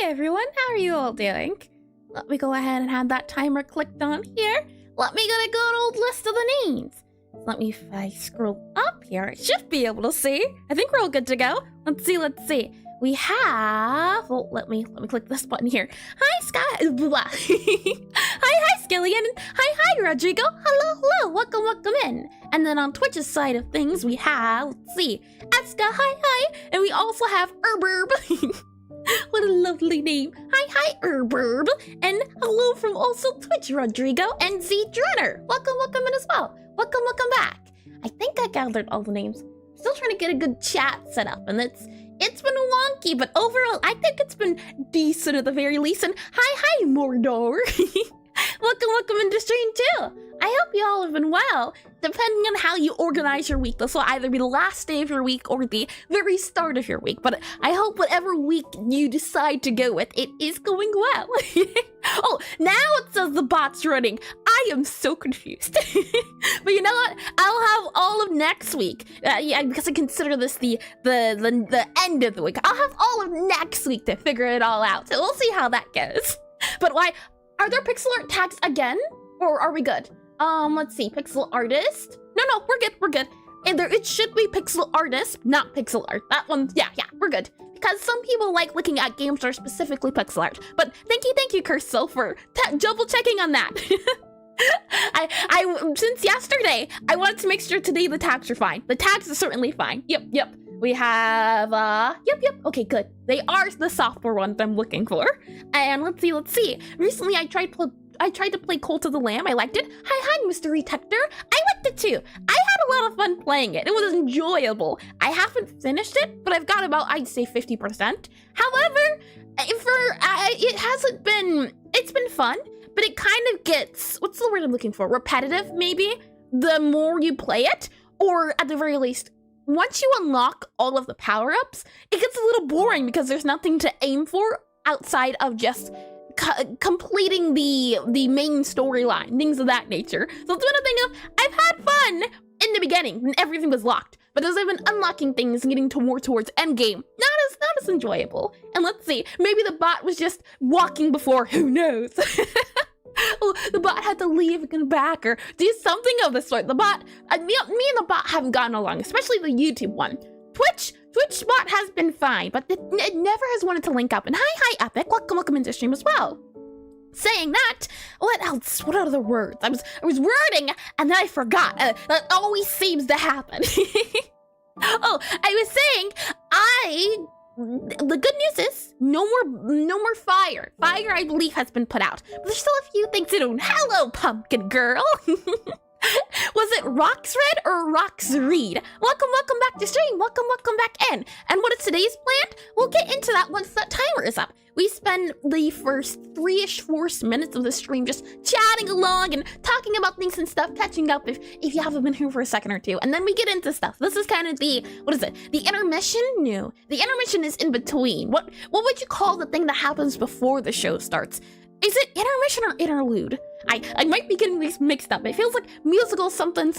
everyone, how are you all doing? Let me go ahead and have that timer clicked on here. Let me get a good old list of the names. Let me, if I scroll up here, I should be able to see. I think we're all good to go. Let's see. We have, oh, let me click this button here. Hi, Sky, hi, Skillian, and hi, Rodrigo. Hello, welcome in. And then on Twitch's side of things, we have, let's see, Eska, hi, and we also have Herberb. What a lovely name. Hi, Herberb, and hello from also Twitch, Rodrigo, and Z-Drunner. Welcome in as well. Welcome back. I think I gathered all the names. Still trying to get a good chat set up, and it's been wonky, but overall, I think it's been decent at the very least. And hi, Mordor. welcome into stream too. I hope you all have been well. Depending on how you organize your week, this will either be the last day of your week or the very start of your week. But I hope whatever week you decide to go with, it is going well. Oh, now it says the bot's running. I am so confused. But you know what? I'll have all of next week. Yeah, because I consider this the end of the week. I'll have all of next week to figure it all out. So we'll see how that goes. But why? Are there pixel art tags again? Or are we good? Let's see, pixel artist. No, we're good. And it should be pixel artist, not pixel art. That one, yeah, we're good. Because some people like looking at games that are specifically pixel art. But thank you, Curso, for double checking on that. I since yesterday, I wanted to make sure today the tags are fine. The tags are certainly fine. Yep. We have, yep. Okay, good. They are the software ones I'm looking for. And let's see. Recently, I tried to play Cult of the Lamb. I liked it. Hi, Mr. Retector. I liked it too. I had a lot of fun playing it. It was enjoyable. I haven't finished it, but I've got about, I'd say 50%. However, it's been fun, but it kind of gets, what's the word I'm looking for? Repetitive, maybe? The more you play it, or at the very least, once you unlock all of the power-ups, it gets a little boring because there's nothing to aim for outside of just completing the main storyline, things of that nature. So it's been a thing of, I've had fun in the beginning when everything was locked, but as I've been unlocking things and getting more towards endgame, not as enjoyable. And let's see, maybe the bot was just walking before, who knows? Oh, the bot had to leave and come back or do something of the sort. The bot, me and the bot haven't gotten along, especially the YouTube one. Twitch bot has been fine, but it never has wanted to link up. And hi, Epic. Welcome into stream as well. Saying that, what else? What other words? I was wording and then I forgot. That always seems to happen. Oh, I was saying, the good news is no more fire. Fire, I believe, has been put out. But there's still a few things to do. Hello, pumpkin girl. Was it Rox Red or Rox Reed? Welcome back to stream. Welcome back in. And what is today's plan? We'll get into that once that timer is up. We spend the first 4 minutes of the stream just chatting along and talking about things and stuff, catching up if you haven't been here for a second or two. And then we get into stuff. This is kind of the, what is it? The intermission? No. The intermission is in between. What would you call the thing that happens before the show starts? Is it intermission or interlude? I might be getting these mixed up. It feels like musical something.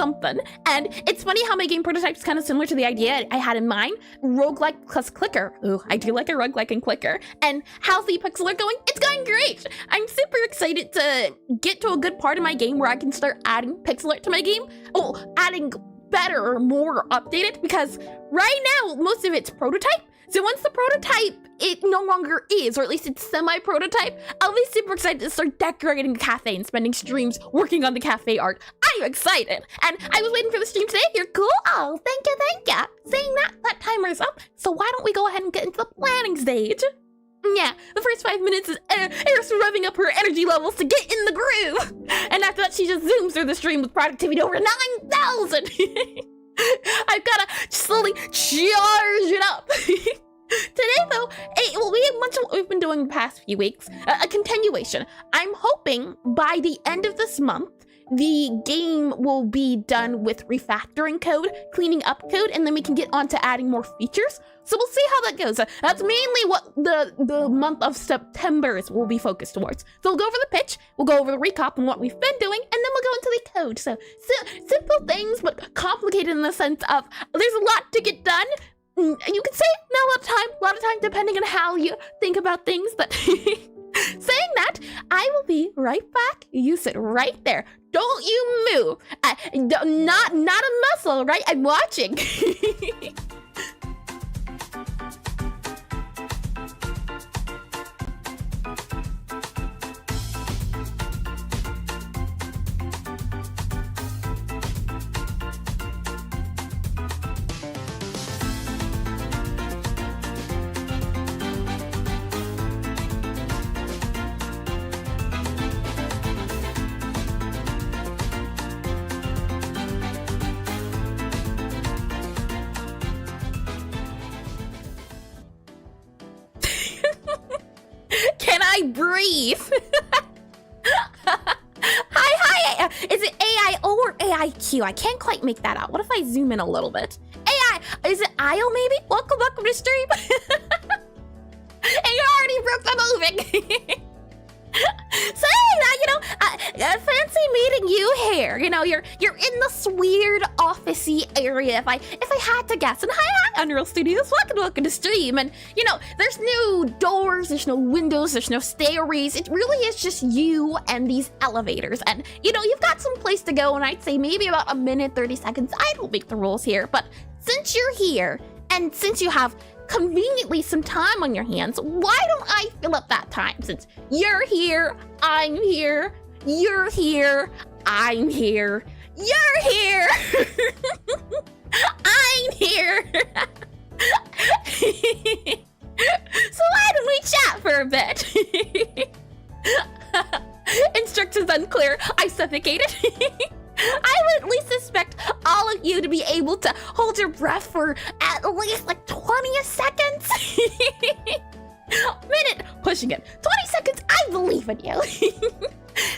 And it's funny how my game prototype is kind of similar to the idea I had in mind. Roguelike plus clicker. Ooh, I do like a roguelike and clicker. And how's the pixel art going? It's going great. I'm super excited to get to a good part of my game where I can start adding pixel art to my game. Oh, adding better or more updated, because right now, most of it's prototype. So once the prototype, it no longer is, or at least it's semi-prototype, I'll be super excited to start decorating the cafe and spending streams working on the cafe art. I'm excited. And I was waiting for the stream today. You're cool. Oh, thank you. Saying that timer's up. So why don't we go ahead and get into the planning stage? Yeah, the first 5 minutes is Eris revving up her energy levels to get in the groove. And after that, she just zooms through the stream with productivity over 9,000. I've gotta slowly charge it up. Today, though, we have much of what we've been doing the past few weeks. A continuation. I'm hoping by the end of this month, the game will be done with refactoring code, cleaning up code, and then we can get on to adding more features. So we'll see how that goes. That's mainly what the month of September will be focused towards. So we'll go over the pitch, we'll go over the recap and what we've been doing, and then we'll go into the code. So simple things, but complicated in the sense of there's a lot to get done. You could say not a lot of time depending on how you think about things. But saying that, I will be right back. You sit right there. Don't you move. Not a muscle, right? I'm watching. Can I breathe? Hi. Is it AIO or AIQ? I can't quite make that out. What if I zoom in a little bit? AI, is it IO maybe? Welcome to stream. And you already broke the moving. Saying that, fancy meeting you here. You're in this weird officey area. If I had to guess. And hi, Unreal Studios. Welcome to stream. And there's no doors, there's no windows, there's no stairways. It really is just you and these elevators. And you've got some place to go. And I'd say maybe about a minute, 30 seconds. I don't make the rules here. But since you're here, and since you have conveniently some time on your hands, why don't I fill up that time? Since you're here, I'm here, you're here, I'm here, you're here, I'm here. So why don't we chat for a bit? Instructions unclear. I suffocated. I would at least expect all of you to be able to hold your breath for at least like 20 seconds. Minute, pushing it. 20 seconds, I believe in you.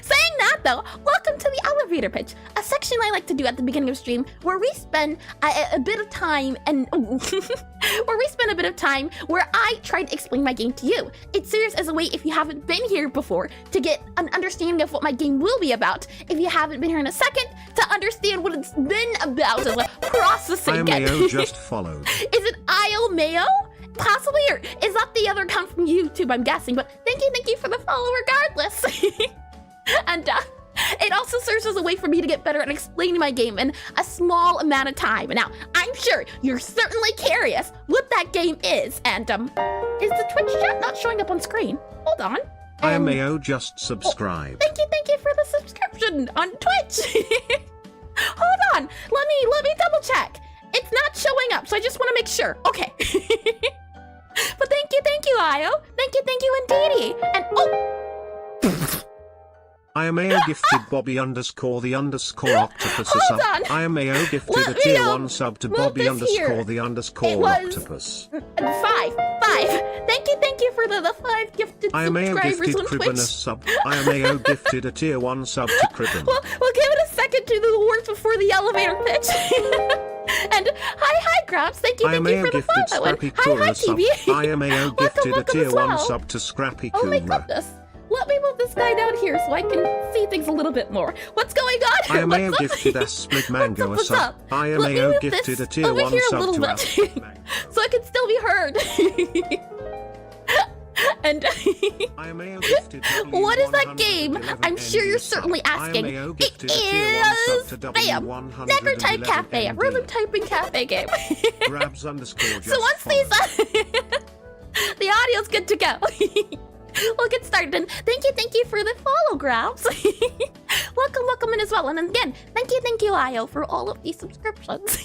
Saying that though, welcome to the elevator pitch, a section I like to do at the beginning of stream where we spend a bit of time where I try to explain my game to you. It serves as a way, if you haven't been here before, to get an understanding of what my game will be about. If you haven't been here in a second, to understand what it's been about as a processing. IO just followed. Is it IO Mayo? Possibly, or is that the other account from YouTube, I'm guessing, but thank you for the follow regardless. And it also serves as a way for me to get better at explaining my game in a small amount of time. And now, I'm sure you're certainly curious what that game is. And is the Twitch chat not showing up on screen? Hold on. IMAO just subscribed. Thank you for the subscription on Twitch. Hold on, let me double check. It's not showing up, so I just want to make sure. Okay. But thank you, Io. Thank you indeedy. And IMAO gifted Bobby _the_octopus a sub. IMAO gifted a tier 1 sub to Bobby _the octopus. 5. Thank you for the 5 gifted IMAO subscribers gifted on Cribben Twitch. a sub. IMAO gifted a tier 1 sub to Cribben. We'll give it a second to do the words before the elevator pitch. And hi Grabs, thank you for the follow. And hi TV. IMAO gifted a tier 1 sub to Scrappy Kuma. Oh my goodness. Let me move this guy down here so I can see things a little bit more. What's going on? IMAO gifted a split mango a sub. IMAO gifted a tier 1 sub to bit so I can still be heard. And what is that game? I'm sure you're certainly asking. It is Necrotype Cafe, a rhythm typing cafe game. So once these the audio's good to go. We'll get started. And thank you for the follow, Grabs. welcome in as well. And again, thank you, Io, for all of these subscriptions.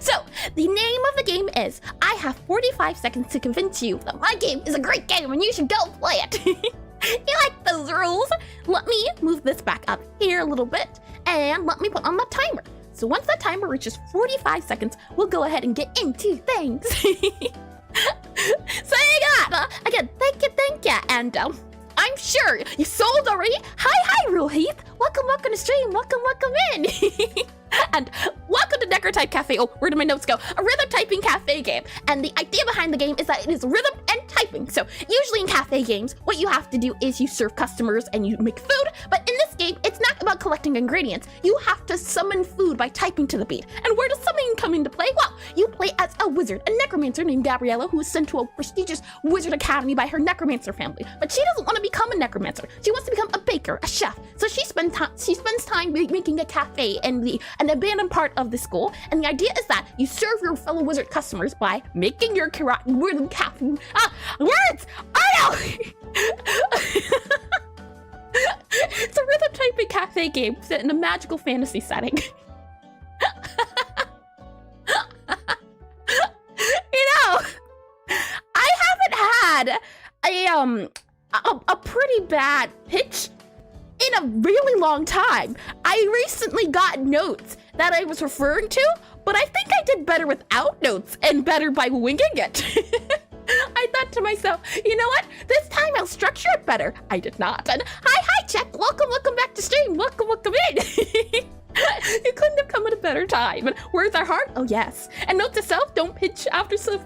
So, the name of the game is, I have 45 seconds to convince you that my game is a great game and you should go play it. You like those rules? Let me move this back up here a little bit and let me put on the timer. So once that timer reaches 45 seconds, we'll go ahead and get into things. So again, thank you. And I'm sure you sold already. Hi, Rule Heath. Welcome to stream. Welcome in. And welcome to Necrotype Cafe. Oh, where did my notes go? A rhythm typing cafe game. And the idea behind the game is that it is rhythm and typing. So usually in cafe games, what you have to do is you serve customers and you make food. But in this this game, it's not about collecting ingredients. You have to summon food by typing to the beat. And where does summoning come into play? Well, you play as a wizard, a necromancer named Gabriella, who is sent to a prestigious wizard academy by her necromancer family. But she doesn't want to become a necromancer. She wants to become a baker, a chef. So she spends time making a cafe in an abandoned part of the school. And the idea is that you serve your fellow wizard customers by making your word cafe. Words! I know! It's a rhythm-typing cafe game set in a magical fantasy setting. I haven't had a pretty bad pitch in a really long time. I recently got notes that I was referring to, but I think I did better without notes and better by winging it. I thought to myself, you know what? This time I'll structure it better. I did not. And hi, Check. Welcome back to stream. Welcome in. You couldn't have come at a better time. And words are hard? Oh, yes. And note to self, don't pitch after self.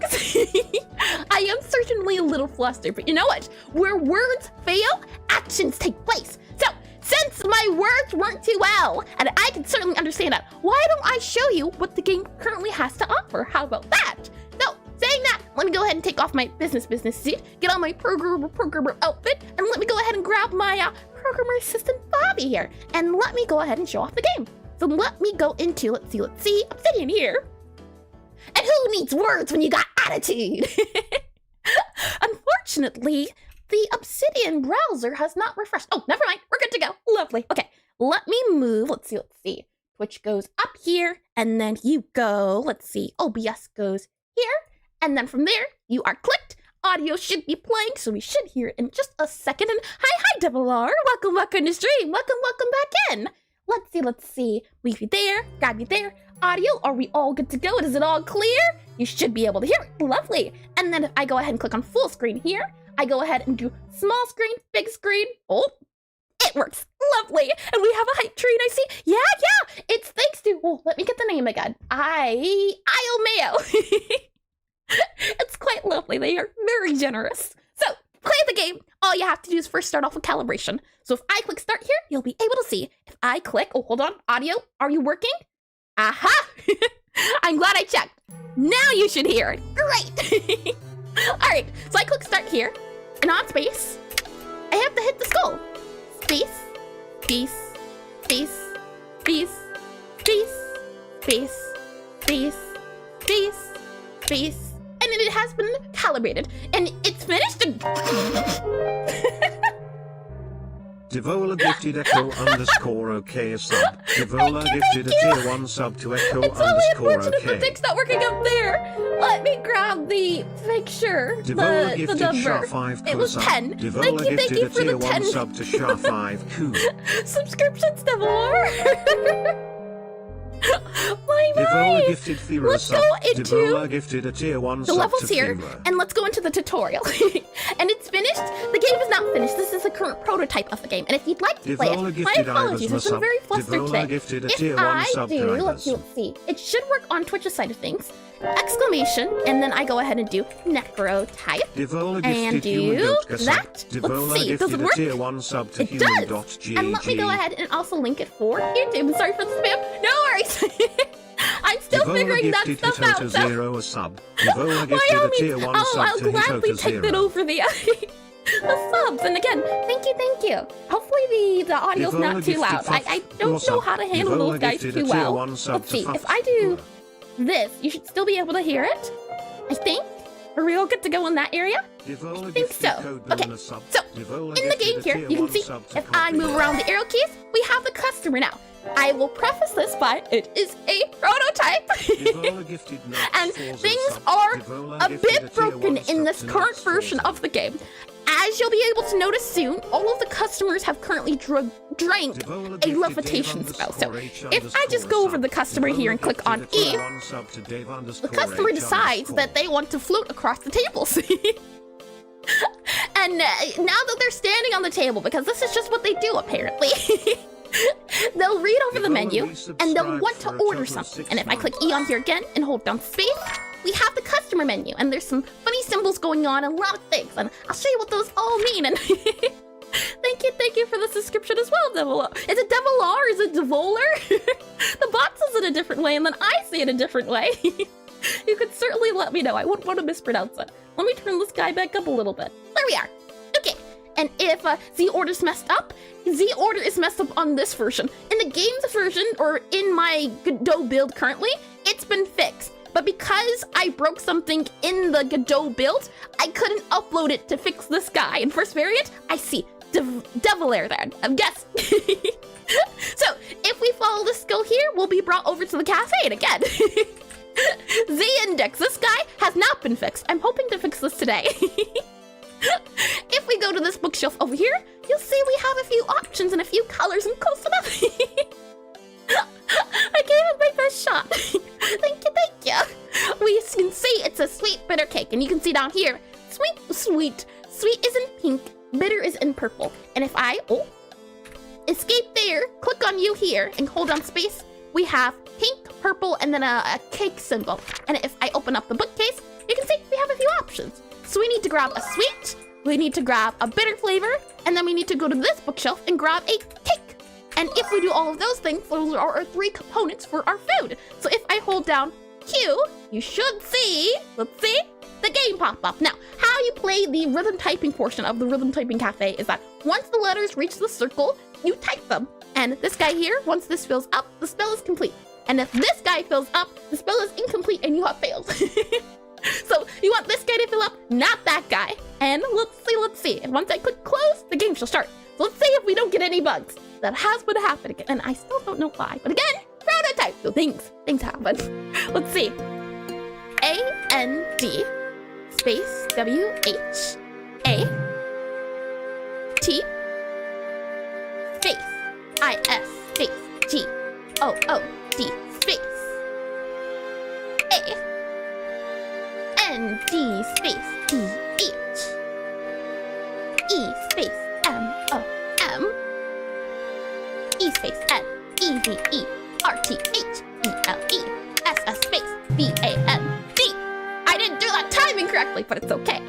I am certainly a little flustered, but you know what? Where words fail, actions take place. So, since my words weren't too well, and I can certainly understand that, why don't I show you what the game currently has to offer? How about that? So, saying that, let me go ahead and take off my business suit, get on my programmer outfit, and let me go ahead and grab my programmer assistant Bobby here, and let me go ahead and show off the game. So let me go into, let's see, Obsidian here. And who needs words when you got attitude? Unfortunately, the Obsidian browser has not refreshed. Oh, never mind, we're good to go. Lovely. Okay, let me move, let's see. Twitch goes up here, and then you go, OBS goes here, and then from there, you are clicked. Audio should be playing, so we should hear it in just a second. And hi, Devil R. Welcome to stream. Welcome back in. Let's see. We be there, grab you there. Audio, are we all good to go? Is it all clear? You should be able to hear it. Lovely. And then if I go ahead and click on full screen here, I go ahead and do small screen, big screen. Oh, it works. Lovely. And we have a hype train, I see. Yeah. It's thanks to, let me get the name again. Mayo. It's quite lovely. They are very generous. So, play the game. All you have to do is first start off with calibration. So if I click start here, you'll be able to see. If I click, hold on, audio, are you working? Aha! I'm glad I checked. Now you should hear it. Great! Alright, so I click start here, and on space, I have to hit the skull. Space, and it has been calibrated, and it's finished. Devola gifted echo _ OK a sub. Devola gifted a tier 1 sub to echo it's only _ unfortunate the OK. thing's not working up there. Let me grab the picture. Devola The gifted number. SHA5 It was 10. Devola Thank gifted you a for the tier 1 10 sub to SHA5 Coup. subscriptions, Devil. My Devola gifted Fira Let's sub. go into Devola gifted a tier 1 the sub levels to here, Fira. and let's go into the tutorial. And it's finished. The game is not finished. This is a current prototype of the game, and if you'd like to play it, my apologies. I've been very flustered today. If I do, let's see. It should work on Twitch's side of things. Exclamation, and then I go ahead and do Necrotype, and do that. Let's see, does it work? It does. And let me go ahead and also link it for YouTube. Sorry for the spam. No worries. I'm still figuring that stuff out. So. By all means, I'll gladly take that over the subs. And again, thank you. Hopefully the audio's not too loud. I don't know how to handle those guys too well. Let's see, if I do this, you should still be able to hear it, I think. Are we all good to go in that area? I think so. Okay, so in the game here, you can see if I move around the arrow keys, we have the customer now. I will preface this by it is a prototype. And things are a bit broken in this current version of the game. As you'll be able to notice soon, all of the customers have currently drank a levitation spell. So if I just go over the customer here and click on E, the customer decides that they want to float across the tables. And now that they're standing on the table, because this is just what they do apparently, they'll read over the menu and they'll want to order something. And if I click E on here again and hold down space, we have the customer menu, and there's some funny symbols going on and a lot of things, and I'll show you what those all mean. And thank Thank you for the subscription as well, Devil. Is it Devilar? Is it Devoler? The bot says it a different way, and then I say it a different way. You could certainly let me know. I wouldn't want to mispronounce it. Let me turn this guy back up a little bit. There we are. Okay. And if Z order's messed up, Z order is messed up on this version. In the games version, or in my Godot build currently, it's been fixed. But because I broke something in the Godot build, I couldn't upload it to fix this guy. In first variant, I see Devil Air there. I'm guessing. So if we follow this skill here, we'll be brought over to the cafe. And again, Z index. This guy has not been fixed. I'm hoping to fix this today. If we go to this bookshelf over here, you'll see we have a few options and a few colors and close enough. I gave it my best shot. Thank you. We can see it's a sweet bitter cake, and you can see down here, sweet is in pink, bitter is in purple. And if I escape there, click on you here, and hold down space, we have pink, purple, and then a cake symbol. And if I open up the bookcase, you can see we have a few options. So we need to grab a sweet, we need to grab a bitter flavor, and then we need to go to this bookshelf and grab a cake. And if we do all of those things, those are our 3 components for our food. So if I hold down Q, you should see, let's see, the game pop up. Now, how you play the rhythm typing portion of the Rhythm Typing Cafe is that once the letters reach the circle, you type them. And this guy here, once this fills up, the spell is complete. And if this guy fills up, the spell is incomplete and you have failed. So you want this guy to fill up, not that guy. And let's see. And once I click close, the game shall start. So let's see if we don't get any bugs. That has been happening, and I still don't know why. But again, prototype, so things happen. Let's see. A-N-D space W-H-A T space I-S space G-O-O-D space A-N-D space D-H E space M-O-M E space N E V E R T H E L E S S space B A N D. I didn't do that timing correctly, but it's okay.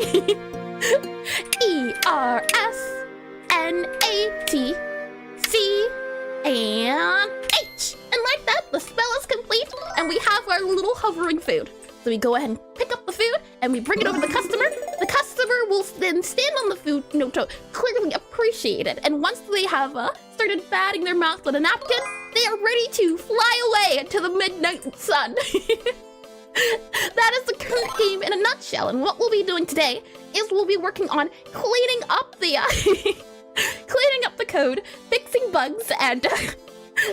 E R S N A T C and H. And like that, the spell is complete, and we have our little hovering food. So we go ahead and pick up the food, and we bring it over to the customer. The customer will then stand on the food, to clearly appreciate it. And once they have started batting their mouth with a napkin, they are ready to fly away into the midnight sun. That is the current game in a nutshell. And what we'll be doing today is we'll be working on cleaning up the code, fixing bugs, and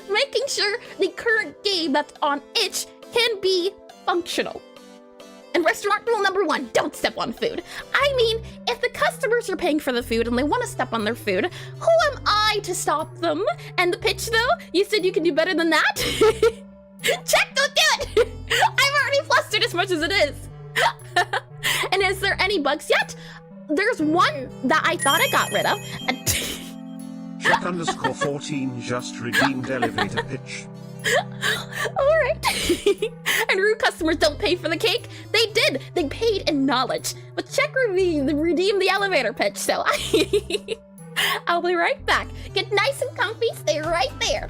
making sure the current game that's on itch can be functional. And restaurant rule number 1, don't step on food. I mean, if the customers are paying for the food and they want to step on their food, who am I to stop them? And the pitch though, you said you can do better than that? Check, don't do it! I'm already flustered as much as it is. And is there any bugs yet? There's one that I thought I got rid of. Check _14 just redeemed elevator pitch. Alright. And rude customers don't pay for the cake. They did. They paid in knowledge. But check redeem the elevator pitch, so I'll be right back. Get nice and comfy, stay right there.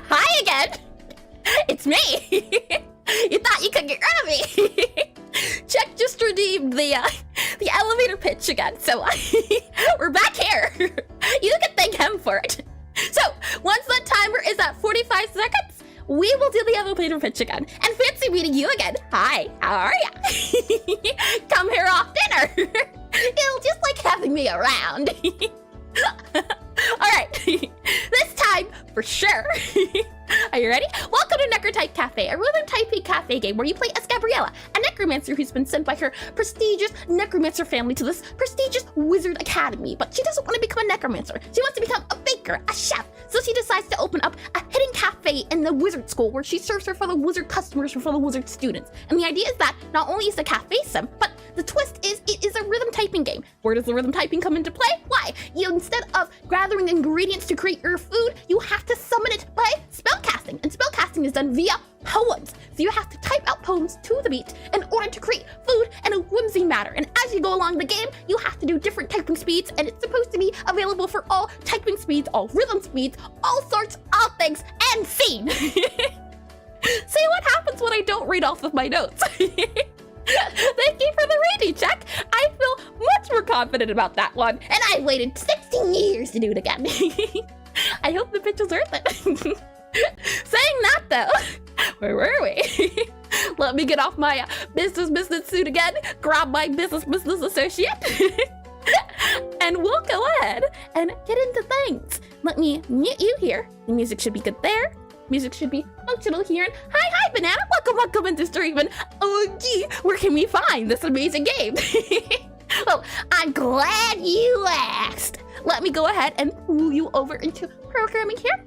Hi again! It's me! You thought you could get rid of me! Check just redeemed the elevator pitch again, so we're back here! You can thank him for it. So, once that timer is at 45 seconds, we will do the elevator pitch again. And fancy meeting you again. Hi, how are ya? Come here often, or you'll just like having me around. Alright, this time, for sure. Are you ready? Welcome to Necrotype Cafe, a rhythm typing cafe game where you play as Gabriella, a necromancer who's been sent by her prestigious necromancer family to this prestigious wizard academy. But she doesn't want to become a necromancer. She wants to become a baker, a chef. So she decides to open up a hidden cafe in the wizard school where she serves her fellow wizard customers, her fellow wizard students. And the idea is that not only is the cafe sim, but the twist is it is a rhythm typing game. Where does the rhythm typing come into play? Why? Instead of gathering ingredients to create your food, you have to summon it by spellcasting. And spellcasting is done via poems. So you have to type out poems to the beat in order to create food in a whimsy matter. And as you go along the game, you have to do different typing speeds, and it's supposed to be available for all typing speeds, all rhythm speeds, all sorts of things, and scene. See what happens when I don't read off of my notes. Thank you for the reading check. I feel much more confident about that one, and I waited 16 years to do it again. I hope the pitch was worth it. Saying that though, where were we? Let me get off my business suit again, grab my business associate, and we'll go ahead and get into things. Let me mute you here. The music should be good there. Music should be functional here. And hi, Banana. Welcome into streaming. Oh, gee, where can we find this amazing game? Well, I'm glad you asked. Let me go ahead and pull you over into programming here.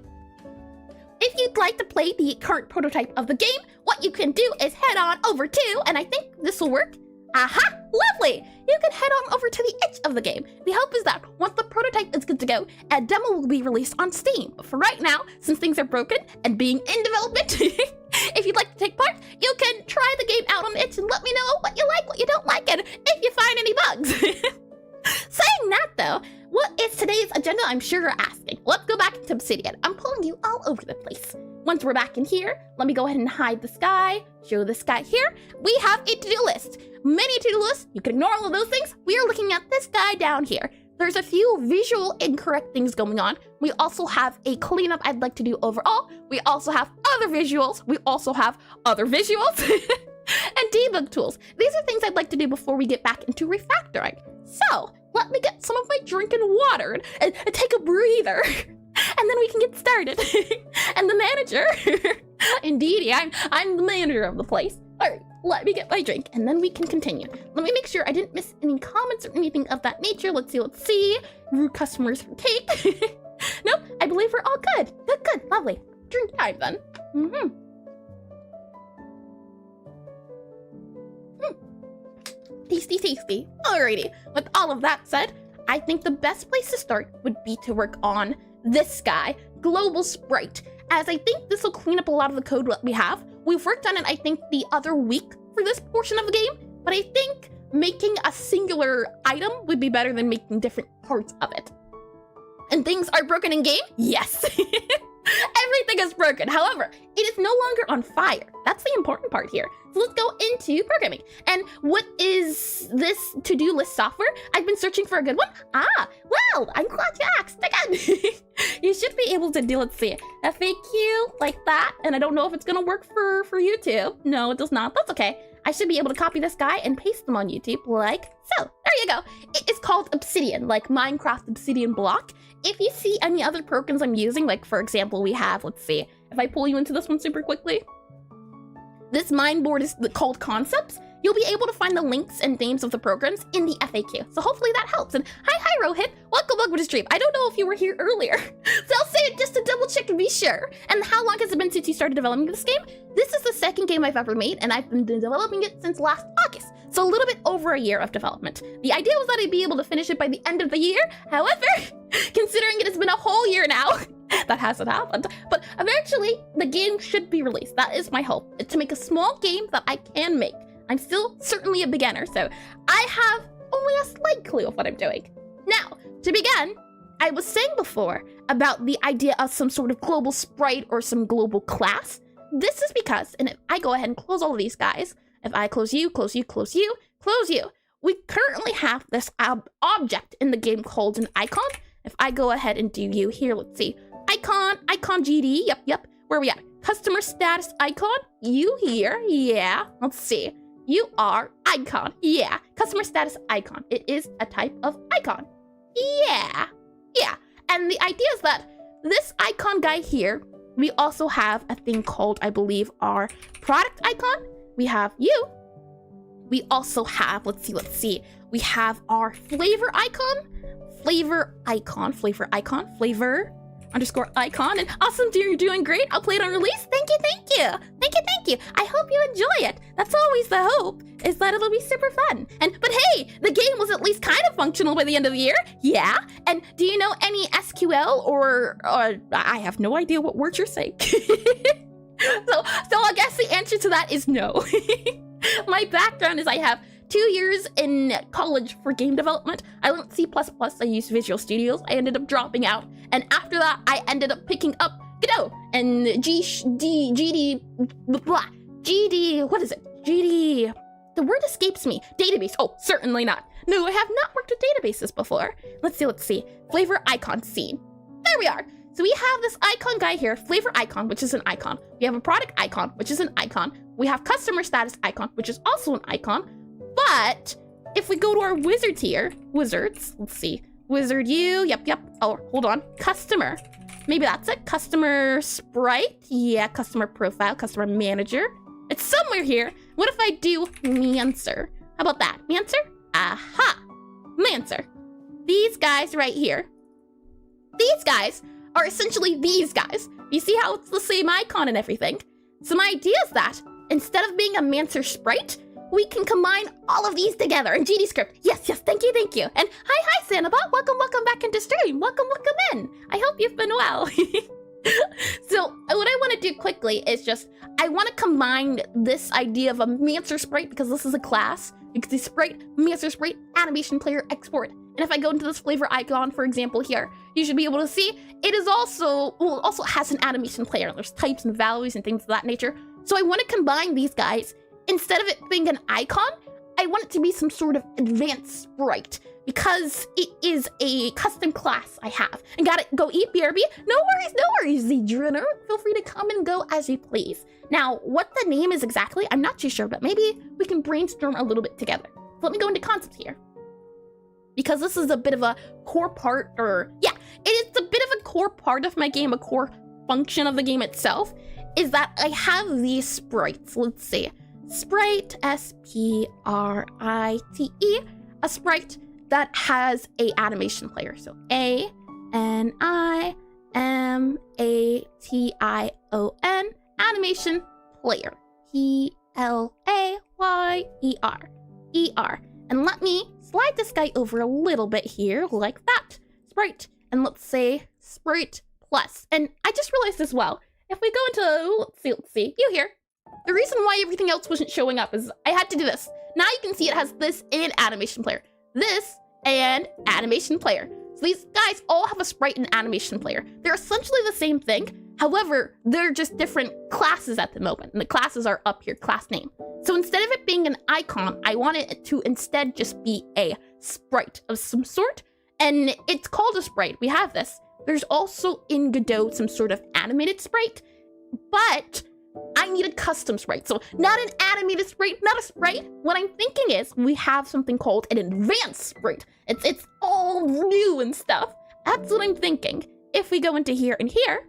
If you'd like to play the current prototype of the game, what you can do is head on over to, and I think this will work. Aha! Lovely! You can head on over to the edge of the game. The hope is that once the prototype is good to go, a demo will be released on Steam. But for right now, since things are broken and being in development, if you'd like to take part, you can try the game out on the edge and let me know what you like, what you don't like, and if you find any bugs. Saying that though, what is today's agenda? I'm sure you're asking. Let's go back into Obsidian. I'm pulling you all over the place. Once we're back in here, let me go ahead and hide the sky, show the sky here. We have a to-do list. Many to-do lists. You can ignore all of those things. We are looking at this guy down here. There's a few visual incorrect things going on. We also have a cleanup I'd like to do overall. We also have other visuals. We also have other visuals and debug tools. These are things I'd like to do before we get back into refactoring. So let me get some of my drinking water and take a breather. And then we can get started. And the manager, indeed, I'm the manager of the place. All right, let me get my drink and then we can continue. Let me make sure I didn't miss any comments or anything of that nature. Let's see. Rude customers for cake. Nope, I believe we're all good. Good, lovely. Drink time then. Tasty. Alrighty, with all of that said, I think the best place to start would be to work on this guy, Global Sprite, as I think this will clean up a lot of the code that we have. We've worked on it, I think, the other week for this portion of the game, but I think making a singular item would be better than making different parts of it. And things are broken in game? Yes. Everything is broken. However, it is no longer on fire. That's the important part here. So let's go into programming. And what is this to-do list software? I've been searching for a good one. Well, I'm glad you asked again. You should be able to do, let's see, FAQ like that. And I don't know if it's gonna work for YouTube. No, it does not. That's okay. I should be able to copy this guy and paste them on YouTube like so. There you go. It is called Obsidian, like Minecraft Obsidian block. If you see any other programs I'm using, like for example, we have, let's see, if I pull you into this one super quickly, this mine board is called Concepts. You'll be able to find the links and names of the programs in the FAQ. So hopefully that helps. And hi Rohit, welcome to stream. I don't know if you were here earlier, so I'll say it just to double check and be sure. And how long has it been since you started developing this game? This is the second game I've ever made, and I've been developing it since last August. So a little bit over a year of development. The idea was that I'd be able to finish it by the end of the year. However, considering it has been a whole year now, that hasn't happened. But eventually, the game should be released. That is my hope, to make a small game that I can make. I'm still certainly a beginner, so I have only a slight clue of what I'm doing. Now, to begin, I was saying before about the idea of some sort of global sprite or some global class. This is because, and if I go ahead and close all of these guys, if I close you, close you, close you, close you, we currently have this object in the game called an icon. If I go ahead and do you here, let's see, icon GD, yep, where are we at? Customer status icon, you here, yeah, let's see. You are icon, yeah, customer status icon. It is a type of icon, yeah. And the idea is that this icon guy here, we also have a thing called, I believe, our product icon. We have you, we also have, let's see, we have our flavor underscore icon, and awesome, you're doing great. I'll play it on release. Thank you. I hope you enjoy it. That's always the hope, is that it'll be super fun. But hey, the game was at least kind of functional by the end of the year. Yeah. And do you know any SQL or I have no idea what words you're saying. So I guess the answer to that is no. My background is I have 2 years in college for game development. I learned C++, I used Visual Studios. I ended up dropping out. And after that, I ended up picking up Godot and GD, the word escapes me. Database, oh, certainly not. No, I have not worked with databases before. Let's see. Flavor icon scene. There we are. So we have this icon guy here, flavor icon, which is an icon. We have a product icon, which is an icon. We have customer status icon, which is also an icon. But if we go to our wizards here, let's see. Wizard U, yep. Oh, hold on. Customer. Maybe that's it. Customer sprite. Yeah, customer profile, customer manager. It's somewhere here. What if I do Mancer? How about that? Mancer? Aha! Mancer. These guys right here. These guys are essentially these guys. You see how it's the same icon and everything? So my idea is that instead of being a Mancer sprite, we can combine all of these together in GDScript. Yes, thank you. And hi, Sanabot. Welcome back into stream. Welcome in. I hope you've been well. So what I want to do quickly is just, I want to combine this idea of a Mancer sprite, because this is a class. You can see sprite, Mancer sprite, animation player, export. And if I go into this flavor icon, for example, here, you should be able to see it is also has an animation player. There's types and values and things of that nature. So I want to combine these guys. Instead of it being an icon, I want it to be some sort of advanced sprite, because it is a custom class I have. And got it, go eat BRB. No worries, Zedrunner. Feel free to come and go as you please. Now, what the name is exactly, I'm not too sure, but maybe we can brainstorm a little bit together. So let me go into concepts here. Because this is a bit of a core part, it is a bit of a core part of my game, a core function of the game itself, is that I have these sprites. Let's see. Sprite, S-P-R-I-T-E, a sprite that has a animation player. So A-N-I-M-A-T-I-O-N, animation player. P-L-A-Y-E-R. And let me slide this guy over a little bit here, like that. Sprite. And let's say Sprite Plus. And I just realized as well, if we go into, let's see, you here. The reason why everything else wasn't showing up is I had to do this. Now you can see it has this and animation player. This and animation player. So these guys all have a sprite and animation player. They're essentially the same thing. However, they're just different classes at the moment. And the classes are up here, class name. So instead of it being an icon, I want it to instead just be a sprite of some sort. And it's called a sprite. We have this. There's also in Godot some sort of animated sprite. But I need a custom sprite. So not an animated sprite, not a sprite. What I'm thinking is we have something called an advanced sprite. It's all new and stuff. That's what I'm thinking. If we go into here and here.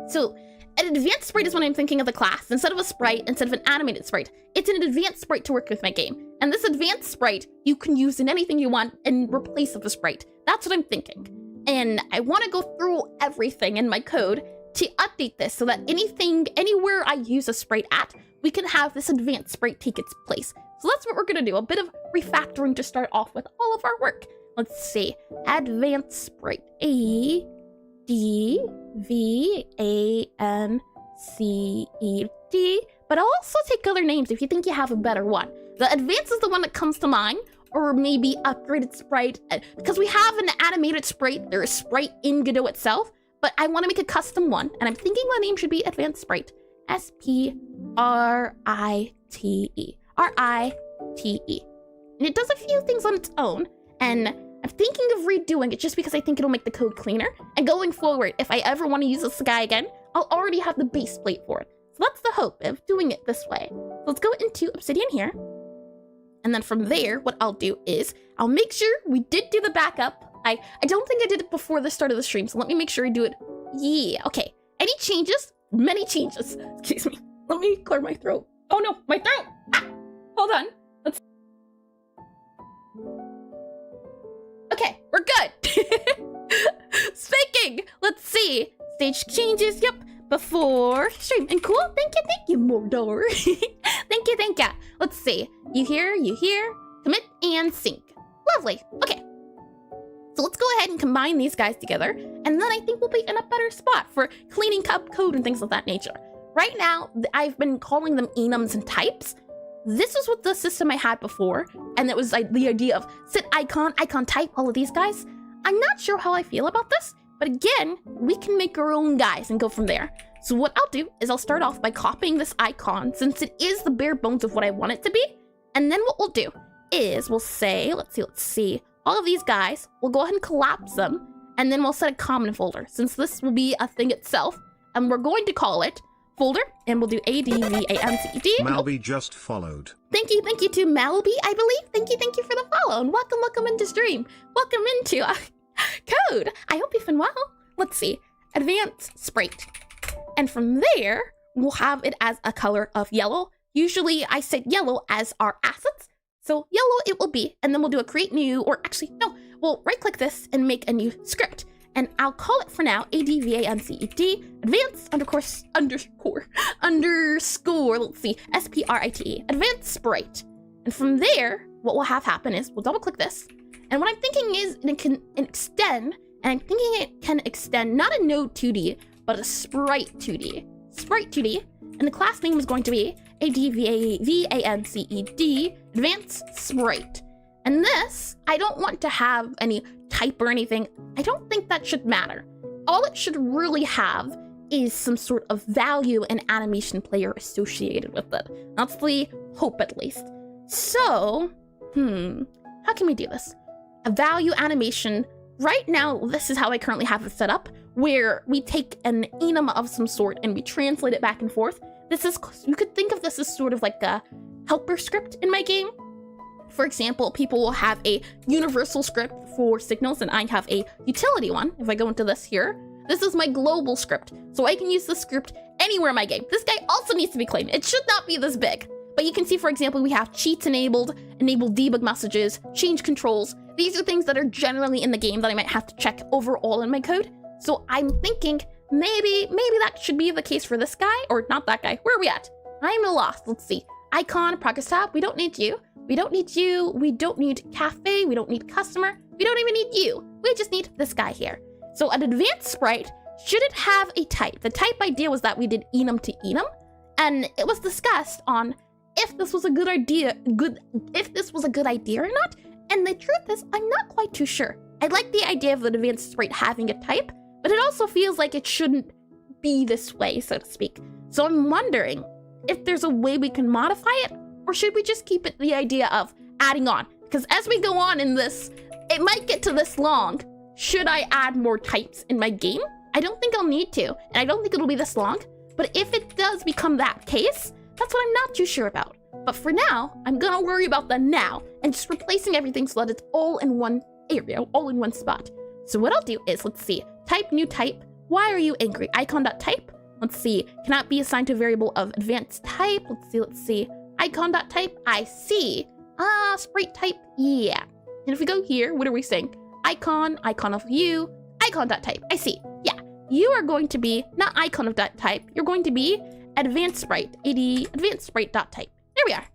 So an advanced sprite is what I'm thinking of the class. Instead of a sprite, instead of an animated sprite, it's an advanced sprite to work with my game. And this advanced sprite, you can use in anything you want in replace of a sprite. That's what I'm thinking. And I want to go through everything in my code to update this so that anywhere I use a sprite at, we can have this advanced sprite take its place. So that's what we're going to do, a bit of refactoring to start off with all of our work. Let's see, advanced sprite, A-D-V-A-N-C-E-D, but I'll also take other names if you think you have a better one. The advanced is the one that comes to mind, or maybe upgraded sprite, because we have an animated sprite, there is sprite in Godot itself, but I want to make a custom one, and I'm thinking the name should be Advanced Sprite. S-P-R-I-T-E. R-I-T-E. And it does a few things on its own, and I'm thinking of redoing it just because I think it'll make the code cleaner. And going forward, if I ever want to use this guy again, I'll already have the base plate for it. So that's the hope of doing it this way. So let's go into Obsidian here. And then from there, what I'll do is, I'll make sure we did do the backup. I don't think I did it before the start of the stream, so let me make sure I do it. Yeah, okay. Any changes? Many changes. Excuse me. Let me clear my throat. Oh no, my throat! Ah, hold on. Okay, we're good. Speaking, let's see. Stage changes, yep, before stream. And cool, thank you, Mordor. Thank you. Let's see. You here, commit and sync. Lovely, okay. So let's go ahead and combine these guys together, and then I think we'll be in a better spot for cleaning up code and things of that nature. Right now, I've been calling them enums and types. This is what the system I had before, and it was like the idea of set icon, icon type, all of these guys. I'm not sure how I feel about this, but again, we can make our own guys and go from there. So what I'll do is I'll start off by copying this icon, since it is the bare bones of what I want it to be, and then what we'll do is we'll say, let's see, all of these guys, we'll go ahead and collapse them, and then we'll set a common folder, since this will be a thing itself, and we're going to call it folder, and we'll do ADVANCED. Malby just followed. Thank you to Malby, I believe. Thank you for the follow, and welcome into stream. Welcome into code. I hope you've been well. Let's see, advanced sprite, and from there we'll have it as a color of yellow. Usually I set yellow as our assets. So yellow it will be, and then we'll do a create new, or actually, no, we'll right click this and make a new script. And I'll call it for now ADVANCED, advanced underscore, let's see, SPRITE, advanced sprite. And from there, what will have happen is we'll double click this. And what I'm thinking is it can extend, and I'm thinking it can extend not a node 2D, but a sprite 2D. Sprite 2D, and the class name is going to be ADVANCED, advanced sprite. And this, I don't want to have any type or anything. I don't think that should matter. All it should really have is some sort of value and animation player associated with it. That's the hope, at least. So, how can we do this? A value animation. Right now, this is how I currently have it set up, where we take an enum of some sort and we translate it back and forth. This is, you could think of this as sort of like a helper script in my game. For example, people will have a universal script for signals, and I have a utility one. If I go into this here, this is my global script. So I can use this script anywhere in my game. This guy also needs to be clean. It should not be this big. But you can see, for example, we have cheats enabled debug messages, change controls. These are things that are generally in the game that I might have to check overall in my code. So I'm thinking maybe that should be the case for this guy, or not that guy. Where are we at? I'm lost. Let's see. Icon, progress tab. We don't need you. We don't need you. We don't need cafe. We don't need customer. We don't even need you. We just need this guy here. So an advanced sprite shouldn't have a type. The type idea was that we did enum to enum, and it was discussed on if this was a good idea, if this was a good idea or not. And the truth is, I'm not quite too sure. I like the idea of the advanced sprite having a type, but it also feels like it shouldn't be this way, so to speak. So I'm wondering if there's a way we can modify it, or should we just keep it the idea of adding on? Because as we go on in this, it might get to this long. Should I add more types in my game? I don't think I'll need to, and I don't think it'll be this long. But if it does become that case, that's what I'm not too sure about. But for now, I'm gonna worry about the now and just replacing everything so that it's all in one area, all in one spot. So what I'll do is, let's see, type new type. Why are you angry? Icon.type. Let's see, cannot be assigned to a variable of advanced type. Let's see. Icon.type, I see. Sprite type, yeah. And if we go here, what are we saying? Icon, icon of you, icon.type, I see. Yeah, you are going to be, not icon of type, you're going to be advanced sprite, advanced sprite.type. There we are.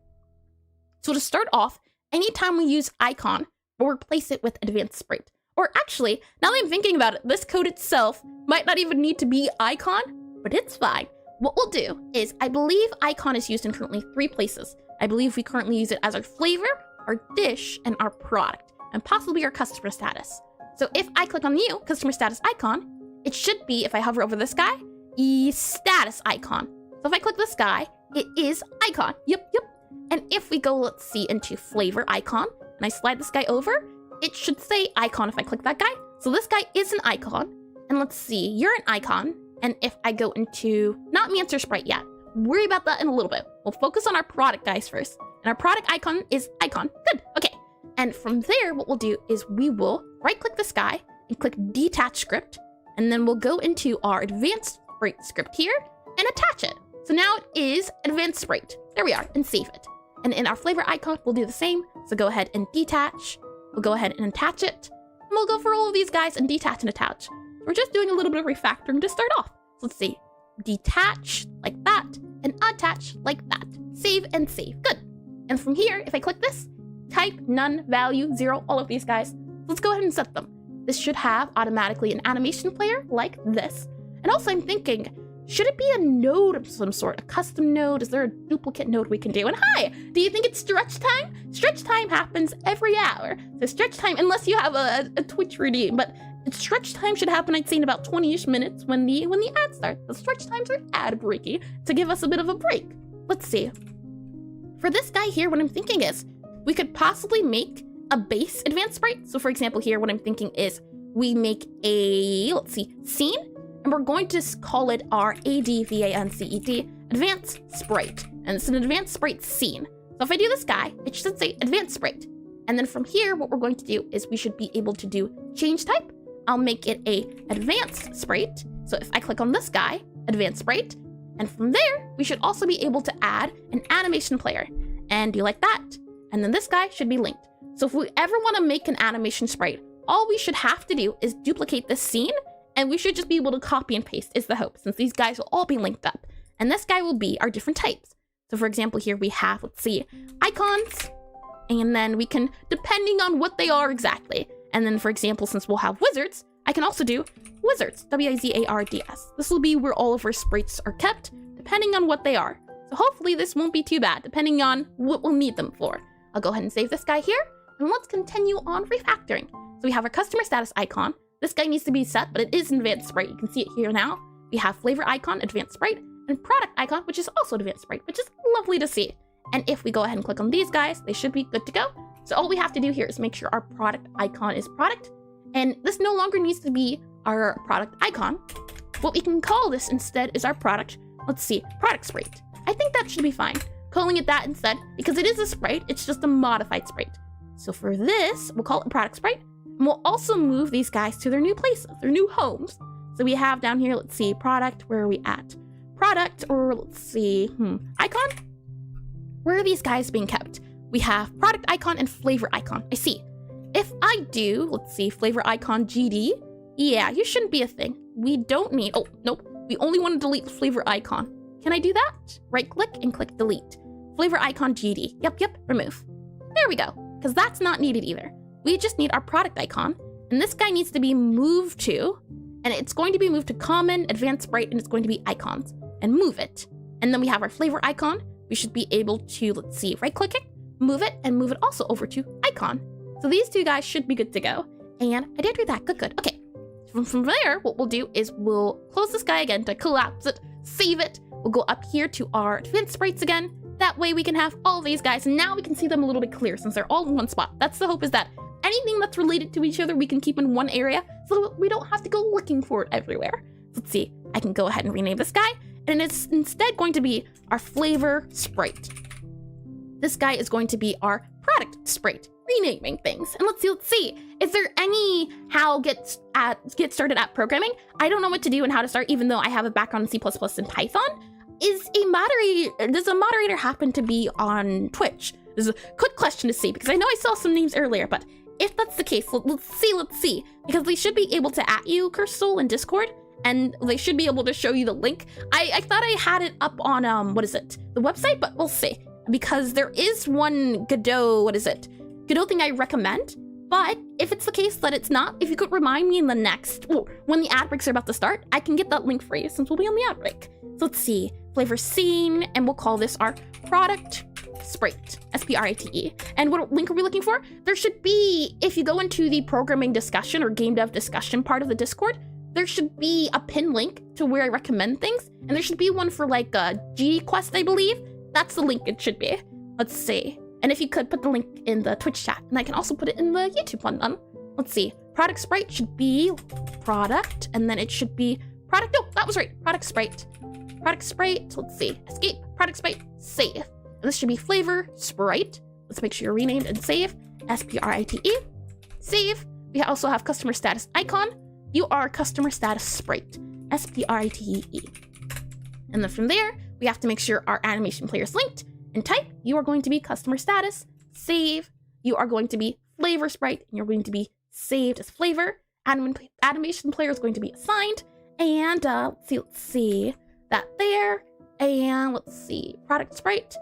So to start off, anytime we use icon, we'll replace it with advanced sprite. Or actually, now that I'm thinking about it, this code itself might not even need to be icon, but it's fine. What we'll do is, I believe icon is used in currently 3 places. I believe we currently use it as our flavor, our dish, and our product, and possibly our customer status. So if I click on new customer status icon, it should be, if I hover over this guy, status icon. So if I click this guy, it is icon. Yep. And if we go, let's see, into flavor icon, and I slide this guy over, it should say icon if I click that guy. So this guy is an icon. And let's see, you're an icon. And if I go into, not mancer sprite yet, worry about that in a little bit. We'll focus on our product guys first. And our product icon is icon. Good, okay. And from there, what we'll do is we will right click this guy and click detach script. And then we'll go into our advanced sprite script here and attach it. So now it is advanced sprite. There we are, and save it. And in our flavor icon, we'll do the same. So go ahead and detach. We'll go ahead and attach it. And we'll go for all of these guys and detach and attach. We're just doing a little bit of refactoring to start off. So let's see. Detach like that and attach like that. Save and save. Good. And from here, if I click this, type none, value, 0, all of these guys. Let's go ahead and set them. This should have automatically an animation player like this. And also I'm thinking, should it be a node of some sort? A custom node? Is there a duplicate node we can do? And hi, do you think it's stretch time? Stretch time happens every hour. So stretch time, unless you have a Twitch routine, but stretch time should happen, I'd say, in about 20-ish minutes when the ad starts. The stretch times are ad breaky to give us a bit of a break. Let's see. For this guy here, what I'm thinking is we could possibly make a base advanced sprite. So for example, here, what I'm thinking is we make a, let's see, scene. And we're going to call it our ADVANCED, advanced sprite. And it's an advanced sprite scene. So if I do this guy, it should say advanced sprite. And then from here, what we're going to do is we should be able to do change type. I'll make it a advanced sprite. So if I click on this guy, advanced sprite, and from there, we should also be able to add an animation player and do like that. And then this guy should be linked. So if we ever want to make an animation sprite, all we should have to do is duplicate this scene. And we should just be able to copy and paste is the hope, since these guys will all be linked up. And this guy will be our different types. So for example, here we have, let's see, icons. And then we can, depending on what they are exactly. And then for example, since we'll have wizards, I can also do wizards, W-I-Z-A-R-D-S. This will be where all of our sprites are kept, depending on what they are. So hopefully this won't be too bad, depending on what we'll need them for. I'll go ahead and save this guy here. And let's continue on refactoring. So we have our customer status icon. This guy needs to be set, but it is an advanced sprite. You can see it here now. We have flavor icon, advanced sprite, and product icon, which is also advanced sprite, which is lovely to see. And if we go ahead and click on these guys, they should be good to go. So all we have to do here is make sure our product icon is product. And this no longer needs to be our product icon. What we can call this instead is our product, let's see, product sprite. I think that should be fine. Calling it that instead, because it is a sprite, it's just a modified sprite. So for this, we'll call it product sprite. And we'll also move these guys to their new places, their new homes. So we have down here, let's see, product, where are we at? Product, or let's see, icon? Where are these guys being kept? We have product icon and flavor icon. I see. If I do, let's see, flavor icon GD, yeah, you shouldn't be a thing. We don't need, oh, nope. We only want to delete the flavor icon. Can I do that? Right click and click delete. Flavor icon GD, yep, remove. There we go, because that's not needed either. We just need our product icon, and this guy needs to be moved to, and it's going to be moved to common, advanced sprite, and it's going to be icons, and move it. And then we have our flavor icon. We should be able to, let's see, right click it, move it, and move it also over to icon. So these two guys should be good to go. And I did do that, good. Okay, from there, what we'll do is we'll close this guy again to collapse it, save it. We'll go up here to our advanced sprites again. That way we can have all these guys, and now we can see them a little bit clearer since they're all in one spot. That's the hope, is that anything that's related to each other we can keep in one area so we don't have to go looking for it everywhere. Let's see, I can go ahead and rename this guy, and it's instead going to be our flavor sprite. This guy is going to be our product sprite, renaming things. And let's see, is there any how get started at programming? I don't know what to do and how to start, even though I have a background in C++ and Python. Does a moderator happen to be on Twitch? This is a quick question to see, because I know I saw some names earlier, but if that's the case, let's see, because they should be able to at you, Cursol, in Discord, and they should be able to show you the link. I thought I had it up on, the website, but we'll see, because there is one Godot, Godot thing I recommend, but if it's the case that it's not, if you could remind me in the next, when the ad breaks are about to start, I can get that link for you, since we'll be on the ad break. So let's see, flavor scene, and we'll call this our product sprite, S-P-R-I-T-E. And what link are we looking for? There should be, if you go into the programming discussion or game dev discussion part of the Discord, there should be a pin link to where I recommend things. And there should be one for like a GDScript, I believe. That's the link it should be. Let's see. And if you could put the link in the Twitch chat, and I can also put it in the YouTube one then. Let's see. Product sprite should be product, and then it should be product. No, that was right. Product sprite. Product sprite. Let's see. Escape. Product sprite. Save. And this should be flavor sprite. Let's make sure you're renamed and save. S-P-R-I-T-E. Save. We also have customer status icon. You are customer status sprite. S-P-R-I-T-E. And then from there, we have to make sure our animation player is linked. And type, you are going to be customer status. Save, you are going to be flavor sprite, and you're going to be saved as flavor. Animation player is going to be assigned. And let's see that there. And let's see, product sprite,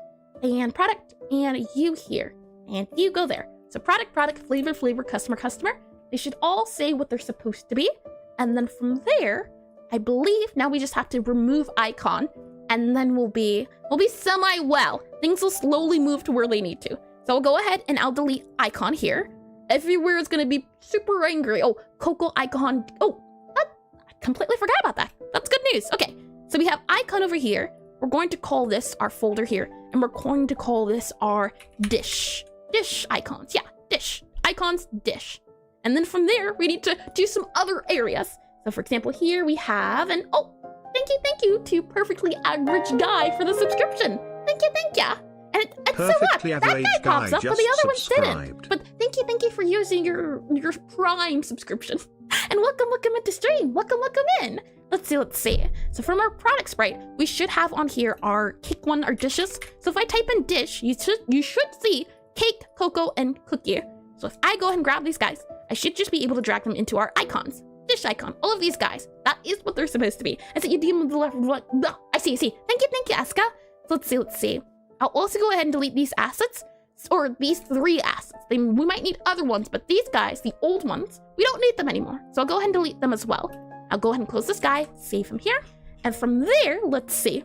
and product, and you here. And you go there. So product, flavor, customer. They should all say what they're supposed to be. And then from there, I believe now we just have to remove icon, and then we'll be semi-well. Things will slowly move to where they need to. So I'll go ahead and I'll delete icon here. Everywhere is gonna be super angry. Oh, Coco icon. Oh, I completely forgot about that. That's good news. Okay, so we have icon over here. We're going to call this our folder here, and we're going to call this our dish. Dish icons. Yeah, dish. Icons, dish. And then from there, we need to do some other areas. So for example, here we have an, oh, thank you to Perfectly Average Guy for the subscription. Thank you. And it's so what? That guy pops up, but the other ones didn't. But thank you for using your Prime subscription. And welcome into stream. Welcome in. Let's see. So from our product sprite, we should have on here our cake one, our dishes. So if I type in dish, you should see cake, cocoa, and cookie. So if I go ahead and grab these guys, I should just be able to drag them into our icons. Dish icon, all of these guys. That is what they're supposed to be. I said you DM the left. I see. Thank you, Aska. So let's see. I'll also go ahead and delete these assets, or these 3 assets. We might need other ones, but these guys, the old ones, we don't need them anymore. So I'll go ahead and delete them as well. I'll go ahead and close this guy, save him here. And from there, let's see.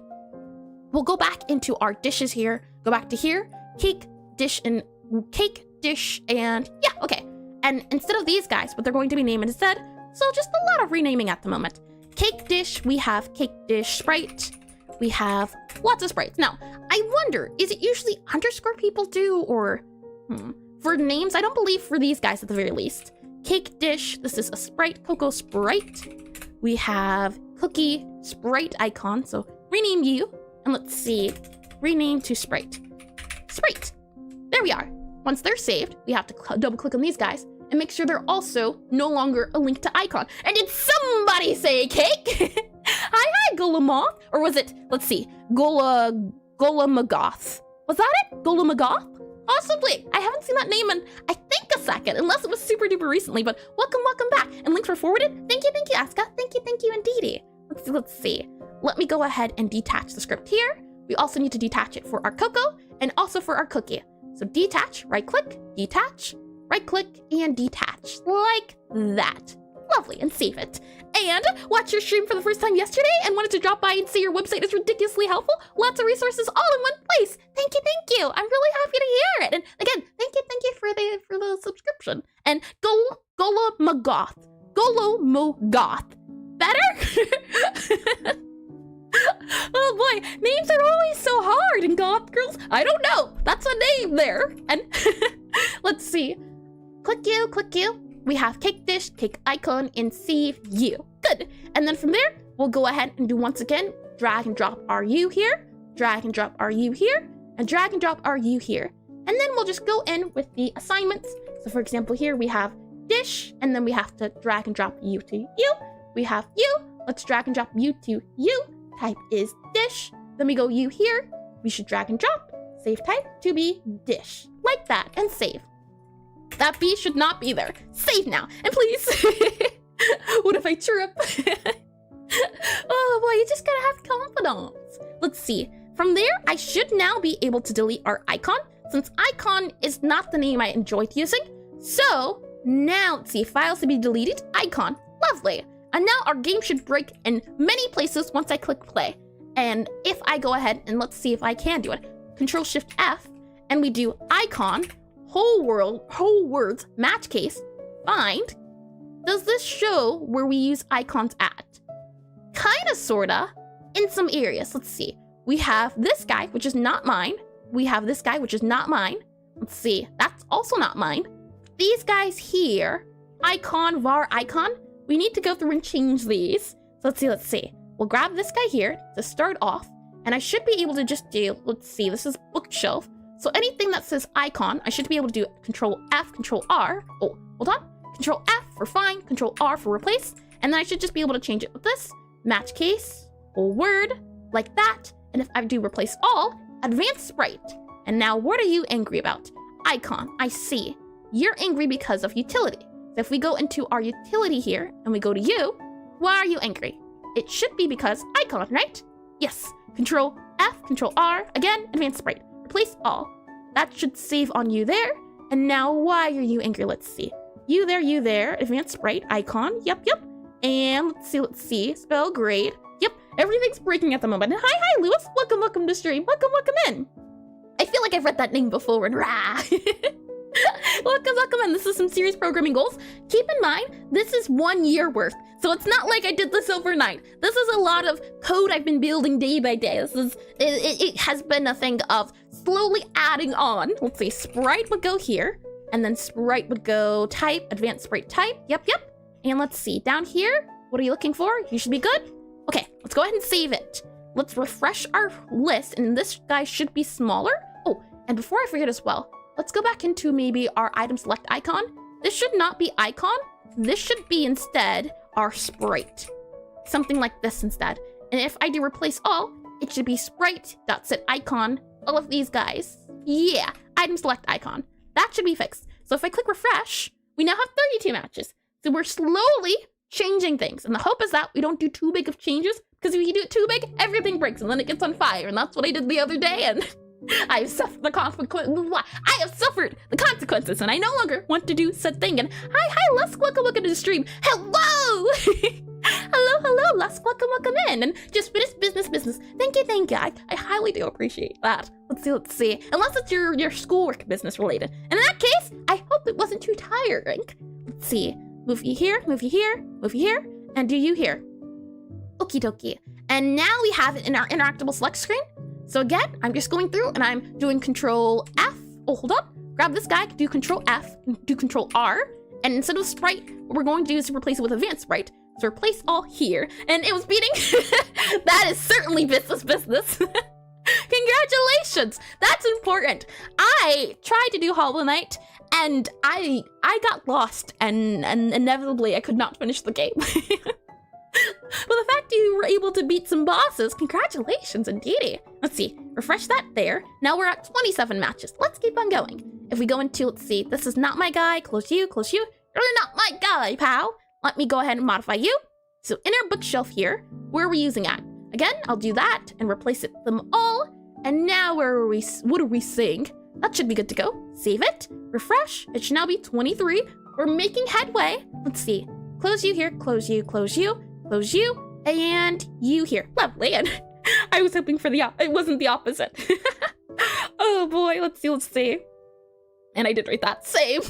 We'll go back into our dishes here, go back to here, cake, dish, and yeah, okay. And instead of these guys, what they're going to be named instead, so just a lot of renaming at the moment. Cake dish, we have cake dish sprite. We have lots of sprites. Now, I wonder, is it usually underscore people do, or for names? I don't believe for these guys at the very least. Cake dish, this is a sprite, cocoa sprite. We have cookie sprite icon, so rename you, and let's see, rename to sprite. Sprite, there we are. Once they're saved, we have to double click on these guys and make sure they're also no longer a link to icon. And did somebody say cake? Hi, Golamoth. Or was it, let's see, Golamagoth. Was that it? Golamagoth? Possibly. I haven't seen that name in, I think, a second, unless it was super duper recently, but welcome back. And links were forwarded. Thank you, Aska. Thank you, indeedy. Let's see. Let me go ahead and detach the script here. We also need to detach it for our cocoa and also for our cookie. So detach, right click, detach, right click, and detach, like that. Lovely, and save it. And watch your stream for the first time yesterday and wanted to drop by and see your website is ridiculously helpful. Lots of resources all in one place. Thank you. I'm really happy to hear it. And again, thank you for the subscription. And Golomogoth. Better? Oh boy, names are always so hard in Goth Girls. I don't know. That's a name there. And let's see. Click you. We have cake dish, cake icon, and save you. Good. And then from there, we'll go ahead and do once again, drag and drop our U here, drag and drop our U here, and drag and drop our U here. And then we'll just go in with the assignments. So for example, here we have dish, and then we have to drag and drop U to U. We have U. Let's drag and drop U to U. Type is dish. Then we go U here. We should drag and drop. Save type to be dish. Like that, and save. That B should not be there. Save now. And please. What if I trip? Oh boy, you just gotta have confidence. Let's see. From there, I should now be able to delete our icon, since icon is not the name I enjoyed using. So now, let's see, files to be deleted, icon. Lovely. And now our game should break in many places once I click play. And if I go ahead and let's see if I can do it. Control Shift F, and we do icon, whole words, match case, find. Does this show where we use icons at? Kinda, sorta, in some areas. Let's see. We have this guy, which is not mine. We have this guy, which is not mine. Let's see. That's also not mine. These guys here, icon, var, icon, we need to go through and change these. So let's see. We'll grab this guy here to start off, and I should be able to just do, let's see, this is bookshelf. So anything that says icon, I should be able to do Control F, Control R. Oh, hold on. Control F for find, Control R for replace, and then I should just be able to change it with this. Match case, whole word, like that. And if I do replace all, advanced sprite. And now what are you angry about? Icon, I see. You're angry because of utility. So if we go into our utility here and we go to you, why are you angry? It should be because icon, right? Yes. Control F, Control R, again, advanced sprite. Replace all. That should save on you there. And now why are you angry? Let's see. You there, advanced sprite, icon, yep. And let's see, spell grade. Yep, everything's breaking at the moment. And hi, Lewis, welcome to stream. Welcome in. I feel like I've read that name before and rah. Welcome in. This is some serious programming goals. Keep in mind, this is 1 year worth. So it's not like I did this overnight. This is a lot of code I've been building day by day. It has been a thing of slowly adding on. Let's see, sprite would go here. And then sprite would go type, advanced sprite type. Yep. And let's see, down here, what are you looking for? You should be good. Okay, let's go ahead and save it. Let's refresh our list, and this guy should be smaller. Oh, and before I forget as well, let's go back into maybe our item select icon. This should not be icon. This should be instead our sprite. Something like this instead. And if I do replace all, it should be sprite.set icon, all of these guys. Yeah, item select icon. That should be fixed. So if I click refresh, we now have 32 matches. So we're slowly changing things. And the hope is that we don't do too big of changes, because if you do it too big, everything breaks and then it gets on fire. And that's what I did the other day, and I have suffered the consequences, and I no longer want to do said thing. And hi, Lusk, welcome to the stream. Hello! hello, Lusk, welcome in. And just finished business. Thank you. I highly do appreciate that. Let's see. Unless it's your schoolwork business related. And in that case, I hope it wasn't too tiring. Let's see. Move you here, and do you here. Okie dokie. And now we have it in our interactable select screen. So again, I'm just going through and I'm doing Control F. Oh, hold on. Grab this guy, do Control F, do Control R. And instead of sprite, what we're going to do is to replace it with advanced sprite. So replace all here. And it was beating. That is certainly business. Congratulations. That's important. I tried to do Hollow Knight and I got lost and inevitably I could not finish the game. But the fact you were able to beat some bosses, congratulations indeedy. Let's see, refresh that there. Now we're at 27 matches. Let's keep on going. If we go into, let's see, this is not my guy, close you. You're not my guy, pal. Let me go ahead and modify you. So in our bookshelf here, where are we using at? Again, I'll do that and replace it them all. And now what are we seeing? That should be good to go. Save it, refresh, it should now be 23. We're making headway. Let's see, close you here, close you, and you here. Lovely. And I was hoping for it wasn't the opposite. Oh boy, let's see. And I did write that, same.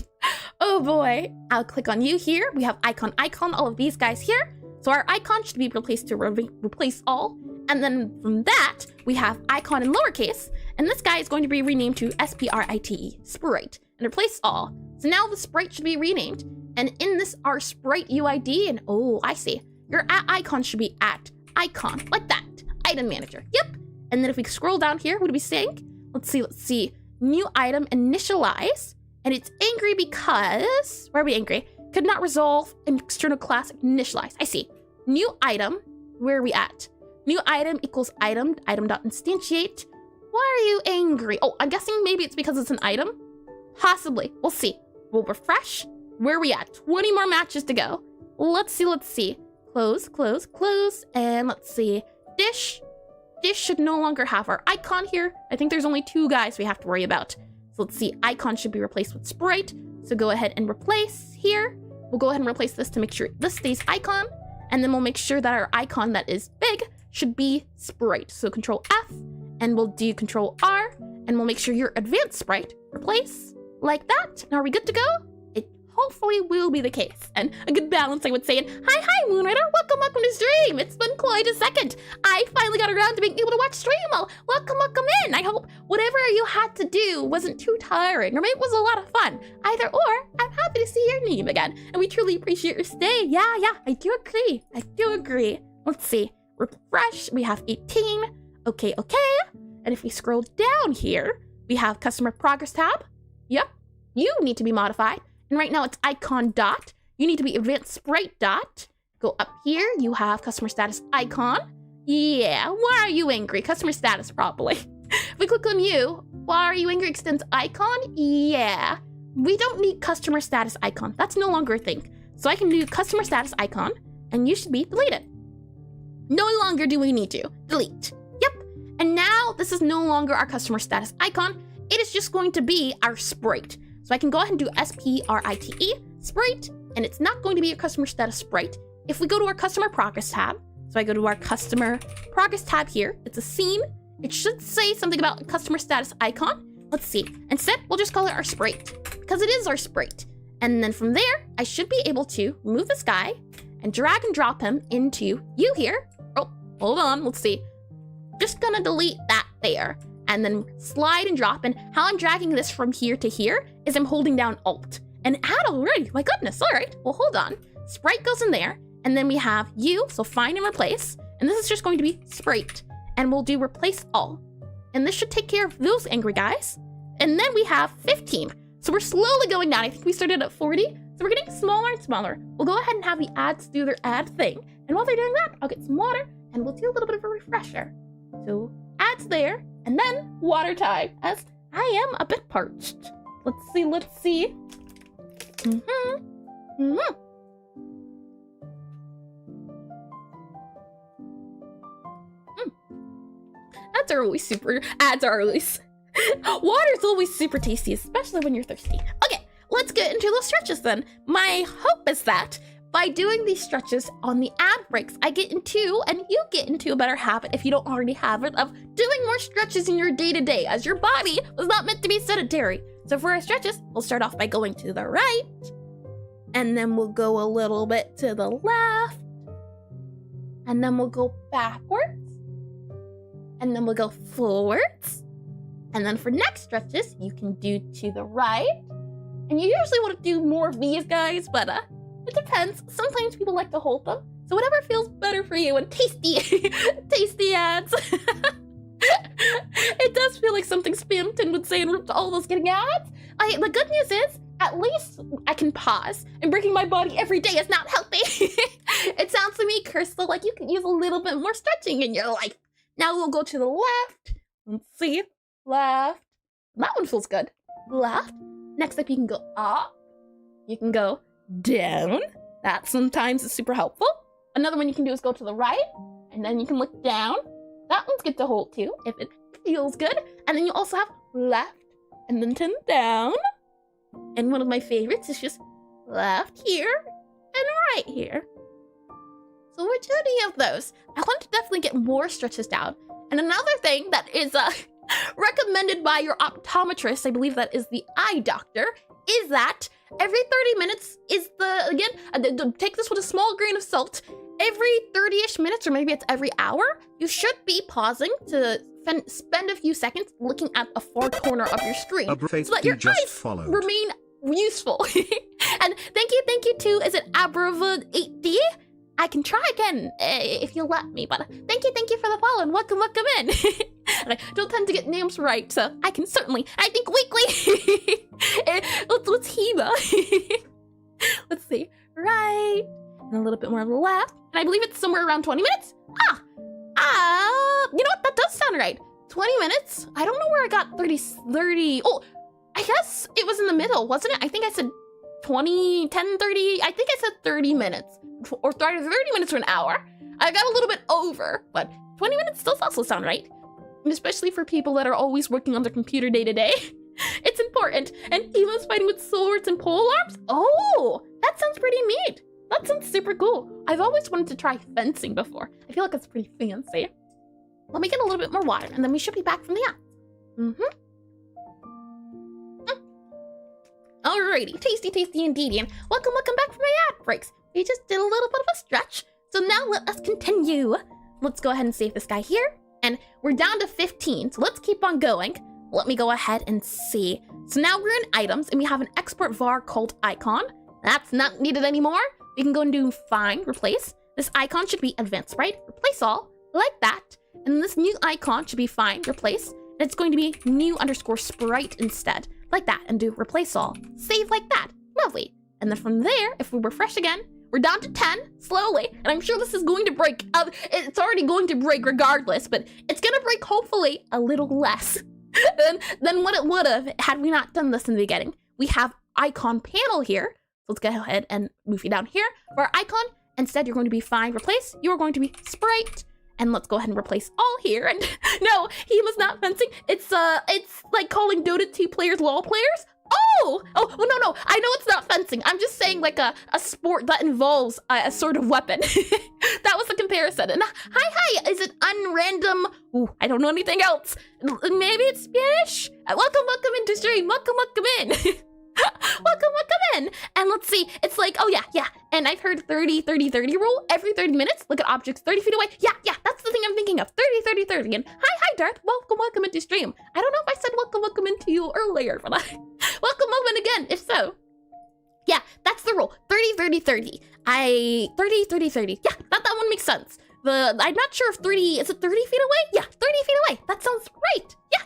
Oh boy, I'll click on you here. We have icon, all of these guys here. So our icon should be replaced to replace all. And then from that, we have icon in lowercase. And this guy is going to be renamed to sprite, sprite, and replace all. So now the sprite should be renamed. And in this, our sprite UID, and oh, I see. Your icon should be at icon, like that. Item manager, yep. And then if we scroll down here, what are we saying? Let's see. New item initialize. And it's angry because, why are we angry? Could not resolve an external class initialize. I see. New item, where are we at? New item equals item.instantiate. Why are you angry? Oh, I'm guessing maybe it's because it's an item. Possibly, we'll see. We'll refresh. Where are we at? 20 more matches to go. Let's see. Close, and let's see. Dish should no longer have our icon here. I think there's only 2 guys we have to worry about. So let's see, icon should be replaced with sprite. So go ahead and replace here. We'll go ahead and replace this to make sure this stays icon. And then we'll make sure that our icon that is big should be sprite. So Control F, and we'll do Control R, and we'll make sure your advanced sprite replace like that. Now are we good to go? Hopefully will be the case. And a good balance, I would say. And hi, Moonrider. Welcome to stream. It's been quite a second. I finally got around to being able to watch stream. Well, welcome in. I hope whatever you had to do wasn't too tiring, or maybe it was a lot of fun. Either or, I'm happy to see your name again. And we truly appreciate your stay. Yeah, I do agree. Let's see. Refresh. We have 18. Okay. And if we scroll down here, we have customer progress tab. Yep. You need to be modified. And right now it's icon dot. You need to be advanced sprite dot. Go up here, you have customer status icon. Yeah, why are you angry? Customer status probably. If we click on you, why are you angry extends icon? Yeah. We don't need customer status icon. That's no longer a thing. So I can do customer status icon, and you should be deleted. No longer do we need to. Delete. Yep. And now this is no longer our customer status icon. It is just going to be our sprite. So I can go ahead and do sprite, sprite, and it's not going to be a customer status sprite. If we go to our customer progress tab, so I go to our customer progress tab here, it's a scene. It should say something about a customer status icon. Let's see. Instead, we'll just call it our sprite because it is our sprite. And then from there, I should be able to move this guy and drag and drop him into you here. Oh, hold on. Let's see. Just gonna delete that there and then slide and drop. And how I'm dragging this from here to here is I'm holding down Alt. And add already. My goodness. All right. Well, hold on. Sprite goes in there. And then we have you. So find and replace. And this is just going to be sprite. And we'll do replace all. And this should take care of those angry guys. And then we have 15. So we're slowly going down. I think we started at 40. So we're getting smaller and smaller. We'll go ahead and have the ads do their ad thing. And while they're doing that, I'll get some water and we'll do a little bit of a refresher. So ads there and then water time as I am a bit parched. Let's see. Ads are always water's always super tasty, especially when you're thirsty. Okay, let's get into those stretches then. My hope is that by doing these stretches on the ad breaks, I get into, and you get into a better habit if you don't already have it, of doing more stretches in your day-to-day, as your body was not meant to be sedentary. So for our stretches, we'll start off by going to the right, and then we'll go a little bit to the left, and then we'll go backwards, and then we'll go forwards. And then for next stretches, you can do to the right. And you usually want to do more of these guys, but it depends. Sometimes people like to hold them. So whatever feels better for you. And tasty, tasty ads. It does feel like something Spamton would say in all those getting ads. The good news is, at least I can pause. And breaking my body every day is not healthy. It sounds to me, Crystal, like you could use a little bit more stretching in your life. Now we'll go to the left. Let's see. Left. That one feels good. Left. Next up, you can go up. You can go down. That sometimes is super helpful. Another one you can do is go to the right, and then you can look down. That one's good to hold too, if it feels good. And then you also have left, and then turn down. And one of my favorites is just left here and right here. So we're doing any of those. I want to definitely get more stretches down. And another thing that is recommended by your optometrist, I believe that is the eye doctor, is that every 30 minutes is take this with a small grain of salt. Every 30-ish minutes, or maybe it's every hour, you should be pausing to spend a few seconds looking at a far corner of your screen so that your eyes remain useful. And thank you to, is it Abrava8D? I can try again if you'll let me, but thank you for the follow and welcome in. I don't tend to get names right, so I can certainly, I think weekly. Let's Heba. Let's see, right, and a little bit more on the left, and I believe it's somewhere around 20 minutes. You know what, that does sound right. 20 minutes, I don't know where I got 30, oh, I guess it was in the middle, wasn't it? I think I said 20, 10, 30, I think I said 30 minutes. Or 30 minutes to an hour. I got a little bit over, but 20 minutes does also sound right. And especially for people that are always working on their computer day to day. It's important. And Eva's fighting with swords and pole arms? Oh, that sounds pretty neat. That sounds super cool. I've always wanted to try fencing before. I feel like it's pretty fancy. Let me get a little bit more water, and then we should be back from the ads. Alrighty, tasty indeed, and welcome back from my ad breaks. We just did a little bit of a stretch, so now let us continue. Let's go ahead and save this guy here, and we're down to 15, so let's keep on going. Let me go ahead and see. So now we're in items, and we have an export var called icon. That's not needed anymore. We can go and do find, replace. This icon should be advanced sprite, replace all, like that. And this new icon should be find, replace. And it's going to be new underscore sprite instead, like that, and do replace all. Save like that. Lovely. And then from there, if we refresh again, We're down to 10, slowly, and I'm sure this is going to break. It's already going to break regardless, but it's gonna break hopefully a little less than what it would have had we not done this in the beginning. We have icon panel here. So let's go ahead and move you down here for our icon. Instead, you're going to be find replace. You're going to be sprite. And let's go ahead and replace all here. And no, he was not fencing. It's like calling Dota 2 players LOL players. Oh, no. I know it's not fencing. I'm just saying like a sport that involves a sort of weapon. That was the comparison. And hi, is it unrandom? Ooh, I don't know anything else. Maybe it's Spanish. Welcome into stream. Welcome in. welcome in. And let's see, it's like, oh yeah. And I've heard 30-30-30 rule. Every 30 minutes, look at objects 30 feet away. Yeah, that's the thing I'm thinking of. 30-30-30. And hi, Darth. Welcome into stream. I don't know if I said welcome into you earlier, but welcome again, if so. Yeah, that's the rule. 30-30-30. 30-30-30. Yeah, that one makes sense. I'm not sure if 30, is it 30 feet away? Yeah, 30 feet away. That sounds right. Yeah.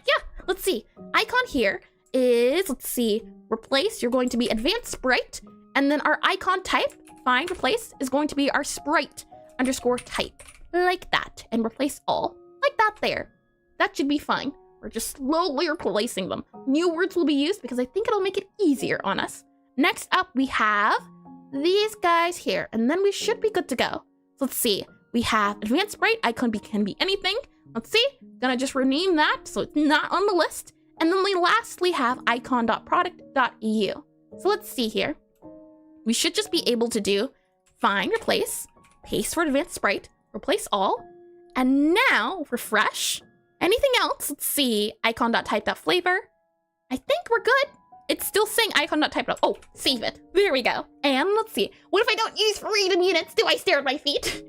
Let's see. Icon here is, let's see, replace. You're going to be advanced sprite. And then our icon type, find replace, is going to be our sprite _ type. Like that. And replace all. Like that there. That should be fine. We're just slowly replacing them. New words will be used because I think it'll make it easier on us. Next up, we have these guys here. And then we should be good to go. So let's see. We have advanced sprite. Icon can be anything. Let's see. Gonna just rename that so it's not on the list. And then we lastly have icon.product.eu. So let's see here. We should just be able to do find, replace, paste for advanced sprite, replace all, and now refresh. Anything else? Let's see, icon.type.flavor. I think we're good. It's still saying icon.type. Oh, save it. There we go. And let's see. What if I don't use freedom units? Do I stare at my feet?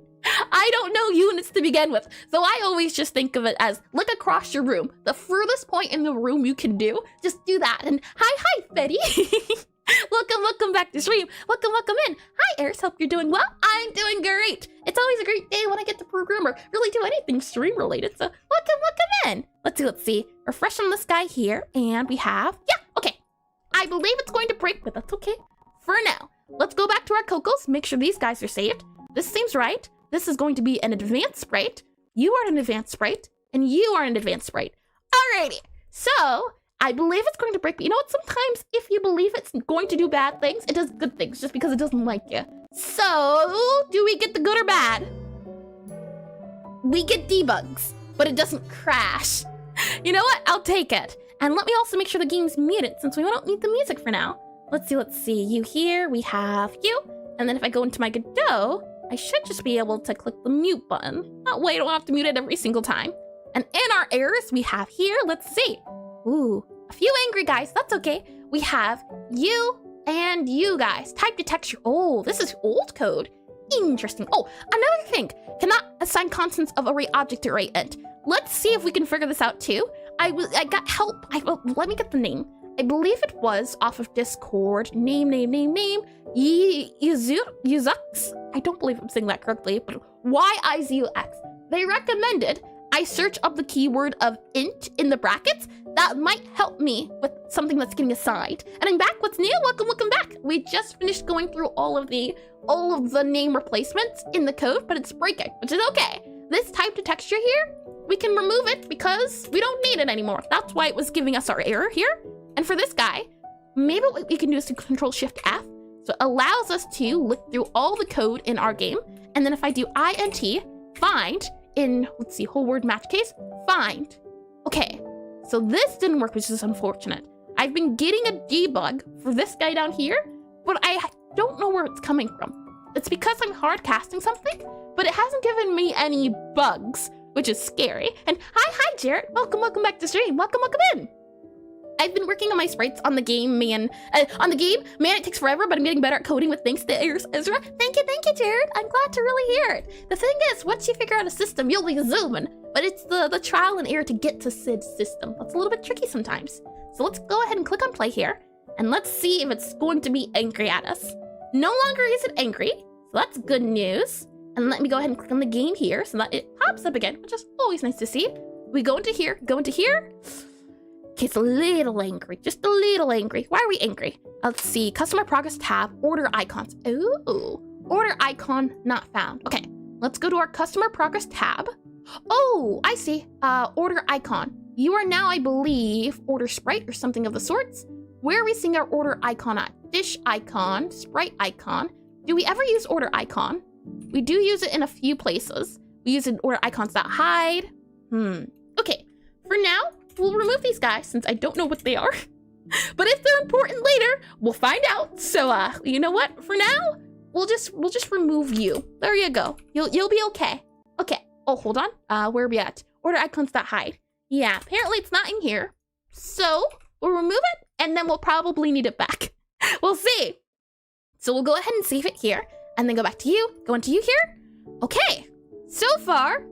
I don't know units to begin with, so I always just think of it as look across your room. The furthest point in the room you can do, just do that. And hi, Betty. welcome back to stream. Welcome in. Hi, Eris. Hope you're doing well. I'm doing great. It's always a great day when I get to program or really do anything stream related. So welcome in. Let's see. Refresh on this guy here, and we have okay. I believe it's going to break, but that's okay for now. Let's go back to our cocos. Make sure these guys are saved. This seems right. This is going to be an advanced sprite. You are an advanced sprite, and you are an advanced sprite. Alrighty, so I believe it's going to break. But you know what? Sometimes if you believe it's going to do bad things, it does good things just because it doesn't like you. So, do we get the good or bad? We get debugs, but it doesn't crash. You know what? I'll take it. And let me also make sure the game's muted since we don't need the music for now. Let's see. You here, we have you. And then if I go into my Godot, I should just be able to click the mute button. That way I don't have to mute it every single time. And in our errors, we have here, let's see. Ooh, a few angry guys, that's okay. We have you and you guys. Type to texture. Oh, this is old code. Interesting. Oh, another thing. Cannot assign constants of array object to array int. Let's see if we can figure this out too. I got help. Let me get the name. I believe it was off of Discord. Name. Yuzux. I don't believe I'm saying that correctly, but YIZUX. They recommended I search up the keyword of int in the brackets. That might help me with something that's getting assigned. And I'm back. What's new? Welcome back. We just finished going through all of the name replacements in the code, but it's breaking, which is okay. This type to texture here, we can remove it because we don't need it anymore. That's why it was giving us our error here. And for this guy, maybe what we can do is to Control Shift F. So it allows us to look through all the code in our game. And then if I do int, find in, let's see, whole word match case, find. Okay, so this didn't work, which is unfortunate. I've been getting a debug for this guy down here, but I don't know where it's coming from. It's because I'm hard casting something, but it hasn't given me any bugs, which is scary. And hi, Jarrett. Welcome back to stream. Welcome in. I've been working on my sprites on the game, man. It takes forever, but I'm getting better at coding with thanks to Ezra. Thank you, Jared. I'm glad to really hear it. The thing is, once you figure out a system, you'll be zooming. But it's the trial and error to get to Sid's system. That's a little bit tricky sometimes. So let's go ahead and click on play here. And let's see if it's going to be angry at us. No longer is it angry. So that's good news. And let me go ahead and click on the game here so that it pops up again, which is always nice to see. We go into here. Okay, it's a little angry, just a little angry. Why are we angry? Let's see, customer progress tab, order icons. Ooh, Order icon not found. Okay, let's go to our customer progress tab. Oh, I see. Order icon. You are now, I believe, order sprite or something of the sorts. Where are we seeing our order icon at? Dish icon, sprite icon. Do we ever use order icon? We do use it in a few places. We use it in order icons.hide. Okay, for now, we'll remove these guys since I don't know what they are. But if they're important later, we'll find out. So, you know what? For now, we'll just remove you. There you go. You'll be okay. Okay. Oh, hold on. Where are we at? Order icons.hide. Yeah, apparently it's not in here. So, we'll remove it, and then we'll probably need it back. We'll see. So we'll go ahead and save it here, and then go back to you. Go into you here. Okay. So far,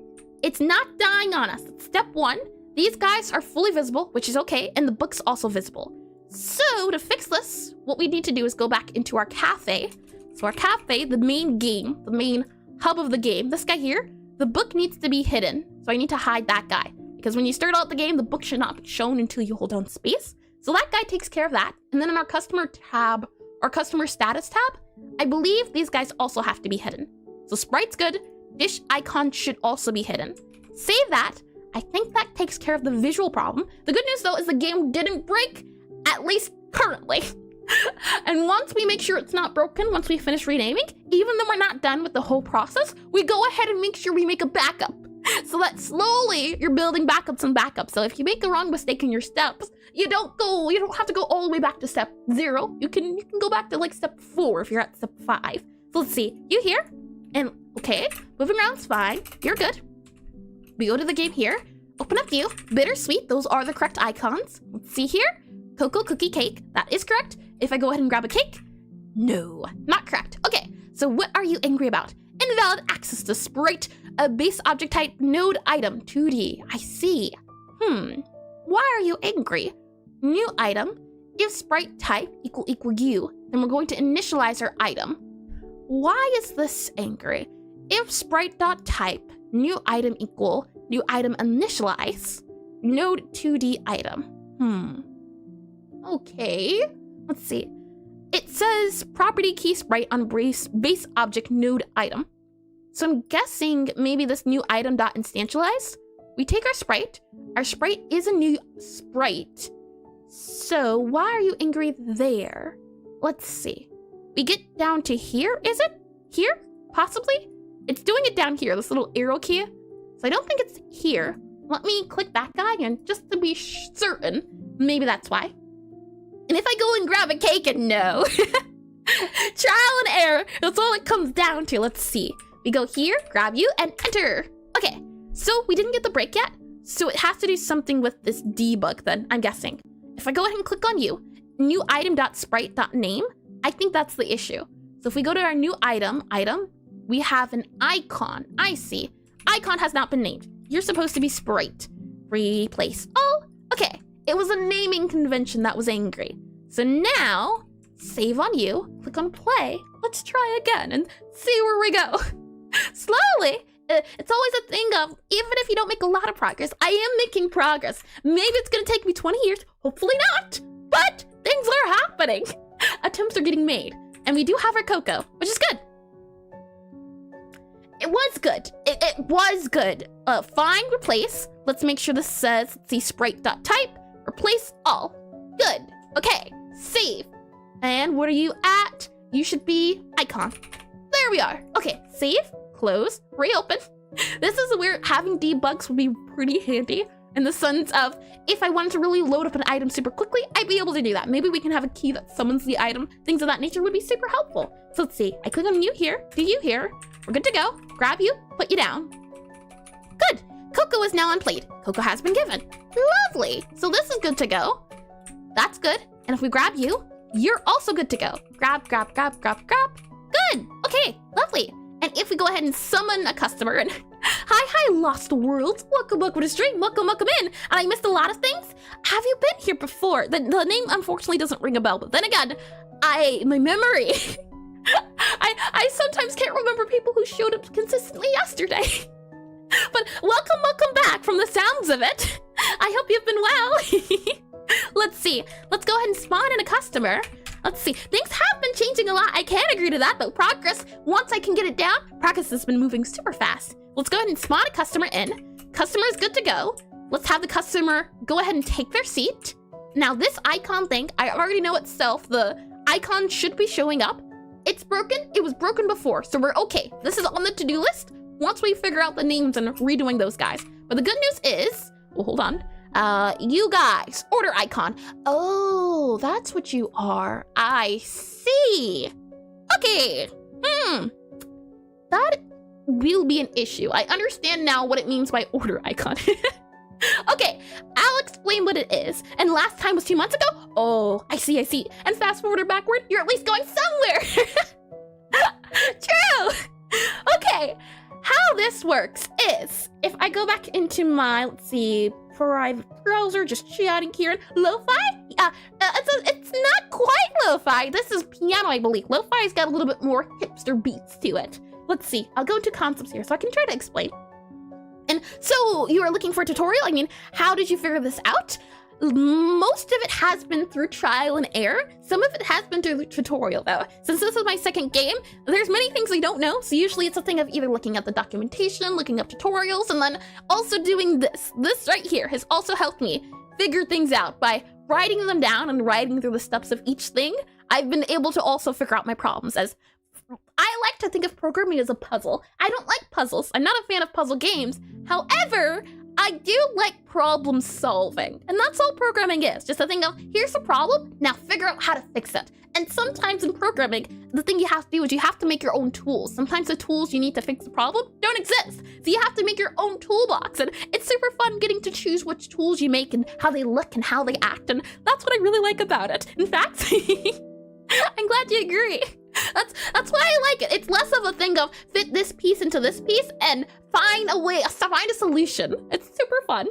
it's not dying on us. Step 1. These guys are fully visible, which is okay, and the book's also visible. So to fix this, what we need to do is go back into our cafe. So our cafe, the main game, the main hub of the game, this guy here, the book needs to be hidden. So I need to hide that guy. Because when you start out the game, the book should not be shown until you hold down space. So that guy takes care of that. And then in our customer tab, our customer status tab, I believe these guys also have to be hidden. So sprite's good. Dish icon should also be hidden. Save that. I think that takes care of the visual problem. The good news though is the game didn't break, at least currently. And once we make sure it's not broken, once we finish renaming, even though we're not done with the whole process, we go ahead and make sure we make a backup. So that slowly you're building backups and backups. So if you make a wrong mistake in your steps, you don't have to go all the way back to step 0. You can go back to like step 4 if you're at step 5. So let's see, you here? And okay, moving around's fine. You're good. We go to the game here, open up you, bittersweet, those are the correct icons. Let's see here, cocoa, cookie, cake, that is correct. If I go ahead and grab a cake, no, not correct. Okay, so what are you angry about? Invalid access to sprite, a base object type node item, 2D, I see. Why are you angry? New item, if sprite type equal you, then we're going to initialize our item. Why is this angry? If sprite.type new item equal new item initialize node 2D item. Okay, let's see. It says property key sprite on base object node item. So I'm guessing maybe this new item dot instantialize. We take our sprite is a new sprite. So why are you angry there? Let's see. We get down to here, is it? Here? Possibly? It's doing it down here, this little arrow key. So I don't think it's here. Let me click that guy and just to be certain, maybe that's why. And if I go and grab a cake and no. Trial and error, that's all it comes down to. Let's see. We go here, grab you, and enter. Okay, so we didn't get the break yet. So it has to do something with this debug then, I'm guessing. If I go ahead and click on you, new item.sprite.name, I think that's the issue. So if we go to our new item, we have an icon. I see. Icon has not been named. You're supposed to be sprite. Replace all. Okay, it was a naming convention that was angry. So now, save on you, click on play. Let's try again and see where we go. Slowly. It's always a thing of, even if you don't make a lot of progress, I am making progress. Maybe it's gonna take me 20 years, hopefully not, but things are happening. Attempts are getting made, and we do have our cocoa, which is good. It was good. It was good. Find, replace. Let's make sure this says, let's see, sprite.type, replace all. Good. Okay, save. And what are you at? You should be icon. There we are. Okay, save, close, reopen. This is where having debugs would be pretty handy in the sense of, if I wanted to really load up an item super quickly, I'd be able to do that. Maybe we can have a key that summons the item. Things of that nature would be super helpful. So let's see. I click on you here, do you here. We're good to go. Grab you, put you down. Good. Cocoa is now on plate. Cocoa has been given. Lovely. So this is good to go. That's good. And if we grab you, you're also good to go. Grab, grab, grab, grab, grab. Good. Okay, lovely. And if we go ahead and summon a customer and hi, Lost Worlds. Welcome to the stream. Welcome in. And I missed a lot of things. Have you been here before? The name unfortunately doesn't ring a bell, but then again, my memory. I sometimes can't remember people who showed up consistently yesterday. But welcome back from the sounds of it. I hope you've been well. Let's see. Let's go ahead and spawn in a customer. Let's see. Things have been changing a lot. I can agree to that, but progress, once I can get it down, progress has been moving super fast. Let's go ahead and spawn a customer in. Customer is good to go. Let's have the customer go ahead and take their seat. Now this icon thing, I already know itself. The icon should be showing up. It's broken. It was broken before, so we're okay. This is on the to-do list once we figure out the names and redoing those guys. But the good news is, well, hold on. You guys, order icon. Oh, that's what you are. I see. Okay. That will be an issue. I understand now what it means by order icon. Okay, I'll explain what it is. And last time was 2 months ago? Oh, I see. And fast forward or backward, you're at least going somewhere. True. Okay, how this works is, if I go back into my, let's see, private browser, just chatting here, lo-fi? It's not quite lo-fi. This is piano, I believe. Lo-fi's got a little bit more hipster beats to it. Let's see, I'll go into concepts here so I can try to explain. And so you are looking for a tutorial? I mean, how did you figure this out? Most of it has been through trial and error. Some of it has been through the tutorial though. Since this is my second game, there's many things I don't know. So usually it's a thing of either looking at the documentation, looking up tutorials, and then also doing this. This right here has also helped me figure things out by writing them down and writing through the steps of each thing. I've been able to also figure out my problems, as I like to think of programming as a puzzle. I don't like puzzles. I'm not a fan of puzzle games. However, I do like problem solving. And that's all programming is. Just a thing of, here's a problem, now figure out how to fix it. And sometimes in programming, the thing you have to do is you have to make your own tools. Sometimes the tools you need to fix the problem don't exist. So you have to make your own toolbox. And it's super fun getting to choose which tools you make and how they look and how they act. And that's what I really like about it. In fact, I'm glad you agree. That's why I like it. It's less of a thing of fit this piece into this piece and find a solution. It's super fun.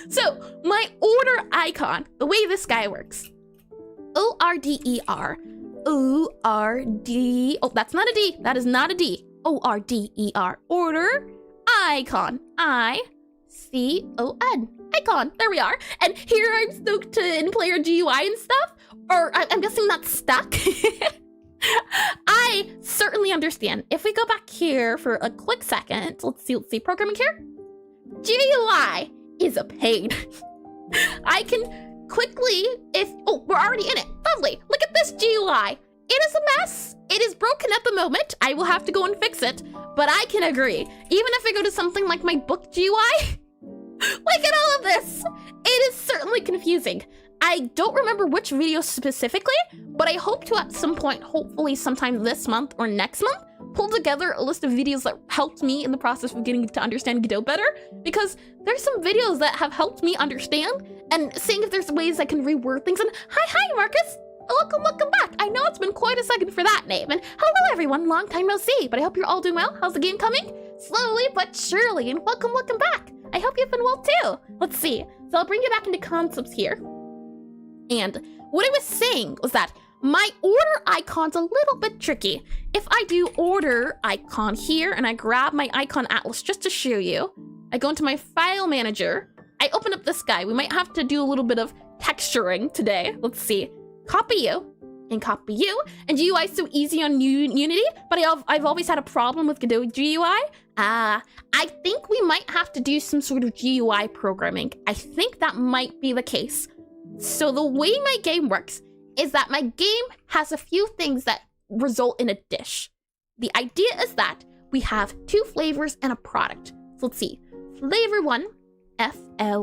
So my order icon, the way this guy works. O-R-D-E-R. O-R-D. Oh, that's not a D. That is not a D. O-R-D-E-R. Order icon. I-C-O-N. Icon. There we are. And here I'm stoked to in-player GUI and stuff. Or I'm guessing that's stuck. I certainly understand. If we go back here for a quick second, let's see, programming here. GUI is a pain. I can quickly, we're already in it. Lovely. Look at this GUI. It is a mess. It is broken at the moment. I will have to go and fix it, but I can agree. Even if I go to something like my book GUI, look at all of this. It is certainly confusing. I don't remember which video specifically, but I hope to at some point, hopefully sometime this month or next month, pull together a list of videos that helped me in the process of getting to understand Godot better, because there's some videos that have helped me understand and seeing if there's ways I can reword things. And hi, Marcus. Welcome back. I know it's been quite a second for that name. And hello, everyone. Long time no see, but I hope you're all doing well. How's the game coming? Slowly but surely, and welcome back. I hope you've been well too. Let's see. So I'll bring you back into concepts here. And what I was saying was that my order icon's a little bit tricky. If I do order icon here and I grab my icon atlas just to show you, I go into my file manager, I open up this guy. We might have to do a little bit of texturing today. Let's see. Copy you and copy you. And GUI is so easy on Unity, but I've always had a problem with Godot GUI. I think we might have to do some sort of GUI programming. I think that might be the case. So the way my game works is that my game has a few things that result in a dish. The idea is that we have 2 flavors and a product. So let's see. Flavor 1, F-L-A-V-O-R.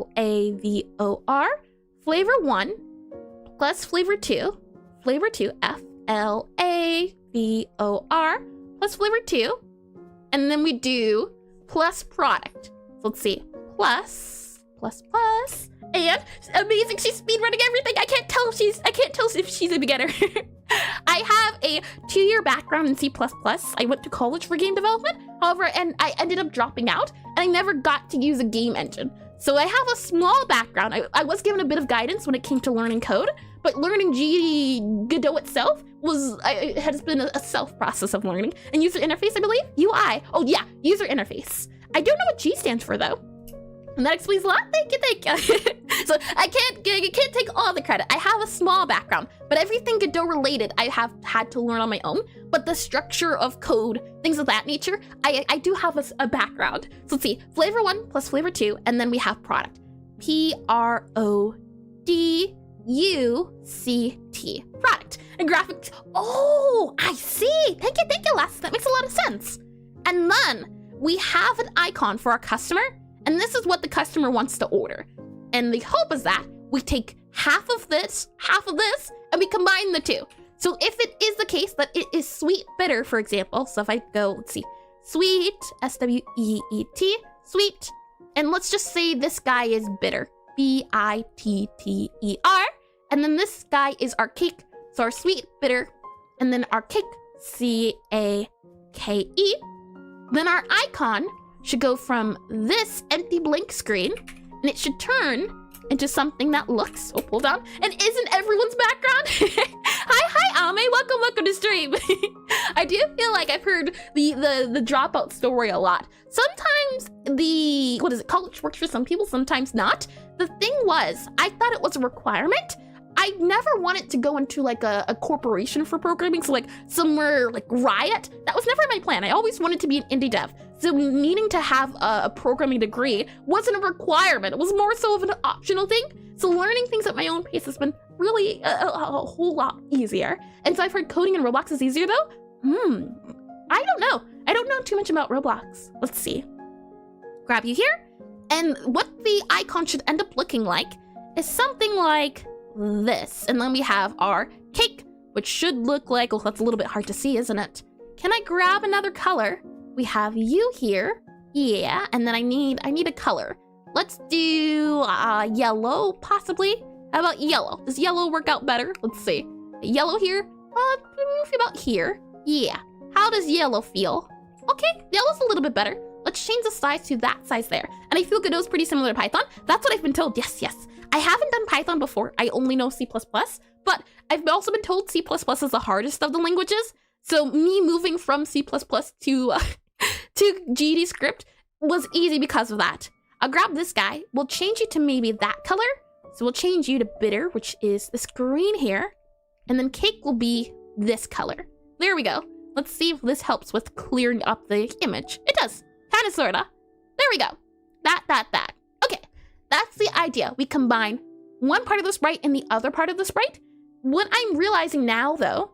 Flavor 1 plus flavor 2. Flavor 2, F-L-A-V-O-R plus flavor 2. And then we do plus product. So let's see. Plus. And amazing, she's speedrunning everything. I can't tell if she's a beginner. I have a 2-year background in C++. I went to college for game development. However, and I ended up dropping out, and I never got to use a game engine. So I have a small background. I was given a bit of guidance when it came to learning code, but learning Godot itself has been a self process of learning. And user interface, I believe? UI. Oh yeah, user interface. I don't know what G stands for though. And that explains a lot. Thank you. So I can't take all the credit. I have a small background, but everything Godot related I have had to learn on my own. But the structure of code, things of that nature, I do have a background. So let's see, flavor 1 plus flavor 2, and then we have product. P-R-O-D-U-C-T, product. And graphics, oh, I see. Thank you, Les. That makes a lot of sense. And then we have an icon for our customer, and this is what the customer wants to order. And the hope is that we take half of this, and we combine the two. So if it is the case that it is sweet bitter, for example, so if I go, let's see, sweet, S-W-E-E-T, sweet, and let's just say this guy is bitter, B-I-T-T-E-R, and then this guy is our cake, so our sweet, bitter, and then our cake, C-A-K-E, then our icon should go from this empty blank screen, and it should turn into something that looks, oh, hold on, and isn't everyone's background? Hi, Ame, welcome to stream. I do feel like I've heard the dropout story a lot. Sometimes college works for some people, sometimes not. The thing was, I thought it was a requirement. I never wanted to go into like a corporation for programming, so like somewhere like Riot. That was never my plan. I always wanted to be an indie dev. So needing to have a programming degree wasn't a requirement. It was more so of an optional thing. So learning things at my own pace has been really a whole lot easier. And so I've heard coding in Roblox is easier though. I don't know. I don't know too much about Roblox. Let's see. Grab you here. And what the icon should end up looking like is something like this. And then we have our cake, which should look like, oh, that's a little bit hard to see, isn't it? Can I grab another color? We have you here. Yeah, and then I need a color. Let's do yellow, possibly. How about yellow? Does yellow work out better? Let's see. Yellow here. About here. Yeah. How does yellow feel? Okay, yellow's a little bit better. Let's change the size to that size there. And I feel Godot's pretty similar to Python. That's what I've been told. Yes. I haven't done Python before. I only know C++, but I've also been told C++ is the hardest of the languages. So me moving from C++ to GDScript was easy because of that. I'll grab this guy. We'll change you to maybe that color. So we'll change you to bitter, which is this green here. And then cake will be this color. There we go. Let's see if this helps with clearing up the image. It does. Kinda, sorta. There we go. That. Okay, that's the idea. We combine one part of the sprite and the other part of the sprite. What I'm realizing now, though,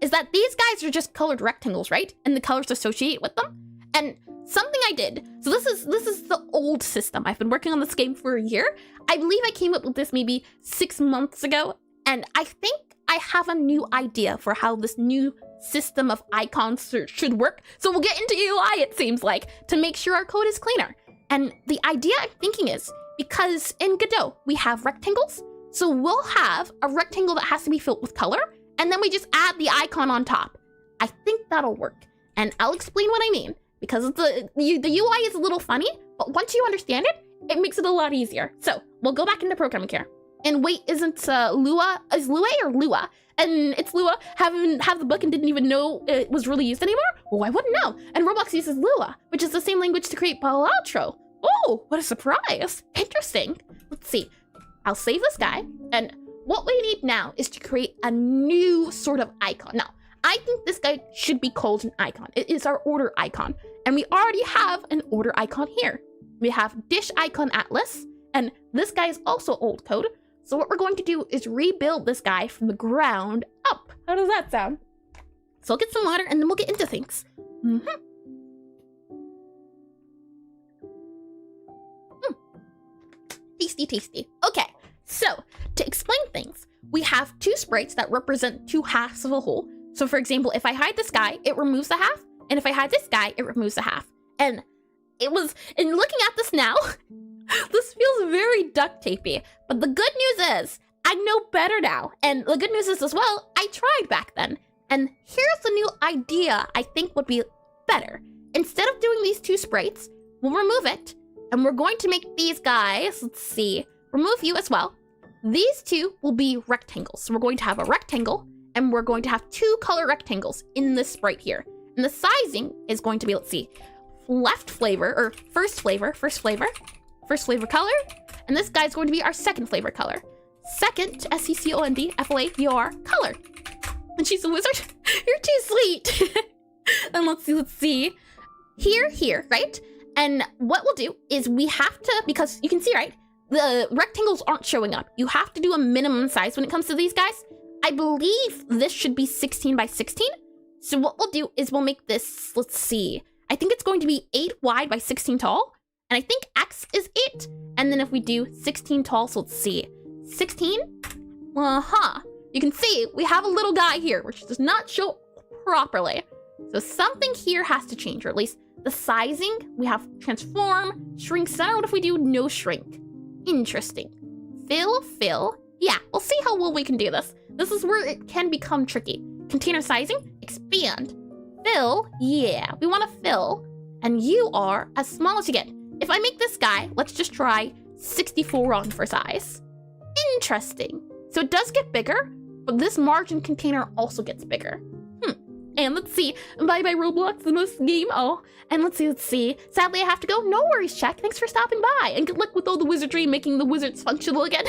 is that these guys are just colored rectangles, right? And the colors associate with them. And something I did, so this is the old system. I've been working on this game for a year. I believe I came up with this maybe 6 months ago, and I think I have a new idea for how this new system of icons should work. So we'll get into UI, it seems like, to make sure our code is cleaner. And the idea I'm thinking is, because in Godot, we have rectangles, so we'll have a rectangle that has to be filled with color, and then we just add the icon on top. I think that'll work. And I'll explain what I mean, because the UI is a little funny, but once you understand it, it makes it a lot easier. So we'll go back into programming here. And wait, isn't Lua, is Lua or Lua? And it's Lua, have the book and didn't even know it was really used anymore? Oh, I wouldn't know. And Roblox uses Lua, which is the same language to create Palo Alto. Oh, what a surprise. Interesting. Let's see. I'll save this guy. And what we need now is to create a new sort of icon. Now, I think this guy should be called an icon. It is our order icon. And we already have an order icon here. We have dish icon atlas. And this guy is also old code. So what we're going to do is rebuild this guy from the ground up. How does that sound? So I'll get some water and then we'll get into things. Tasty. Okay, so to explain things, we have two sprites that represent two halves of a whole. So for example, if I hide this guy, it removes the half. And if I hide this guy, it removes the half. And in looking at this now, this feels very duct tapey. But the good news is, I know better now. And the good news is as well, I tried back then. And here's a new idea I think would be better. Instead of doing these two sprites, we'll remove it. And we're going to make these guys, let's see, remove you as well. These two will be rectangles. So we're going to have a rectangle, and we're going to have two color rectangles in this sprite here. And the sizing is going to be, let's see, first flavor color, And this guy's going to be our second flavor color. Second, S-E-C-O-N-D-F-L-A-V-O-R, color. And she's a wizard. You're too sweet. And let's see. Here, right? And what we'll do is we have to, because you can see, right? The rectangles aren't showing up. You have to do a minimum size when it comes to these guys. I believe this should be 16 by 16. So what we'll do is we'll make this, let's see. I think it's going to be 8 wide by 16 tall. And I think X is 8. And then if we do 16 tall, so let's see. 16? You can see we have a little guy here, which does not show properly. So something here has to change, or at least the sizing. We have transform, shrink center. What if we do no shrink? Interesting. Fill. Yeah, we'll see how well we can do this. This is where it can become tricky. Container sizing, expand. Fill, yeah, we want to fill. And you are as small as you get. If I make this guy, let's just try 64 on for size. Interesting. So it does get bigger, but this margin container also gets bigger. And let's see. Bye Roblox, the most game. Oh, and let's see. Sadly, I have to go. No worries, Check. Thanks for stopping by. And good luck with all the wizardry, making the wizards functional again.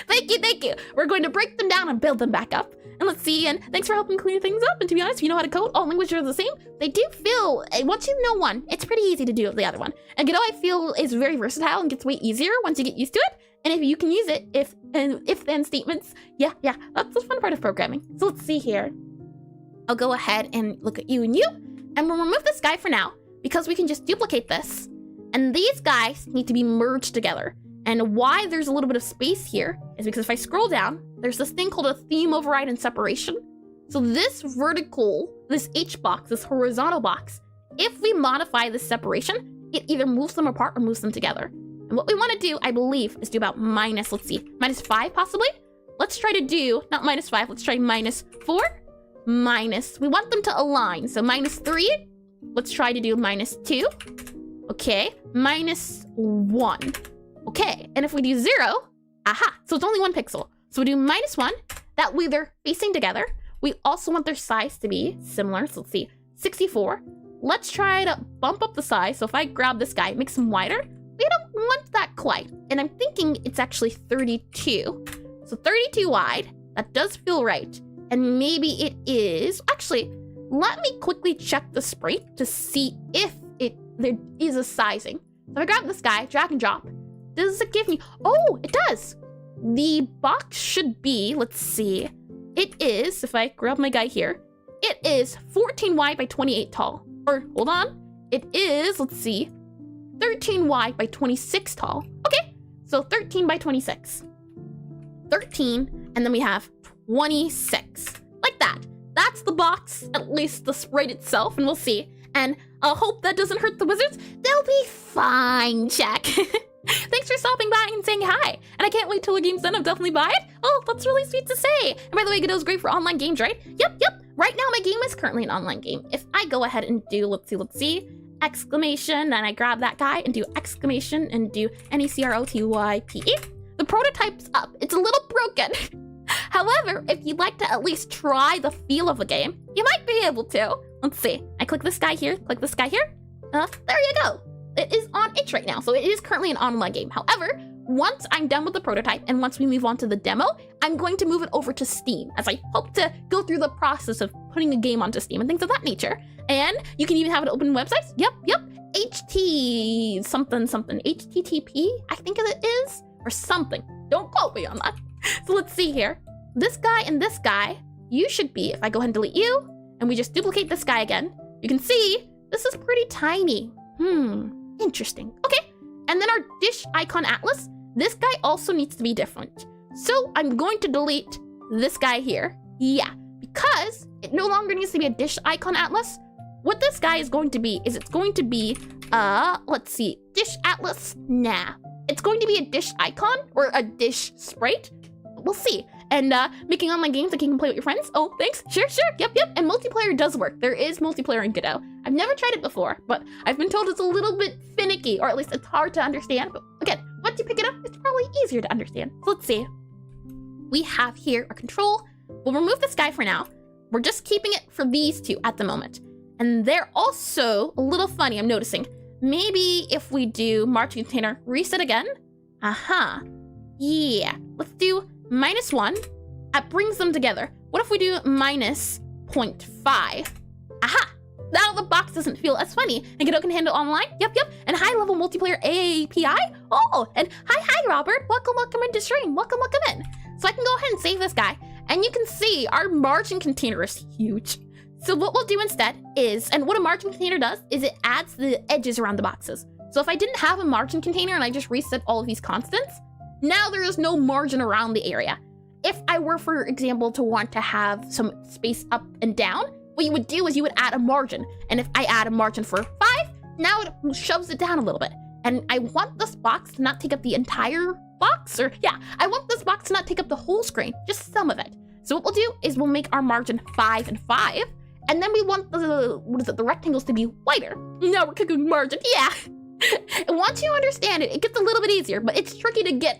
Thank you. We're going to break them down and build them back up. And let's see. And thanks for helping clean things up. And to be honest, if you know how to code, all languages are the same. They do feel, once you know one, it's pretty easy to do the other one. And Godot, I feel, is very versatile and gets way easier once you get used to it. And if you can use it, if-then statements, yeah, that's the fun part of programming. So let's see here. I'll go ahead and look at you and you, and we'll remove this guy for now because we can just duplicate this. And these guys need to be merged together. And why there's a little bit of space here is because if I scroll down, there's this thing called a theme override and separation. So this vertical, this H box, this horizontal box, if we modify this separation, it either moves them apart or moves them together. And what we want to do, I believe, is do about minus, let's see, -5 possibly? Let's try to do, not -5, let's try -4. Minus, we want them to align, so -3. Let's try to do -2. Okay, -1. Okay, and if we do 0, aha, so it's only 1 pixel. So we do -1, that way they're facing together. We also want their size to be similar, so let's see, 64. Let's try to bump up the size, so if I grab this guy, make him wider, we don't want that quite. And I'm thinking it's actually 32. So 32 wide, that does feel right. And maybe it is, actually, let me quickly check the sprite to see if there is a sizing. So if I grab this guy, drag and drop, does it give me, oh, it does. The box should be, let's see, it is, if I grab my guy here, it is 14 wide by 28 tall. Or, hold on, it is, let's see, 13 wide by 26 tall. Okay, so 13 by 26. 13, and then we have 26, like that. That's the box, at least the sprite itself, and we'll see. And I hope that doesn't hurt the wizards. They'll be fine, Check. Thanks for stopping by and saying hi. And I can't wait till the game's done. I'll definitely buy it. Oh, that's really sweet to say. And by the way, Godot's great for online games, right? Yep. Right now, my game is currently an online game. If I go ahead and do, let's see, exclamation, and I grab that guy and do exclamation and do necrotype, the prototype's up. It's a little broken. However, if you'd like to at least try the feel of the game, you might be able to. Let's see. I click this guy here, click this guy here. There you go. It is on H right now, so it is currently an online game. However, once I'm done with the prototype and once we move on to the demo, I'm going to move it over to Steam as I hope to go through the process of putting the game onto Steam and things of that nature. And you can even have it open in websites. Yep. HT something, HTTP, I think it is, or something. Don't quote me on that. So let's see here. This guy and this guy, you should be, if I go ahead and delete you, and we just duplicate this guy again, you can see this is pretty tiny. Interesting. Okay, and then our dish icon atlas, this guy also needs to be different. So I'm going to delete this guy here. Yeah, because it no longer needs to be a dish icon atlas. What this guy is going to be is it's going to be, let's see, dish atlas, nah. It's going to be a dish icon or a dish sprite. We'll see. And making online games that you can play with your friends. Oh, thanks. Sure. Yep. And multiplayer does work. There is multiplayer in Godot. I've never tried it before, but I've been told it's a little bit finicky, or at least it's hard to understand. But again, once you pick it up, it's probably easier to understand. So let's see. We have here a control. We'll remove this guy for now. We're just keeping it for these two at the moment. And they're also a little funny, I'm noticing. Maybe if we do margin container, reset again. Yeah, let's do -1. That brings them together. What if we do -0.5? Aha! Now the box doesn't feel as funny. And Godot can handle online? Yep. And high-level multiplayer API? Oh, and hi, Robert. Welcome into stream. Welcome in. So I can go ahead and save this guy. And you can see our margin container is huge. So what we'll do instead is, and what a margin container does, is it adds the edges around the boxes. So if I didn't have a margin container and I just reset all of these constants, now there is no margin around the area. If I were, for example, to want to have some space up and down, what you would do is you would add a margin. And if I add a margin for 5, now it shoves it down a little bit. And I want this box to not take up the entire box, I want this box to not take up the whole screen, just some of it. So what we'll do is we'll make our margin 5 and 5, and then we want the rectangles to be wider. Now we're cooking margin, And once you understand it, it gets a little bit easier, but it's tricky to get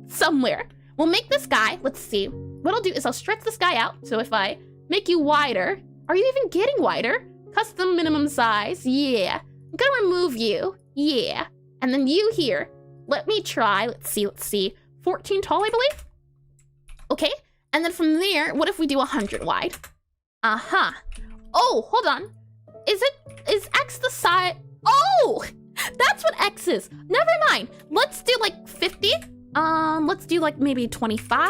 somewhere. We'll make this guy, let's see. What I'll do is I'll stretch this guy out. So if I make you wider, are you even getting wider? Custom minimum size, I'm gonna remove you, And then you here, let me try, let's see, 14 tall, I believe? Okay, and then from there, what if we do 100 wide? Oh, hold on. Is X the size? Oh, that's what X is. Never mind. Let's do like 50. Let's do like maybe 25.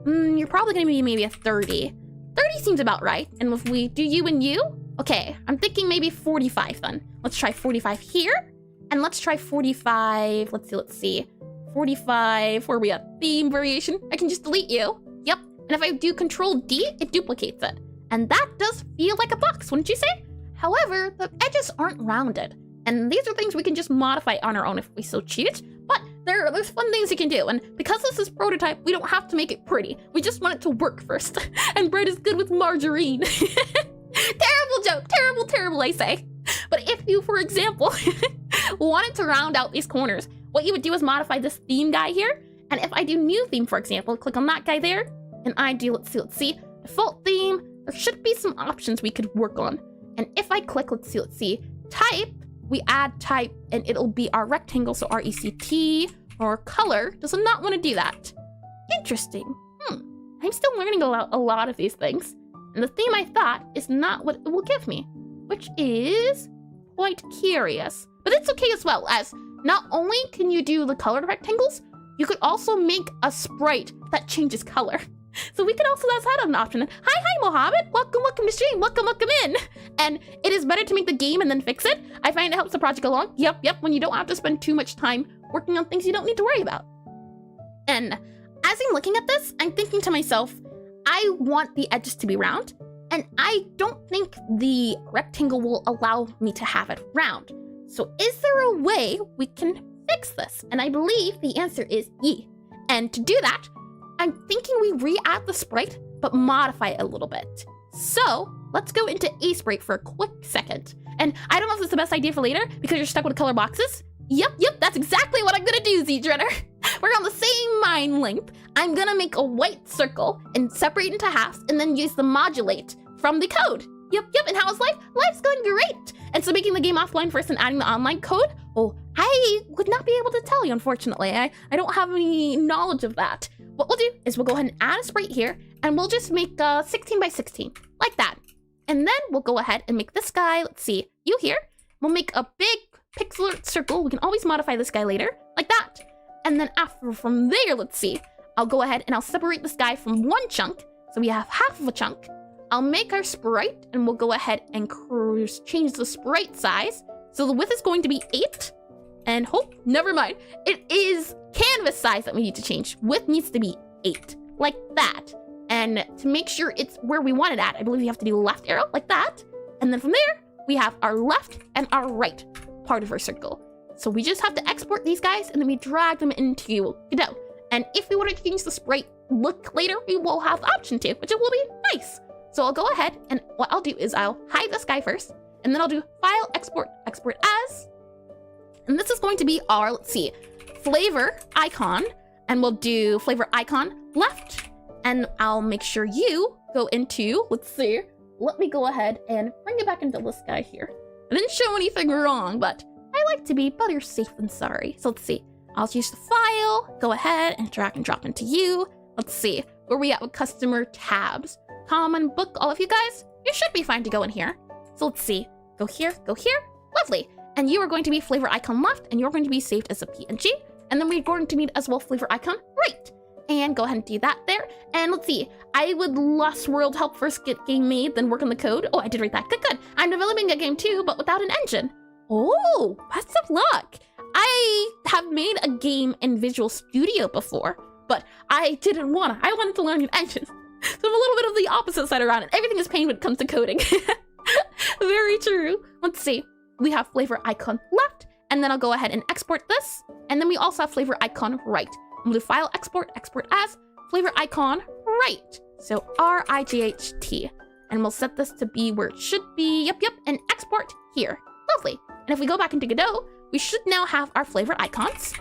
You're probably gonna be maybe a 30. 30 seems about right. And if we do you and you, okay, I'm thinking maybe 45 then. Let's try 45 here. And let's try 45, let's see. 45, where are we at? Theme variation. I can just delete you. Yep, and if I do Control D, it duplicates it. And that does feel like a box, wouldn't you say? However, the edges aren't rounded. And these are things we can just modify on our own if we so choose. But there's fun things you can do. And because this is prototype, we don't have to make it pretty. We just want it to work first. And bread is good with margarine. Terrible joke, terrible, I say. But if you, for example, wanted to round out these corners, what you would do is modify this theme guy here. And if I do new theme, for example, click on that guy there, and I do, let's see, default theme, there should be some options we could work on. And if I click, let's see, type, we add type, and it'll be our rectangle, so RECT, or color, does not want to do that. Interesting. I'm still learning a lot of these things. And the theme I thought is not what it will give me, which is quite curious. But it's okay as well, as not only can you do the colored rectangles, you could also make a sprite that changes color. So we could also, that's had an option. Hi, Mohammed. Welcome to stream. Welcome in. And it is better to make the game and then fix it. I find it helps the project along. Yep, when you don't have to spend too much time working on things you don't need to worry about. And as I'm looking at this, I'm thinking to myself, I want the edges to be round, and I don't think the rectangle will allow me to have it round. So is there a way we can fix this? And I believe the answer is yeah. And to do that, I'm thinking we re-add the sprite, but modify it a little bit. So let's go into sprite for a quick second. And I don't know if this is the best idea for later because you're stuck with color boxes. Yep, that's exactly what I'm gonna do, Z-Dreader. We're on the same mind length. I'm gonna make a white circle and separate into halves and then use the modulate from the code. Yep, and how is life? Life's going great. And so making the game offline first and adding the online code, oh, I would not be able to tell you, unfortunately. I don't have any knowledge of that. What we'll do is we'll go ahead and add a sprite here, and we'll just make 16 by 16, like that. And then we'll go ahead and make this guy, let's see, you here. We'll make a big pixel circle. We can always modify this guy later, like that. And then from there, let's see, I'll go ahead and I'll separate this guy from one chunk. So we have half of a chunk. I'll make our sprite, and we'll go ahead and change the sprite size. So the width is going to be 8. And never mind. It is canvas size that we need to change. Width needs to be 8, like that. And to make sure it's where we want it at, I believe you have to do left arrow, like that. And then from there, we have our left and our right part of our circle. So we just have to export these guys, and then we drag them into Godot. And if we want to change the sprite look later, we will have the option to, which it will be nice. So I'll go ahead, and what I'll do is I'll hide this guy first, and then I'll do File, Export as. And this is going to be our, let's see, flavor icon, and we'll do flavor icon left, and I'll make sure you go into, let's see, let me go ahead and bring it back into this guy here. I didn't show anything wrong, but I like to be better safe than sorry. So let's see, I'll use the file, go ahead and drag and drop into you. Let's see, where we at with customer tabs? Common book, all of you guys, you should be fine to go in here. So let's see, go here, lovely. And you are going to be flavor icon left, and you're going to be saved as a PNG. And then we're going to need as well flavor icon right. And go ahead and do that there. And let's see, I would Lost World help first get game made, then work on the code. Oh, I did write that, good. I'm developing a game too, but without an engine. Oh, best of luck. I have made a game in Visual Studio before, but I wanted to learn an engine. So I'm a little bit of the opposite side around it. Everything is pain when it comes to coding. Very true. Let's see. We have flavor icon left, and then I'll go ahead and export this. And then we also have flavor icon right. I'm gonna do file export as flavor icon right. So RIGHT. And we'll set this to be where it should be. Yep, and export here. Lovely. And if we go back into Godot, we should now have our flavor icons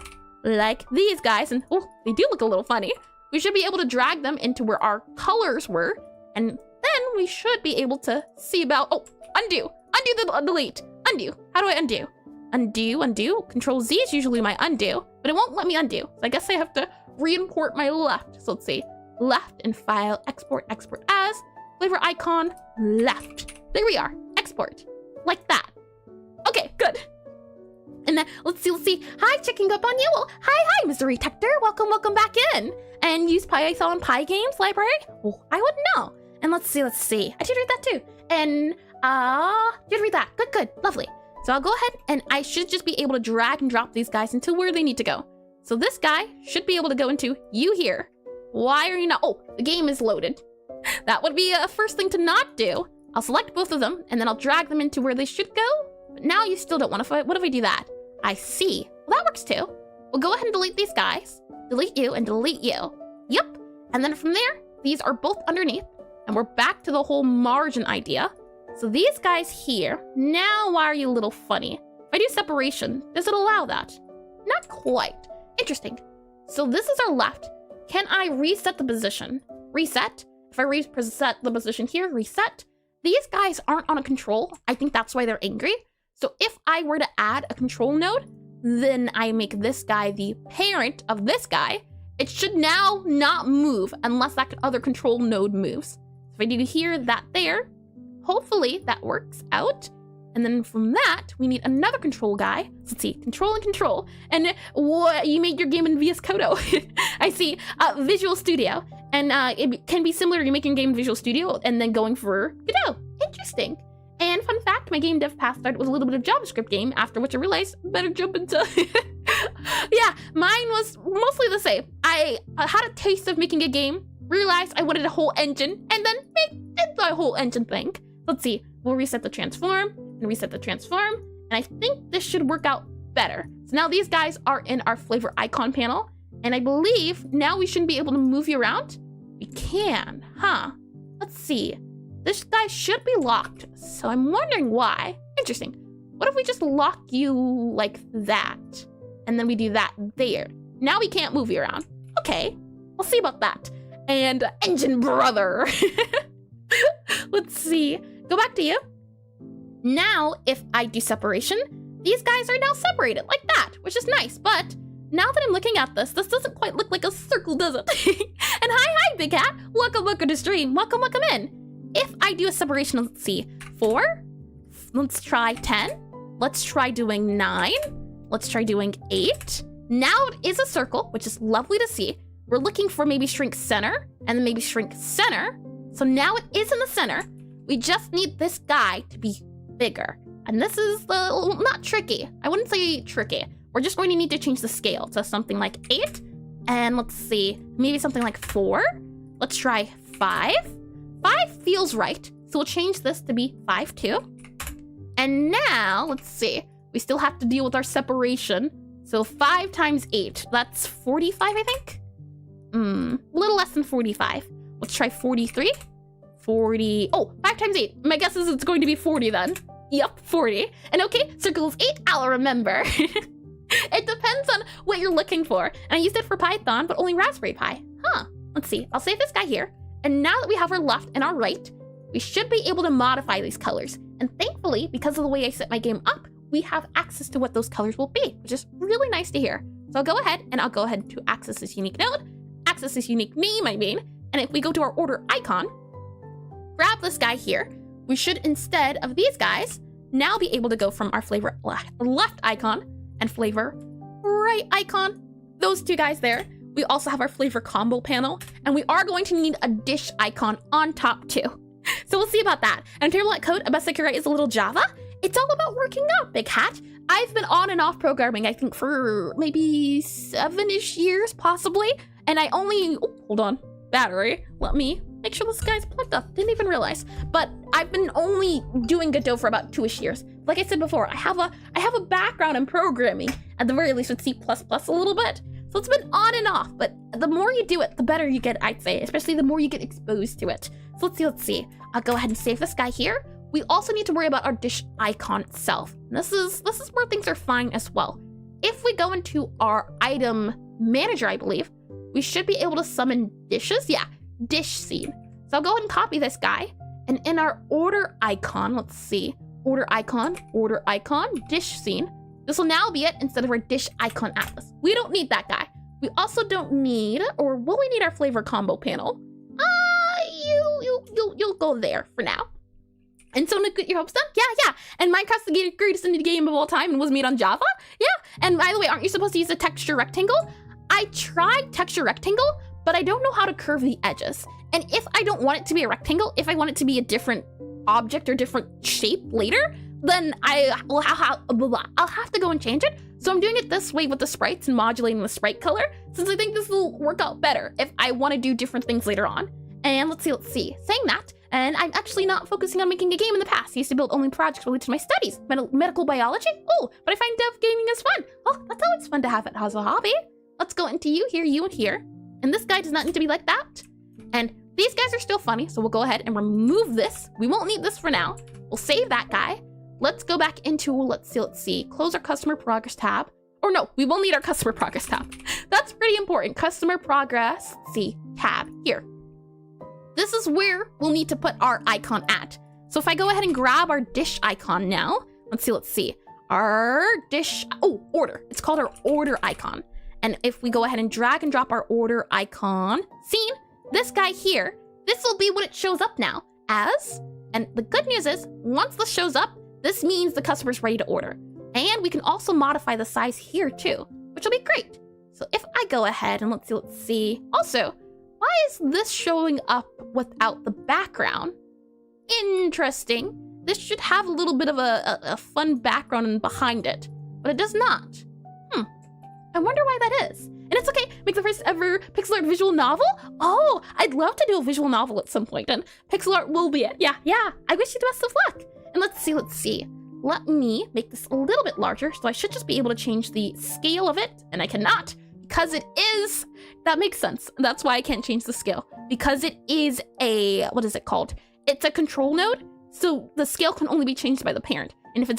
like these guys. And oh, they do look a little funny. We should be able to drag them into where our colors were. And then we should be able to see about, oh, undo the delete, undo. How do I undo? Undo. Control Z is usually my undo, but it won't let me undo. So I guess I have to re-import my left. So let's see, left and file, export as, flavor icon, left. There we are, export, like that. Okay, good. And then let's see. Hi, checking up on you. Well, hi, Mr. Detector. Welcome back in. And use Python PyGames library? Oh, I wouldn't know. And let's see. I did read that too. And did read that. Good, lovely. So I'll go ahead and I should just be able to drag and drop these guys into where they need to go. So this guy should be able to go into you here. Why are you not? Oh, the game is loaded. That would be a first thing to not do. I'll select both of them and then I'll drag them into where they should go. But now you still don't want to. What if I do that? I see. Well, that works too. We'll go ahead and delete these guys. Delete you and delete you. Yep. And then from there, these are both underneath. And we're back to the whole margin idea. So these guys here, now why are you a little funny? If I do separation, does it allow that? Not quite. Interesting. So this is our left. Can I reset the position? Reset. If I reset the position here, reset. These guys aren't on a control. I think that's why they're angry. So if I were to add a control node, then I make this guy the parent of this guy. It should now not move unless that other control node moves. So if I do here, that there, hopefully that works out. And then from that, we need another control guy. Let's see, control and control. And what, you made your game in VS Code. I see, Visual Studio. And it can be similar to making a game in Visual Studio and then going for Godot. Interesting. And fun fact, my game dev path started with a little bit of JavaScript game, after which I realized I better jump into... Yeah, mine was mostly the same. I had a taste of making a game, realized I wanted a whole engine, and then did the whole engine thing. Let's see, we'll reset the transform, and I think this should work out better. So now these guys are in our flavor icon panel, and I believe now we shouldn't be able to move you around. We can, huh? Let's see. This guy should be locked, so I'm wondering why. Interesting. What if we just lock you like that? And then we do that there. Now we can't move you around. Okay, we'll see about that. And engine brother. Let's see. Go back to you. Now, if I do separation, these guys are now separated like that, which is nice. But now that I'm looking at this doesn't quite look like a circle, does it? And hi, Big Cat. Welcome to stream. Welcome in. If I do a separation, let's see, 4, let's try 10, let's try doing 9, let's try doing 8. Now it is a circle, which is lovely to see. We're looking for maybe shrink center, and then maybe shrink center. So now it is in the center. We just need this guy to be bigger. And this is not tricky. I wouldn't say tricky. We're just going to need to change the scale to something like 8. And let's see, maybe something like 4. Let's try 5. 5 feels right, so we'll change this to be 5 too. And now, let's see, we still have to deal with our separation. So 5 times 8, that's 45, I think? A little less than 45. Let's try 43. 40, oh, 5 times 8. My guess is it's going to be 40 then. Yep, 40. And okay, circle is 8, I'll remember. It depends on what you're looking for. And I used it for Python, but only Raspberry Pi. Huh, let's see, I'll save this guy here. And now that we have our left and our right, we should be able to modify these colors. And thankfully, because of the way I set my game up, we have access to what those colors will be, which is really nice to hear. So I'll go ahead and I'll go ahead to access this unique node, access this unique name, I mean, and if we go to our order icon, grab this guy here, we should, instead of these guys, now be able to go from our flavor left icon and flavor right icon, those two guys there. We also have our flavor combo panel, and we are going to need a dish icon on top too. So we'll see about that. And in terms of code, best I can write is a little Java. It's all about working out, Big Hat. I've been on and off programming, I think, for maybe 7-ish years, possibly. And I only, hold on, battery. Let me make sure this guy's plugged up. Didn't even realize. But I've been only doing Godot for about 2-ish years. Like I said before, I have a background in programming, at the very least with C++ a little bit. So it's been on and off, but the more you do it, the better you get, I'd say, especially the more you get exposed to it. So let's see. I'll go ahead and save this guy here. We also need to worry about our dish icon itself. This is where things are fine as well. If we go into our item manager, I believe, we should be able to summon dishes. Yeah, dish scene. So I'll go ahead and copy this guy. And in our order icon, let's see, order icon, dish scene. This will now be it instead of our dish icon atlas. We don't need that guy. We also don't need, or will we need our flavor combo panel? You'll go there for now. And so to get your hopes done? Yeah. And Minecraft's the greatest indie game of all time and was made on Java? Yeah. And by the way, aren't you supposed to use a texture rectangle? I tried texture rectangle, but I don't know how to curve the edges. And if I don't want it to be a rectangle, if I want it to be a different object or different shape later, then I'll have to go and change it. So I'm doing it this way with the sprites and modulating the sprite color, since I think this will work out better if I want to do different things later on. And let's see. Saying that, and I'm actually not focusing on making a game in the past. I used to build only projects related to my studies. Medical biology? Oh, but I find dev gaming is fun. Oh, that's always fun to have it as a hobby. Let's go into you and here. And this guy does not need to be like that. And these guys are still funny, so we'll go ahead and remove this. We won't need this for now. We'll save that guy. Let's go back into, let's see, close our customer progress tab. Or no, we will need our customer progress tab. That's pretty important. Customer progress, tab here. This is where we'll need to put our icon at. So if I go ahead and grab our dish icon now, let's see. Our dish, order. It's called our order icon. And if we go ahead and drag and drop our order icon, scene, this guy here, this will be what it shows up now as. And the good news is, once this shows up, this means the customer's ready to order. And we can also modify the size here too, which will be great. So if I go ahead and let's see. Also, why is this showing up without the background? Interesting. This should have a little bit of a fun background behind it, but it does not. I wonder why that is. And it's okay, make the first ever pixel art visual novel? Oh, I'd love to do a visual novel at some point, and pixel art will be it. Yeah, I wish you the best of luck. And let's see. Let me make this a little bit larger, so I should just be able to change the scale of it, and I cannot, because it is, that makes sense. That's why I can't change the scale, because it is a, what is it called? It's a control node, so the scale can only be changed by the parent. And if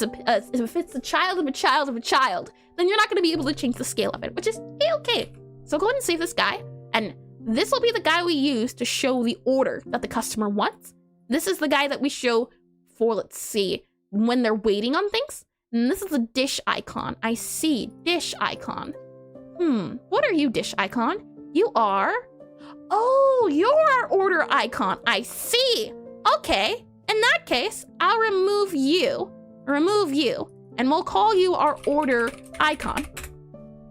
it's a child of a child of a child, then you're not going to be able to change the scale of it, which is okay. So go ahead and save this guy, and this will be the guy we use to show the order that the customer wants. This is the guy that we show for, let's see, when they're waiting on things. And this is the dish icon. I see, dish icon. What are you, dish icon? You are, oh, you're our order icon. I see. Okay, in that case, I'll remove you, and we'll call you our order icon.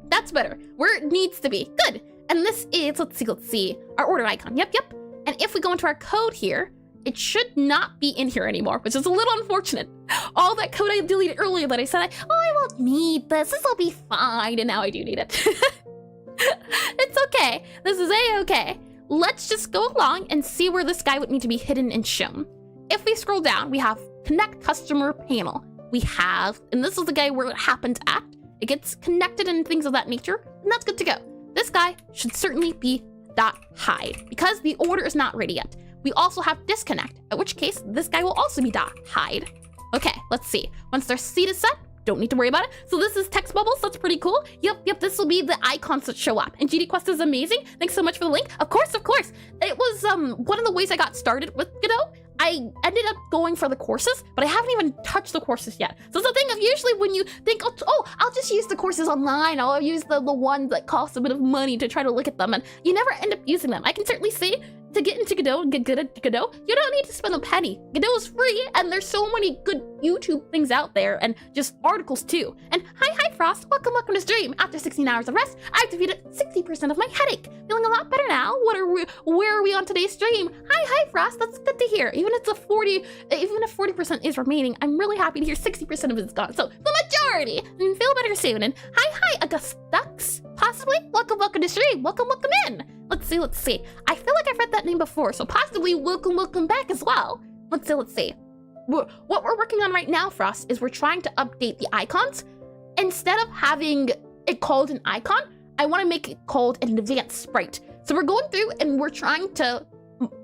That's better, where it needs to be. Good. And this is, let's see, our order icon. Yep. And if we go into our code here, it should not be in here anymore, which is a little unfortunate. All that code I deleted earlier that I said, I won't need this will be fine, and now I do need it. It's okay. This is a-okay. Let's just go along and see where this guy would need to be hidden and shown. If we scroll down, we have connect customer panel. We have, and this is the guy where it happens at. It gets connected and things of that nature, and that's good to go. This guy should certainly be .hide because the order is not ready yet. We also have disconnect, at which case this guy will also be .hide. Okay, let's see. Once their seed is set, don't need to worry about it. So this is text bubbles, that's pretty cool. Yep, this will be the icons that show up. And GDQuest is amazing. Thanks so much for the link. Of course. It was one of the ways I got started with Godot. I ended up going for the courses, but I haven't even touched the courses yet. So it's a thing usually when you think, oh, I'll just use the courses online, I'll use the ones that cost a bit of money to try to look at them, and you never end up using them. I can certainly say, to get into Godot and get good at Godot, you don't need to spend a penny. Godot is free, and there's so many good YouTube things out there, and just articles too. And hi Frost, welcome to the stream. After 16 hours of rest, I've defeated 60% of my headache. Feeling a lot better now. Where are we on today's stream? Hi Frost, that's good to hear. Even if 40% is remaining, I'm really happy to hear 60% of it's gone. So the majority, and feel better soon. And hi Augustux, possibly. Welcome to the stream. Welcome in. Let's see. I feel like I've read that name before, so possibly welcome back as well. Let's see. What we're working on right now, Frost, is we're trying to update the icons. Instead of having it called an icon, I want to make it called an advanced sprite. So we're going through and we're trying to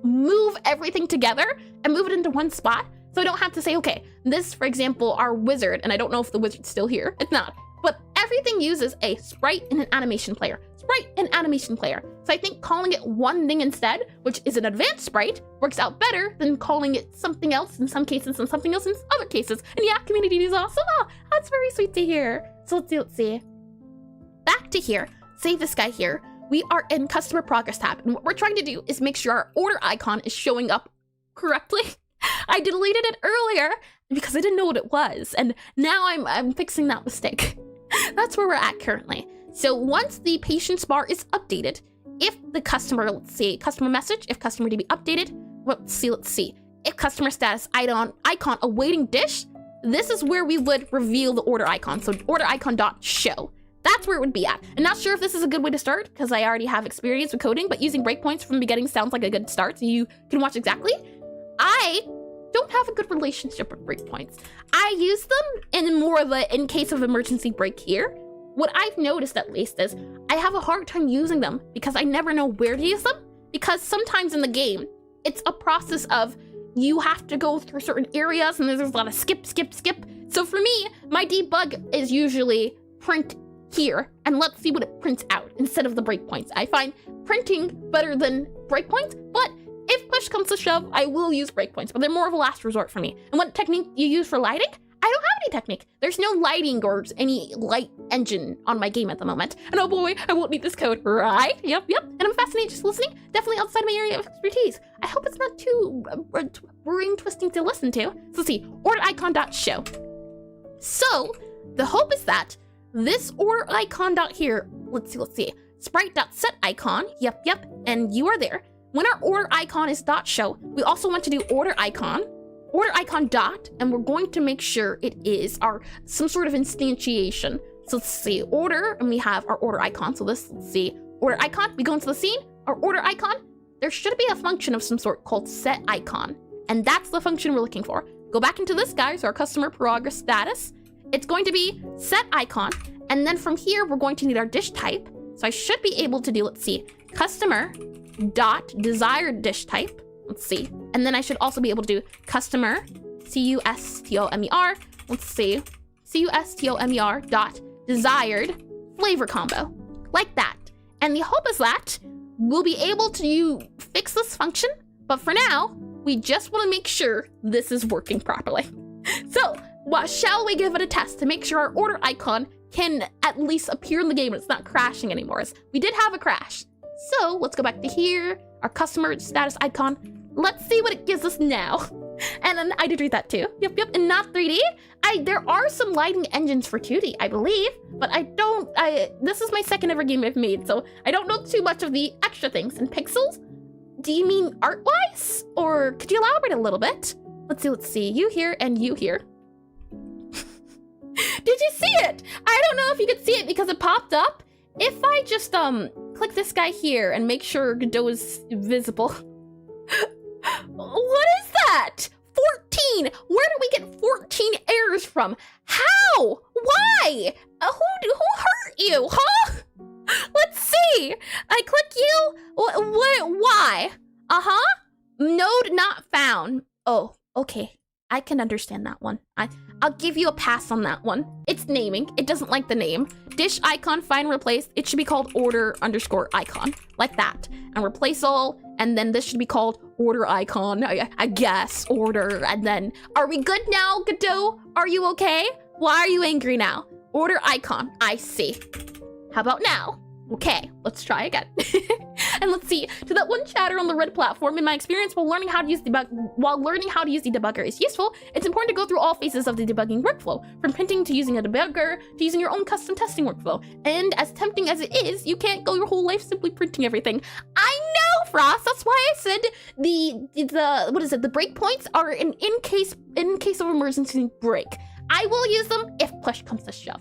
move everything together and move it into one spot. So I don't have to say, okay, this, for example, our wizard, and I don't know if the wizard's still here. It's not. But everything uses a sprite and an animation player. So I think calling it one thing instead, which is an advanced sprite, works out better than calling it something else in some cases and something else in other cases. And yeah, community is awesome. Oh, that's very sweet to hear. So let's see. Back to here. Save this guy here. We are in customer progress tab. And what we're trying to do is make sure our order icon is showing up correctly. I deleted it earlier because I didn't know what it was. And now I'm fixing that mistake. That's where we're at currently. So once the patience bar is updated, if the customer, let's see, customer message, if customer to be updated, let's see. If customer status icon awaiting dish, this is where we would reveal the order icon. So order icon dot show. That's where it would be at. I'm not sure if this is a good way to start because I already have experience with coding, but using breakpoints from the beginning sounds like a good start. So you can watch exactly. I don't have a good relationship with breakpoints. I use them in more of a in case of emergency break here. What I've noticed at least is I have a hard time using them because I never know where to use them, because sometimes in the game, it's a process of you have to go through certain areas and there's a lot of skip. So for me, my debug is usually print here and let's see what it prints out instead of the breakpoints. I find printing better than breakpoints, but if push comes to shove, I will use breakpoints, but they're more of a last resort for me. And what technique you use for lighting? I don't have any technique. There's no lighting or any light engine on my game at the moment. And oh boy, I won't need this code, right? Yep. And I'm fascinated just listening. Definitely outside my area of expertise. I hope it's not too brain twisting to listen to. So let's see, order icon dot show. So the hope is that this order icon dot here, let's see, sprite dot set icon, yep, and you are there. When our order icon is dot show, we also want to do order icon dot, and we're going to make sure it is some sort of instantiation. So let's see, order, and we have our order icon. So let's see, order icon, we go into the scene, our order icon, there should be a function of some sort called set icon. And that's the function we're looking for. Go back into this guy, so our customer progress status. It's going to be set icon. And then from here, we're going to need our dish type. So I should be able to do, let's see, customer dot desired dish type. Let's see. And then I should also be able to do customer, customer, let's see, customer dot desired flavor combo, like that. And the hope is that we'll be able to fix this function, but for now, we just want to make sure this is working properly. So, shall we give it a test to make sure our order icon can at least appear in the game and it's not crashing anymore? We did have a crash. So let's go back to here, our customer status icon. Let's see what it gives us now. And then I did read that too. Yep, and not 3D. There are some lighting engines for 2D, I believe, but this is my second ever game I've made, so I don't know too much of the extra things. And pixels? Do you mean art-wise? Or could you elaborate a little bit? Let's see, you here and you here. Did you see it? I don't know if you could see it because it popped up. If I just click this guy here and make sure Godot is visible. What is that? 14! Where do we get 14 errors from? How? Why? Who hurt you, huh? Let's see. I click you. Why? Node not found. Oh, okay. I can understand that one. I'll give you a pass on that one. It's naming. It doesn't like the name. Dish icon find replace. It should be called order underscore icon, like that. And replace all. And then this should be called order icon. I guess order. And then are we good now, Godot? Are you okay? Why are you angry now? Order icon. I see. How about now? Okay, let's try again. And let's see. To that one chatter on the red platform, in my experience while learning how to use the debugger is useful, it's important to go through all phases of the debugging workflow, from printing to using a debugger to using your own custom testing workflow. And as tempting as it is, you can't go your whole life simply printing everything. I know, Frost. That's why I said the breakpoints are in case of emergency break. I will use them if push comes to shove.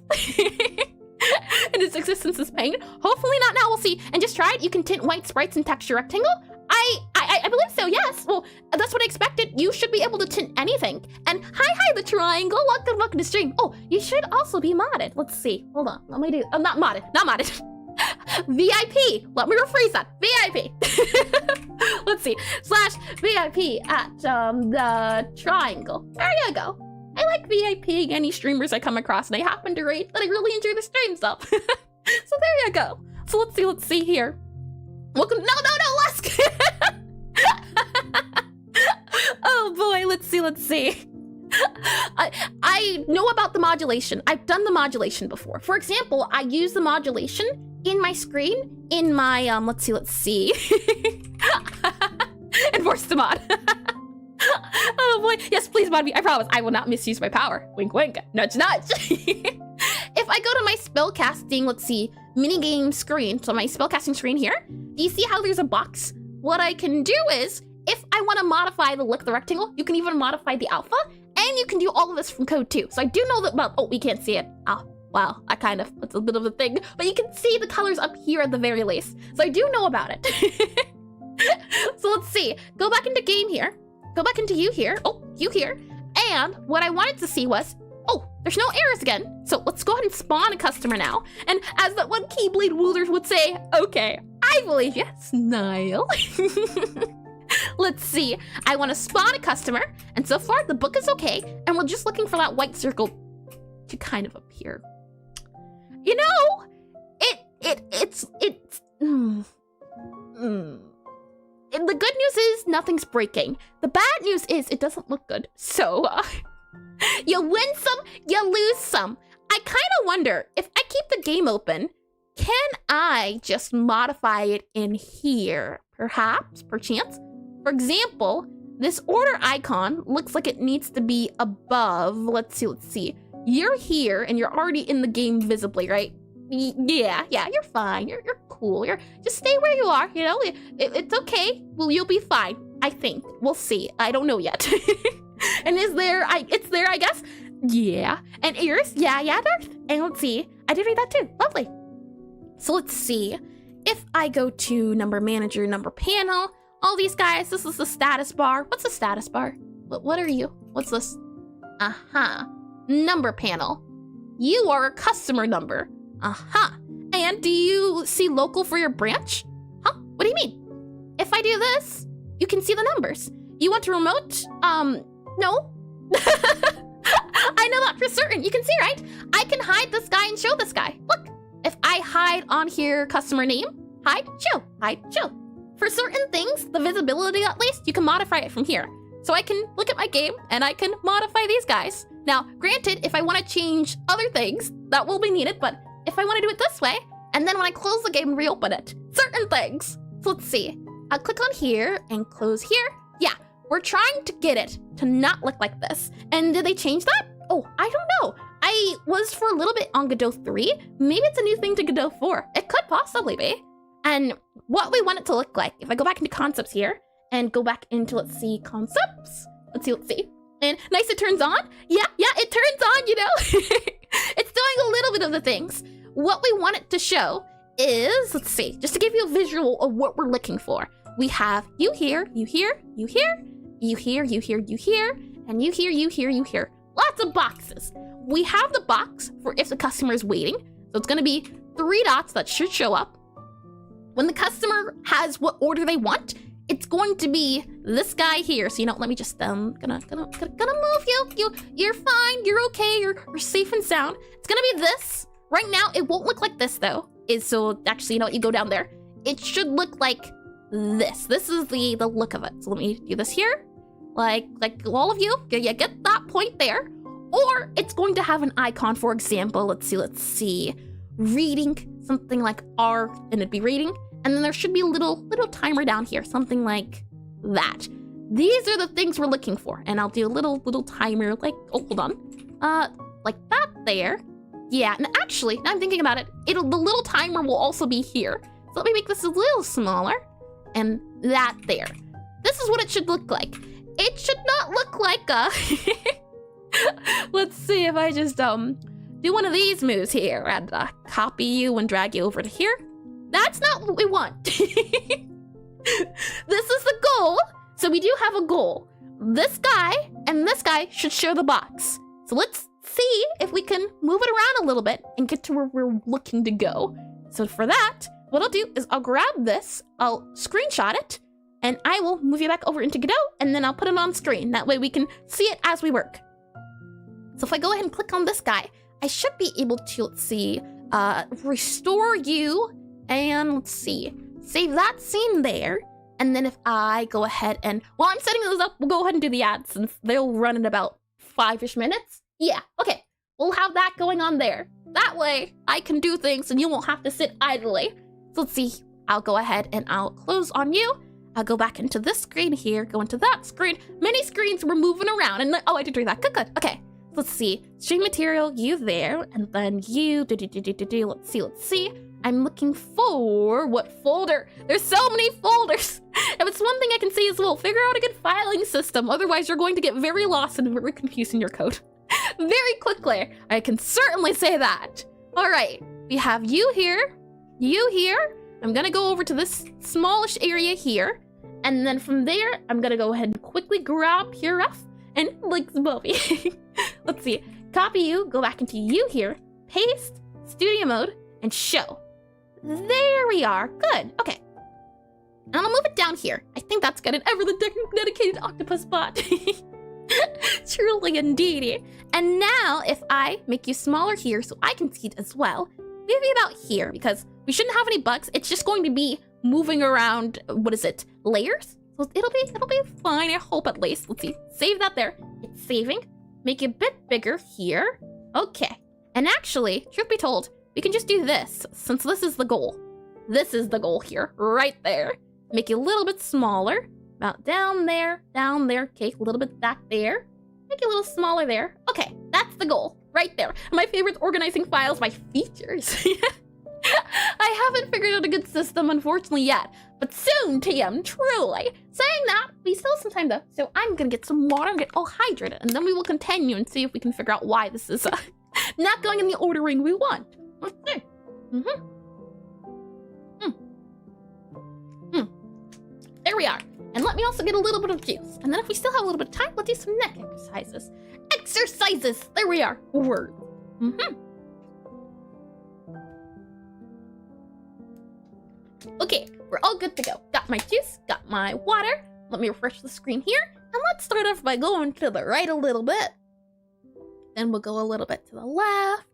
And its existence is pain. Hopefully not now, we'll see. And just try it. You can tint white sprites and texture rectangle. I believe so, yes. Well, that's what I expected. You should be able to tint anything. And hi, the triangle. Welcome to the stream. Oh, you should also be modded. Let's see. Hold on. Let me do. I'm not modded. VIP. Let me rephrase that. VIP. Let's see. /VIP at the triangle. There you go. I like VIPing any streamers I come across, and I happen to rate that I really enjoy the stream stuff. So there you go. So let's see here. Welcome. No, Lusk. Oh boy, let's see. I know about the modulation. I've done the modulation before. For example, I use the modulation in my screen in my let's see. Enforce the mod. Oh boy, yes, please mod me. I promise I will not misuse my power. Wink, wink, nudge, nudge. If I go to my spellcasting, let's see, minigame screen, so my spellcasting screen here, do you see how there's a box? What I can do is, if I want to modify the look of the rectangle, you can even modify the alpha, and you can do all of this from code too. So I do know that, well, oh, we can't see it. Oh, wow, that's a bit of a thing, but you can see the colors up here at the very least. So I do know about it. So let's see, go back into game here. Go back into you here. Oh, you here. And what I wanted to see was, oh, there's no errors again. So let's go ahead and spawn a customer now. And as that one Keyblade wielder would say, okay, I believe you, Snile. Let's see. I want to spawn a customer. And so far, the book is okay. And we're just looking for that white circle to kind of appear. You know, the good news is nothing's breaking. The bad news is it doesn't look good. So, you win some, you lose some. I kind of wonder, if I keep the game open, can I just modify it in here? Perhaps, perchance. For example, this order icon looks like it needs to be above. Let's see. You're here and you're already in the game visibly, right? Yeah, you're fine. You're cool. Just stay where you are, you know? It's okay. Well, you'll be fine, I think. We'll see. I don't know yet. And it's there, I guess. Yeah. And ears? Yeah, there. And let's see. I did read that too. Lovely. So let's see. If I go to number manager, number panel, all these guys, this is the status bar. What's the status bar? What are you? What's this? Number panel. You are a customer number. And do you see local for your branch? Huh? What do you mean? If I do this, you can see the numbers. You want to remote? No. I know that for certain. You can see, right? I can hide this guy and show this guy. Look, if I hide on here customer name, hide, show. For certain things, the visibility at least, you can modify it from here. So I can look at my game and I can modify these guys. Now, granted, if I want to change other things, that will be needed, but if I want to do it this way, and then when I close the game and reopen it, certain things. So let's see. I'll click on here and close here. Yeah, we're trying to get it to not look like this. And did they change that? Oh, I don't know. I was for a little bit on Godot 3. Maybe it's a new thing to Godot 4. It could possibly be. And what we want it to look like, if I go back into concepts here and go back into, let's see, concepts. Let's see. And nice, it turns on. Yeah, it turns on, you know. It's doing a little bit of the things. What we want it to show is, let's see, just to give you a visual of what we're looking for. We have you here, you here, you here, you here, you here, you here, and you here, you here, you here. Lots of boxes. We have the box for if the customer is waiting. So it's gonna be 3 dots that should show up. When the customer has what order they want, it's going to be this guy here. So, you know, let me just, gonna move you. You're fine, you're okay, you're safe and sound. It's gonna be this. Right now, it won't look like this though. So actually, you know what, you go down there. It should look like this. This is the look of it. So let me do this here. Like all of you get that point there. Or it's going to have an icon, for example, let's see, reading, something like R, and it'd be reading. And then there should be a little timer down here, something like that. These are the things we're looking for. And I'll do a little timer, like, oh, hold on. Like that there. Yeah, and actually, now I'm thinking about it, the little timer will also be here. So let me make this a little smaller. And that there. This is what it should look like. It should not look like a... Let's see if I just do one of these moves here and copy you and drag you over to here. That's not what we want. This is the goal. So we do have a goal. This guy and this guy should share the box. So let's see if we can move it around a little bit and get to where we're looking to go. So for that, what I'll do is I'll grab this, I'll screenshot it, and I will move you back over into Godot, and then I'll put it on screen. That way we can see it as we work. So if I go ahead and click on this guy, I should be able to, let's see, restore you, and let's see, save that scene there. And then if I go ahead and, while I'm setting those up, we'll go ahead and do the ads since they'll run in about 5-ish minutes. Yeah, okay, we'll have that going on there. That way I can do things and you won't have to sit idly. So let's see, I'll go ahead and I'll close on you. I'll go back into this screen here, go into that screen. Many screens were moving around and oh, I did do that, good, okay. Let's see, stream material, you there, and then you, let's see. I'm looking for what folder? There's so many folders. If it's one thing I can say is, well, figure out a good filing system. Otherwise, you're going to get very lost and very confused in your code. Very quickly, I can certainly say that. All right, we have you here. I'm gonna go over to this smallish area here. And then from there, I'm gonna go ahead and quickly grab your ref and like the movie. Let's see, copy you, go back into you here, paste, studio mode, and show. There we are, good, okay. And I'll move it down here. I think that's good, and ever the dedicated octopus bot. Truly indeed. And now, if I make you smaller here so I can see it as well, maybe about here, because we shouldn't have any bugs. It's just going to be moving around, what is it, layers? So it'll be fine, I hope at least. Let's see, save that there. It's saving. Make it a bit bigger here. Okay. And actually, truth be told, we can just do this, since this is the goal. This is the goal here, right there. Make it a little bit smaller. About down there. Okay, a little bit back there. Make it a little smaller there. Okay, that's the goal, right there. My favorite organizing files by features. I haven't figured out a good system, unfortunately, yet. But soon, TM, truly. Saying that, we still have some time, though. So I'm gonna get some water and get all hydrated. And then we will continue and see if we can figure out why this is not going in the ordering we want. Let's see. There we are. And let me also get a little bit of juice. And then if we still have a little bit of time, let's do some neck exercises. Exercises! There we are. Word. Okay, we're all good to go. Got my juice, got my water. Let me refresh the screen here. And let's start off by going to the right a little bit. Then we'll go a little bit to the left.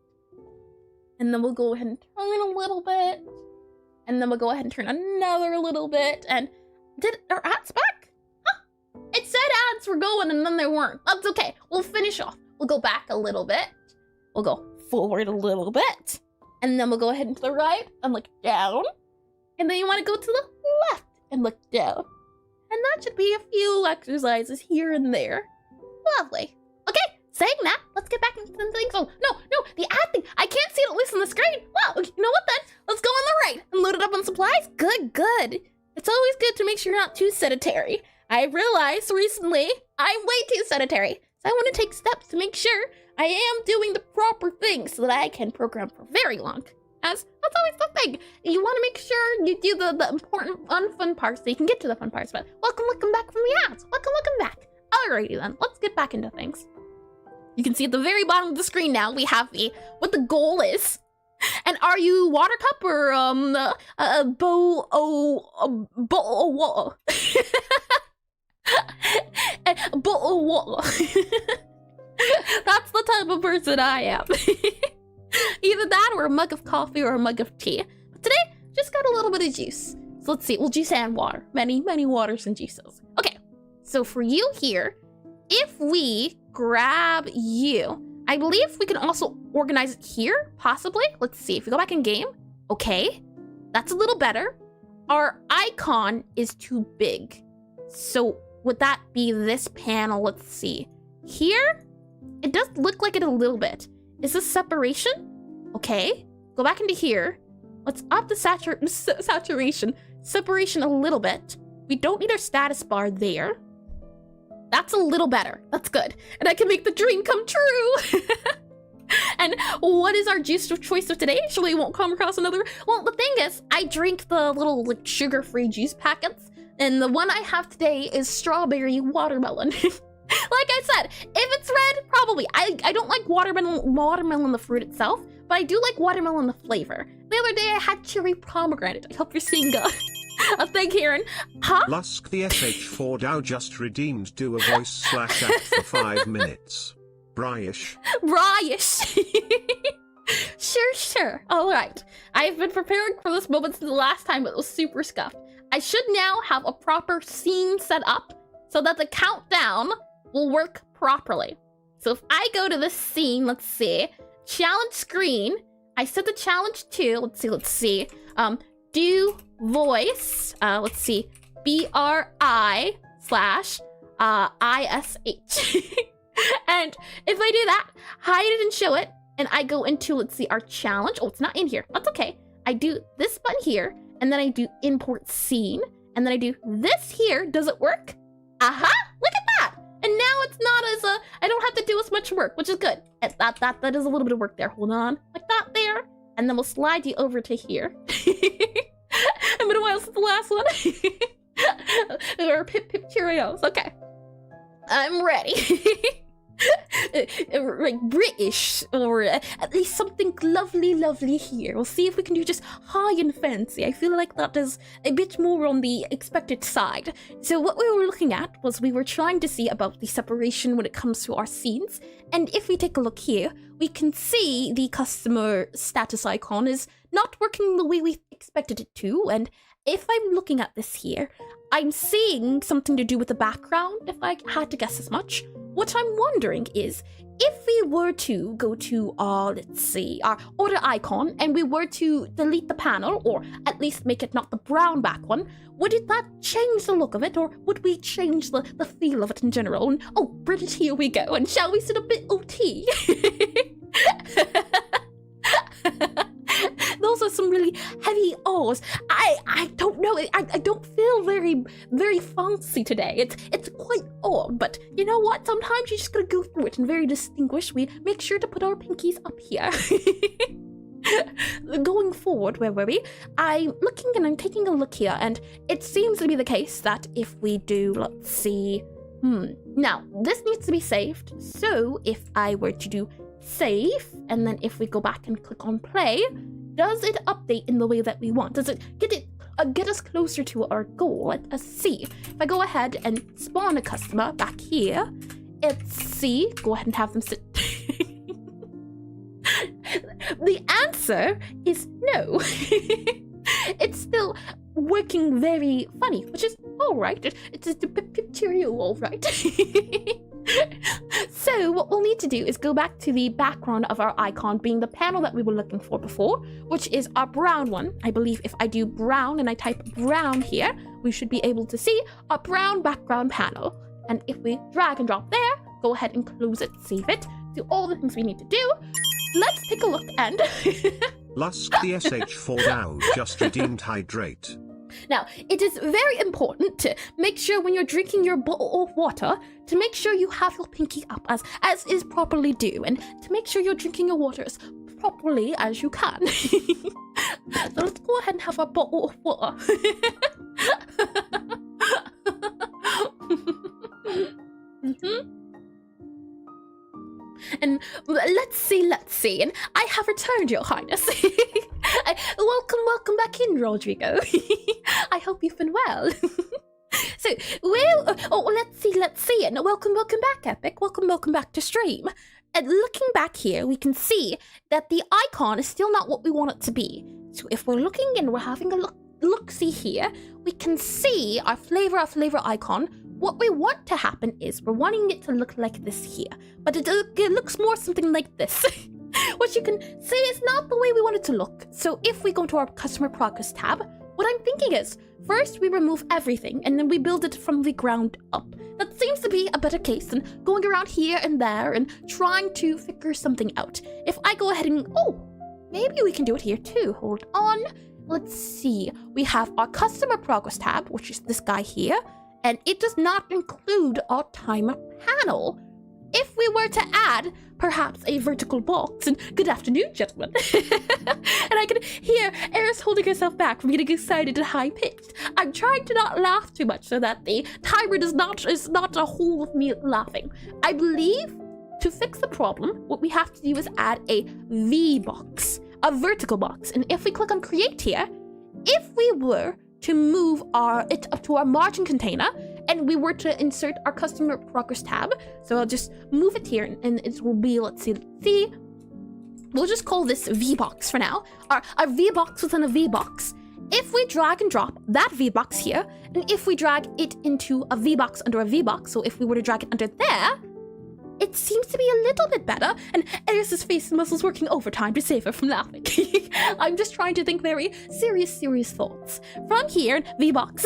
And then we'll go ahead and turn a little bit. And then we'll go ahead and turn another little bit. And did our ads back? Huh? It said ads were going and then they weren't. That's okay. We'll finish off. We'll go back a little bit. We'll go forward a little bit. And then we'll go ahead and to the right and look down. And then you want to go to the left and look down. And that should be a few exercises here and there. Lovely. Okay, saying that, let's get back into the things. Oh, no, the ad thing. I can't see it at least on the screen. Well, you know what then? Let's go on the right and load it up on supplies. Good. It's always good to make sure you're not too sedentary. I realized recently I'm way too sedentary. So I want to take steps to make sure I am doing the proper things so that I can program for very long. As that's always the thing. You want to make sure you do the important, unfun parts so you can get to the fun parts. But welcome back from the ads. Welcome back. Alrighty then, let's get back into things. You can see at the very bottom of the screen now, we have what the goal is. And are you water cup or bowl That's the type of person I am. Either that or a mug of coffee or a mug of tea. But today, just got a little bit of juice. So let's see, well, juice and water. Many waters and juices. Okay, so for you here, if we grab you, I believe we can also organize it here, possibly. Let's see, if we go back in game, okay, that's a little better. Our icon is too big. So would that be this panel? Let's see. Here, it does look like it a little bit. Is this separation? Okay, go back into here. Let's up the separation a little bit. We don't need our status bar there. That's a little better. That's good. And I can make the dream come true. And what is our juice of choice of today? Surely we won't come across another. Well, the thing is, I drink the little like sugar-free juice packets, and the one I have today is strawberry watermelon. Like I said, if it's red, probably. I don't like watermelon the fruit itself, but I do like watermelon the flavor. The other day I had cherry pomegranate. I hope you're seeing a thing, Karen. Huh? Lusk the SH4 Dow just redeemed do a voice / act for 5 minutes. Bryish. Sure. All right. I've been preparing for this moment since the last time it was super scuffed. I should now have a proper scene set up so that the countdown will work properly. So if I go to this scene, let's see, challenge screen, I set the challenge to, let's see, do voice, let's see, BRI / ISH. And if I do that, hide it and show it, and I go into, let's see, our challenge. Oh, it's not in here. That's okay. I do this button here, and then I do import scene, and then I do this here. Does it work? Aha! Look at that! And now it's not as, I don't have to do as much work, which is good. That is a little bit of work there. Hold on. Like that there. And then we'll slide you over to here. It's been a while since the last one. Or pip Cheerios. Okay. I'm ready. Like British, or at least something lovely here. We'll see if we can do just high and fancy. I feel like that is a bit more on the expected side. So what we were looking at was we were trying to see about the separation when it comes to our scenes. And if we take a look here, we can see the customer status icon is not working the way we expected it to. And if I'm looking at this here, I'm seeing something to do with the background, if I had to guess as much. What I'm wondering is, if we were to go to our, let's see, our order icon, and we were to delete the panel, or at least make it not the brown back one, would that change the look of it, or would we change the feel of it in general? And, oh, British, here we go, and shall we sit a bit OT? Those are some really heavy O's. I don't know. I don't feel very fancy today. It's quite odd, but you know what? Sometimes you just gotta go through it and very distinguished. We make sure to put our pinkies up here. Going forward, where were we? I'm looking and I'm taking a look here, and it seems to be the case that if we do, let's see, now this needs to be saved. So if I were to do save, and then if we go back and click on play, does it update in the way that we want? Does it get us closer to our goal? Let us see. If I go ahead and spawn a customer back here, let's see, go ahead and have them sit. The answer is no. It's still working very funny, which is all right. It's a pictorial, all right. So what we'll need to do is go back to the background of our icon being the panel that we were looking for before, which is our brown one. I believe if I do brown and I type brown here, we should be able to see a brown background panel. And if we drag and drop there, go ahead and close it, save it, do all the things we need to do. Let's take a look and... Lusk the SH4 Dow just redeemed hydrate. Now, it is very important to make sure when you're drinking your bottle of water, to make sure you have your pinky up as is properly due, and to make sure you're drinking your water as properly as you can. So let's go ahead and have a bottle of water. And let's see, and I have returned, Your Highness. Welcome back in, Rodrigo. I hope you've been well. So, well, let's see, and welcome back, Epic. Welcome back to stream. And looking back here, we can see that the icon is still not what we want it to be. So if we're looking and we're having a look-see here, we can see our flavor icon what we want to happen is we're wanting it to look like this here, but it looks more something like this, which you can say is not the way we want it to look. So if we go to our customer progress tab, what I'm thinking is, first we remove everything and then we build it from the ground up. That seems to be a better case than going around here and there and trying to figure something out. If I go ahead and, oh, maybe we can do it here too. Hold on. Let's see. We have our customer progress tab, which is this guy here, and it does not include our timer panel. If we were to add perhaps a vertical box, and good afternoon, gentlemen, and I can hear Eris holding herself back from getting excited and high-pitched. I'm trying to not laugh too much so that the timer is not a whole of me laughing. I believe to fix the problem, what we have to do is add a V-box, a vertical box. And if we click on create here, if we were to move it up to our margin container and we were to insert our customer progress tab, so I'll just move it here and it will be, let's see, we'll just call this V-box for now, our V-box within a V-box. If we drag and drop that V-box here, and if we drag it into a V-box under a V-box, so if we were to drag it under there, it seems to be a little bit better, and Eris's face muscles working overtime to save her from laughing. I'm just trying to think very serious thoughts. From here, V-box.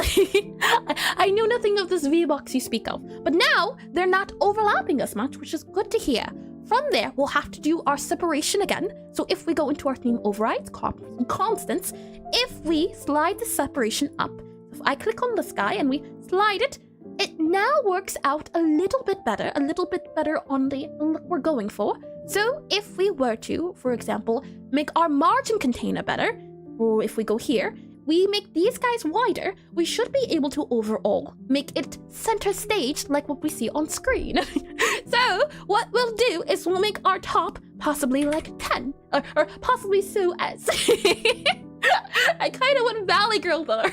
I know nothing of this V-box you speak of, but now they're not overlapping as much, which is good to hear. From there, we'll have to do our separation again. So if we go into our theme overrides, constants, if we slide the separation up, if I click on this guy and we slide it, it now works out a little bit better on the look we're going for. So if we were to, for example, make our margin container better, or if we go here, we make these guys wider, we should be able to overall make it center stage like what we see on screen. So what we'll do is we'll make our top possibly like 10, or possibly so as. I kind of went Valley Girl there.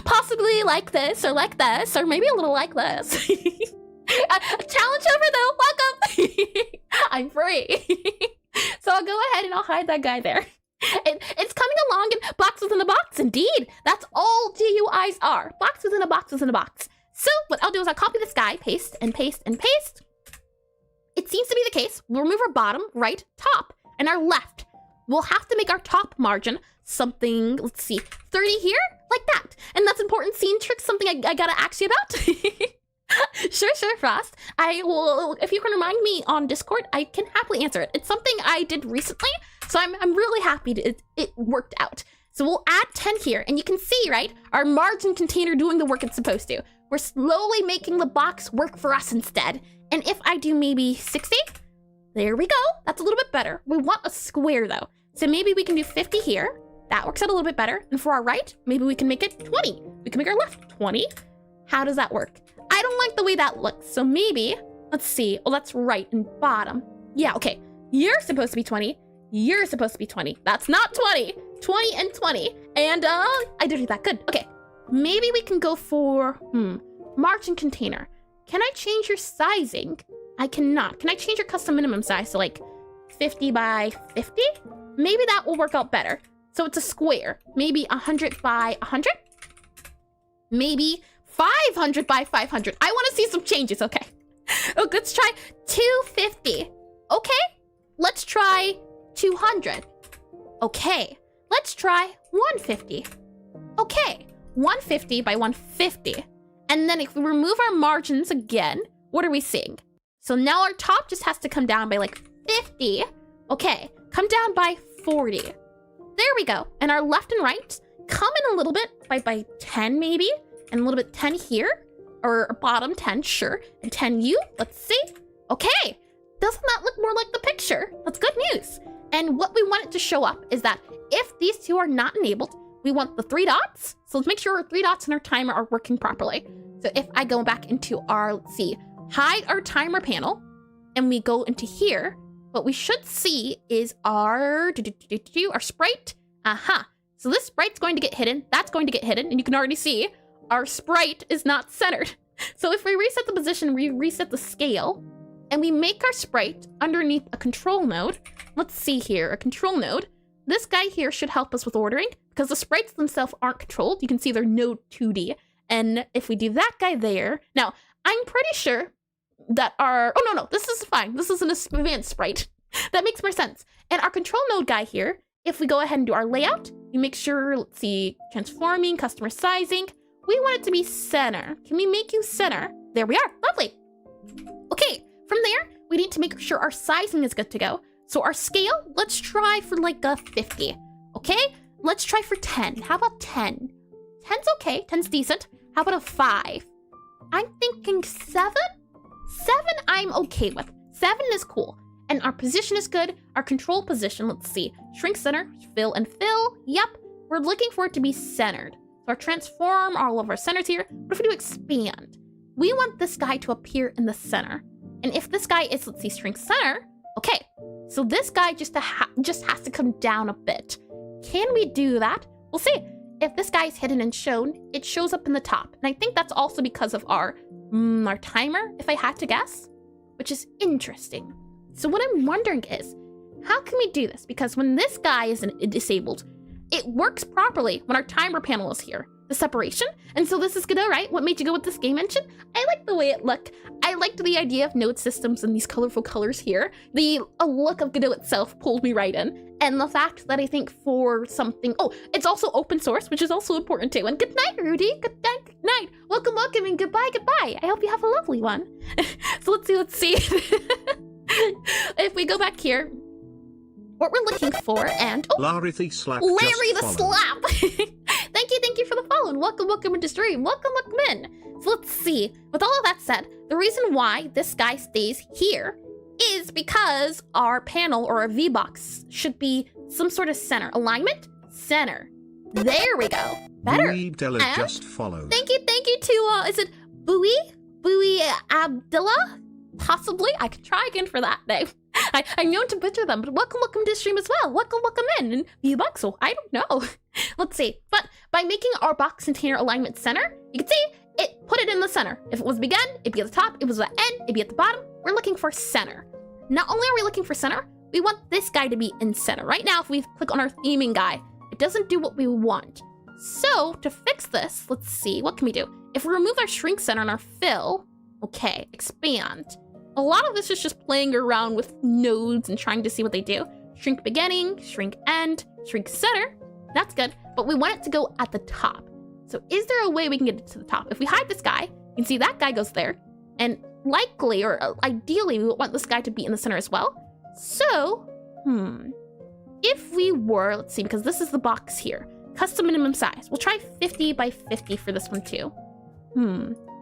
Possibly like this, or maybe a little like this. Challenge over though, welcome! I'm free. So I'll go ahead and I'll hide that guy there. It's coming along in box within a box, indeed. That's all GUIs are. Box within a box within a box. So what I'll do is I'll copy this guy, paste and paste and paste. It seems to be the case. We'll remove our bottom, right, top, and our left. We'll have to make our top margin something, let's see, 30 here? Like that. And that's important scene trick, something I gotta ask you about. Sure, Frost. I will, if you can remind me on Discord, I can happily answer it. It's something I did recently, so I'm really happy it worked out. So we'll add 10 here, and you can see, right, our margin container doing the work it's supposed to. We're slowly making the box work for us instead. And if I do maybe 60, there we go. That's a little bit better. We want a square though. So maybe we can do 50 here. That works out a little bit better. And for our right, maybe we can make it 20. We can make our left 20. How does that work? I don't like the way that looks. So maybe, let's see. Oh, that's right and bottom. Yeah, okay. You're supposed to be 20. You're supposed to be 20. That's not 20. 20 and 20. And I did that good. Okay. Maybe we can go for, margin container. Can I change your sizing? I cannot. Can I change your custom minimum size to like 50 by 50? Maybe that will work out better. So it's a square. Maybe 100 by 100? Maybe 500 by 500. I want to see some changes, okay. Oh, let's try 250. Okay, let's try 200. Okay, let's try 150. Okay, 150 by 150. And then if we remove our margins again, what are we seeing? So now our top just has to come down by like 50. Okay, come down by 40. There we go. And our left and right come in a little bit by 10 maybe. And a little bit 10 here. Or bottom 10, sure. And 10 you. Let's see. Okay. Doesn't that look more like the picture? That's good news. And what we want it to show up is that if these two are not enabled, we want the 3 dots. So let's make sure our 3 dots in our timer are working properly. So if I go back into our, let's see, hide our timer panel, and we go into here, what we should see is our sprite. So this sprite's going to get hidden. That's going to get hidden. And you can already see our sprite is not centered. So if we reset the position, we reset the scale, and we make our sprite underneath a control node. Let's see here, a control node. This guy here should help us with ordering because the sprites themselves aren't controlled. You can see they're node 2D. And if we do that guy there, now I'm pretty sure that our, oh no, this is fine. This is an advanced sprite. That makes more sense. And our control node guy here, if we go ahead and do our layout, we make sure, let's see, transforming, customer sizing. We want it to be center. Can we make you center? There we are, lovely. Okay, from there, we need to make sure our sizing is good to go. So our scale, let's try for like a 50, okay? Let's try for 10. How about 10? 10's okay, 10's decent. How about a 5? I'm thinking 7? 7 I'm okay with. 7 is cool. And our position is good. Our control position, let's see. Shrink center, fill and fill. Yep, we're looking for it to be centered. So our transform, all of our centers here. What if we do expand? We want this guy to appear in the center. And if this guy is, let's see, shrink center, okay. So this guy just has to come down a bit. Can we do that? We'll see. If this guy is hidden and shown, it shows up in the top. And I think that's also because of our timer, if I had to guess, which is interesting. So what I'm wondering is, how can we do this? Because when this guy is disabled, it works properly when our timer panel is here, the separation. And so this is Godot, right? What made you go with this game engine? I like the way it looked. I liked the idea of node systems and these colorful colors here. The look of Godot itself pulled me right in. And the fact that I think for something, oh, it's also open source, which is also important too. And good night, Rudy. Good night. Welcome, and goodbye. I hope you have a lovely one. So let's see. If we go back here, what we're looking for, and oh, Larry the Slap. Thank you for the follow, and welcome into stream. Welcome in. So let's see. With all of that said, the reason why this guy stays here is because our panel or our V-box should be some sort of center. Alignment, center. There we go. Better. Just followed. Thank you to, is it Bowie Abdullah? Possibly. I could try again for that name. I'm known to butcher them, but welcome to stream as well. Welcome in. And V-box, so I don't know. Let's see. But by making our box container alignment center, you can see it put it in the center. If it was begun, it'd be at the top. If it was the end, it'd be at the bottom. We're looking for center. Not only are we looking for center, we want this guy to be in center. Right now, if we click on our theming guy, it doesn't do what we want. So to fix this, let's see, what can we do? If we remove our shrink center and our fill, okay, expand. A lot of this is just playing around with nodes and trying to see what they do. Shrink beginning, shrink end, shrink center. That's good, but we want it to go at the top. So is there a way we can get it to the top? If we hide this guy, you can see that guy goes there. And likely, or ideally, we want this guy to be in the center as well. So, if we were, let's see, because this is the box here. Custom minimum size. We'll try 50 by 50 for this one too.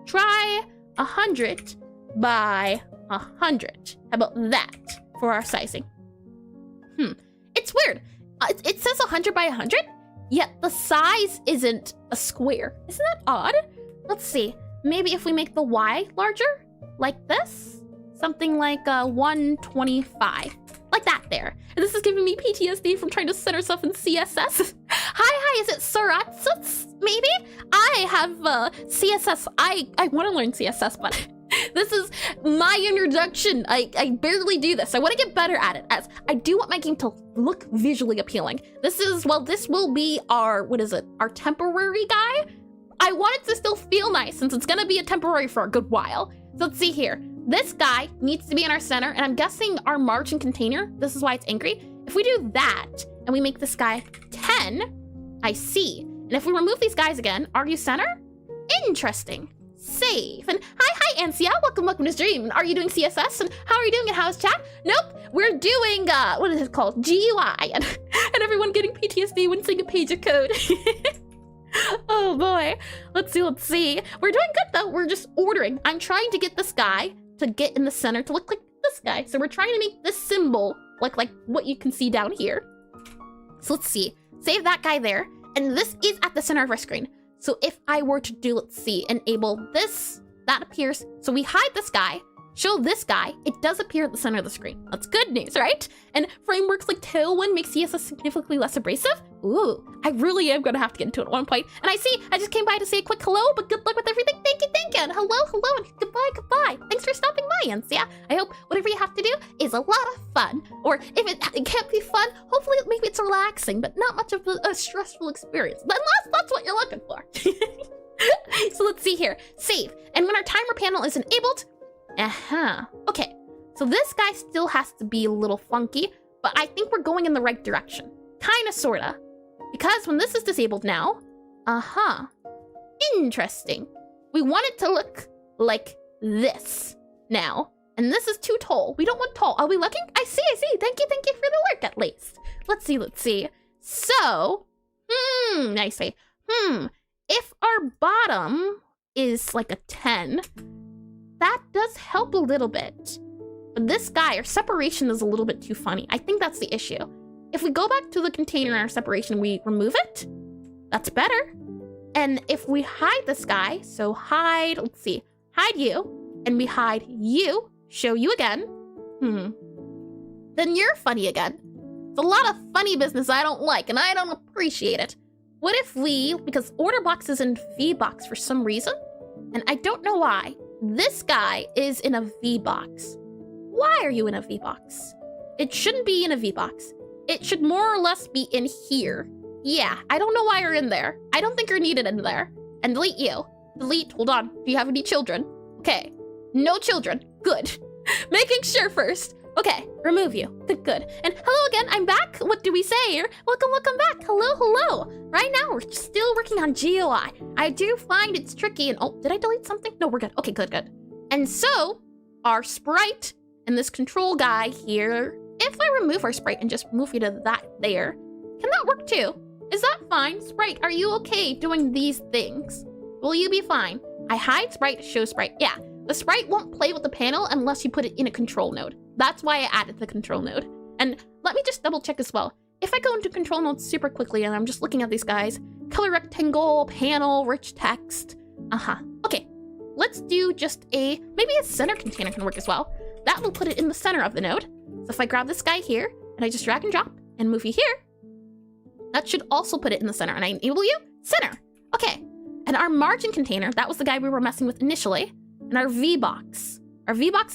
Try 100 by 100. How about that for our sizing? It's weird. It says 100 by 100, yet the size isn't a square. Isn't that odd? Let's see. Maybe if we make the Y larger, like this, something like 125, like that there. And this is giving me PTSD from trying to center stuff in CSS. Hi, is it Suratsats? Maybe? I have CSS. I want to learn CSS, but this is my introduction. I barely do this. I want to get better at it, as I do want my game to look visually appealing. This will be our, our temporary guy. I want it to still feel nice since it's gonna be a temporary for a good while. So let's see here. This guy needs to be in our center, and I'm guessing our margin container, this is why it's angry. If we do that, and we make this guy 10, I see. And if we remove these guys again, are you center? Interesting. Save. And hi, Ansia. Welcome to stream. Are you doing CSS? And how are you doing? And how's chat? Nope. We're doing, what is it called? GUI. And everyone getting PTSD when seeing a page of code. Oh boy. Let's see. We're doing good though. We're just ordering. I'm trying to get this guy to get in the center to look like this guy. So we're trying to make this symbol look like what you can see down here. So let's see. Save that guy there. And this is at the center of our screen. So if I were to do, let's see, enable this, that appears. So we hide this guy, show this guy, it does appear at the center of the screen. That's good news, right? And frameworks like Tailwind make CSS significantly less abrasive. Ooh, I really am gonna have to get into it at one point. And I just came by to say a quick hello, but good luck with everything. Thank you, and hello, and goodbye. Thanks for stopping by, Ansia. I hope whatever you have to do is a lot of fun. Or if it can't be fun, hopefully maybe it's relaxing, but not much of a stressful experience. But unless that's what you're looking for. So let's see here. Save. And when our timer panel is enabled, okay. So this guy still has to be a little funky, but I think we're going in the right direction. Kinda, sorta. Because when this is disabled now, interesting. We want it to look like this now. And this is too tall. We don't want tall. Are we looking? I see. Thank you for the work at least. Let's see. So, nicely. If our bottom is like a 10, that does help a little bit. But this guy, our separation is a little bit too funny. I think that's the issue. If we go back to the container and our separation, we remove it, that's better. And if we hide this guy, so hide, let's see, hide you, and we hide you, show you again, then you're funny again. It's a lot of funny business I don't like, and I don't appreciate it. What if we, because order box is in VBox for some reason, and I don't know why, this guy is in a VBox. Why are you in a VBox? It shouldn't be in a VBox. It should more or less be in here. Yeah, I don't know why you're in there. I don't think you're needed in there. And delete you. Delete, hold on. Do you have any children? Okay. No children. Good. Making sure first. Okay, remove you. Good. And hello again, I'm back. What do we say here? Welcome back. Hello. Right now, we're still working on GUI. I do find it's tricky and, oh, did I delete something? No, we're good. Okay, good. And so, our sprite and this control guy here, if I remove our sprite and just move you to that there, can that work too? Is that fine? Sprite, are you okay doing these things? Will you be fine? I hide sprite, show sprite. Yeah, the sprite won't play with the panel unless you put it in a control node. That's why I added the control node. And let me just double check as well. If I go into control node super quickly and I'm just looking at these guys, color rectangle, panel, rich text. Okay, let's do just maybe a center container can work as well. That will put it in the center of the node. So if I grab this guy here and I just drag and drop and move you here, that should also put it in the center. And I enable you, center. Okay, and our margin container, that was the guy we were messing with initially. And our VBox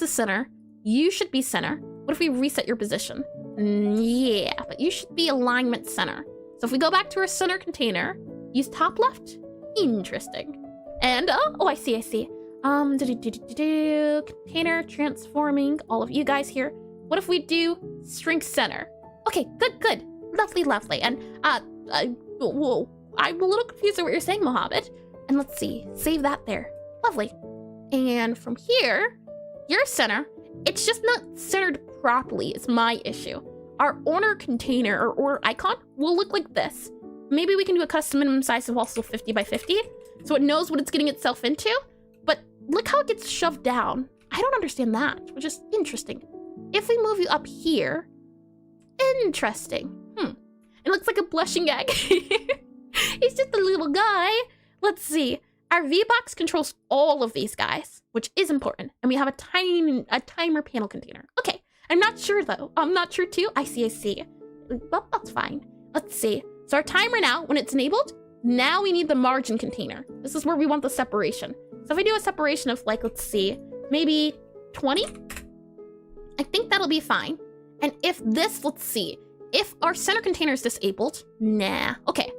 is center. You should be center. What if we reset your position? Yeah, but you should be alignment center. So if we go back to our center container, use top left. Interesting. And, oh, I see. Container transforming all of you guys here. What if we do string center? Okay, good. Lovely. And, whoa, I'm a little confused at what you're saying, Mohammed. And let's see, save that there. Lovely. And from here, your center, it's just not centered properly, is my issue. Our order container or order icon will look like this. Maybe we can do a custom minimum size of also 50 by 50, so it knows what it's getting itself into. But look how it gets shoved down. I don't understand that, which is interesting. If we move you up here, interesting. It looks like a blushing egg. He's just a little guy. Let's see. Our VBox controls all of these guys, which is important. And we have a timer panel container. Okay, I'm not sure though. I'm not sure too. I see. Well, that's fine. Let's see. So our timer now, when it's enabled, now we need the margin container. This is where we want the separation. So if I do a separation of like, let's see, maybe 20, I think that'll be fine. And if this, let's see, if our center container is disabled, nah. Okay,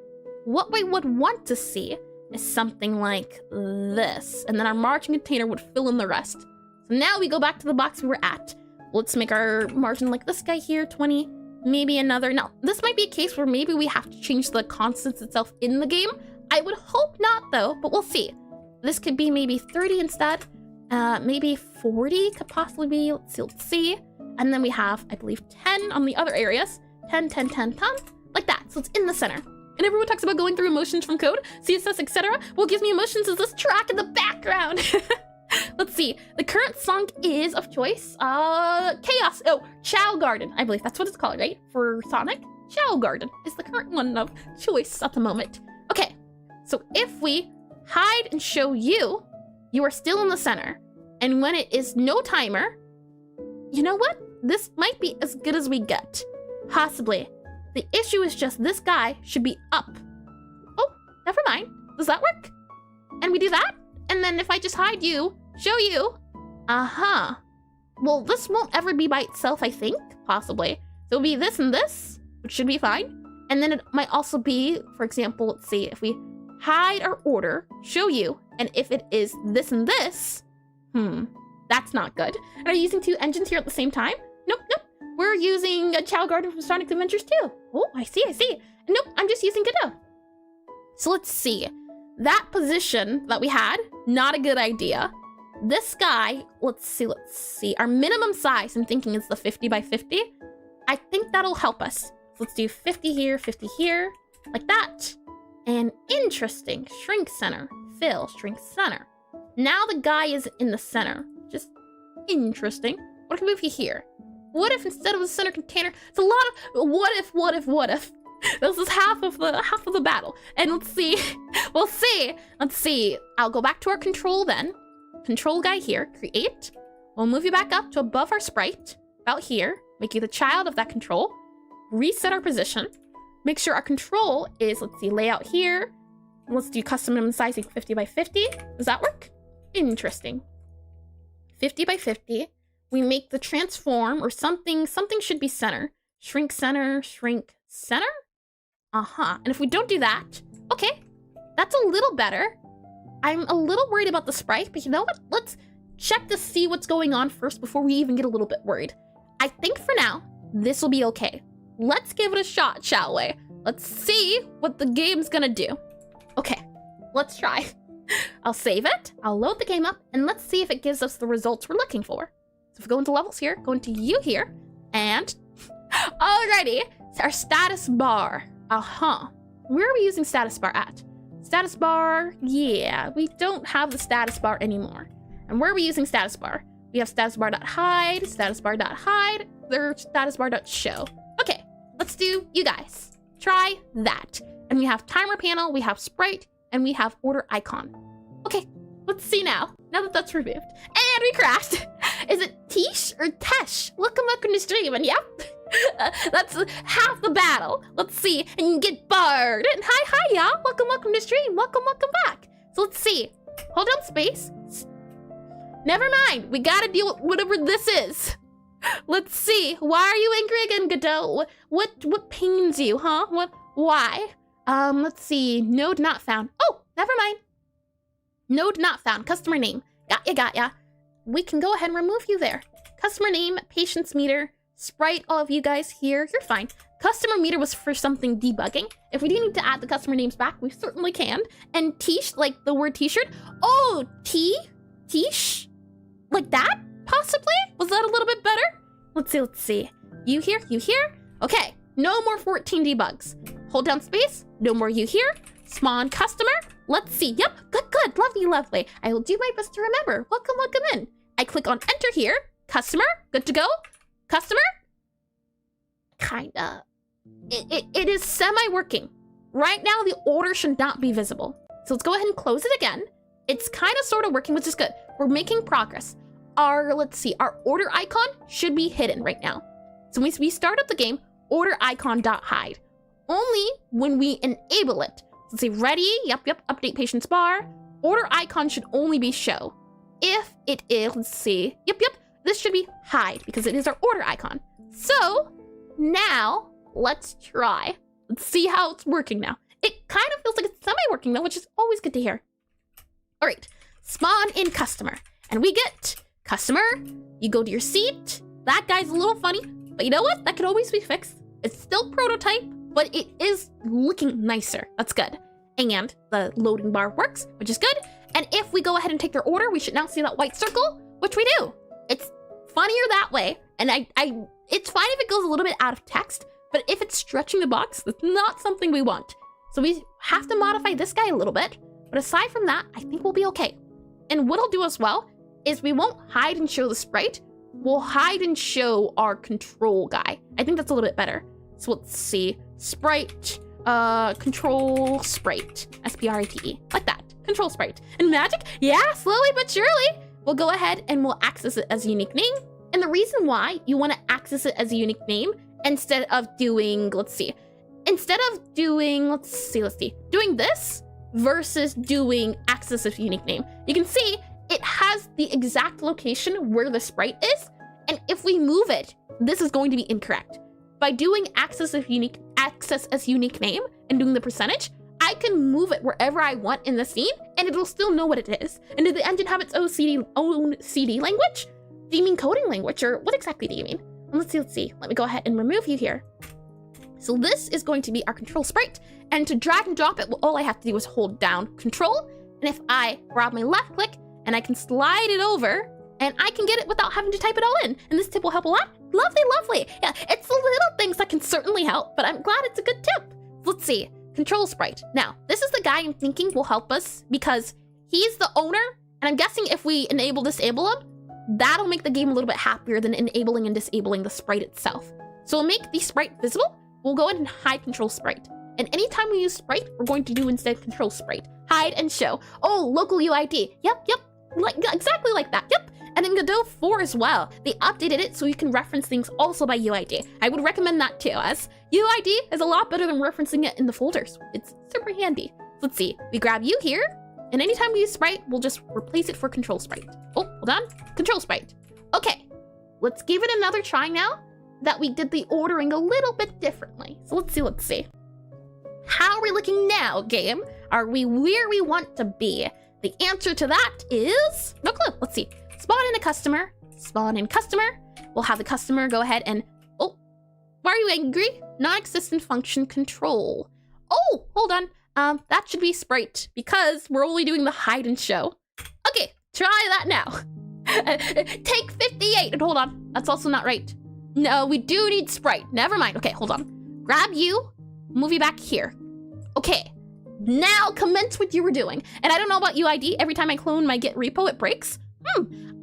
what we would want to see is something like this. And then our margin container would fill in the rest. So now we go back to the box we were at. Let's make our margin like this guy here, 20, maybe another. Now, this might be a case where maybe we have to change the constants itself in the game. I would hope not though, but we'll see. This could be maybe 30 instead. Maybe 40 could possibly be, let's see. And then we have, I believe, 10 on the other areas. 10, like that. So it's in the center. And everyone talks about going through emotions from code, CSS, etc. What gives me emotions is this track in the background. Let's see. The current song is of choice. Chaos. Oh, Chow Garden. I believe that's what it's called, right? For Sonic. Chow Garden is the current one of choice at the moment. Okay. So if we hide and show you, you are still in the center. And when it is no timer, you know what? This might be as good as we get. Possibly. The issue is just this guy should be up. Oh, never mind. Does that work? And we do that? And then if I just hide you, show you. Well, this won't ever be by itself, I think. Possibly. So it'll be this and this, which should be fine. And then it might also be, for example, let's see, if we hide our order, show you, And if it is this and this, that's not good. And are you using 2 engines here at the same time? Nope. We're using a Child Garden from Sonic Adventures too. Oh, I see. Nope, I'm just using Godot. So let's see. That position that we had, not a good idea. This guy, let's see. Our minimum size, I'm thinking, is the 50 by 50. I think that'll help us. So let's do 50 here, 50 here, like that. And interesting, shrink center, fill, shrink center. Now the guy is in the center. Just interesting. What if we move you here? What if instead of a center container, it's a lot of what if? This is half of the battle. And let's see. We'll see. Let's see. I'll go back to our control then. Control guy here. Create. We'll move you back up to above our sprite. About here. Make you the child of that control. Reset our position. Make sure our control is, let's see, layout here. Let's do custom minimum sizing 50 by 50. Does that work? Interesting. 50 by 50. We make the transform or something should be center. Shrink center, shrink center? And if we don't do that, okay, that's a little better. I'm a little worried about the sprite, but you know what? Let's check to see what's going on first before we even get a little bit worried. I think for now, this will be okay. Let's give it a shot, shall we? Let's see what the game's gonna do. Okay, let's try. I'll save it, I'll load the game up, and let's see if it gives us the results we're looking for. So if we go into levels here, go into you here, and alrighty, it's our status bar. Where are we using status bar at? Status bar, yeah, we don't have the status bar anymore. And where are we using status bar? We have status bar.hide, status bar.hide, there's status bar.show. Okay, let's do you guys. Try that. And we have timer panel, we have sprite, and we have order icon. Okay, let's see now that that's removed. And we crashed. Is it Tish or Tesh? Welcome to the stream, and yep. That's half the battle. Let's see, and you get barred. And hi, y'all. Welcome to the stream. Welcome back. So let's see. Hold down space. Never mind. We gotta deal with whatever this is. Let's see. Why are you angry again, Godot? What pains you, huh? Why? Let's see. Node not found. Oh, never mind. Node not found. Customer name. Got ya. We can go ahead and remove you there. Customer name, patience meter, sprite, all of you guys here. You're fine. Customer meter was for something debugging. If we do need to add the customer names back, we certainly can. And tish, like the word t-shirt. Oh, tish? Like that? Possibly? Was that a little bit better? Let's see. You here? Okay, no more 14 debugs. Hold down space. No more you here. Spawn customer. Let's see. Yep, good. Lovely. I will do my best to remember. Welcome in. I click on enter here. Customer, good to go. Customer? Kinda. It is semi-working. Right now, the order should not be visible. So let's go ahead and close it again. It's kind of sort of working, which is good. We're making progress. Our order icon should be hidden right now. So when we start up the game, order icon.hide. Only when we enable it. Let's see, ready? Yep, update patience bar. Order icon should only be show. If it is, let's see, yep, this should be hide because it is our order icon. So now let's try. Let's see how it's working now. It kind of feels like it's semi-working though, which is always good to hear. All right, spawn in customer. And we get customer, you go to your seat. That guy's a little funny, but you know what? That could always be fixed. It's still prototype, but it is looking nicer. That's good. And the loading bar works, which is good. And if we go ahead and take their order, we should now see that white circle, which we do. It's funnier that way. And it's fine if it goes a little bit out of text, but if it's stretching the box, that's not something we want. So we have to modify this guy a little bit. But aside from that, I think we'll be okay. And what I'll do as well is we won't hide and show the sprite. We'll hide and show our control guy. I think that's a little bit better. So let's see. Sprite, control sprite. S-P-R-I-T-E. Like that. Control sprite. And magic? Yeah, slowly but surely. We'll go ahead and we'll access it as a unique name. And the reason why you want to access it as a unique name instead of doing, doing this versus doing access as unique name. You can see it has the exact location where the sprite is. And if we move it, this is going to be incorrect. By doing access as unique name and doing the percentage, I can move it wherever I want in the scene, and it'll still know what it is. And did the engine have its own CD language? Do you mean coding language, or what exactly do you mean? Let's see. Let me go ahead and remove you here. So this is going to be our control sprite, and to drag and drop it, well, all I have to do is hold down control, and if I grab my left click, and I can slide it over, and I can get it without having to type it all in, and this tip will help a lot. Lovely. Yeah, it's the little things that can certainly help, but I'm glad it's a good tip. Let's see, control sprite. Now, this is the guy I'm thinking will help us because he's the owner, and I'm guessing if we disable him, that'll make the game a little bit happier than enabling and disabling the sprite itself. So we'll make the sprite visible. We'll go ahead and hide control sprite. And anytime we use sprite, we're going to do instead control sprite. Hide and show. Oh, local UID. Yep. Exactly like that. Yep. And in Godot 4 as well, they updated it so you can reference things also by UID. I would recommend that too, as UID is a lot better than referencing it in the folders. It's super handy. Let's see. We grab you here, and anytime we use sprite, we'll just replace it for control sprite. Oh, hold on. Control sprite. Okay. Let's give it another try now that we did the ordering a little bit differently. So let's see. How are we looking now, game? Are we where we want to be? The answer to that is no clue. Let's see. Spawn in a customer. Spawn in customer. We'll have the customer go ahead and... Oh, why are you angry? Non-existent function control. Oh, hold on. That should be sprite because we're only doing the hide and show. Okay, try that now. Take 58 and hold on. That's also not right. No, we do need sprite. Never mind. Okay, hold on. Grab you. Move you back here. Okay. Now commence what you were doing. And I don't know about UID. Every time I clone my Git repo, it breaks.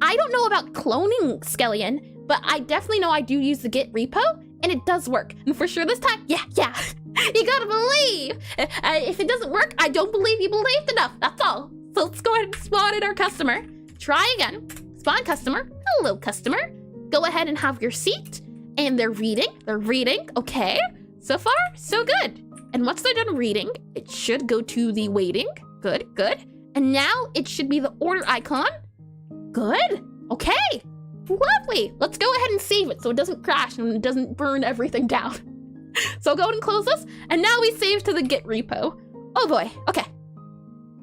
I don't know about cloning Skellion, but I definitely know I do use the Git repo, and it does work. And for sure this time, yeah. You gotta believe. If it doesn't work, I don't believe you believed enough. That's all. So let's go ahead and spawn in our customer. Try again. Spawn customer. Hello, customer. Go ahead and have your seat. And they're reading. Okay. So far, so good. And once they're done reading, it should go to the waiting. Good. And now it should be the order icon. Good. Okay. Lovely. Let's go ahead and save it so it doesn't crash and it doesn't burn everything down. So go ahead and close this. And now we save to the Git repo. Oh boy. Okay.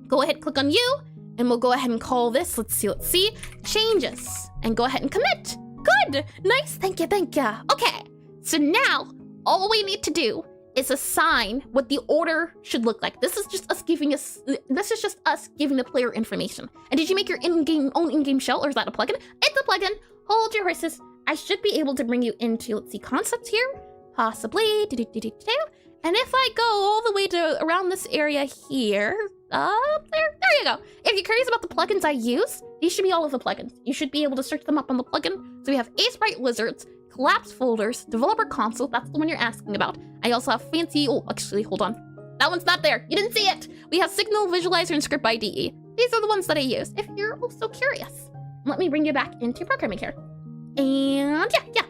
Go ahead, click on you, and we'll go ahead and call this. Let's see. Changes. And go ahead and commit. Good. Nice. Thank you. Okay. So now all we need to do is assign what the order should look like. This is just us giving the player information. And did you make your own in-game shell, or is that a plugin? It's a plugin. Hold your horses. I should be able to bring you into, let's see, concepts here. Possibly. And if I go all the way to around this area here, there you go. If you're curious about the plugins I use, these should be all of the plugins. You should be able to search them up on the plugin. So we have Sprite Wizards, Collapse Folders, Developer Console, that's the one you're asking about. I also have fancy, oh, actually, hold on. That one's not there. You didn't see it. We have Signal, Visualizer, and Script IDE. These are the ones that I use, if you're also curious. Let me bring you back into programming here. And yeah.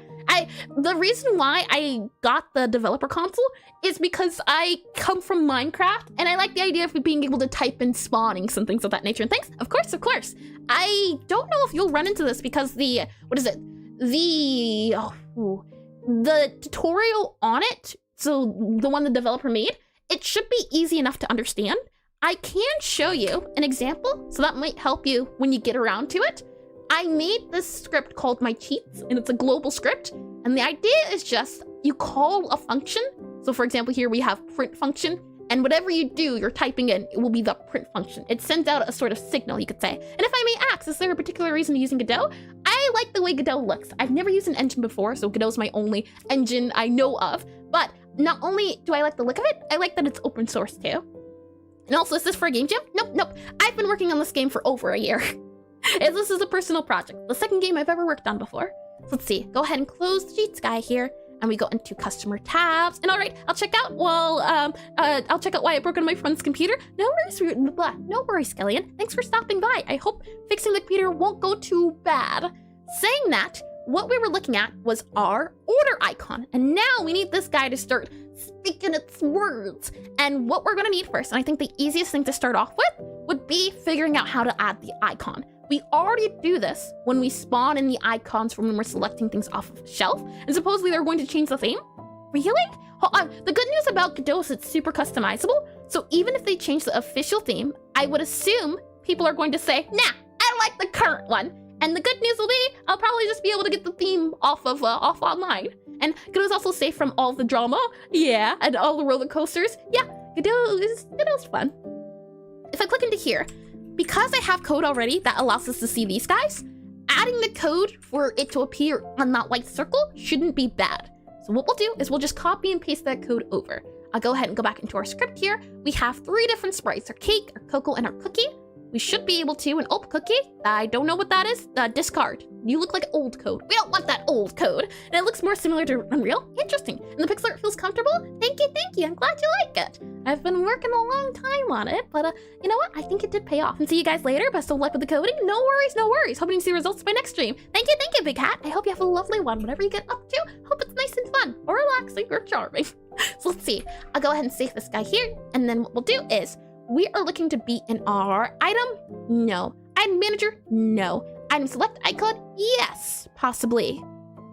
The reason why I got the developer console is because I come from Minecraft, and I like the idea of being able to type in spawnings and things of that nature and things. Of course. I don't know if you'll run into this because the tutorial on it, so the one the developer made, it should be easy enough to understand. I can show you an example, so that might help you when you get around to it. I made this script called My Cheats, and it's a global script. And the idea is just you call a function. So for example, here we have print function, and whatever you do, you're typing in, it will be the print function. It sends out a sort of signal, you could say. And if I may ask, is there a particular reason to using Godot? I like the way Godot looks. I've never used an engine before, so Godot's my only engine I know of. But not only do I like the look of it, I like that it's open source too. And also, is this for a game jam? Nope. I've been working on this game for over a year. This is a personal project, the second game I've ever worked on before. So let's see, go ahead and close the Cheats guy here, and we go into customer tabs. And all right, I'll check out why it broke on my friend's computer. No worries, Skellion. Thanks for stopping by. I hope fixing the computer won't go too bad. Saying that, what we were looking at was our order icon, and now we need this guy to start speaking its words. And what we're gonna need first, and I think the easiest thing to start off with, would be figuring out how to add the icon. We already do this when we spawn in the icons from when we're selecting things off of the shelf, and supposedly they're going to change the theme? Really? Hold on. The good news about Godot is it's super customizable, So even if they change the official theme, I would assume people are going to say, nah, I like the current one. And the good news will be, I'll probably just be able to get the theme off online. And Godot's also safe from all the drama, yeah, and all the roller coasters. Yeah, Godot's fun. If I click into here, because I have code already that allows us to see these guys, adding the code for it to appear on that white circle shouldn't be bad. So what we'll do is we'll just copy and paste that code over. I'll go ahead and go back into our script here. We have 3 different sprites, our cake, our cocoa, and our cookie. We should be able to, an old cookie, I don't know what that is, discard. You look like old code. We don't want that old code. And it looks more similar to Unreal. Interesting. And the pixel art feels comfortable. Thank you. I'm glad you like it. I've been working a long time on it, but you know what? I think it did pay off. And see you guys later. Best of luck with the coding. No worries. Hoping to see results by next stream. Thank you, Big Hat. I hope you have a lovely one. Whatever you get up to, hope it's nice and fun, or relaxing, or charming. So let's see. I'll go ahead and save this guy here. And then what we'll do is, we are looking to be in our item? No. Item manager? No. Item select icon? Yes. Possibly.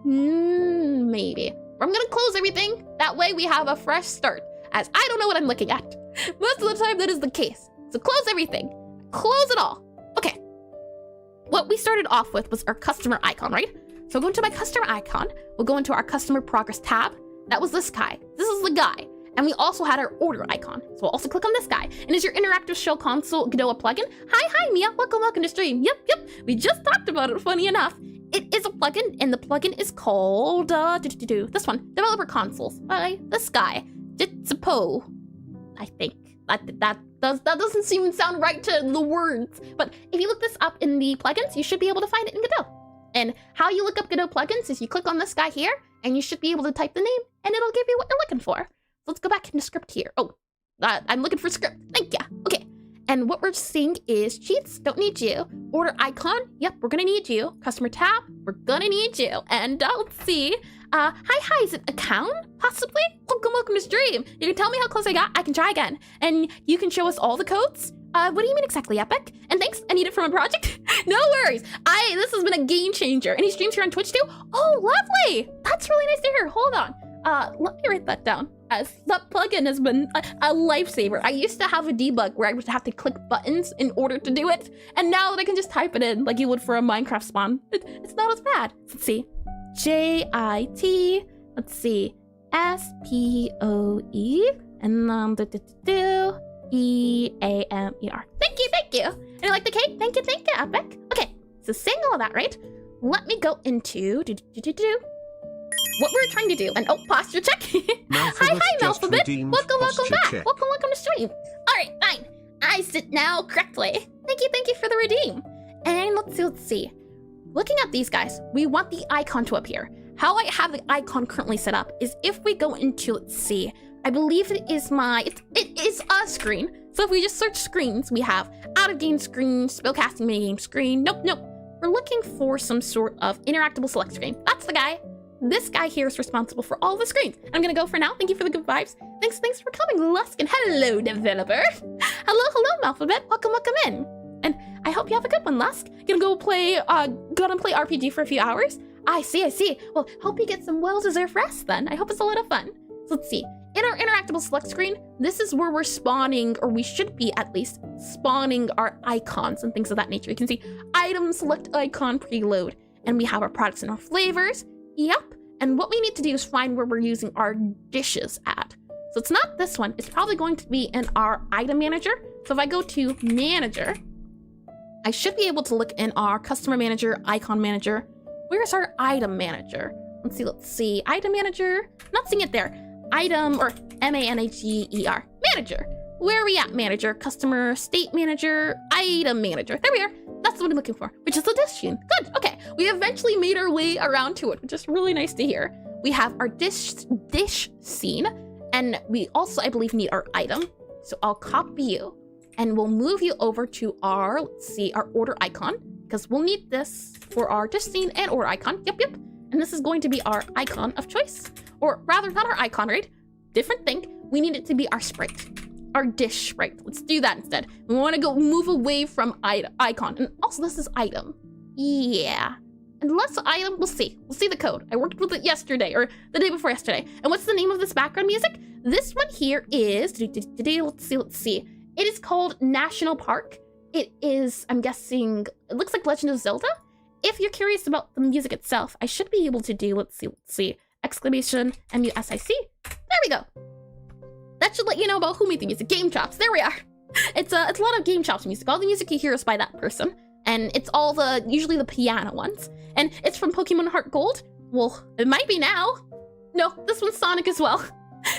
Maybe. I'm gonna close everything. That way we have a fresh start, as I don't know what I'm looking at. Most of the time that is the case. So close everything. Close it all. Okay. What we started off with was our customer icon, right? So go into my customer icon. We'll go into our customer progress tab. That was this guy. This is the guy. And we also had our order icon. So we'll also click on this guy. And is your interactive shell console Godot a plugin? Hi, Mia. Welcome to stream. Yep. We just talked about it, funny enough. It is a plugin, and the plugin is called, this one, Developer Consoles, by this guy, Jitsupo, I think. That doesn't seem to sound right to the words. But if you look this up in the plugins, you should be able to find it in Godot. And how you look up Godot plugins is you click on this guy here, and you should be able to type the name, and it'll give you what you're looking for. Let's go back into script here. Oh, I'm looking for script. Thank ya. Okay. And what we're seeing is cheats, don't need you. Order icon, yep, we're gonna need you. Customer tab, we're gonna need you. And let's see. Hi, is it account? Possibly? Welcome to stream. You can tell me how close I got, I can try again. And you can show us all the codes. What do you mean exactly, Epic? And thanks, I need it for my project. No worries. This has been a game changer. And he streams here on Twitch too? Oh, lovely. That's really nice to hear. Hold on. Let me write that down, as that plugin has been a lifesaver. I used to have a debug where I would have to click buttons in order to do it, and now that I can just type it in like you would for a Minecraft spawn, it's not as bad. Let's see. J-I-T, let's see, S-P-O-E, and E-A-M-E-R. Thank you. And you like the cake? Thank you, Epic. Okay, so saying all of that, right? Let me go into what we're trying to do. And posture check. Hi, Malphabet. Welcome back. Welcome to stream. All right, fine. I sit now correctly. Thank you for the redeem. And let's see. Looking at these guys, we want the icon to appear. How I have the icon currently set up is if we go into, let's see, I believe it is a screen. So if we just search screens, we have out of game screen, spellcasting minigame screen. Nope. We're looking for some sort of interactable select screen. That's the guy. This guy here is responsible for all the screens. I'm gonna go for now. Thank you for the good vibes. Thanks for coming, Lusk, and hello, developer. Hello, Malphabet. Welcome in. And I hope you have a good one, Lusk. Gonna play RPG for a few hours. I see. Well, hope you get some well-deserved rest then. I hope it's a lot of fun. So let's see. In our interactable select screen, this is where we're spawning, or we should be at least, spawning our icons and things of that nature. You can see item select icon preload. And we have our products and our flavors. Yep, and what we need to do is find where we're using our dishes at. So it's not this one, it's probably going to be in our item manager. So if I go to manager, I should be able to look in our customer manager, icon manager. Where's our item manager? Let's see, item manager, not seeing it there. Item, or M-A-N-A-G-E-R, manager. Where are we at, manager? Customer, state manager, item manager. There we are. That's what I'm looking for, which is the dish scene. Good, okay. We eventually made our way around to it, which is really nice to hear. We have our dish scene, and we also, I believe, need our item. So I'll copy you, and we'll move you over to our, let's see, our order icon, because we'll need this for our dish scene and order icon. Yep. And this is going to be our icon of choice, or rather, not our icon, right? Different thing. We need it to be our sprite. Our dish sprite. Let's do that instead. We want to go move away from icon. And also, this is item. Yeah. unless item, we'll see. We'll see the code. I worked with it yesterday, or the day before yesterday. And what's the name of this background music? This one here is, let's see. It is called National Park. It is, I'm guessing, it looks like Legend of Zelda. If you're curious about the music itself, I should be able to do, let's see, exclamation, MUSIC. There we go. That should let you know about who made the music. Game Chops, there we are. It's a lot of Game Chops music. All the music you hear is by that person. And it's all usually the piano ones. And it's from Pokemon Heart Gold. Well, it might be now. No, this one's Sonic as well.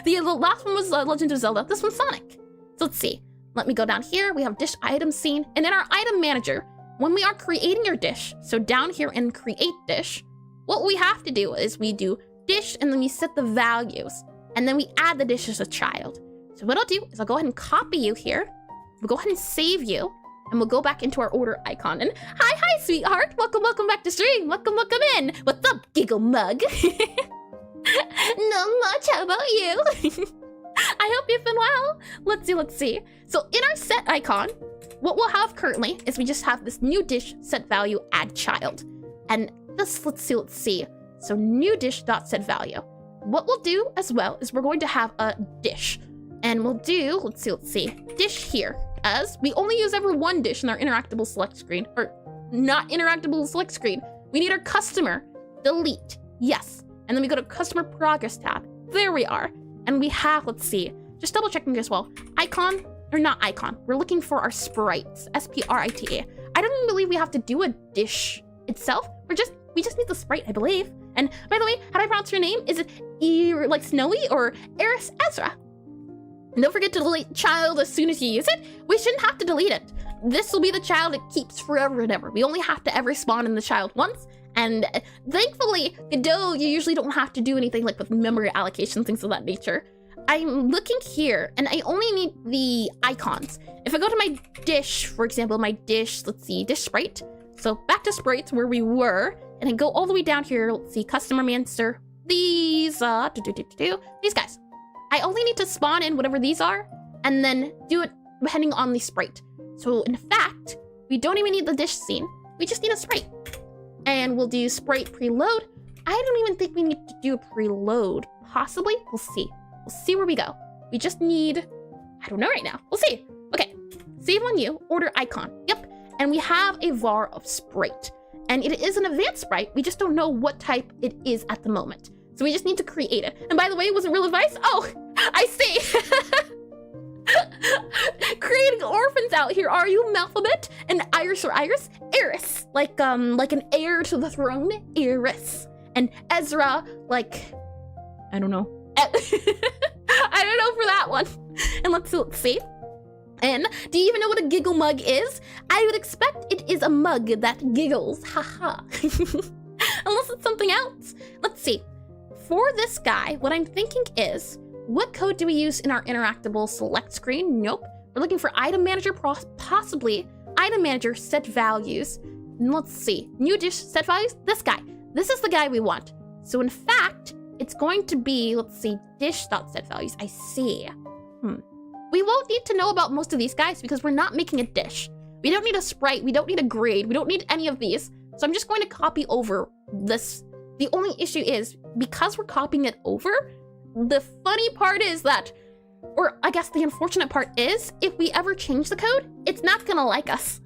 The last one was Legend of Zelda. This one's Sonic. So let's see. Let me go down here. We have dish item scene. And in our item manager, when we are creating your dish, so down here in create dish, what we have to do is we do dish and then we set the values. And then we add the dish as a child. So what I'll do is I'll go ahead and copy you here. We'll go ahead and save you. And we'll go back into our order icon. And hi, sweetheart. Welcome back to stream. Welcome in. What's up, giggle mug? Not much. How about you? I hope you've been well. Let's see. So in our set icon, what we'll have currently is we just have this new dish set value add child. And this, let's see. So new dish dot set value. What we'll do as well is we're going to have a dish. And we'll do, let's see, dish here. As we only use ever one dish in our interactable select screen, or not interactable select screen. We need our customer, delete, yes. And then we go to customer progress tab. There we are. And we have, let's see, just double checking as well. Icon, or not icon. We're looking for our sprites, SPRITA. I don't even believe we have to do a dish itself. We just need the sprite, I believe. And by the way, how do I pronounce your name? Is it like Snowy or Eris Ezra? And don't forget to delete child as soon as you use it. We shouldn't have to delete it. This will be the child it keeps forever and ever. We only have to ever spawn in the child once. And thankfully, Godot, you usually don't have to do anything like with memory allocation, things of that nature. I'm looking here and I only need the icons. If I go to my dish, for example, my dish, let's see, dish sprite. So back to sprites where we were, and I go all the way down here, let's see, customer-mancer, these guys. I only need to spawn in whatever these are, and then do it depending on the sprite. So in fact, we don't even need the dish scene. We just need a sprite. And we'll do sprite preload. I don't even think we need to do a preload. Possibly, we'll see. We'll see where we go. We just need, I don't know right now. We'll see. Okay, save on you, order icon. Yep, and we have a var of sprite. And it is an advanced sprite. We just don't know what type it is at the moment. So we just need to create it. And by the way, was it real advice? Oh, I see. Creating orphans out here. Are you Malphabet and Iris or Iris? Eris, like an heir to the throne. Eris. And Ezra, like, I don't know. I don't know for that one. And let's see. And do you even know what a giggle mug is? I would expect it is a mug that giggles. Haha. Unless it's something else. Let's see. For this guy, what I'm thinking is, what code do we use in our interactable select screen? Nope. We're looking for item manager, possibly item manager set values. And let's see. New dish set values. This guy. This is the guy we want. So in fact, it's going to be, let's see, dish.setValues. I see. We won't need to know about most of these guys because we're not making a dish. We don't need a sprite. We don't need a grade. We don't need any of these. So I'm just going to copy over this. The only issue is because we're copying it over, the funny part is that, or I guess the unfortunate part is, if we ever change the code, it's not gonna like us.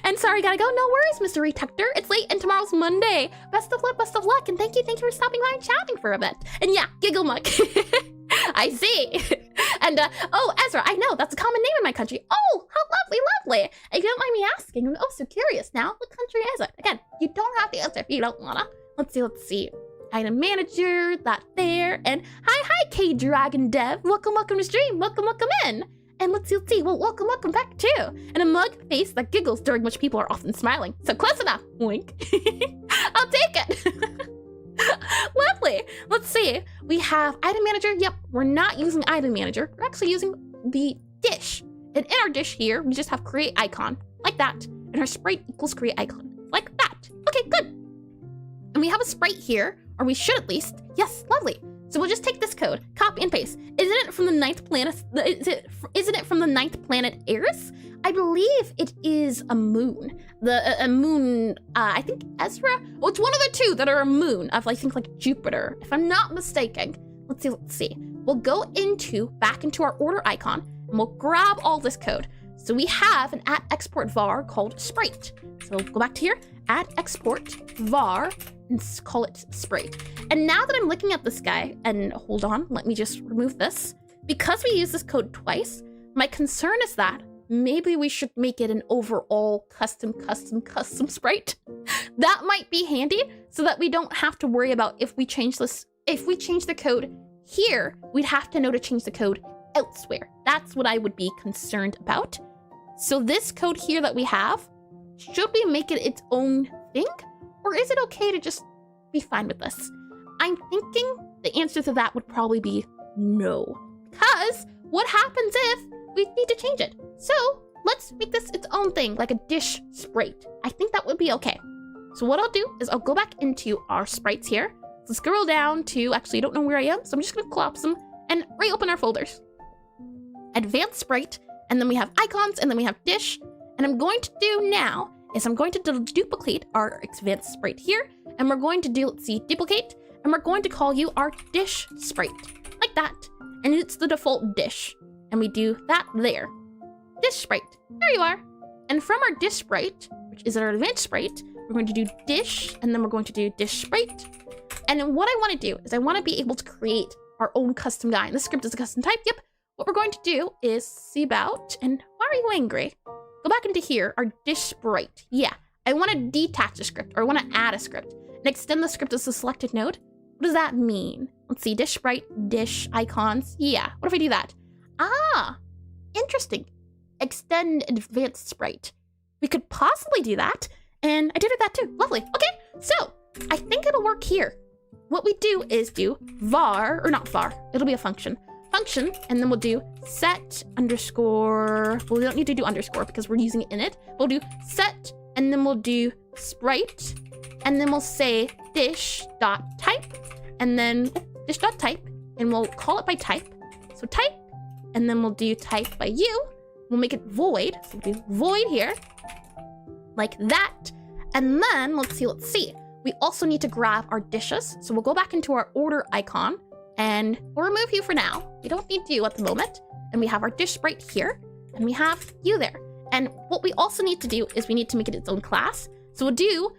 And sorry, gotta go. No worries, Mr. Retector. It's late and tomorrow's Monday. Best of luck, and thank you for stopping by and chatting for a bit. And yeah, giggle muck. I see. And oh, Ezra, I know that's a common name in my country. Oh, how lovely. If you don't mind me asking, I'm oh so curious now. What country is it? Again, you don't have to answer if you don't wanna. Let's see. Item manager, that there, and hi, K Dragon Dev. Welcome to stream. Welcome in. And let's see. Well, welcome back too. And a mug face that giggles during which people are often smiling. So close enough. Wink. I'll take it. Lovely. Let's see. We have item manager. Yep, we're not using item manager. We're actually using the dish. And in our dish here, we just have create icon like that. And our sprite equals create icon like that. Okay, good. And we have a sprite here, or we should at least. Yes, lovely. So we'll just take this code, copy and paste. Isn't it from the ninth planet? Isn't it from the ninth planet Eris? I believe it is a moon. A moon, I think Ezra? Oh, it's one of the two that are a moon of, I think, like Jupiter, if I'm not mistaken. Let's see. We'll go back into our order icon, and we'll grab all this code. So we have an @export var called sprite. So we'll go back to here, @export var, and call it sprite. And now that I'm looking at this guy, and hold on, let me just remove this. Because we use this code twice, my concern is that maybe we should make it an overall custom sprite. That might be handy so that we don't have to worry about if we change this. If we change the code here, we'd have to know to change the code elsewhere. That's what I would be concerned about. So this code here that we have, should we make it its own thing? Or is it okay to just be fine with this? I'm thinking the answer to that would probably be no. Because what happens if we need to change it? So let's make this its own thing, like a dish sprite. I think that would be okay. So what I'll do is I'll go back into our sprites here. So scroll down to, actually I don't know where I am, so I'm just gonna collapse them and reopen our folders. Advanced sprite, and then we have icons, and then we have dish. And I'm going to do now is I'm going to duplicate our advanced sprite here, and we're going to do, let's see, duplicate, and we're going to call you our dish sprite, like that. And it's the default dish, and we do that there. Dish sprite, there you are. And from our dish sprite, which is our advanced sprite, we're going to do dish, and then we're going to do dish sprite. And then what I want to do is I want to be able to create our own custom guy. And the script is a custom type, yep. What we're going to do is see about, and why are you angry? Go back into here, our dish sprite. Yeah, I want to detach a script, or I want to add a script, and extend the script as a selected node. What does that mean? Let's see, dish sprite, dish icons. Yeah, what if I do that? Ah, interesting. Extend advanced sprite. We could possibly do that, and I did that too. Lovely. Okay, so I think it'll work here. What we do is do var, or not var, it'll be a function, and then we'll do set underscore, well, we don't need to do underscore because we're using it in it. We'll do set, and then we'll do sprite, and then we'll say dish.type, and then dish.type, and we'll call it by type. So type, and then we'll do type by you. We'll make it void, so we'll do void here, like that. And then, let's see. We also need to grab our dishes. So we'll go back into our order icon, and we'll remove you for now. We don't need you at the moment. And we have our dish sprite here, and we have you there. And what we also need to do is we need to make it its own class. So we'll do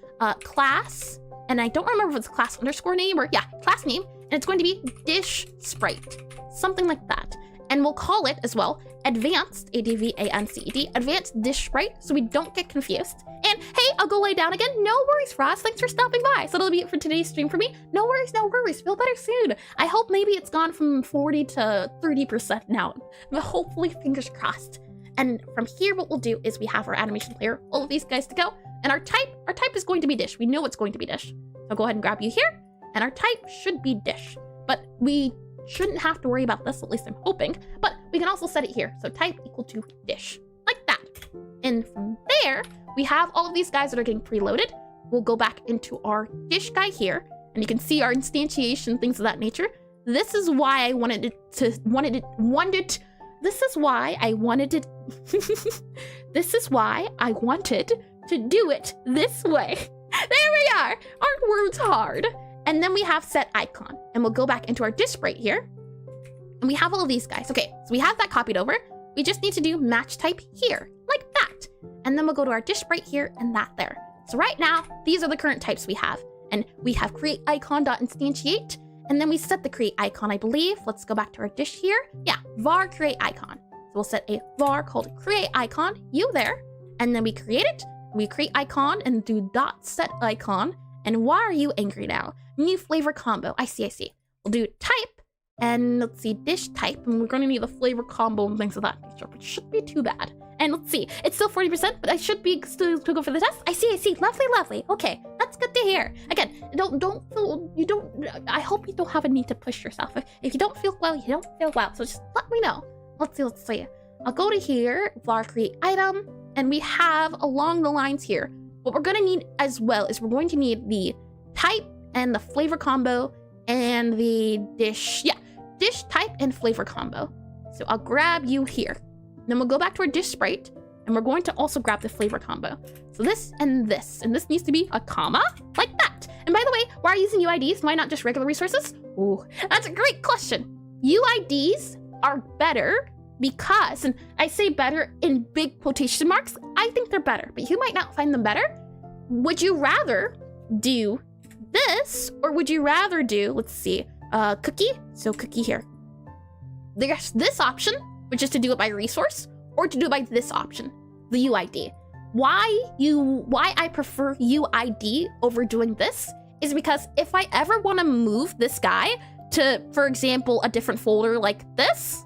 class, and I don't remember if it's class underscore name or, yeah, class name, and it's going to be dish sprite, something like that. And we'll call it as well advanced, ADVANCED, advanced dish sprite, so we don't get confused. And hey, I'll go lay down again. No worries, Frost. Thanks for stopping by. So that'll be it for today's stream for me. No worries, no worries. Feel better soon. I hope maybe it's gone from 40 to 30% now. But hopefully, fingers crossed. And from here, what we'll do is we have our animation player, all of these guys to go. And our type is going to be dish. We know it's going to be dish. So I'll go ahead and grab you here. And our type should be dish. But we shouldn't have to worry about this, at least I'm hoping. But we can also set it here. So type equal to dish, like that. And from there, we have all of these guys that are getting preloaded. We'll go back into our dish guy here, and you can see our instantiation, things of that nature. This is why I wanted it. This is why I wanted it. This is why I wanted to do it this way. There we are. Aren't words hard? And then we have set icon, and we'll go back into our dish sprite here, and we have all of these guys. Okay, so we have that copied over. We just need to do match type here, like that. And then we'll go to our dish sprite here and that there. So right now, these are the current types we have. And we have create icon.instantiate, and then we set the create icon, I believe. Let's go back to our dish here. Yeah, var create icon. So we'll set a var called create icon, you there, and then we create it. We create icon and do dot set icon. And why are you angry now? New flavor combo. I see. We'll do type, and let's see, dish type, and we're going to need the flavor combo and things of that nature, which shouldn't be too bad. And let's see, it's still 40%, but I should be still to go for the test. I see. Lovely. Okay, that's good to hear. Again, I hope you don't have a need to push yourself. If you don't feel well, you don't feel well. So just let me know. Let's see. I'll go to here, var create item, and we have along the lines here. What we're going to need as well is we're going to need the type and the flavor combo and the dish. Yeah, dish type and flavor combo. So I'll grab you here. Then we'll go back to our dish sprite, And we're going to also grab the flavor combo. So this, and this needs to be a comma, like that. And by the way, why are you using UIDs? Why not just regular resources? Ooh, that's a great question. UIDs are better because, and I say better in big quotation marks, I think they're better, but you might not find them better. Would you rather do this, or would you rather do, let's see, cookie? So cookie here. There's this option, which is to do it by resource, or to do it by this option, the UID. Why I prefer UID over doing this is because if I ever want to move this guy to, for example, a different folder like this,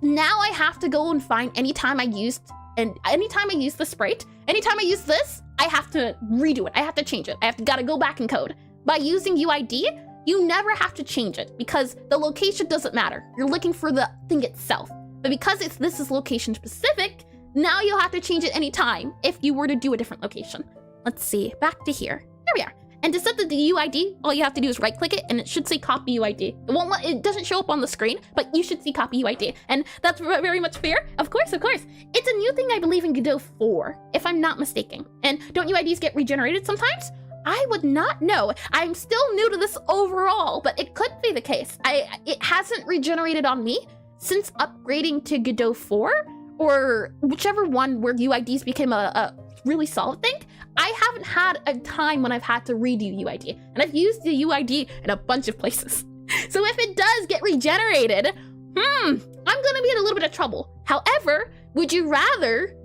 now I have to go and find anytime I use the sprite, anytime I use this, I have to redo it. I have to change it. Gotta go back and code. By using UID, you never have to change it because the location doesn't matter. You're looking for the thing itself. But because this is location specific, now you'll have to change it anytime if you were to do a different location. Let's see, back to here. There we are. And to set the UID, all you have to do is right click it and it should say copy UID. It doesn't show up on the screen, but you should see copy UID. And that's very much fair. Of course. It's a new thing I believe in Godot 4, if I'm not mistaken. And don't UIDs get regenerated sometimes? I would not know. I'm still new to this overall, but it could be the case. It hasn't regenerated on me since upgrading to Godot 4, or whichever one where UIDs became a really solid thing. I haven't had a time when I've had to redo UID, and I've used the UID in a bunch of places. So if it does get regenerated, I'm gonna be in a little bit of trouble. However, would you rather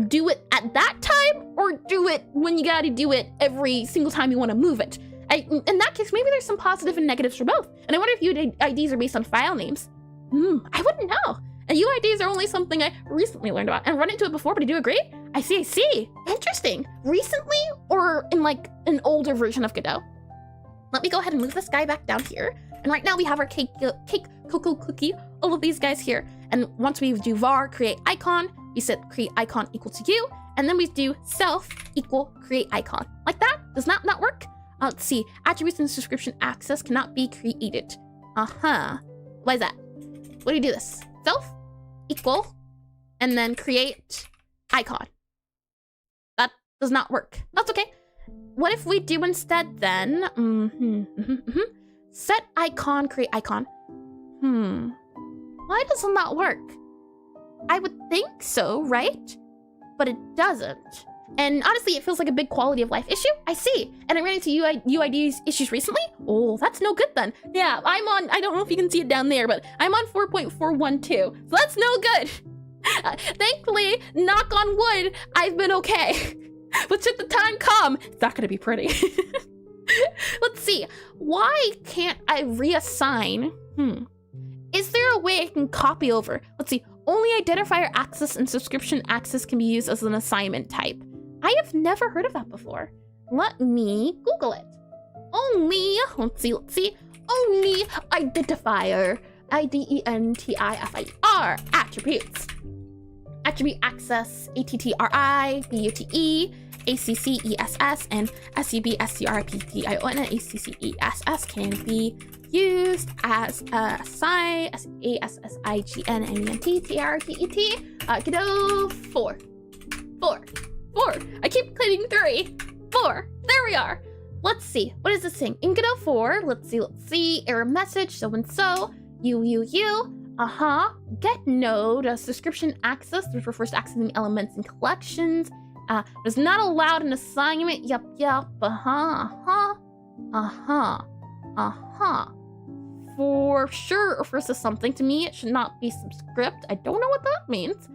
do it at that time or do it when you gotta do it every single time you want to move it? In that case, maybe there's some positive and negatives for both. And I wonder if UIDs are based on file names. I wouldn't know. And UIDs are only something I recently learned about and run into it before, but I do agree. I see. Interesting. Recently or in like an older version of Godot? Let me go ahead and move this guy back down here. And right now we have our cake, cocoa cookie, all of these guys here. And once we do var create icon, we set create icon equal to you. And then we do self equal create icon. Like that? Does not work? Let's see. Attributes and subscription access cannot be created. Why is that? What do you do this? Self equal and then create icon. That does not work. That's okay. What if we do instead then set icon create icon? Why doesn't that work? I would think so, right? But it doesn't. And honestly, it feels like a big quality of life issue. I see. And I ran into UID issues recently. Oh, that's no good then. Yeah, I'm on, I don't know if you can see it down there, but I'm on 4.412. So that's no good. Thankfully, knock on wood, I've been okay. But should the time come, it's not gonna be pretty. Let's see. Why can't I reassign? Is there a way I can copy over? Let's see. Only identifier access and subscription access can be used as an assignment type. I have never heard of that before. Let me Google it. Let's see. Only identifier, IDENTIFIER, attributes. Attribute access, ATTRI, BUTE, ACCESS, and SUBSCRPTION and ACCESS can be used as ASSIGNMENT Godot 4. I keep clicking 3. 4. There we are. Let's see. What is this thing? In Godot 4, let's see. Error message, so-and-so. Get node, subscription access, which refers to accessing elements and collections. Was not allowed an assignment. Yup. For sure refers to something. To me, it should not be some script. I don't know what that means.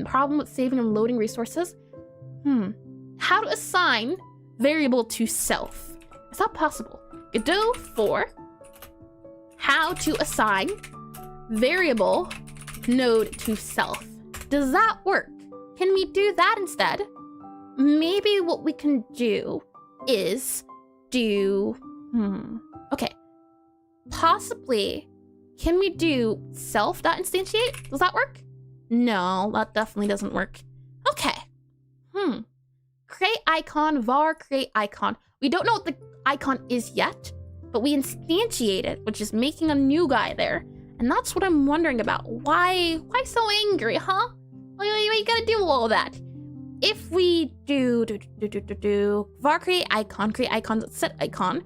Problem with saving and loading resources. How to assign variable to self. Is that possible? Godot 4. How to assign variable node to self. Does that work? Can we do that instead? Maybe what we can do is do... Okay. Possibly, can we do self.instantiate? Does that work? No, that definitely doesn't work. Okay. Create icon, var create icon. We don't know what the icon is yet, but we instantiate it, which is making a new guy there. And that's what I'm wondering about. Why so angry, huh? you gotta do all of that. If we do var create icon, set icon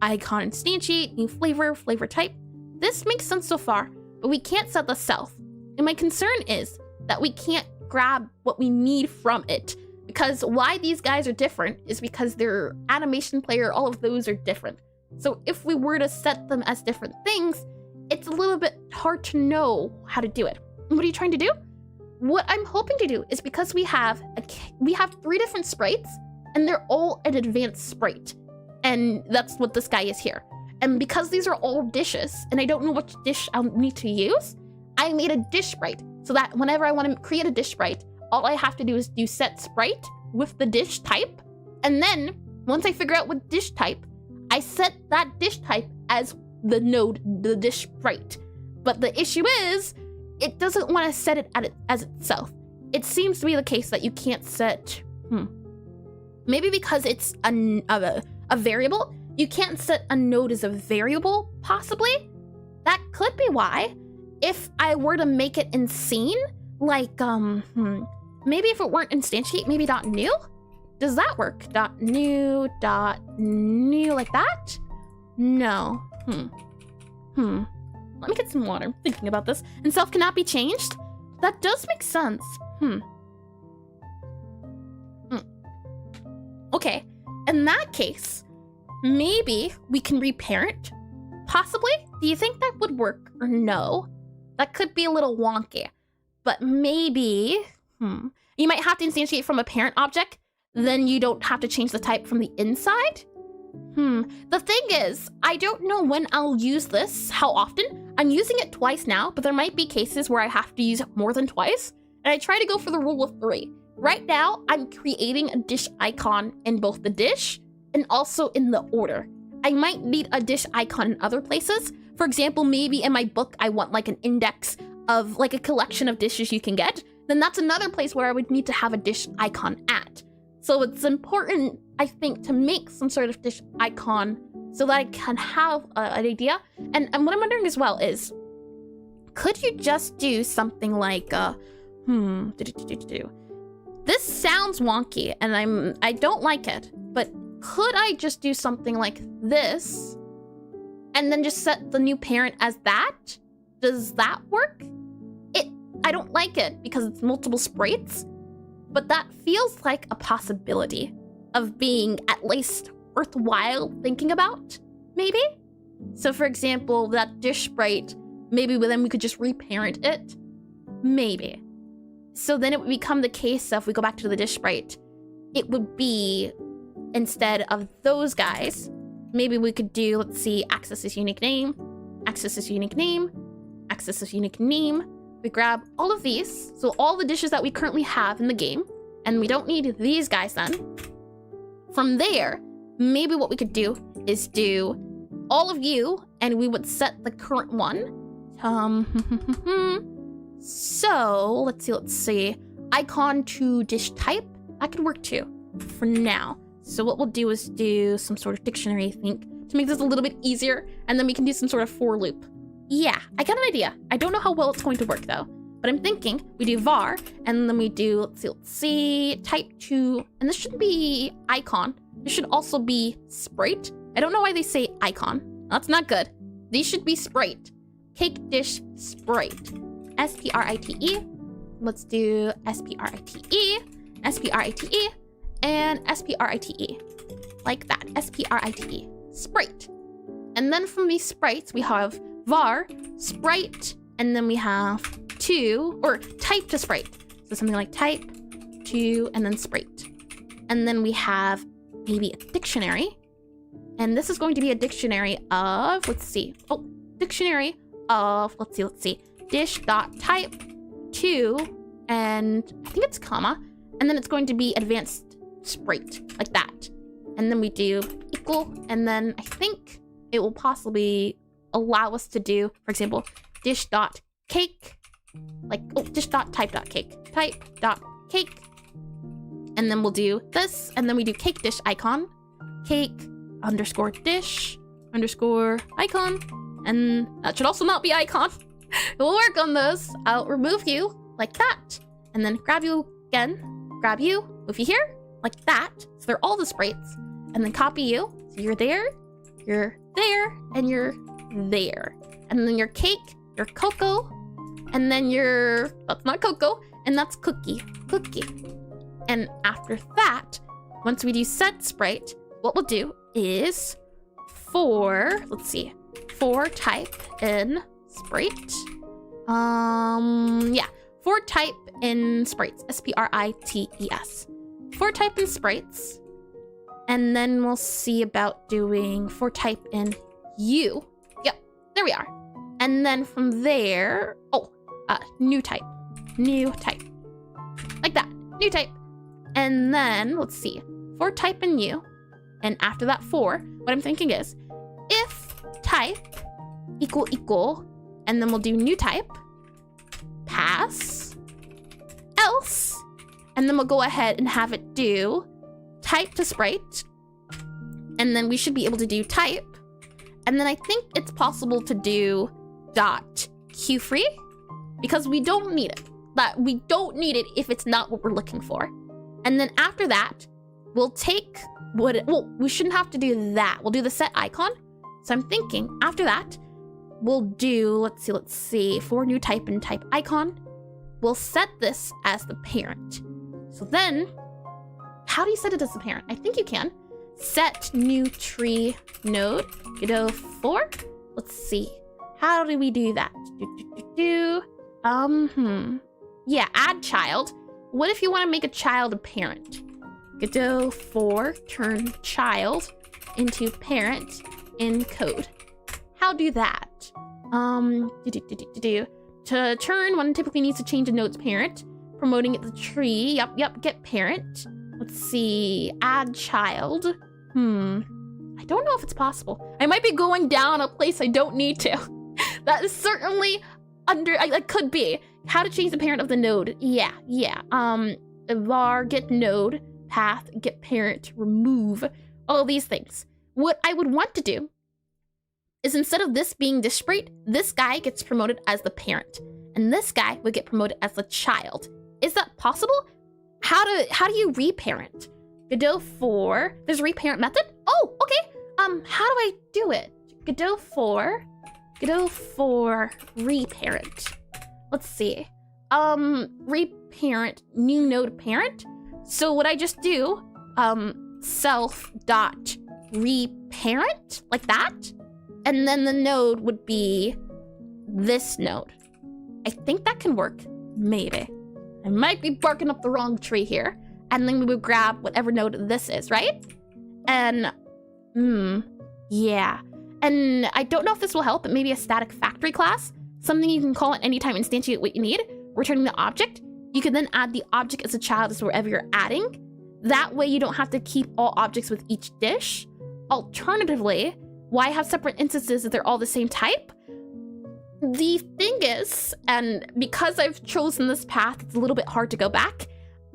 instantiate, new flavor type. This makes sense so far, but we can't set the self. And my concern is that we can't grab what we need from it, because why these guys are different is because their animation player, all of those are different. So if we were to set them as different things, it's a little bit hard to know how to do it. And what are you trying to do? What I'm hoping to do is, because we have 3 different sprites and they're all an advanced sprite. And that's what this guy is here. And because these are all dishes and I don't know which dish I'll need to use, I made a dish sprite so that whenever I want to create a dish sprite, all I have to do is do set sprite with the dish type. And then once I figure out what dish type, I set that dish type as the node, the dish sprite. But the issue is, it doesn't want to set it as itself. It seems to be the case that you can't set, maybe because it's a variable, you can't set a node as a variable, possibly? That could be why. If I were to make it in scene, like, maybe if it weren't instantiate, maybe .new? Does that work? .new like that? No. Let me get some water. I'm thinking about this. And self cannot be changed? That does make sense. Okay. In that case, maybe we can reparent? Possibly? Do you think that would work or no? That could be a little wonky. But maybe... You might have to instantiate from a parent object. Then you don't have to change the type from the inside? The thing is, I don't know when I'll use this, how often. I'm using it twice now, but there might be cases where I have to use it more than twice. And I try to go for the rule of 3. Right now, I'm creating a dish icon in both the dish and also in the order. I might need a dish icon in other places. For example, maybe in my book, I want like an index of like a collection of dishes you can get. Then that's another place where I would need to have a dish icon at. So it's important, I think, to make some sort of dish icon so that I can have an idea. And what I'm wondering as well is, could you just do something like, this sounds wonky and I don't like it, but could I just do something like this and then just set the new parent as that? Does that work? I don't like it because it's multiple sprites, but that feels like a possibility of being at least worthwhile thinking about, maybe? So for example, that dish sprite, maybe then we could just reparent it, maybe. So then it would become the case of, if we go back to the dish sprite, it would be, instead of those guys, maybe we could do, let's see, access is unique name, access is unique name, access is unique name. We grab all of these, so all the dishes that we currently have in the game, and we don't need these guys then. From there, maybe what we could do is do all of you, and we would set the current one. So, let's see. Icon to dish type, that could work too, for now. So what we'll do is do some sort of dictionary, I think, to make this a little bit easier, and then we can do some sort of for loop. Yeah, I got an idea. I don't know how well it's going to work though, but I'm thinking we do var, and then we do, let's see, type to, and this should be icon. This should also be sprite. I don't know why they say icon. That's not good. These should be sprite. Cake dish sprite. S-P-R-I-T-E. Let's do S-P-R-I-T-E, S-P-R-I-T-E, and S-P-R-I-T-E. Like that, S-P-R-I-T-E. Sprite. And then from these sprites, we have var, sprite, and then we have type to sprite. So something like type to, and then sprite. And then we have maybe a dictionary. And this is going to be a dictionary of, dictionary of, let's see, dish.type to, and I think it's comma, and then it's going to be advanced sprite, like that. And then we do equal, and then I think it will possibly allow us to do, for example, dish.cake, like, dish.type.cake, type.cake. And then we'll do this, and then we do cake dish icon, cake underscore dish underscore icon, and that should also not be icon. We'll work on those. I'll remove you like that. and then grab you again, grab you, move you here, like that. So they're all the sprites, and then copy you. So you're there, and you're there. And then your cake, your cocoa, and then your, that's not cocoa, and that's cookie. And after that, once we do set sprite, what we'll do is for type in sprite. For type in sprites, S-P-R-I-T-E-S. For type in sprites. And then we'll see about doing for type in you. Yep, there we are. And then from there, new type. Like that, new type. And then, let's see, for type in you. And after that for, what I'm thinking is, if type equal, and then we'll do new type, pass, else, and then we'll go ahead and have it do type to sprite, and then we should be able to do type, and then I think it's possible to do .qfree, because we don't need it. We don't need it if it's not what we're looking for. And then after that, we'll take we shouldn't have to do that. We'll do the set icon. So I'm thinking after that, we'll do, let's see, for new type and type icon, we'll set this as the parent. So then, how do you set it as the parent? I think you can. Set new tree node, Godot 4. Let's see. How do we do that? Yeah, add child. What if you want to make a child a parent? Godot 4, turn child into parent in code. How do that? To turn, one typically needs to change a node's parent. Promoting it to tree. Yep, get parent. Let's see, add child. I don't know if it's possible. I might be going down a place I don't need to. That is certainly that could be. How to change the parent of the node. Yeah. Var get node, path, get parent, remove, all these things. What I would want to do is instead of this being the sprite, this guy gets promoted as the parent, and this guy would get promoted as the child. Is that possible? How do you reparent? Godot 4, there's a reparent method? Oh, okay. How do I do it? Godot 4 reparent. Let's see. Reparent new node parent. So what I just do, self dot reparent, like that, and then the node would be this node. I think that can work. Maybe. I might be barking up the wrong tree here. And then we would grab whatever node this is, right? And, yeah. And I don't know if this will help, but maybe a static factory class, something you can call at any time, instantiate what you need, returning the object. You can then add the object as a child as wherever you're adding. That way you don't have to keep all objects with each dish. Alternatively, why have separate instances if they're all the same type? The thing is, and because I've chosen this path, it's a little bit hard to go back.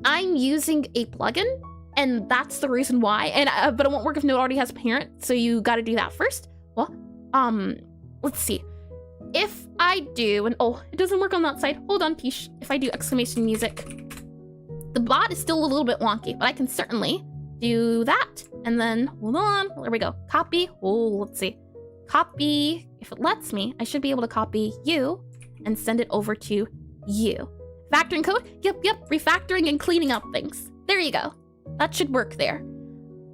I'm using a plugin, and that's the reason why. And but it won't work if node already has parent, so you got to do that first. Well, let's see. If I do, and oh, it doesn't work on that side. Hold on, Pish. If I do exclamation music, the bot is still a little bit wonky, but I can certainly do that. And then hold on, there we go. Copy. Oh, let's see. Copy. If it lets me, I should be able to copy you and send it over to you. Factoring code? Yep. Refactoring and cleaning up things. There you go. That should work there.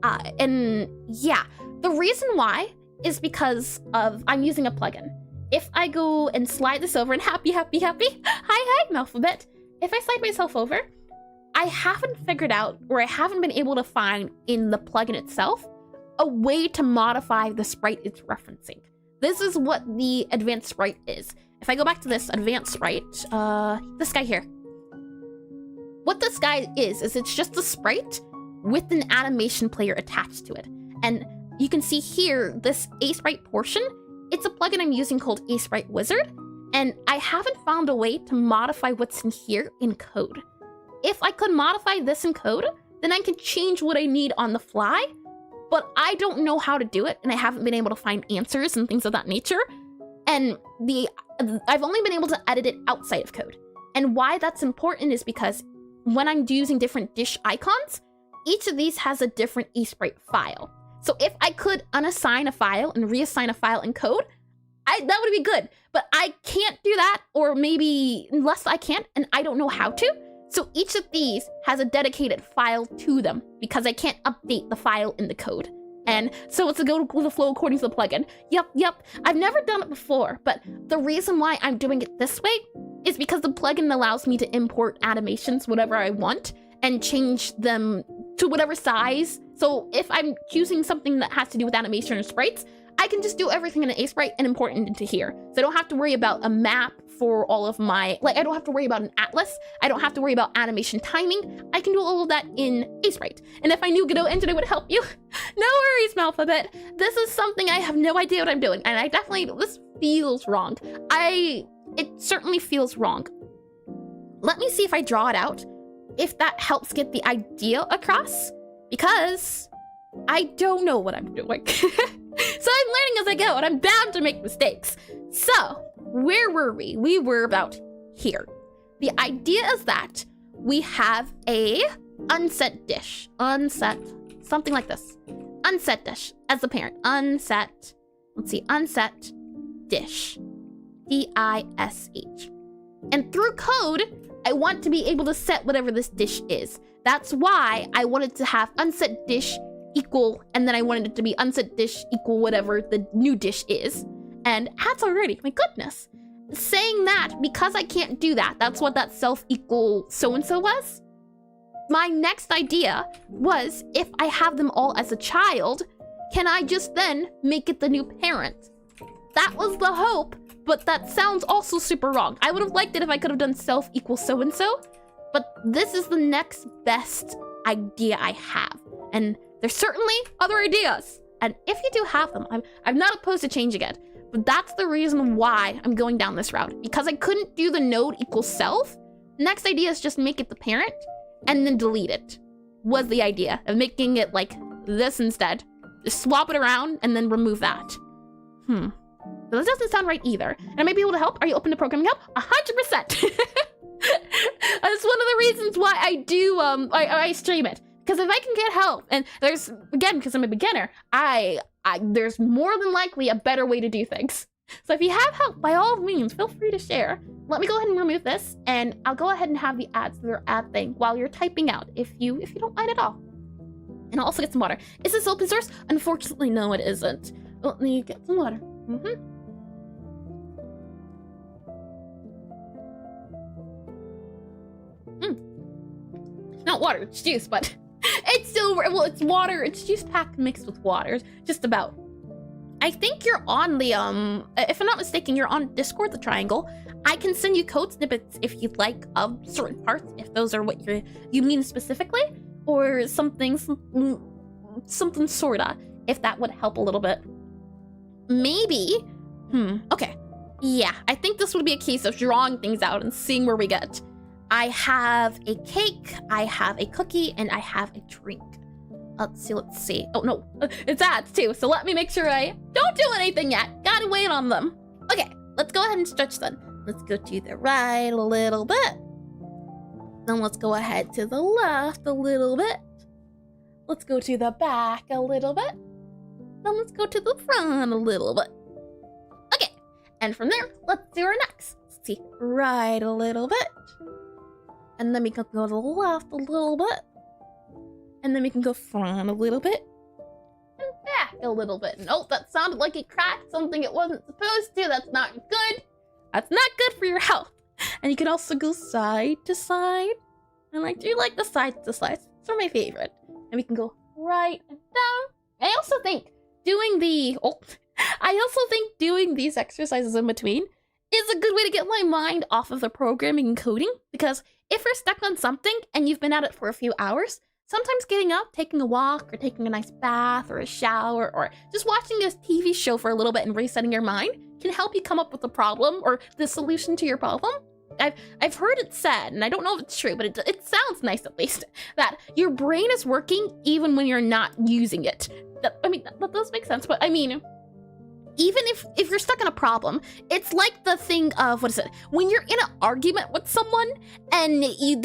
And yeah, the reason why is because of I'm using a plugin. If I go and slide this over and happy. Hi, Malphabet. If I slide myself over, I haven't figured out, or I haven't been able to find in the plugin itself, a way to modify the sprite it's referencing. This is what the advanced sprite is. If I go back to this advanced sprite, this guy here. What this guy is it's just a sprite with an animation player attached to it. And you can see here, this A-Sprite portion, it's a plugin I'm using called A-Sprite Wizard, and I haven't found a way to modify what's in here in code. If I could modify this in code, then I can change what I need on the fly, but I don't know how to do it, and I haven't been able to find answers and things of that nature. And I've only been able to edit it outside of code. And why that's important is because when I'm using different dish icons, each of these has a different eSprite file. So if I could unassign a file and reassign a file in code, that would be good. But I can't do that, or maybe unless I can't, and I don't know how to. So each of these has a dedicated file to them because I can't update the file in the code. And so it's a go with the flow according to the plugin. Yep. I've never done it before, but the reason why I'm doing it this way is because the plugin allows me to import animations whenever I want and change them to whatever size. So if I'm choosing something that has to do with animation or sprites, I can just do everything in an sprite and import it into here. So I don't have to worry about a map for all of my, I don't have to worry about an atlas. I don't have to worry about animation timing. I can do all of that in sprite. And if I knew Godot engine, it would help you. No worries, Malphabet. This is something I have no idea what I'm doing. And I definitely, this feels wrong. It certainly feels wrong. Let me see if I draw it out, if that helps get the idea across, because I don't know what I'm doing. So I'm learning as I go, and I'm bound to make mistakes. So, where were we? We were about here. The idea is that we have a unset dish. Unset, something like this. Unset dish as the parent. Unset, let's see, unset dish. D-I-S-H. And through code, I want to be able to set whatever this dish is. That's why I wanted to have unset dish equal, and then I wanted it to be unset dish equal whatever the new dish is. And that's already, my goodness. Saying that, because I can't do that, that's what that self equal so-and-so was. My next idea was, if I have them all as a child, can I just then make it the new parent? That was the hope, but that sounds also super wrong. I would have liked it if I could have done self equals so-and-so, but this is the next best idea I have. And there's certainly other ideas. And if you do have them, I'm not opposed to changing it. But that's the reason why I'm going down this route. Because I couldn't do the node equals self. Next idea is just make it the parent and then delete it. Was the idea of making it like this instead. Just swap it around and then remove that. But that doesn't sound right either. And I may be able to help. Are you open to programming help? 100%. That's one of the reasons why I do, I stream it. Because if I can get help, and there's, again, because I'm a beginner, there's more than likely a better way to do things. So if you have help, by all means, feel free to share. Let me go ahead and remove this, and I'll go ahead and have the ads to their ad thing while you're typing out, if you don't mind at all. And I'll also get some water. Is this open source? Unfortunately, no, it isn't. Let me get some water. Not water, it's juice, but it's still, well, it's water, it's juice pack mixed with water, just about. I think you're on the, if I'm not mistaken, you're on Discord, the Triangle. I can send you code snippets if you'd like of certain parts, if those are what you mean specifically, or something sorta, if that would help a little bit. Maybe, okay. Yeah, I think this would be a case of drawing things out and seeing where we get. I have a cake, I have a cookie, and I have a drink. Let's see. Oh no, it's ads too, so let me make sure I don't do anything yet. Gotta wait on them. Okay, let's go ahead and stretch then. Let's go to the right a little bit. Then let's go ahead to the left a little bit. Let's go to the back a little bit. Then let's go to the front a little bit. Okay, and from there, let's do our next. Let's see, right a little bit. And then we can go to the left a little bit. And then we can go front a little bit. And back a little bit. Nope, that sounded like it cracked something it wasn't supposed to. That's not good. That's not good for your health. And you can also go side to side. And I do like the side to side. They're my favorite. And we can go right and down. I also think doing these exercises in between is a good way to get my mind off of the programming and coding, because if you're stuck on something and you've been at it for a few hours, sometimes getting up, taking a walk, or taking a nice bath, or a shower, or just watching this TV show for a little bit and resetting your mind can help you come up with a problem or the solution to your problem. I've heard it said, and I don't know if it's true, but it sounds nice at least, that your brain is working even when you're not using it. That does make sense, but I mean, even if you're stuck in a problem, it's like the thing of, what is it? When you're in an argument with someone and you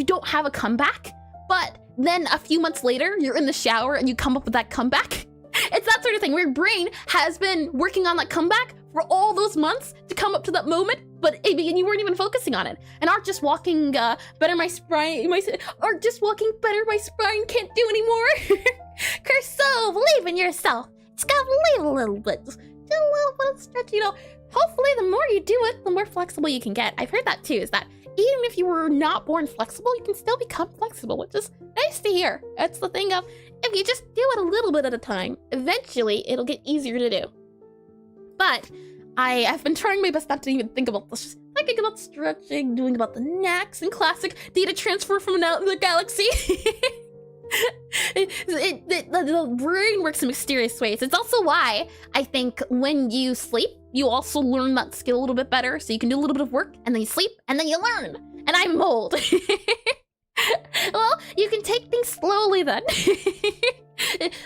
don't have a comeback, but then a few months later, you're in the shower and you come up with that comeback. It's that sort of thing where your brain has been working on that comeback for all those months to come up to that moment, but you weren't even focusing on it. And Art just walking better my spine, Art just walking better my spine can't do anymore. Curso, believe in yourself. Just gotta believe a little bit. Just do a little bit of stretch, you know. Hopefully the more you do it, the more flexible you can get. I've heard that too, is that even if you were not born flexible, you can still become flexible, which is nice to hear. That's the thing of, if you just do it a little bit at a time, eventually it'll get easier to do. But I've been trying my best not to even think about this. Just thinking about stretching, doing about the necks, and classic data transfer from out in the galaxy. The brain works in mysterious ways. It's also why I think when you sleep, you also learn that skill a little bit better. So you can do a little bit of work, and then you sleep, and then you learn. And I'm old. Well, you can take things slowly then.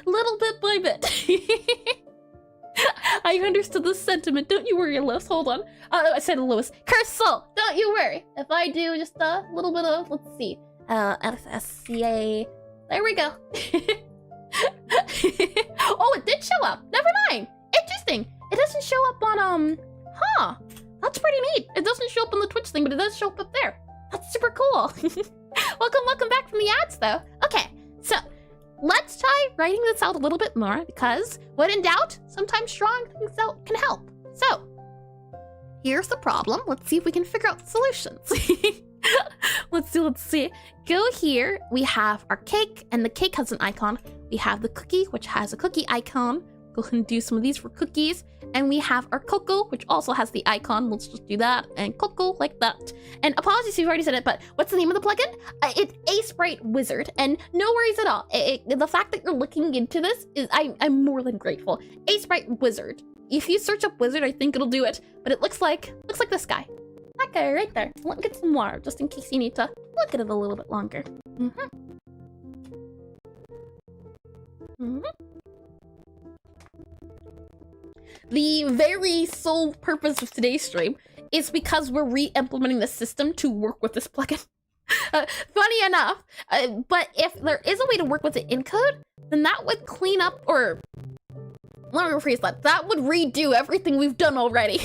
Little bit by bit. I understood the sentiment. Don't you worry, Lois. Hold on. I said Lois. Cursal, don't you worry. If I do just a little bit of, let's see, SCA. There we go. Oh, it did show up. Never mind. Interesting. It doesn't show up on, that's pretty neat. It doesn't show up on the Twitch thing, but it does show up there. That's super cool. Welcome back from the ads, though. Okay, so let's try writing this out a little bit more, because when in doubt, sometimes drawing things out can help. So, here's the problem. Let's see if we can figure out the solutions. Let's see. Go here. We have our cake, and the cake has an icon. We have the cookie, which has a cookie icon. Go ahead and do some of these for cookies. And we have our cocoa, which also has the icon. Let's just do that. And cocoa like that. And apologies if you've already said it, but what's the name of the plugin? It's a sprite wizard. And no worries at all. The fact that you're looking into this is I'm more than grateful. A sprite wizard. If you search up wizard, I think it'll do it. But it looks like this guy. That guy right there. Let me get some water, just in case you need to look at it a little bit longer. The very sole purpose of today's stream is because we're re-implementing the system to work with this plugin. Funny enough, but if there is a way to work with it in code, then that would clean up, or let me rephrase that. That would redo everything we've done already,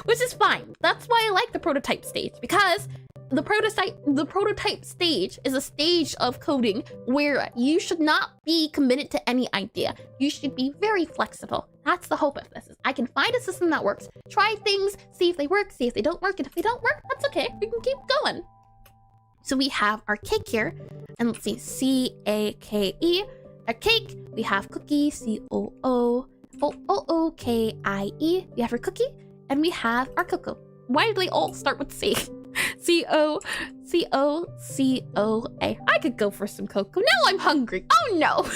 which is fine. That's why I like the prototype stage, because the prototype stage is a stage of coding where you should not be committed to any idea. You should be very flexible. That's the hope of this. Is I can find a system that works, try things, see if they work, see if they don't work, and if they don't work, that's okay. We can keep going. So we have our cake here, and let's see, C-A-K-E. Our cake, we have cookie, C-O-O-O-O-K-I-E. We have our cookie, and we have our cocoa. Why do they all start with C? C-O-C-O-C-O-A. I could go for some cocoa. Now I'm hungry. Oh no.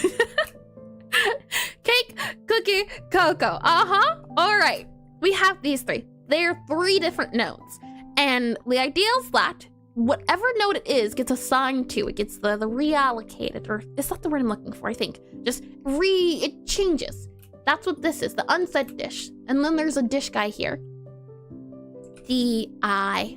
Cake, cookie, cocoa. All right. We have these three. They're 3 different nodes. And the idea is that whatever node it is gets assigned to, it gets the reallocated, or is that the word I'm looking for? I think. Just it changes. That's what this is, the unsaid dish. And then there's a dish guy here. D-I-D-I-S-H.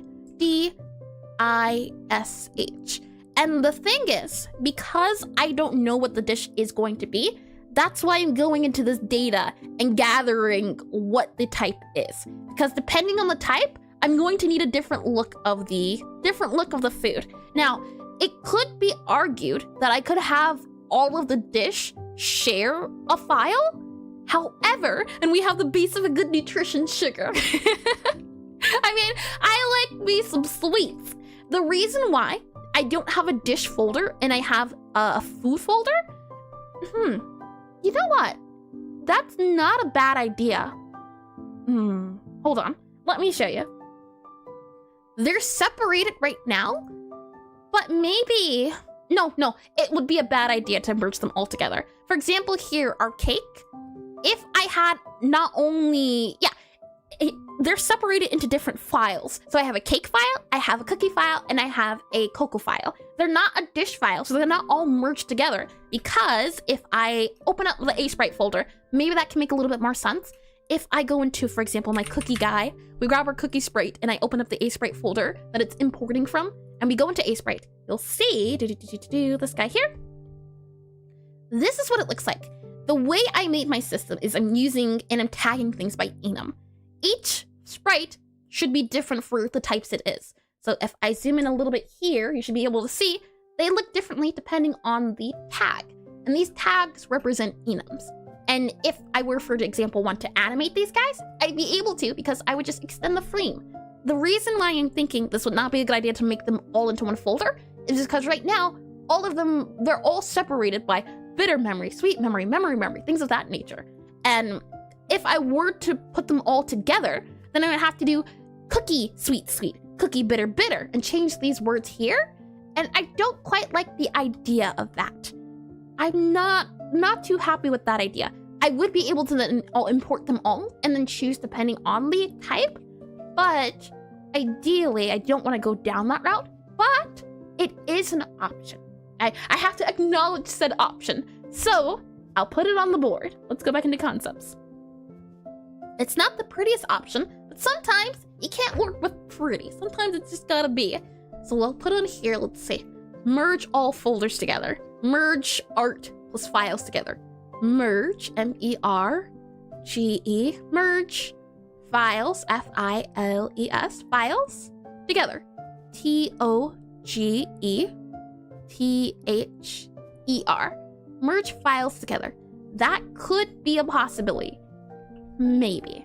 And the thing is, because I don't know what the dish is going to be, that's why I'm going into this data and gathering what the type is. Because depending on the type, I'm going to need a different look of the food. Now, it could be argued that I could have all of the dish share a file. However, and we have the base of a good nutrition, sugar. I mean, I like me some sweets. The reason why I don't have a dish folder and I have a food folder? You know what? That's not a bad idea. Hold on. Let me show you. They're separated right now, but maybe... No, it would be a bad idea to merge them all together. For example, here, our cake. If I had not only... they're separated into different files. So I have a cake file, I have a cookie file, and I have a cocoa file. They're not a dish file, so they're not all merged together. Because if I open up the A sprite folder, maybe that can make a little bit more sense. if I go into, for example, my cookie guy, we grab our cookie sprite and I open up the A-sprite folder that it's importing from, and we go into A-sprite, you'll see this guy here. This is what it looks like. The way I made my system is I'm using and I'm tagging things by enum. Each sprite should be different for the types it is. So if I zoom in a little bit here, you should be able to see they look differently depending on the tag. And these tags represent enums. And if I were, for example, want to animate these guys, I'd be able to because I would just extend the frame. The reason why I'm thinking this would not be a good idea to make them all into one folder is because right now, all of them, they're all separated by bitter memory, sweet memory, memory, things of that nature. And if I were to put them all together, then I would have to do cookie, sweet, cookie, bitter, and change these words here. And I don't quite like the idea of that. I'm not too happy with that idea. I would be able to then import them all and then choose depending on the type, but ideally I don't want to go down that route, but it is an option. I have to acknowledge said option. So I'll put it on the board. Let's go back into concepts. It's not the prettiest option, but sometimes you can't work with pretty. Sometimes it's just gotta be. So we'll put on here, let's see, merge all folders together. Merge art plus files together. Merge, M-E-R-G-E, merge files, F-I-L-E-S, files together. T-O-G-E-T-H-E-R. Merge files together. That could be a possibility. Maybe.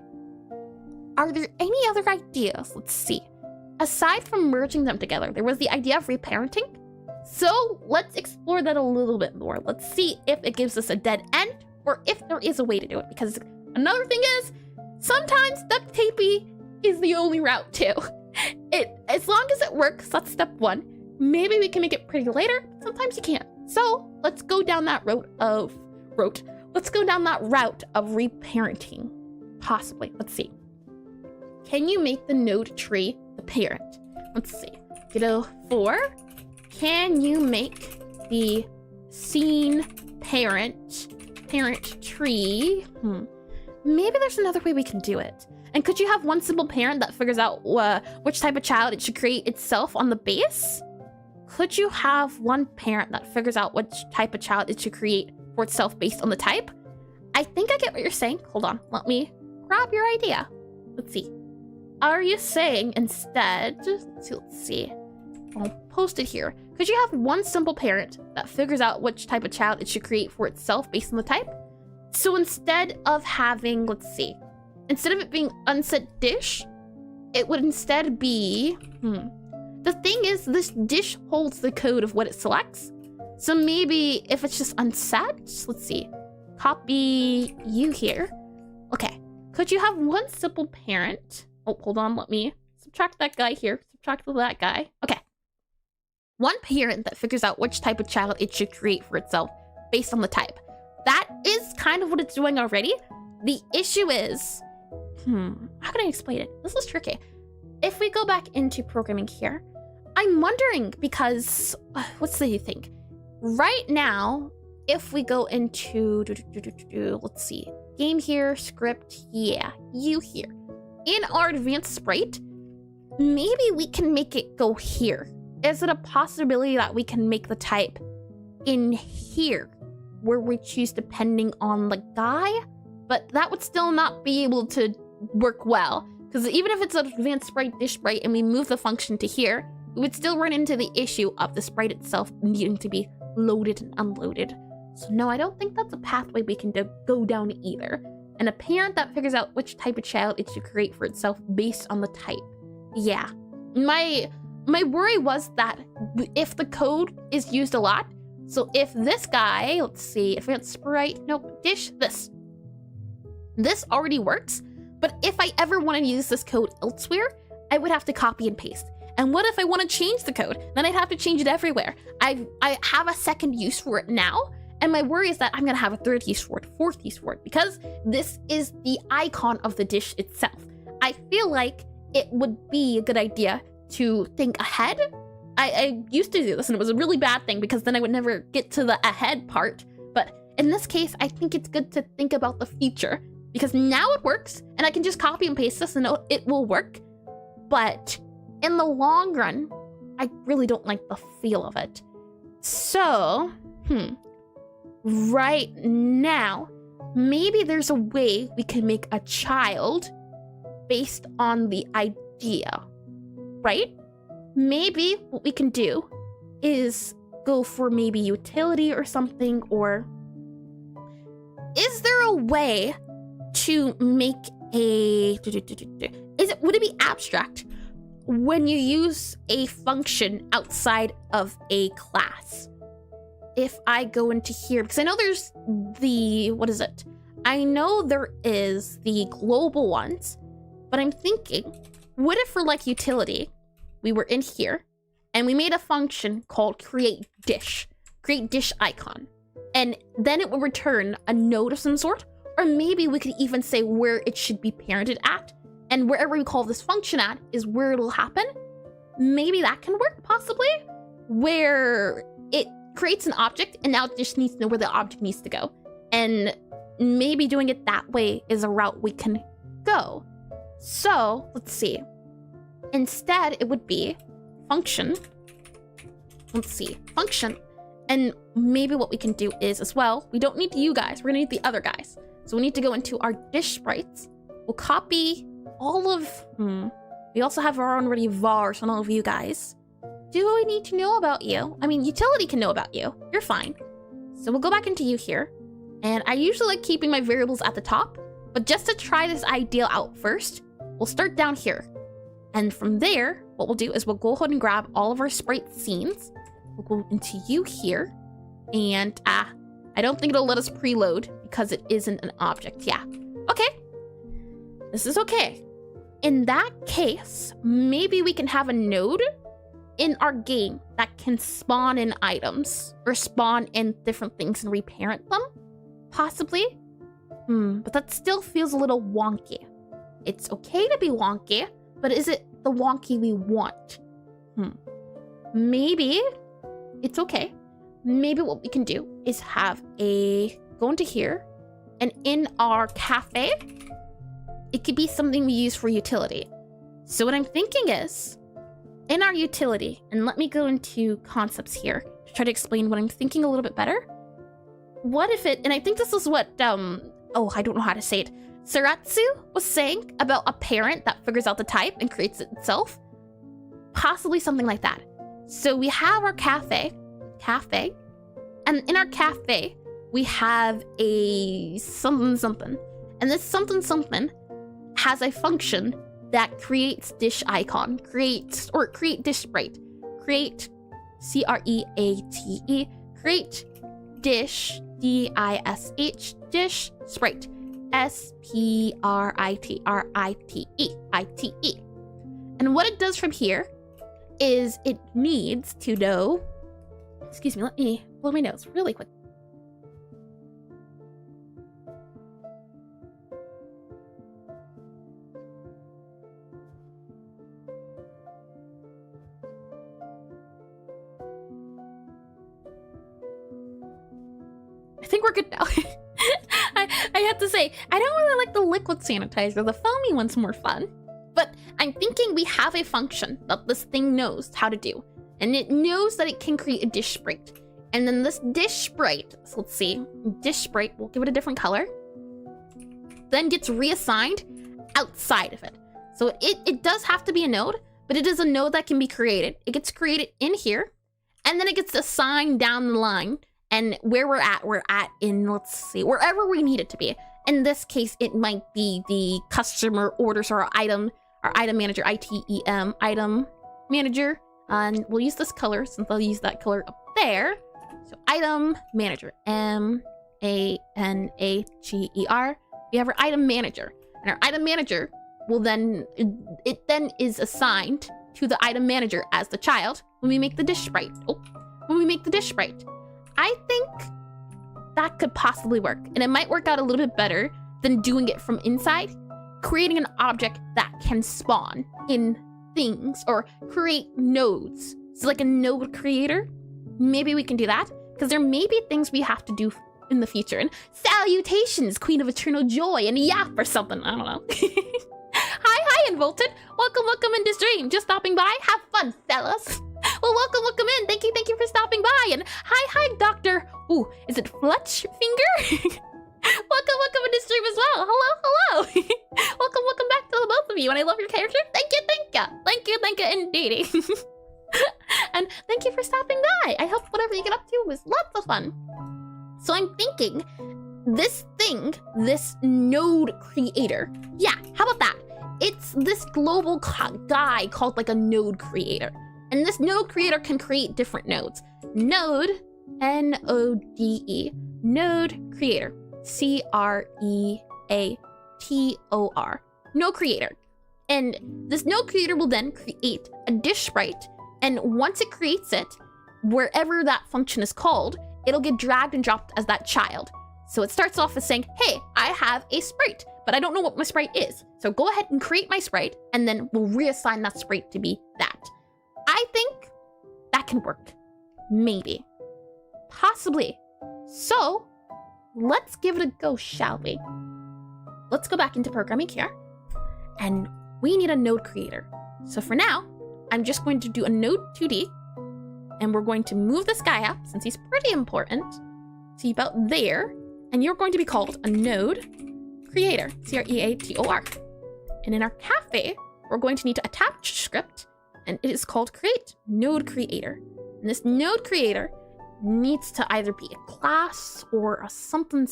Are there any other ideas? Let's see. Aside from merging them together, there was the idea of reparenting. So let's explore that a little bit more. Let's see if it gives us a dead end or if there is a way to do it. Because another thing is, sometimes duct tapey is the only route too. As long as it works, that's step one. Maybe we can make it pretty later. Sometimes you can't. So let's go down that route of reparenting. Possibly. Let's see. Can you make the node tree the parent? Let's see. Godot 4. Can you make the scene parent tree? Maybe there's another way we can do it. And could you have one simple parent that figures out which type of child it should create itself on the base? Could you have one parent that figures out which type of child it should create for itself based on the type? I think I get what you're saying. Hold on, let me grab your idea. Let's see. Are you saying instead, let's see. I'll post it here. Could you have one simple parent that figures out which type of child it should create for itself based on the type? So instead of having, let's see, instead of it being unset dish, it would instead be, the thing is this dish holds the code of what it selects. So maybe if it's just unset, let's see, copy you here. Okay, could you have one simple parent? Oh, hold on, let me subtract that guy here, subtract that guy. Okay. One parent that figures out which type of child it should create for itself based on the type. That is kind of what it's doing already. The issue is, how can I explain it? This is tricky. If we go back into programming here, I'm wondering because, what's the thing? Right now, if we go into, let's see, game here, script, yeah, you here. In our advanced sprite, maybe we can make it go here. Is it a possibility that we can make the type in here, where we choose depending on the guy? But that would still not be able to work well, because even if it's an advanced sprite, dish sprite, and we move the function to here, we would still run into the issue of the sprite itself needing to be loaded and unloaded. So no, I don't think that's a pathway we can go down either. And a parent that figures out which type of child it should create for itself based on the type. Yeah, my worry was that if the code is used a lot, so if this guy, let's see, if we had sprite, nope, dish, this already works, but if I ever want to use this code elsewhere, I would have to copy and paste. And what if I want to change the code? Then I'd have to change it everywhere. I have a second use for it now, and my worry is that I'm gonna have a third use for it, fourth use for it, because this is the icon of the dish itself. I feel like it would be a good idea to think ahead. I used to do this and it was a really bad thing because then I would never get to the ahead part. But in this case, I think it's good to think about the future because now it works and I can just copy and paste this and it will work. But in the long run, I really don't like the feel of it. So, right now, maybe there's a way we can make a child based on the idea, right? Maybe what we can do is go for maybe utility or something, or is there a way to make a, would it be abstract when you use a function outside of a class? If I go into here, because I know there's the, what is it? I know there is the global ones, but I'm thinking, what if for like utility, we were in here and we made a function called create dish icon, and then it will return a node of some sort, or maybe we could even say where it should be parented at, and wherever we call this function at is where it'll happen. Maybe that can work, possibly, where it creates an object and now it just needs to know where the object needs to go. And maybe doing it that way is a route we can go. So let's see. Instead, it would be function. Let's see, function. And maybe what we can do is as well, we don't need you guys, we're gonna need the other guys. So we need to go into our dish sprites. We'll copy all of, we also have our own already vars on all of you guys. Do we need to know about you? I mean, utility can know about you. You're fine. So we'll go back into you here. And I usually like keeping my variables at the top, but just to try this idea out first, we'll start down here. And from there, what we'll do is we'll go ahead and grab all of our sprite scenes. We'll go into you here. And I don't think it'll let us preload because it isn't an object. Yeah. Okay. This is okay. In that case, maybe we can have a node in our game that can spawn in items or spawn in different things and reparent them, possibly. But that still feels a little wonky. It's okay to be wonky, but is it the wonky we want? Maybe it's okay. Maybe what we can do is have go into here, and in our cafe, it could be something we use for utility. So what I'm thinking is, in our utility, and let me go into concepts here to try to explain what I'm thinking a little bit better. What if it, and I think this is what, I don't know how to say it. Saratsu was saying about a parent that figures out the type and creates it itself. Possibly something like that. So we have our cafe, and in our cafe, we have a something. And this something has a function that creates dish icon, create dish sprite, create CREATE, create dish, DISH, dish sprite, SPRITE. And what it does from here is it needs to know, excuse me, let me blow my nose really quick. I think we're good now. I have to say, I don't really like the liquid sanitizer. The foamy one's more fun. But I'm thinking we have a function that this thing knows how to do. And it knows that it can create a dish sprite. And then this dish sprite, so let's see, dish sprite, we'll give it a different color, then gets reassigned outside of it. So it does have to be a node, but it is a node that can be created. It gets created in here, and then it gets assigned down the line. And where we're at in, let's see, wherever we need it to be. In this case, it might be the customer orders or our item manager, ITEM, item manager. And we'll use this color since I'll use that color up there. So item manager, MANAGER. We have our item manager. And our item manager will then, it then is assigned to the item manager as the child when we make the dish sprite. I think that could possibly work, and it might work out a little bit better than doing it from inside, creating an object that can spawn in things or create nodes. So like a node creator, maybe we can do that, because there may be things we have to do in the future. And salutations, Queen of Eternal Joy, and yap or something. I don't know. Hi, Involted. Welcome into stream. Just stopping by. Have fun, fellas. Well, welcome in. Thank you for stopping by. And hi, Doctor. Ooh, is it Fletch Finger? welcome into stream as well. Hello. welcome back to the both of you. And I love your character. Thank you indeed. And thank you for stopping by. I hope whatever you get up to was lots of fun. So I'm thinking this node creator. Yeah, how about that? It's this global guy called like a node creator. And this node creator can create different nodes. Node, N-O-D-E, node creator, C-R-E-A-T-O-R, node creator. And this node creator will then create a dish sprite. And once it creates it, wherever that function is called, it'll get dragged and dropped as that child. So it starts off as saying, hey, I have a sprite, but I don't know what my sprite is. So go ahead and create my sprite, and then we'll reassign that sprite to be that. I think that can work. Maybe. Possibly. So let's give it a go, shall we? Let's go back into programming here. And we need a node creator. So for now, I'm just going to do a node 2D, and we're going to move this guy up since he's pretty important. See about there, and you're going to be called a node creator, C-R-E-A-T-O-R. And in our cafe, we're going to need to attach script, and it is called create node creator. And this node creator needs to either be a class or a something.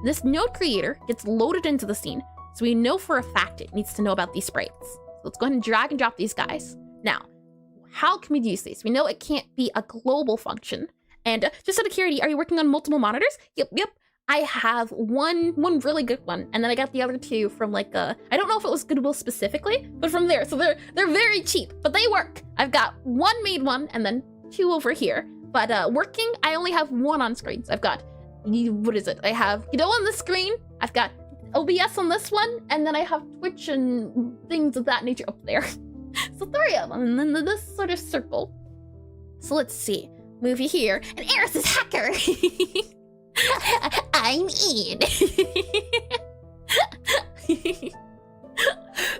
This node creator gets loaded into the scene, so we know for a fact it needs to know about these sprites. So let's go ahead and drag and drop these guys. Now, how can we use these? We know it can't be a global function. And just out of curiosity, are you working on multiple monitors? Yep. I have one really good one, and then I got the other two from like I don't know if it was Goodwill specifically, but from there. So they're very cheap, but they work. I've got one made one, and then two over here. But working, I only have one on screen. So I've got, what is it? I have Godot on the screen. I've got OBS on this one, and then I have Twitch and things of that nature up there. So 3 of them, and then this sort of circle. So let's see. Movie here, and Eris is hacker. I'm in.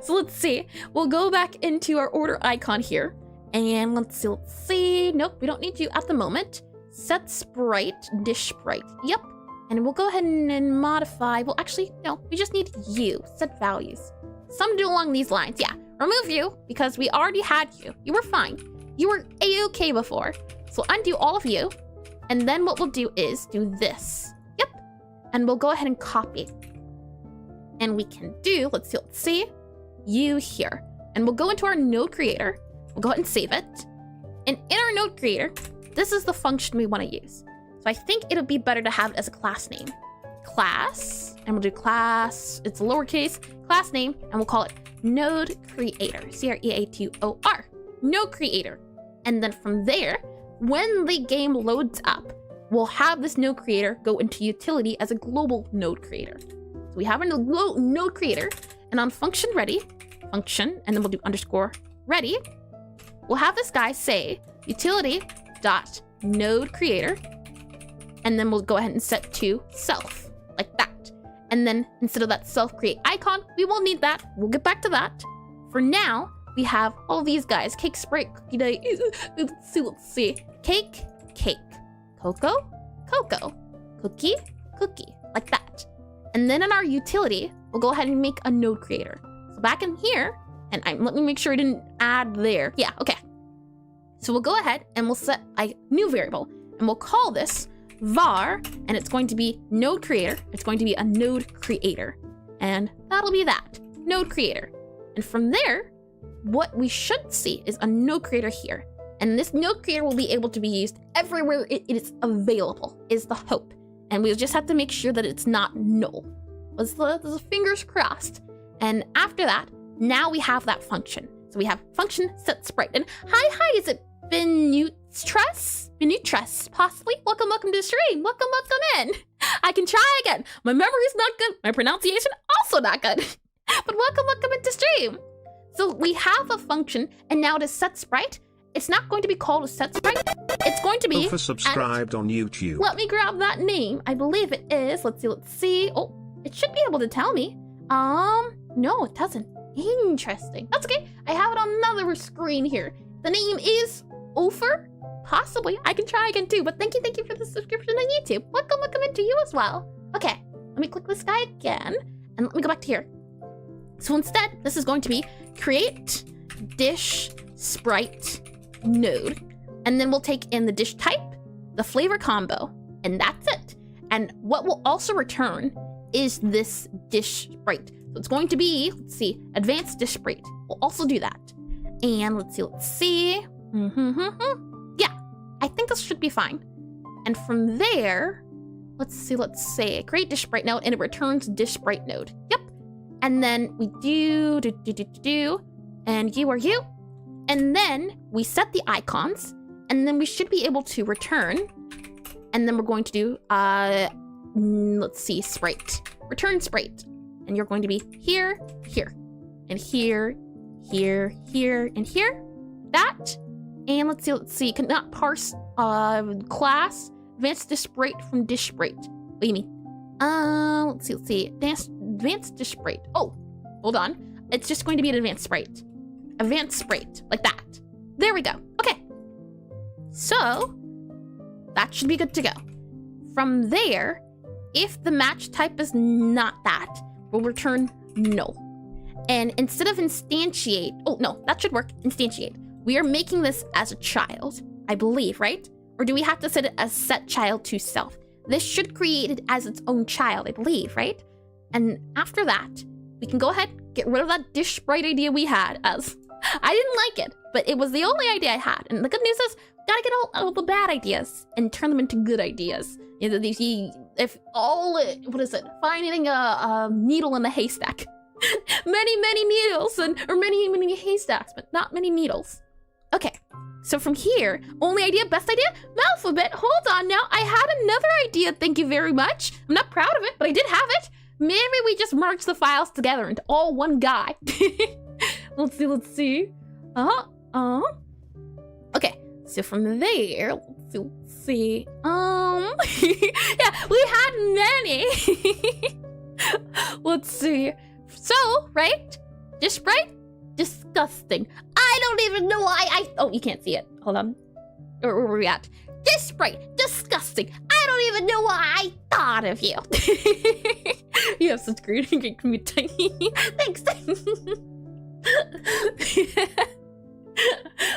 So let's see. We'll go back into our order icon here, and let's see. Nope, we don't need you at the moment. Set sprite, dish sprite. Yep. And we'll go ahead and modify. Well, actually, no, we just need you. Set values. Something along these lines. Yeah. Remove you because we already had you. You were fine. You were a-okay before. So undo all of you. And then what we'll do is do this. Yep. And we'll go ahead and copy. And we can do, let's see, you here. And we'll go into our node creator. We'll go ahead and save it. And in our node creator, this is the function we want to use. So I think it'll be better to have it as a class name. Class, and we'll do class, it's lowercase, class name, and we'll call it node creator, C-R-E-A-T-O-R, node creator. And then from there, when the game loads up, we'll have this node creator go into utility as a global node creator. So we have a node creator, and on function ready, function, and then we'll do underscore ready, we'll have this guy say utility dot node creator, and then we'll go ahead and set to self, like that. And then instead of that self create icon, we won't need that. We'll get back to that. For now, we have all these guys. Cake, sprite, cookie day. Let's see. Cake, cocoa, cookie, like that. And then in our utility, we'll go ahead and make a node creator. So back in here, and let me make sure I didn't add there. Yeah, okay. So we'll go ahead and we'll set a new variable, and we'll call this var, and it's going to be node creator. It's going to be a node creator, and that'll be that, node creator. And from there, what we should see is a node creator here. And this node creator will be able to be used everywhere it is available, is the hope. And we just have to make sure that it's not null. There's the fingers crossed. And after that, now we have that function. So we have function set sprite. And hi, is it Benutress, possibly? Welcome to the stream. Welcome in. I can try again. My memory's not good. My pronunciation also not good. But welcome into stream. So we have a function, and now to set sprite, it's not going to be called a set sprite. It's going to be... Oversubscribed on YouTube. Let me grab that name. I believe it is. Let's see. Oh, it should be able to tell me. No, it doesn't. Interesting. That's okay. I have it on another screen here. The name is Ofer. Possibly. I can try again too, but thank you for the subscription on YouTube. Welcome into you as well. Okay, let me click this guy again, and let me go back to here. So instead, this is going to be create dish sprite node, and then we'll take in the dish type, the flavor combo, and that's it. And what we'll also return is this dish sprite. So it's going to be, let's see, advanced dish sprite. We'll also do that. And let's see. Yeah, I think this should be fine. And from there, let's say create dish sprite node, and it returns dish sprite node. Yep. And then we do, and you are you. And then we set the icons, and then we should be able to return. And then we're going to do, let's see, sprite. Return sprite. And you're going to be here, here, and here, here, here, and here. That. And let's see, cannot parse class advanced dish sprite from dish sprite. What do you mean? Let's see. Advanced dish sprite. Oh, hold on. It's just going to be an advanced sprite. Advanced sprite, like that. There we go. Okay. So that should be good to go. From there, if the match type is not that, we'll return null. And instead of instantiate, oh no, that should work. Instantiate. We are making this as a child, I believe, right? Or do we have to set it as set child to self? This should create it as its own child, I believe, right? And after that, we can go ahead, get rid of that dish sprite idea we had, as I didn't like it, but it was the only idea I had. And the good news is, gotta get all the bad ideas and turn them into good ideas. You know, if all, what is it? Finding a needle in a haystack. many needles, or many haystacks, but not many needles. Okay, so from here, only idea, best idea, Malphabet, hold on now. I had another idea, thank you very much. I'm not proud of it, but I did have it. Maybe we just merge the files together into all one guy. Let's see. Okay, so from there, let's see. Yeah, we had many. Let's see. So, right? Dish sprite? Disgusting. I don't even know why oh, you can't see it. Hold on. Where were we at? Dish sprite. Disgusting. I don't even know why I thought of you. You have such great community. Thanks.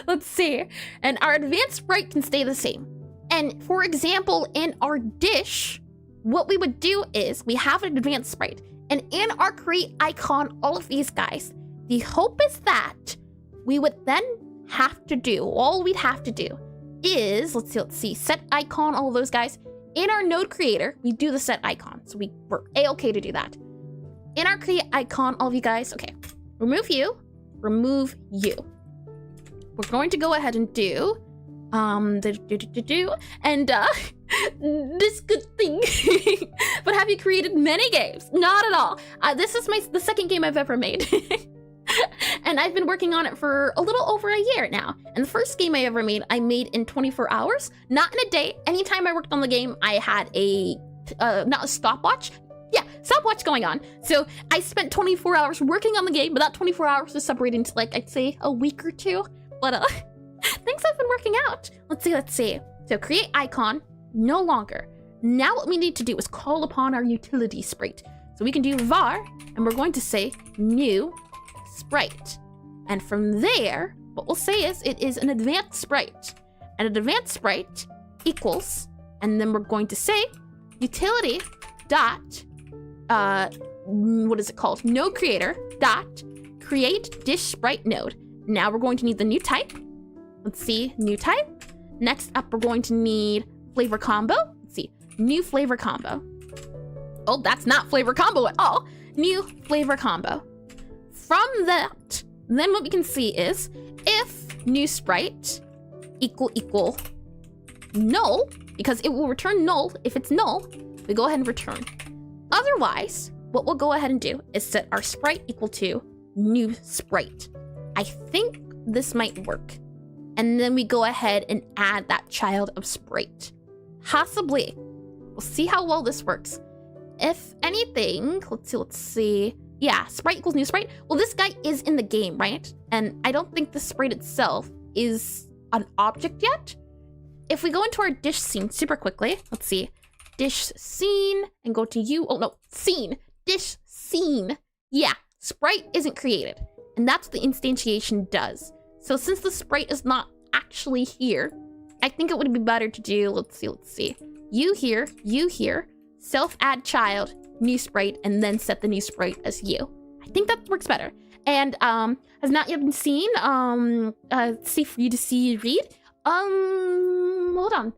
Let's see. And our advanced sprite can stay the same. And for example, in our dish, what we would do is we have an advanced sprite. And in our create icon, all of these guys, the hope is that we would then have to do, all we'd have to do is, let's see, set icon, all of those guys. In our node creator, we do the set icon. So we're A-okay to do that. In our create icon, all of you guys, okay, remove you. We're going to go ahead and do, this good thing. But have you created many games? Not at all. This is the second game I've ever made. And I've been working on it for a little over a year now. And the first game I ever made, I made in 24 hours, not in a day. Anytime I worked on the game, I had not a stopwatch. Yeah, stopwatch going on. So I spent 24 hours working on the game, but that 24 hours is separated into, like, I'd say a week or two. But things have been working out. Let's see. So create icon, no longer. Now what we need to do is call upon our utility sprite. So we can do var, and we're going to say new sprite. And from there, what we'll say is it is an advanced sprite. And an advanced sprite equals, and then we're going to say utility dot, what is it called? Node creator dot create dish sprite node. Now we're going to need the new type. Let's see, new type. Next up, we're going to need flavor combo. Let's see, new flavor combo. Oh, that's not flavor combo at all. New flavor combo. From that, then what we can see is if new sprite equal null, because it will return null. If it's null, we go ahead and return. Otherwise, what we'll go ahead and do is set our sprite equal to new sprite. I think this might work. and then we go ahead and add that child of sprite. Possibly. We'll see how well this works. If anything, let's see. Yeah, sprite equals new sprite. Well, this guy is in the game, right? And I don't think the sprite itself is an object yet. If we go into our dish scene super quickly, let's see. Dish scene and go to you. Oh no, scene. Dish scene. Yeah, sprite isn't created. And that's what the instantiation does. So since the sprite is not actually here, I think it would be better to do, let's see. You here, self add child, new sprite, and then set the new sprite as you. I think that works better. And has not yet been seen. Safe for you to see, read. Hold on.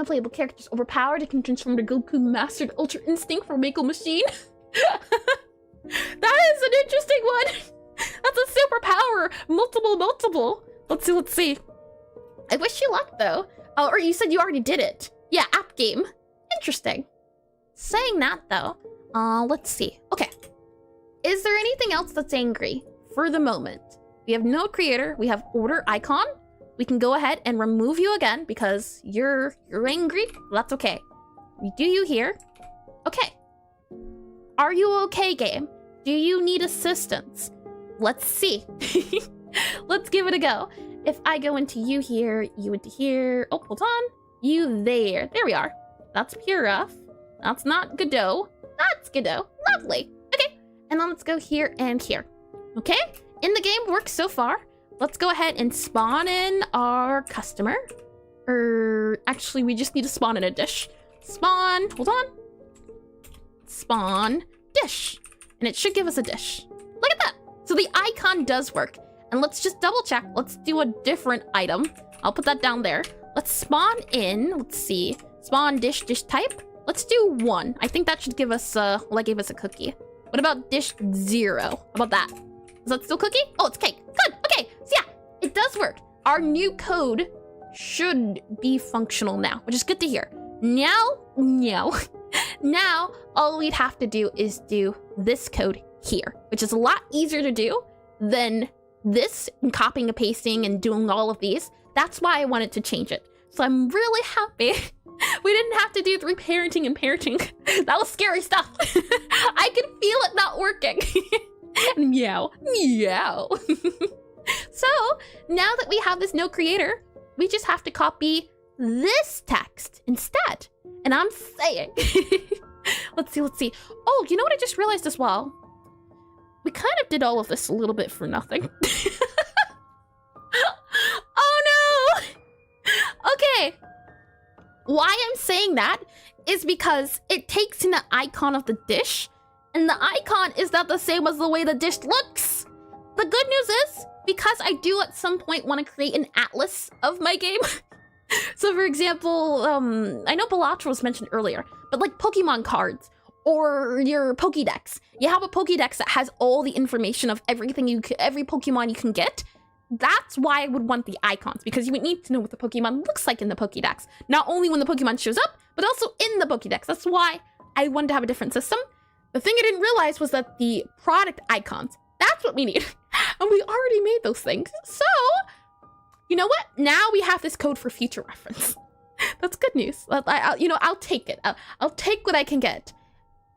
Playable characters overpowered. It can transform to Goku Mastered Ultra Instinct for Mako Machine. That is an interesting one. That's a superpower. Multiple. Let's see. I wish you luck though. Oh, or you said you already did it. Yeah, app game. Interesting. Saying that though, let's see. Okay. Is there anything else that's angry for the moment? We have no creator. We have order icon. We can go ahead and remove you again because you're angry. That's okay. We do you here. Okay. Are you okay, game? Do you need assistance? Let's see. Let's give it a go. If I go into you here, you into here. Oh, hold on. You there. There we are. That's pure rough. That's not Godot. That's Godot. Lovely. Okay. And then let's go here and here. Okay. In the game works so far. Let's go ahead and spawn in our customer. Actually, we just need to spawn in a dish. Spawn. Hold on. Spawn dish. And it should give us a dish. Look at that. So the icon does work. And let's just double check. Let's do a different item. I'll put that down there. Let's spawn in. Let's see. Spawn dish type. Let's do 1. I think that should give us well, that gave us a cookie. What about dish 0? How about that? Is that still cookie? Oh, it's cake. Good. Okay. So yeah, it does work. Our new code should be functional now, which is good to hear. Now, all we'd have to do is do this code here, which is a lot easier to do than this and copying and pasting and doing all of these. That's why I wanted to change it. So I'm really happy we didn't have to do reparenting and parenting. That was scary stuff. I could feel it not working. Meow. So now that we have this no creator, we just have to copy this text instead. And I'm saying, let's see. Oh, you know what I just realized as well? We kind of did all of this a little bit for nothing. Oh no! Okay. Why I'm saying that is because it takes in the icon of the dish, and the icon is not the same as the way the dish looks. The good news is, because I do at some point want to create an atlas of my game. So for example, I know Balatro was mentioned earlier, but like Pokemon cards or your Pokédex. You have a Pokédex that has all the information of everything every Pokemon you can get. That's why I would want the icons, because you would need to know what the Pokemon looks like in the Pokédex. Not only when the Pokemon shows up, but also in the Pokédex. That's why I wanted to have a different system. The thing I didn't realize was that the product icons, that's what we need. And we already made those things. So, you know what? Now we have this code for future reference. That's good news. I'll take it. I'll take what I can get.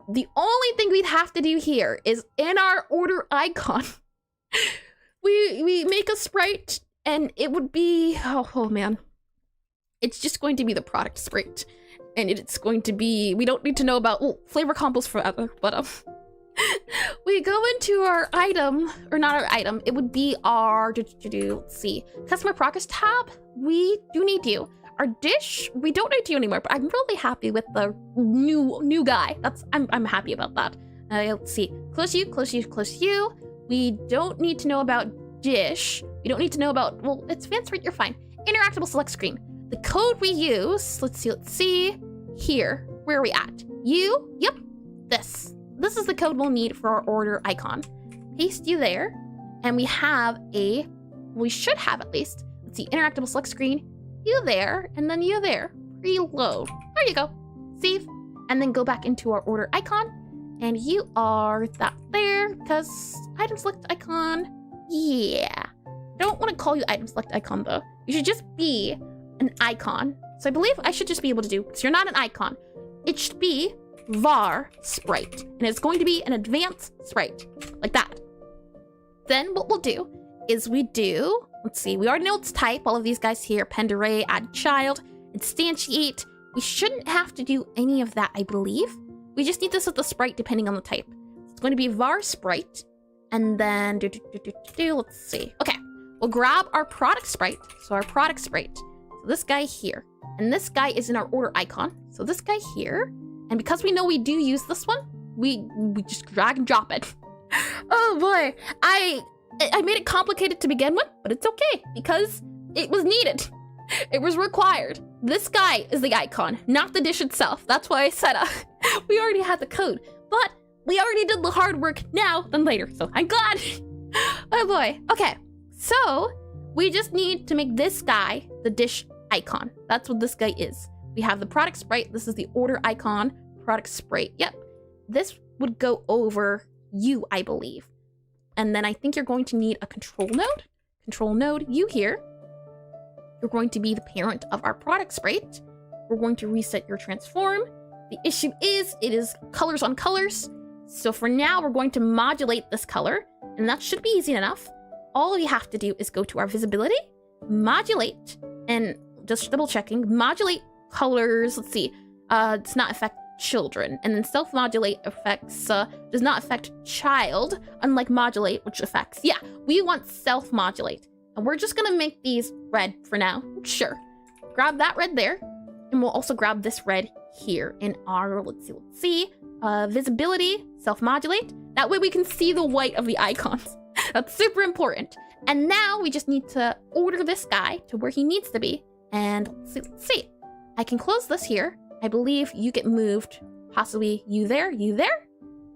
The only thing we'd have to do here is in our order icon, we make a sprite, and it would be, oh man. It's just going to be the product sprite. And it's going to be, we don't need to know about flavor combos forever, but we go into our item, or not our item, it would be our, let's see, customer progress tab. We do need you. Our dish, we don't need you anymore, but I'm really happy with the new guy. I'm happy about that. Let's see, close you. We don't need to know about dish. We don't need to know about, well, it's advanced rate, you're fine. Interactable select screen. The code we use, let's see, here, where are we at? Yep, this is the code we'll need for our order icon. Paste you there, and we should have at least, let's see, interactable select screen, you there, and then you there, preload. There you go, save, and then go back into our order icon, And you are that there, because item select icon. Yeah. Don't want to call you item select icon though. You should just be an icon. So I believe I should just be able to do, because you're not an icon. It should be var sprite. And it's going to be an advanced sprite, like that. Then what we'll do is we do, let's see, we already know its type. All of these guys here, append array, add child, instantiate. We shouldn't have to do any of that, I believe. We just need to set the sprite depending on the type. It's going to be var sprite. And then, let's see. Okay, we'll grab our product sprite. So our product sprite, so this guy here. And this guy is in our order icon. So this guy here. And because we know we do use this one, we just drag and drop it. Oh boy, I made it complicated to begin with, but it's okay because it was needed. It was required. This guy is the icon, not the dish itself. That's why I said we already had the code, but we already did the hard work now than later, so I'm glad. Oh boy. Okay, so we just need to make this guy the dish icon. That's what this guy is. We have the product sprite. This is the order icon, product sprite. Yep. This would go over you, I believe. And then I think you're going to need a control node. Control node, you here. You're going to be the parent of our product sprite. We're going to reset your transform. The issue is, it is colors on colors. So for now, we're going to modulate this color, and that should be easy enough. All you have to do is go to our visibility, modulate, and just double checking, modulate colors. Let's see, does not affect children, and then self-modulate affects, does not affect child, unlike modulate, which affects, yeah, we want self-modulate. And we're just gonna make these red for now. Sure. Grab that red there, and we'll also grab this red here in our, let's see, visibility, self-modulate. That way we can see the white of the icons. That's super important. And now we just need to order this guy to where he needs to be. And let's see. I can close this here. I believe you get moved, possibly you there.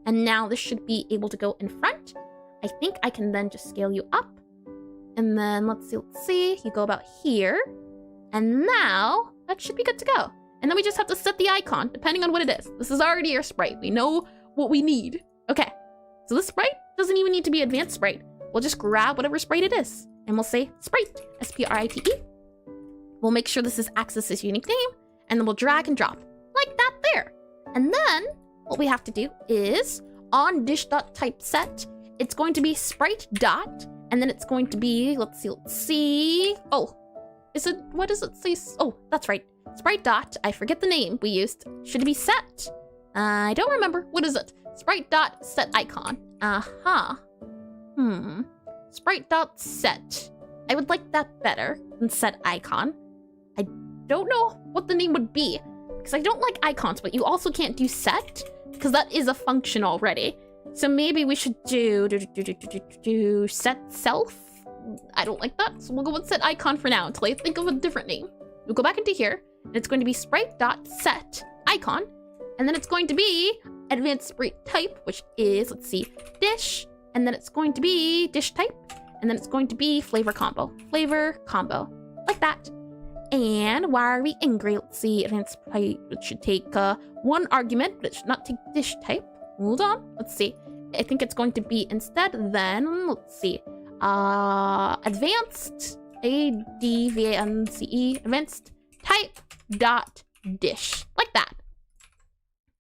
And now this should be able to go in front. I think I can then just scale you up. And then let's see, you go about here. And now that should be good to go. And then we just have to set the icon, depending on what it is. This is already your sprite. We know what we need. Okay, so this sprite doesn't even need to be advanced sprite. We'll just grab whatever sprite it is. And we'll say sprite, S-P-R-I-T-E. We'll make sure this is access's unique name. And then we'll drag and drop, like that there. And then what we have to do is on dish.typeset, it's going to be sprite dot, and then it's going to be, let's see. Oh, what does it say? Oh, that's right. Sprite dot, I forget the name we used. Should it be set? I don't remember. What is it? Sprite dot set icon. Sprite dot set. I would like that better than set icon. I don't know what the name would be, because I don't like icons, but you also can't do set, because that is a function already. So maybe we should do set self. I don't like that, so we'll go with set icon for now until I think of a different name. We'll go back into here, and it's going to be sprite.set icon, and then it's going to be advanced sprite type, which is, let's see, dish, and then it's going to be dish type, and then it's going to be flavor combo, like that. And why are we angry? Let's see, advanced sprite, it should take one argument, but it should not take dish type. Hold on, let's see. I think it's going to be instead then, let's see, advanced, A-D-V-A-N-C-E, advanced type dot dish, like that.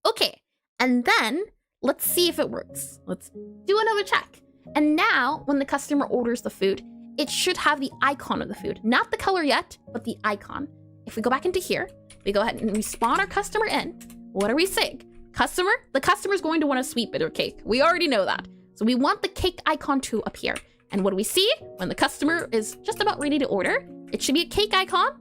Okay, and then let's see if it works. Let's do another check. And now when the customer orders the food, it should have the icon of the food. Not the color yet, but the icon. If we go back into here, we go ahead and we spawn our customer in. What are we saying? Customer? The customer is going to want a sweet bitter cake. We already know that. So we want the cake icon to appear. And what do we see? When the customer is just about ready to order, it should be a cake icon.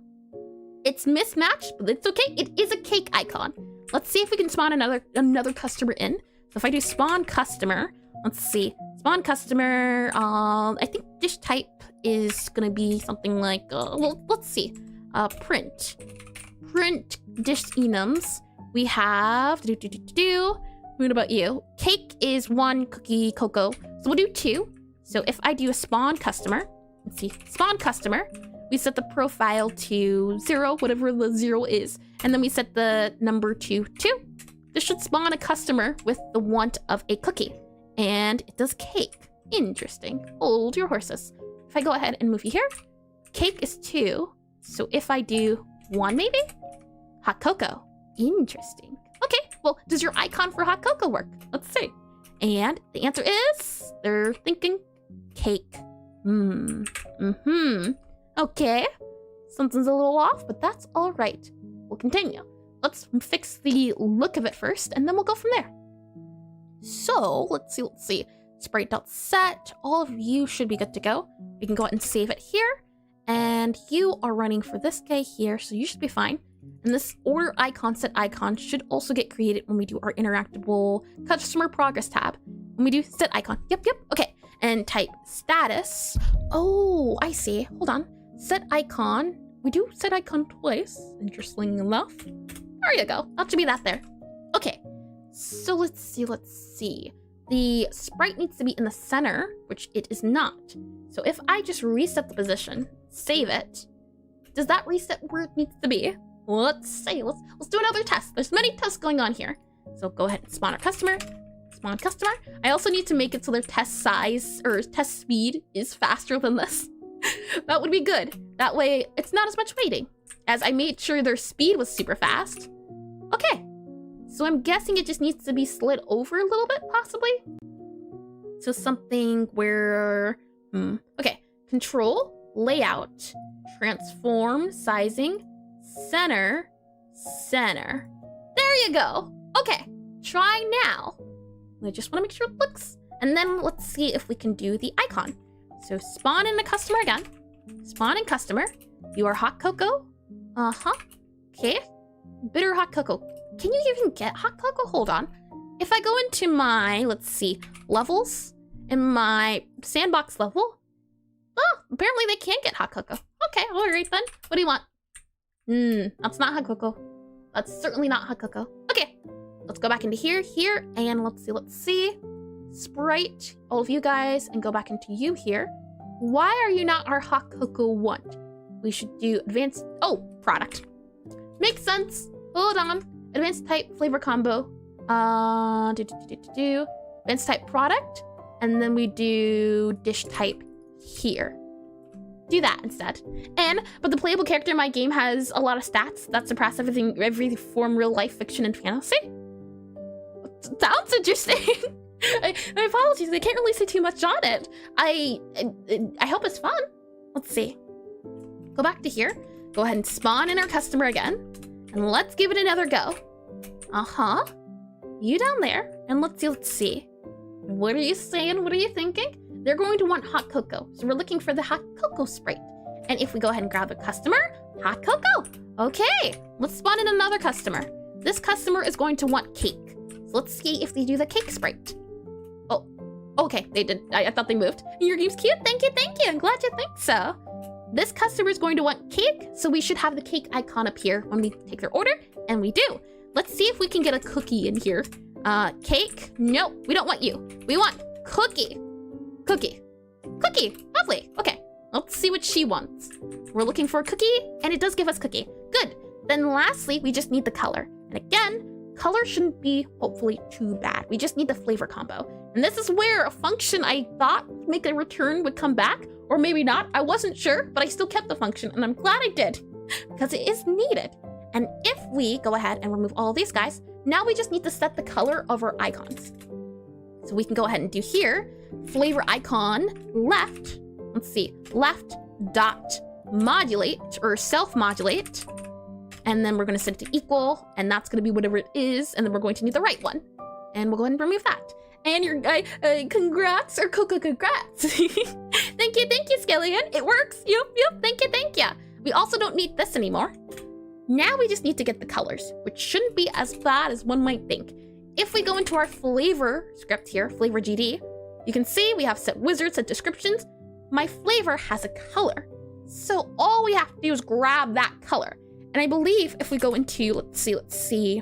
It's mismatched, but it's okay. It is a cake icon. Let's see if we can spawn another customer in. So if I do spawn customer, let's see. Spawn customer, I think dish type is gonna be something like, well, let's see. Print dish enums. We have, what about you? Cake is 1, cookie, cocoa. So we'll do 2. So if I do a spawn customer, let's see, spawn customer, we set the profile to 0, whatever the 0 is. And then we set the number to 2. this should spawn a customer with the want of a cookie. And it does cake. Interesting. Hold your horses. If I go ahead and move you here, cake is 2. So if I do 1 maybe? Hot cocoa. Interesting. Okay, well, does your icon for hot cocoa work? Let's see. And the answer is, they're thinking cake. Okay. Something's a little off, but that's all right. We'll continue. Let's fix the look of it first, and then we'll go from there. So, let's see. Sprite.set. All of you should be good to go. We can go ahead and save it here. And you are running for this guy here, so you should be fine. And this order icon set icon should also get created when we do our interactable customer progress tab. When we do set icon. Yep. Okay. And type status. Oh, I see. Hold on. Set icon. We do set icon twice. Interesting enough. There you go. That should be that there. Okay. So let's see. The sprite needs to be in the center, which it is not. So if I just reset the position, save it, does that reset where it needs to be? Let's see. Let's do another test. There's many tests going on here. So go ahead and spawn our customer. Spawn customer. I also need to make it so their test size or test speed is faster than this. That would be good. That way it's not as much waiting, as I made sure their speed was super fast. Okay. So I'm guessing it just needs to be slid over a little bit, possibly. So something where, okay. Control, layout, transform, sizing, center. There you go. Okay, try now. I just want to make sure it looks. And then let's see if we can do the icon. So spawn in the customer again. Spawn in customer. You are hot cocoa. Okay. Bitter hot cocoa. Can you even get hot cocoa? Hold on. If I go into my, let's see, levels, in my sandbox level, oh, apparently they can't get hot cocoa. Okay, all right then. What do you want? That's not hot cocoa. That's certainly not hot cocoa. Okay, let's go back into here, and let's see. Sprite, all of you guys, and go back into you here. Why are you not our hot cocoa one? We should do advanced, product. Makes sense. Hold on. Advanced type flavor combo. Advanced type product. And then we do dish type here. Do that instead. But the playable character in my game has a lot of stats that surpass every form, real life, fiction, and fantasy. Sounds interesting. My apologies, I can't really say too much on it. I hope it's fun. Let's see. Go back to here. Go ahead and spawn in our customer again. And let's give it another go. You down there. And let's see. What are you saying? What are you thinking? They're going to want hot cocoa. So we're looking for the hot cocoa sprite. And if we go ahead and grab a customer, hot cocoa. Okay, let's spawn in another customer. This customer is going to want cake. So let's see if they do the cake sprite. Oh, okay, they did. I thought they moved. Your game's cute. Thank you. I'm glad you think so. This customer is going to want cake, so we should have the cake icon appear when we take their order, and we do. Let's see if we can get a cookie in here. Cake? No, we don't want you. We want cookie. Cookie. Lovely. Okay, let's see what she wants. We're looking for a cookie, and it does give us cookie. Good. Then lastly, we just need the color. And again, color shouldn't be hopefully too bad. We just need the flavor combo. And this is where a function I thought make a return would come back, or maybe not. I wasn't sure, but I still kept the function, and I'm glad I did, because it is needed. And if we go ahead and remove all of these guys, now we just need to set the color of our icons. So we can go ahead and do here, flavor icon left, let's see, left dot modulate or self-modulate. And then we're going to set it to equal, and that's going to be whatever it is. And then we're going to need the right one. And we'll go ahead and remove that. And your congrats or congrats. Thank you, Skeleton. It works. Yep. Thank you. We also don't need this anymore. Now we just need to get the colors, which shouldn't be as bad as one might think. If we go into our flavor script here, flavor GD, you can see we have set wizard, set descriptions. My flavor has a color. So all we have to do is grab that color. And I believe if we go into, let's see,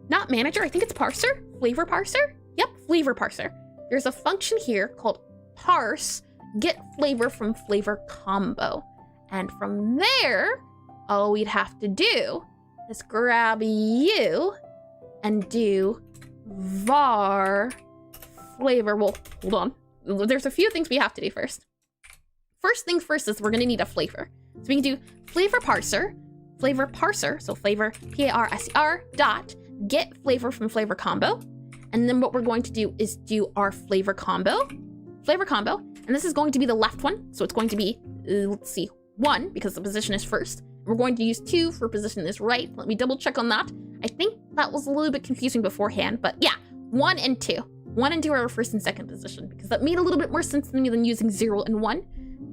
not manager, I think it's parser, flavor parser. Yep, flavor parser. There's a function here called parse, get flavor from flavor combo. And from there, all we'd have to do is grab you and do var flavor. Well, hold on. There's a few things we have to do first. First things first is we're gonna need a flavor. So we can do flavor parser, so flavor, P-A-R-S-E-R, dot, get flavor from flavor combo. And then what we're going to do is do our flavor combo, and this is going to be the left one. So it's going to be, let's see, 1, because the position is first. We're going to use 2 for position is right. Let me double check on that. I think that was a little bit confusing beforehand, but yeah, 1 and 2. 1 and 2 are our first and second position, because that made a little bit more sense to me than using 0 and 1.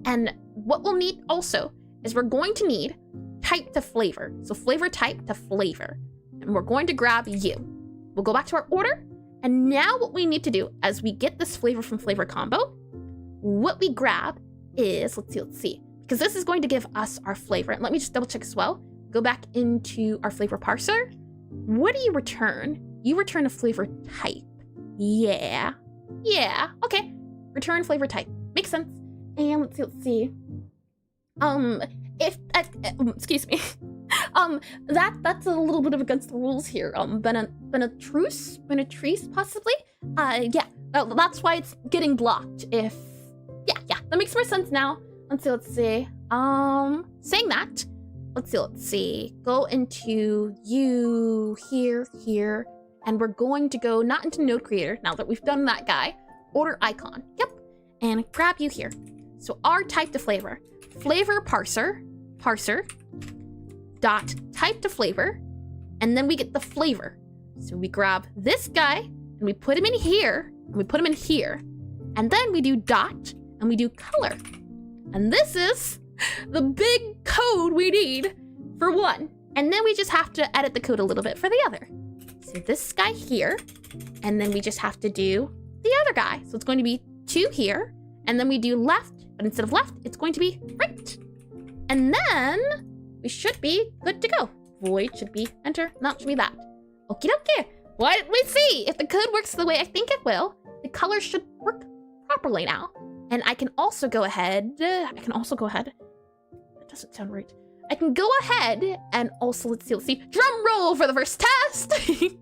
And what we'll need also is we're going to need type to flavor. So flavor type to flavor. And we're going to grab you. We'll go back to our order. And now what we need to do as we get this flavor from flavor combo, what we grab is, let's see. Because this is going to give us our flavor. And let me just double check as well. Go back into our flavor parser. What do you return? You return a flavor type. Yeah, okay. Return flavor type. Makes sense. And let's see. Excuse me. That's a little bit of against the rules here. Benatrice possibly? Yeah, that's why it's getting blocked. Yeah, that makes more sense now. Let's see. Saying that, let's see. Go into you here, and we're going to go not into node creator now that we've done that guy. Order icon. Yep, and grab you here. So our type to flavor parser dot type to flavor, and then we get the flavor. So we grab this guy and we put him in here, and then we do dot and we do color. And this is the big code we need for one. And then we just have to edit the code a little bit for the other. So this guy here, and then we just have to do the other guy. So it's going to be 2 here, and then we do left, but instead of left, it's going to be right. And then we should be good to go. Void should be enter, not should be that. Okie dokie. Let me see if the code works the way I think it will. The color should work properly now. And I can also go ahead. That doesn't sound right. I can go ahead and also, let's see. Drum roll for the first test. It's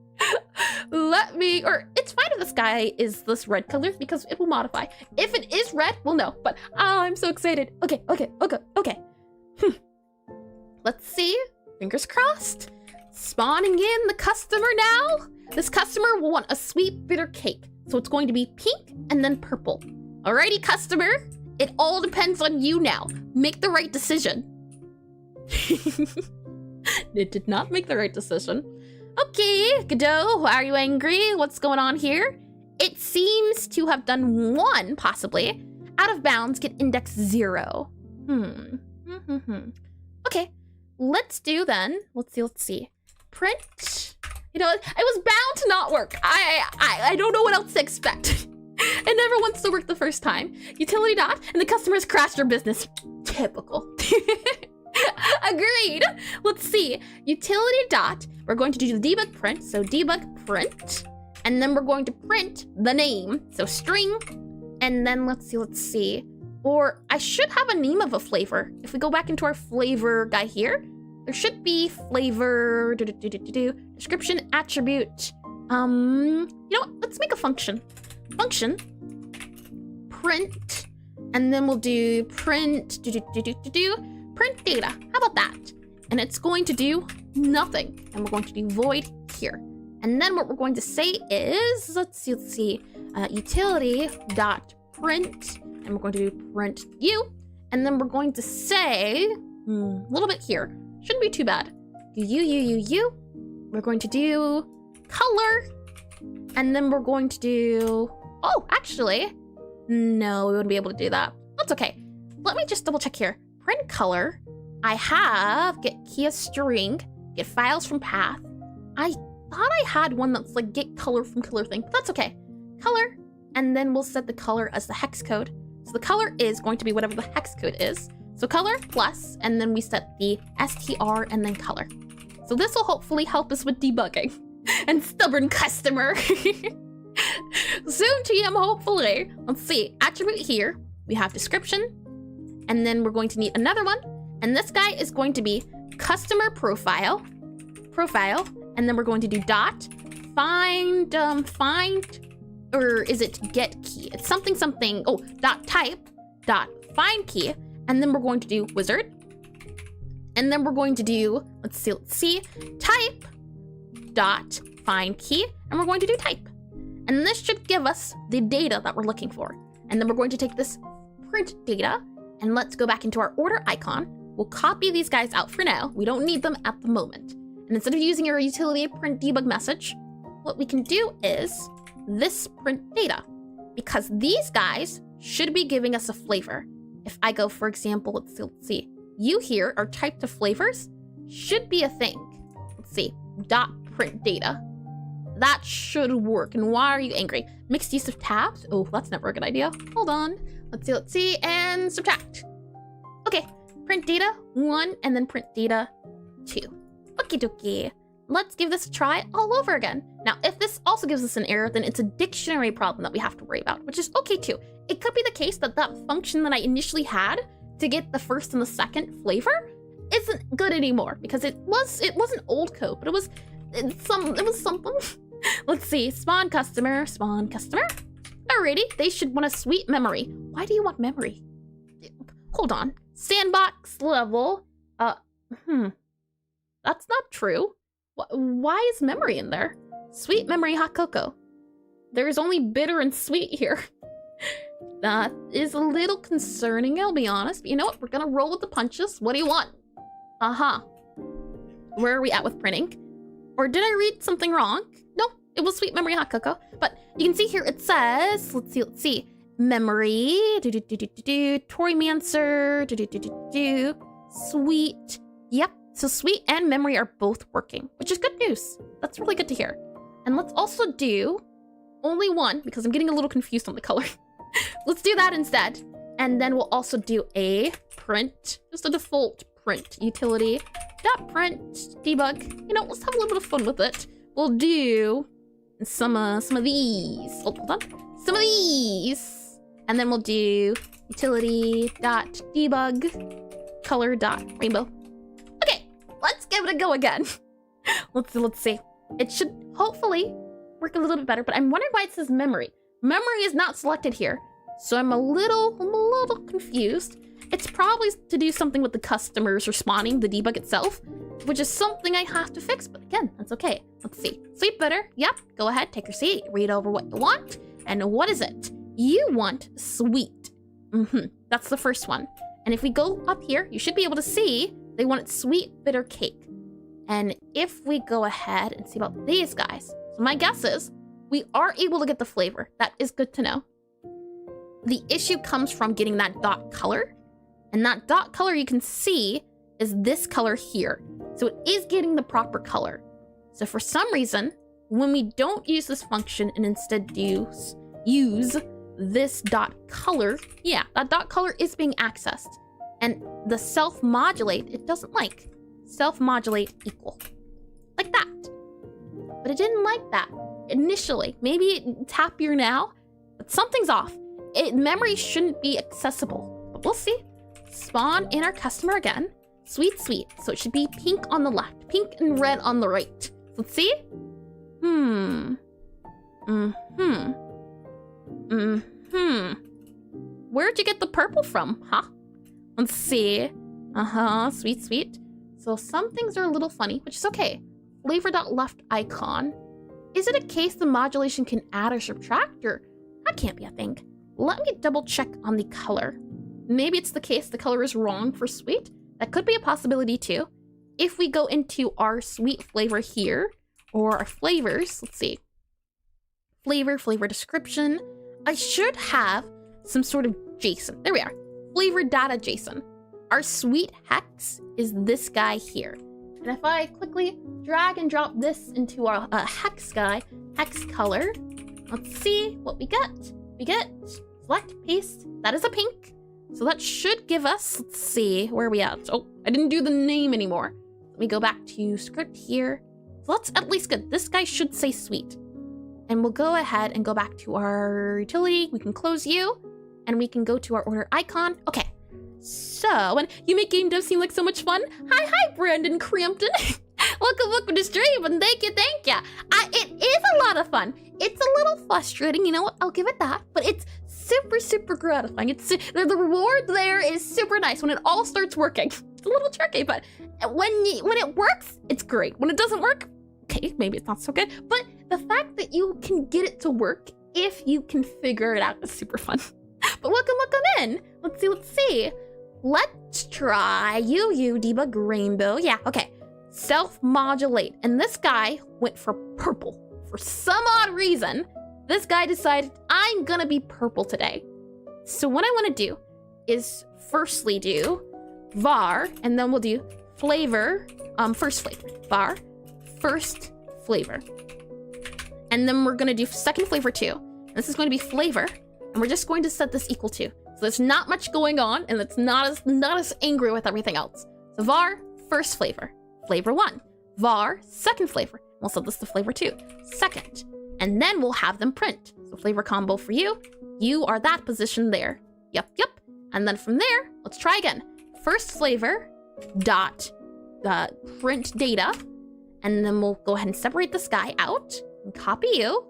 fine if this guy is this red color because it will modify. If it is red, we'll know. But I'm so excited. Okay. Let's see. Fingers crossed. Spawning in the customer now. This customer will want a sweet bitter cake. So it's going to be pink and then purple. Alrighty, customer. It all depends on you now. Make the right decision. It did not make the right decision. Okay, Godot, why are you angry? What's going on here? It seems to have done 1, possibly. Out of bounds, get index 0. Okay, let's do then. Let's see. Print. You know, it was bound to not work. I don't know what else to expect. It never wants to work the first time. Utility dot, and the customer's crashed their business. Typical. Agreed. Let's see. Utility dot. We're going to do the debug print. So debug print. And then we're going to print the name. So string. And then let's see. Or I should have a name of a flavor. If we go back into our flavor guy here, there should be flavor. Description attribute. You know what? Let's make a function. Function. Print. And then we'll do print. Print data. How about that? And it's going to do nothing. And we're going to do void here. And then what we're going to say is, let's see, utility dot print, and we're going to do print you. And then we're going to say a little bit here. Shouldn't be too bad. You. We're going to do color, and then we're going to do. Oh, actually, no, we wouldn't be able to do that. That's okay. Let me just double check here. Print color. I have get key a string, get files from path. I thought I had one that's like get color from color thing, but that's okay. Color, and then we'll set the color as the hex code. So the color is going to be whatever the hex code is. So color plus, and then we set the str and then color. So this will hopefully help us with debugging. And stubborn customer. Soon TM, hopefully. Let's see, attribute here. We have description, and then we're going to need another one. And this guy is going to be customer profile, and then we're going to do dot or is it get key? It's something, oh, dot type, dot find key, and then we're going to do wizard. And then we're going to do, let's see, type, dot find key, and we're going to do type. And this should give us the data that we're looking for. And then we're going to take this print data, and let's go back into our order icon. We'll copy these guys out for now. We don't need them at the moment. And instead of using our utility print debug message, what we can do is this print data, because these guys should be giving us a flavor. If I go, for example, let's see, you here are typed to flavors, should be a thing. Let's see, dot print data. That should work. And why are you angry? Mixed use of tabs? Oh, that's never a good idea. Hold on. Let's see, and subtract. Okay, print data 1 and then print data 2. Okie dokie. Let's give this a try all over again. Now, if this also gives us an error, then it's a dictionary problem that we have to worry about, which is okay too. It could be the case that that function that I initially had to get the first and the second flavor isn't good anymore, because it wasn't old code, but it was something. Let's see, spawn customer. Alrighty, they should want a sweet memory. Why do you want memory? Hold on, sandbox level. That's not true. Why is memory in there? Sweet memory hot cocoa. There's only bitter and sweet here. That is a little concerning, I'll be honest. But you know what? We're gonna roll with the punches. What do you want? Where are we at with printing? Or did I read something wrong? No, it was sweet memory hot cocoa. But you can see here it says, let's see. Memory, Necromancer, sweet. Yep, so sweet and memory are both working, which is good news. That's really good to hear. And let's also do only one, because I'm getting a little confused on the color. Let's do that instead. And then we'll also do a print, just a default print utility. Dot print debug. You know, let's have a little bit of fun with it. We'll do some of these. Oh, hold on. Some of these. And then we'll do utility dot debug color dot rainbow. Okay, let's give it a go again. Let's see. It should hopefully work a little bit better, but I'm wondering why it says memory. Memory is not selected here, so I'm a little confused. It's probably to do something with the customers responding, the debug itself, which is something I have to fix, but again, that's okay. Let's see. Sleep better. Yep, go ahead, take your seat, read over what you want. And what is it? You want sweet. That's the first one. And if we go up here, you should be able to see they want it sweet bitter cake. And if we go ahead and see about these guys, so my guess is we are able to get the flavor. That is good to know. The issue comes from getting that dot color. And that dot color you can see is this color here. So it is getting the proper color. So for some reason, when we don't use this function and instead use this dot color, yeah, that dot color is being accessed. And the self-modulate, it doesn't like. Self-modulate equal. Like that. But it didn't like that initially. Maybe it's happier now, but something's off. Memory shouldn't be accessible, but we'll see. Spawn in our customer again. Sweet. So it should be pink on the left, pink and red on the right. Let's see. Where'd you get the purple from, huh? Let's see. Sweet. So some things are a little funny, which is okay. Flavor.left icon. Is it a case the modulation can add or subtract, or that can't be a thing? Let me double check on the color. Maybe it's the case the color is wrong for sweet. That could be a possibility too. If we go into our sweet flavor here, or our flavors, let's see. Flavor description. I should have some sort of JSON. There we are. Flavor data JSON. Our sweet hex is this guy here. And if I quickly drag and drop this into our hex guy, hex color, let's see what we get. We get select, paste. That is a pink. So that should give us, let's see, where are we at? Oh, I didn't do the name anymore. Let me go back to script here. So let's at least get, this guy should say sweet. And we'll go ahead and go back to our utility. We can close you and we can go to our order icon. Okay. So, and you make game dev seem like so much fun. Hi, Brandon Crampton. Welcome to stream, and thank you. It is a lot of fun. It's a little frustrating, you know what? I'll give it that, but it's super gratifying. It's the reward there is super nice when it all starts working. It's a little tricky, but when it works, it's great. When it doesn't work, okay, maybe it's not so good. But the fact that you can get it to work if you can figure it out is super fun. But welcome in. Let's see. Let's try you debug rainbow. Yeah, okay. Self-modulate. And this guy went for purple. For some odd reason, this guy decided, I'm gonna be purple today. So what I wanna do is firstly do var, and then we'll do flavor, first flavor. Var, first flavor. And then we're gonna do second flavor too. And this is going to be flavor, and we're just going to set this equal to. So there's not much going on, and it's not as angry with everything else. So var, first flavor. Flavor 1. Var, second flavor. We'll set this to flavor 2. Second. And then we'll have them print. So flavor combo for you. You are that position there. Yep. And then from there, let's try again. First flavor dot print data. And then we'll go ahead and separate this guy out and copy you.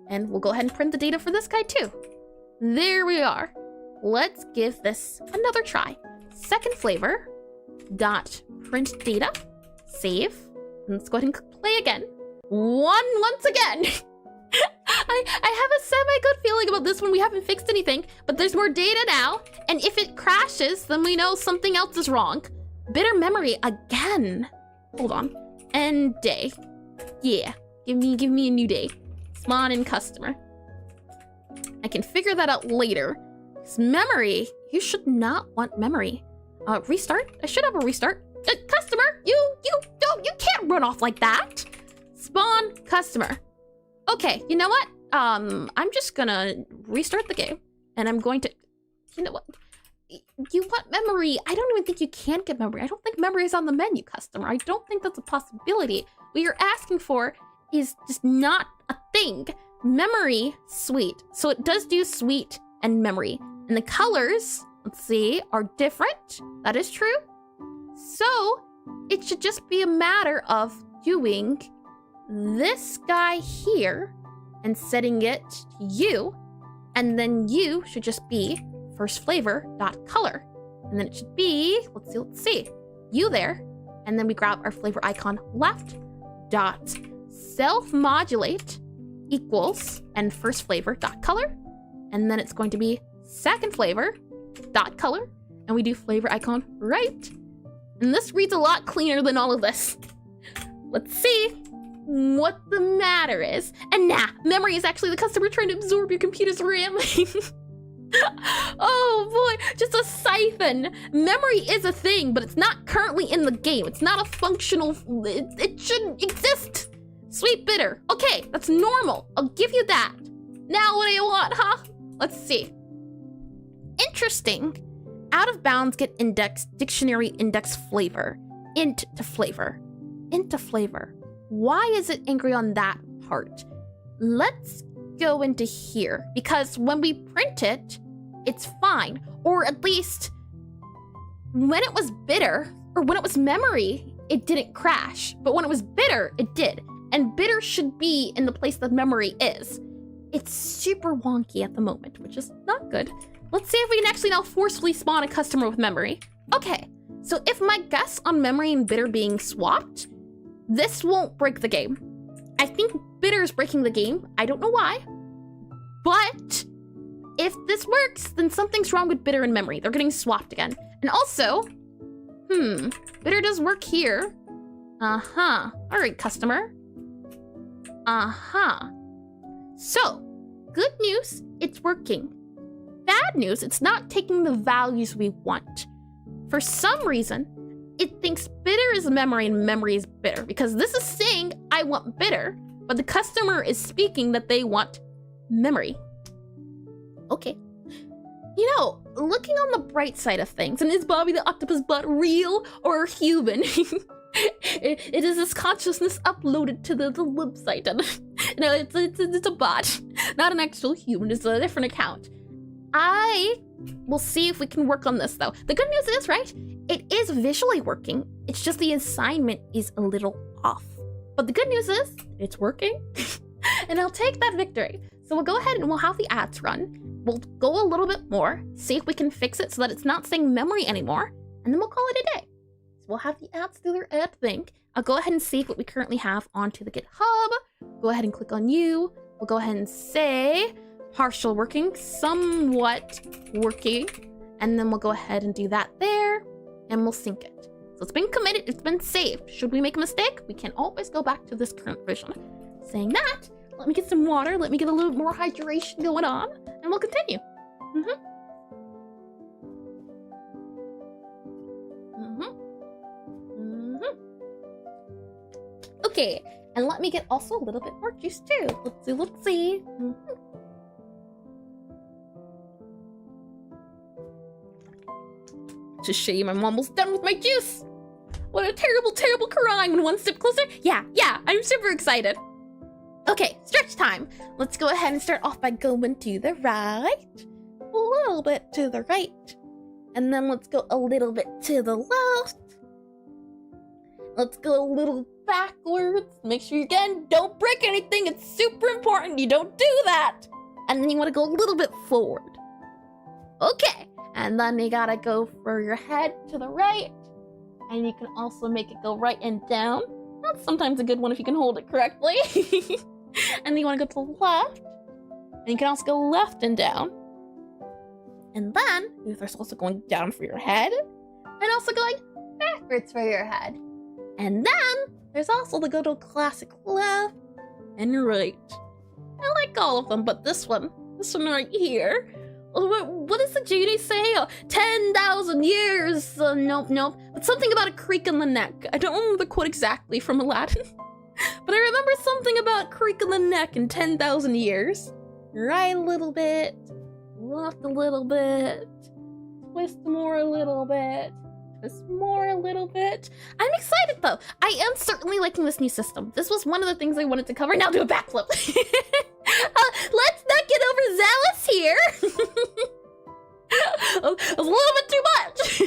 And we'll go ahead and print the data for this guy too. There we are. Let's give this another try. Second flavor dot print data. Save. And let's go ahead and play again. Once again. I have a semi-good feeling about this one. We haven't fixed anything, but there's more data now. And if it crashes, then we know something else is wrong. Bitter memory again. Hold on. End day. Yeah. Give me a new day. Spawn in customer. I can figure that out later. It's memory. You should not want memory. Restart. I should have a restart. Customer, you can't run off like that. Spawn customer. Okay, you know what? I'm just gonna restart the game, and I'm going to, you know what? You want memory? I don't even think you can get memory. I don't think memory is on the menu, customer. I don't think that's a possibility. What you're asking for is just not a thing. Memory, sweet. So it does do sweet and memory. And the colors, let's see, are different. That is true. So it should just be a matter of doing this guy here and setting it to you. And then you should just be first flavor dot color. And then it should be, let's see, you there. And then we grab our flavor icon left dot self-modulate equals and first flavor dot color. And then it's going to be second flavor dot color. And we do flavor icon right. And this reads a lot cleaner than all of this. Let's see what the matter is. And memory is actually the customer trying to absorb your computer's RAM. Oh boy, just a siphon. Memory is a thing, but it's not currently in the game. It's not a functional, it shouldn't exist. Sweet bitter. Okay, that's normal. I'll give you that. Now what do you want, huh? Let's see. Interesting. Out of bounds get indexed, dictionary index flavor. Int to flavor. Int to flavor. Why is it angry on that part? Let's go into here, because when we print it, it's fine. Or at least when it was bitter, or when it was memory, it didn't crash. But when it was bitter, it did. And bitter should be in the place that memory is. It's super wonky at the moment, which is not good. Let's see if we can actually now forcefully spawn a customer with memory. Okay, so if my guess on memory and bitter being swapped, this won't break the game. I think bitter is breaking the game. I don't know why. But if this works, then something's wrong with bitter and memory. They're getting swapped again. And also, bitter does work here. All right, customer. So, good news, it's working. Bad news, it's not taking the values we want. For some reason, it thinks bitter is memory and memory is bitter, because this is saying I want bitter, but the customer is speaking that they want memory. Okay. You know, looking on the bright side of things, and is Bobby the Octopus bot real or human? It is his consciousness uploaded to the website. No, it's a bot, not an actual human. It's a different account. I will see if we can work on this, though. The good news is, right, it is visually working. It's just the assignment is a little off. But the good news is it's working and I'll take that victory. So we'll go ahead and we'll have the ads run. We'll go a little bit more, see if we can fix it so that it's not saying memory anymore, and then we'll call it a day. So we'll have the ads do their ad thing. I'll go ahead and save what we currently have onto the GitHub. Go ahead and click on you. We'll go ahead and say partial working, somewhat working, and then we'll go ahead and do that there, and we'll sync it. So it's been committed, it's been saved. Should we make a mistake, we can always go back to this current version. Saying that, let me get some water, let me get a little more hydration going on, and we'll continue. Okay, and let me get also a little bit more juice too. Let's see. It's a shame I'm almost done with my juice. What a terrible, terrible crime. And one step closer. Yeah, I'm super excited. Okay, stretch time. Let's go ahead and start off by going to the right. A little bit to the right. And then let's go a little bit to the left. Let's go a little backwards. Make sure you, again, don't break anything. It's super important. You don't do that. And then you want to go a little bit forward. Okay. And then you gotta go for your head to the right. And you can also make it go right and down. That's sometimes a good one if you can hold it correctly. And then you want to go to the left. And you can also go left and down. And then there's also going down for your head. And also going backwards for your head. And then there's also the Godot classic left and right. I like all of them, but this one right here. What does the GD say? 10,000 years. Nope. But something about a creak in the neck. I don't remember the quote exactly from Aladdin. But I remember something about creak in the neck in 10,000 years. Right a little bit. Left a little bit. Twist more a little bit. Twist more a little bit. I'm excited though. I am certainly liking this new system. This was one of the things I wanted to cover. Now do a backflip. Let's not get overzealous here. A little bit too much.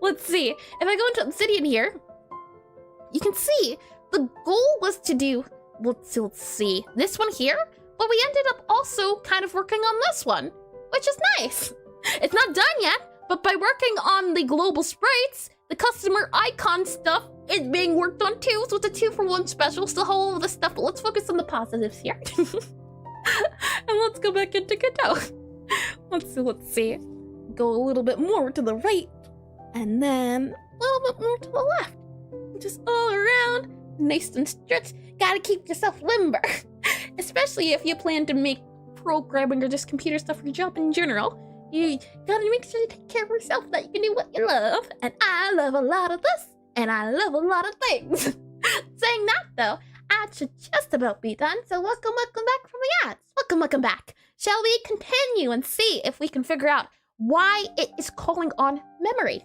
Let's see. If I go into Obsidian here, you can see the goal was to do, let's see, this one here, but we ended up also kind of working on this one, which is nice. It's not done yet, but by working on the global sprites, the customer icon stuff is being worked on too, so it's a 2-for-1 special, still all of the stuff, but let's focus on the positives here. And let's go back into Godot. Let's see. Go a little bit more to the right, and then a little bit more to the left. Just all around, nice and stretched. Gotta keep yourself limber. Especially if you plan to make programming or just computer stuff for your job in general. You gotta make sure you take care of yourself, that you can do what you love. And I love a lot of this, and I love a lot of things. Saying that though, ads should just about be done, so welcome back from the ads. Welcome back. Shall we continue and see if we can figure out why it is calling on memory?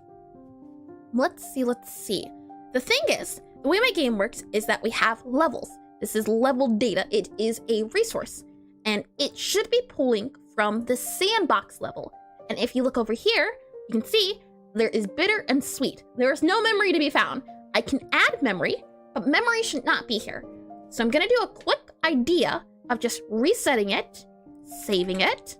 Let's see. The thing is, the way my game works is that we have levels. This is level data. It is a resource, and it should be pulling from the sandbox level. And if you look over here, you can see there is bitter and sweet. There is no memory to be found. I can add memory, but memory should not be here. So I'm gonna do a quick idea of just resetting it, saving it,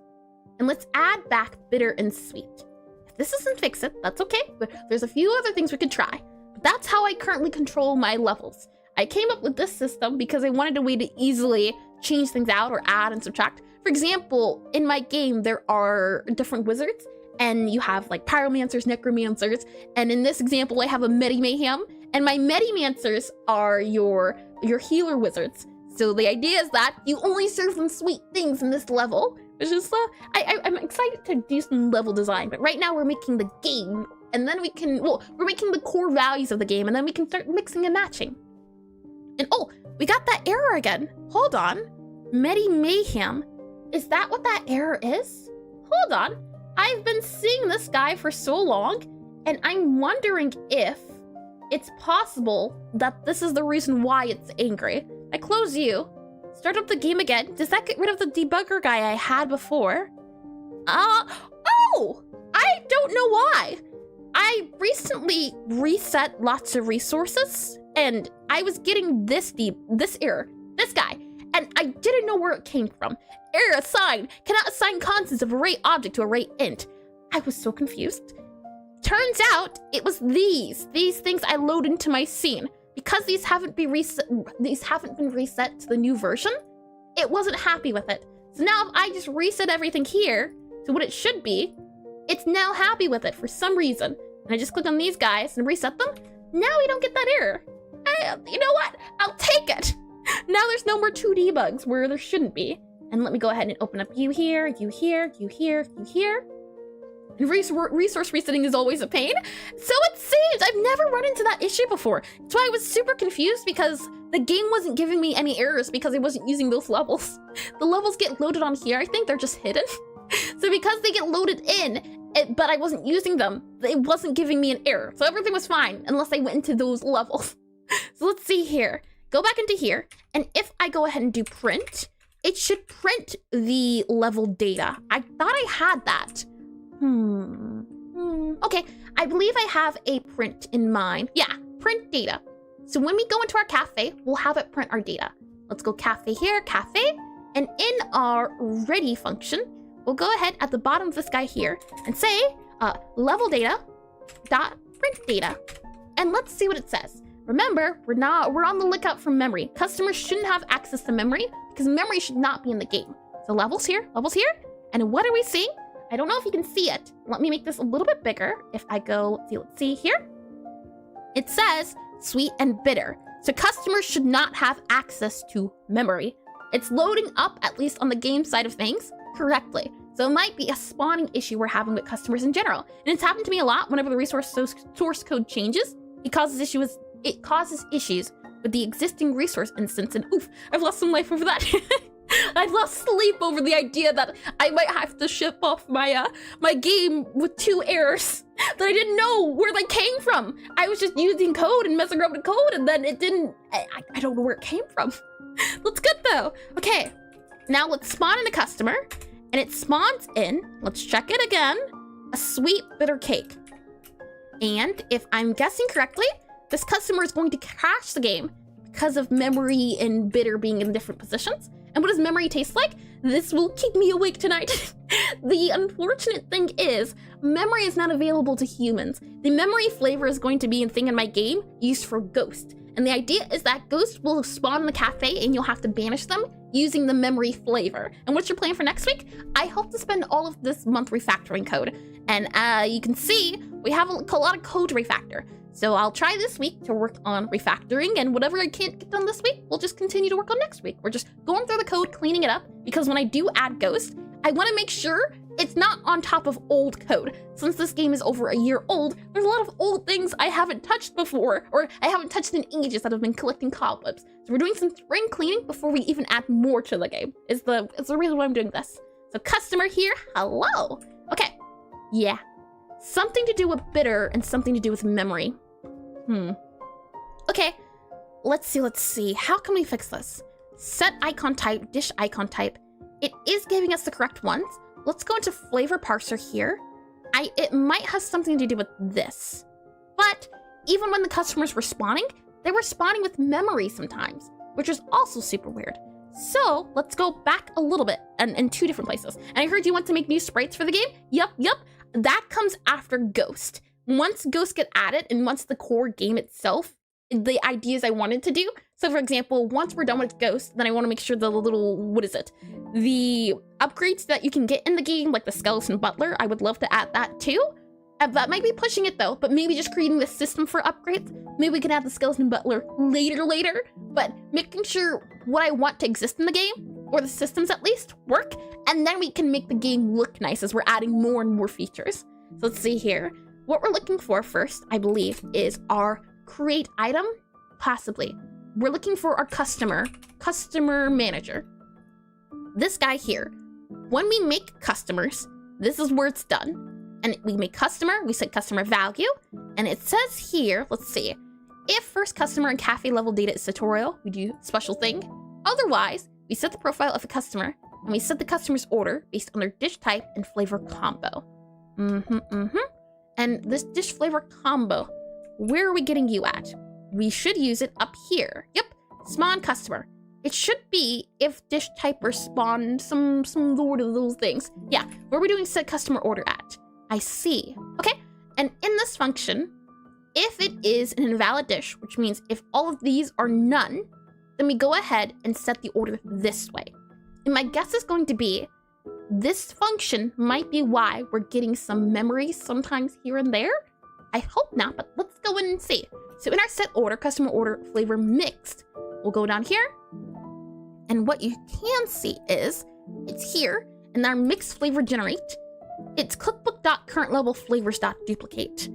and let's add back bitter and sweet. If this doesn't fix it, that's okay, but there's a few other things we could try. But that's how I currently control my levels. I came up with this system because I wanted a way to easily change things out or add and subtract. For example, in my game, there are different wizards, and you have like pyromancers, necromancers, and in this example, I have a Mayhem, and my Medimancers are your healer wizards. So the idea is that you only serve them sweet things in this level, which is, I'm excited to do some level design, but right now we're making the game, and then we're making the core values of the game, and then we can start mixing and matching. And oh, we got that error again. Hold on. Mayhem. Is that what that error is? Hold on. I've been seeing this guy for so long, and I'm wondering if it's possible that this is the reason why it's angry. I close you. Start up the game again. Does that get rid of the debugger guy I had before? Oh! I don't know why. I recently reset lots of resources, and I was getting this error, this guy, and I didn't know where it came from. Error assigned, cannot assign constants of array object to array int. I was so confused. Turns out it was these things I load into my scene. Because these haven't been reset to the new version, it wasn't happy with it. So now if I just reset everything here to what it should be, it's now happy with it for some reason. And I just click on these guys and reset them. Now we don't get that error. You know what? I'll take it. Now there's no more 2D bugs where there shouldn't be. And let me go ahead and open up you here, you here, you here, you here. And resource resetting is always a pain. So it seems I've never run into that issue before. So I was super confused because the game wasn't giving me any errors because I wasn't using those levels. The levels get loaded on here. I think they're just hidden. So because they get loaded in, but I wasn't using them, it wasn't giving me an error. So everything was fine unless I went into those levels. So let's see here. Go back into here. And if I go ahead and do print, it should print the level data. I thought I had that. Okay, I believe I have a print in mind. Yeah, print data. So when we go into our cafe, we'll have it print our data. Let's go cafe here, cafe. And in our ready function, we'll go ahead at the bottom of this guy here and say level data dot print data. And let's see what it says. Remember, we're on the lookout for memory. Customers shouldn't have access to memory because memory should not be in the game. So levels here. And what are we seeing? I don't know if you can see it. Let me make this a little bit bigger. If I go, let's see here. It says sweet and bitter. So customers should not have access to memory. It's loading up, at least on the game side of things, correctly. So it might be a spawning issue we're having with customers in general. And it's happened to me a lot whenever the resource source code changes. It causes issues with the existing resource instance. And oof, I've lost some life over that. I've lost sleep over the idea that I might have to ship off my my game with 2 errors that I didn't know where they came from. I was just using code and messing around with code, and then it didn't. I don't know where it came from. That's good though. Okay, now let's spawn in a customer, and it spawns in. Let's check it again. A sweet bitter cake. And if I'm guessing correctly, this customer is going to crash the game because of memory and bitter being in different positions. And what does memory taste like? This will keep me awake tonight. The unfortunate thing is, memory is not available to humans. The memory flavor is going to be a thing in my game used for ghost. And the idea is that ghosts will spawn in the cafe and you'll have to banish them using the memory flavor. And what's your plan for next week? I hope to spend all of this month refactoring code. And you can see, we have a lot of code to refactor. So I'll try this week to work on refactoring, and whatever I can't get done this week, we'll just continue to work on next week. We're just going through the code, cleaning it up, because when I do add Ghost, I want to make sure it's not on top of old code. Since this game is over a year old, there's a lot of old things I haven't touched before, or I haven't touched in ages that have been collecting cobwebs. So we're doing some spring cleaning before we even add more to the game. It's the reason why I'm doing this. So customer here, hello. Okay, yeah. Something to do with bitter and something to do with memory. Okay, let's see. How can we fix this? Set icon type, dish icon type. It is giving us the correct ones. Let's go into flavor parser here. It might have something to do with this. But even when the customers were spawning, they were spawning with memory sometimes, which is also super weird. So let's go back a little bit and in 2 different places. And I heard you want to make new sprites for the game. Yep. That comes after Ghost. Once Ghosts get added and once the core game itself, the ideas I wanted to do. So for example, once we're done with Ghost, then I want to make sure the little, the upgrades that you can get in the game, like the skeleton butler, I would love to add that too. That might be pushing it though, but maybe just creating the system for upgrades. Maybe we can add the skeleton butler later, but making sure what I want to exist in the game, or the systems at least, work, and then we can make the game look nice as we're adding more and more features. So let's see here. What we're looking for first, I believe, is our create item, possibly. We're looking for our customer manager. This guy here. When we make customers, this is where it's done. And we make customer, we set customer value, and it says here, let's see, if first customer and cafe level data is tutorial, we do special thing. Otherwise, we set the profile of a customer, and we set the customer's order based on their dish type and flavor combo. And this dish flavor combo, where are we getting you at? we should use it up here. Yep, spawn customer. It should be if dish type or spawn some sort of those things. Yeah, where are we doing set customer order at? I see. Okay, and in this function, if it is an invalid dish, which means if all of these are none, then we go ahead and set the order this way. And my guess is going to be this function might be why we're getting some memory sometimes here and there. I hope not, but let's go in and see. So in our set order, customer order flavor mixed, we'll go down here. And what you can see is it's here and our mixed flavor generate. It's cookbook.currentlevelflavors.duplicate.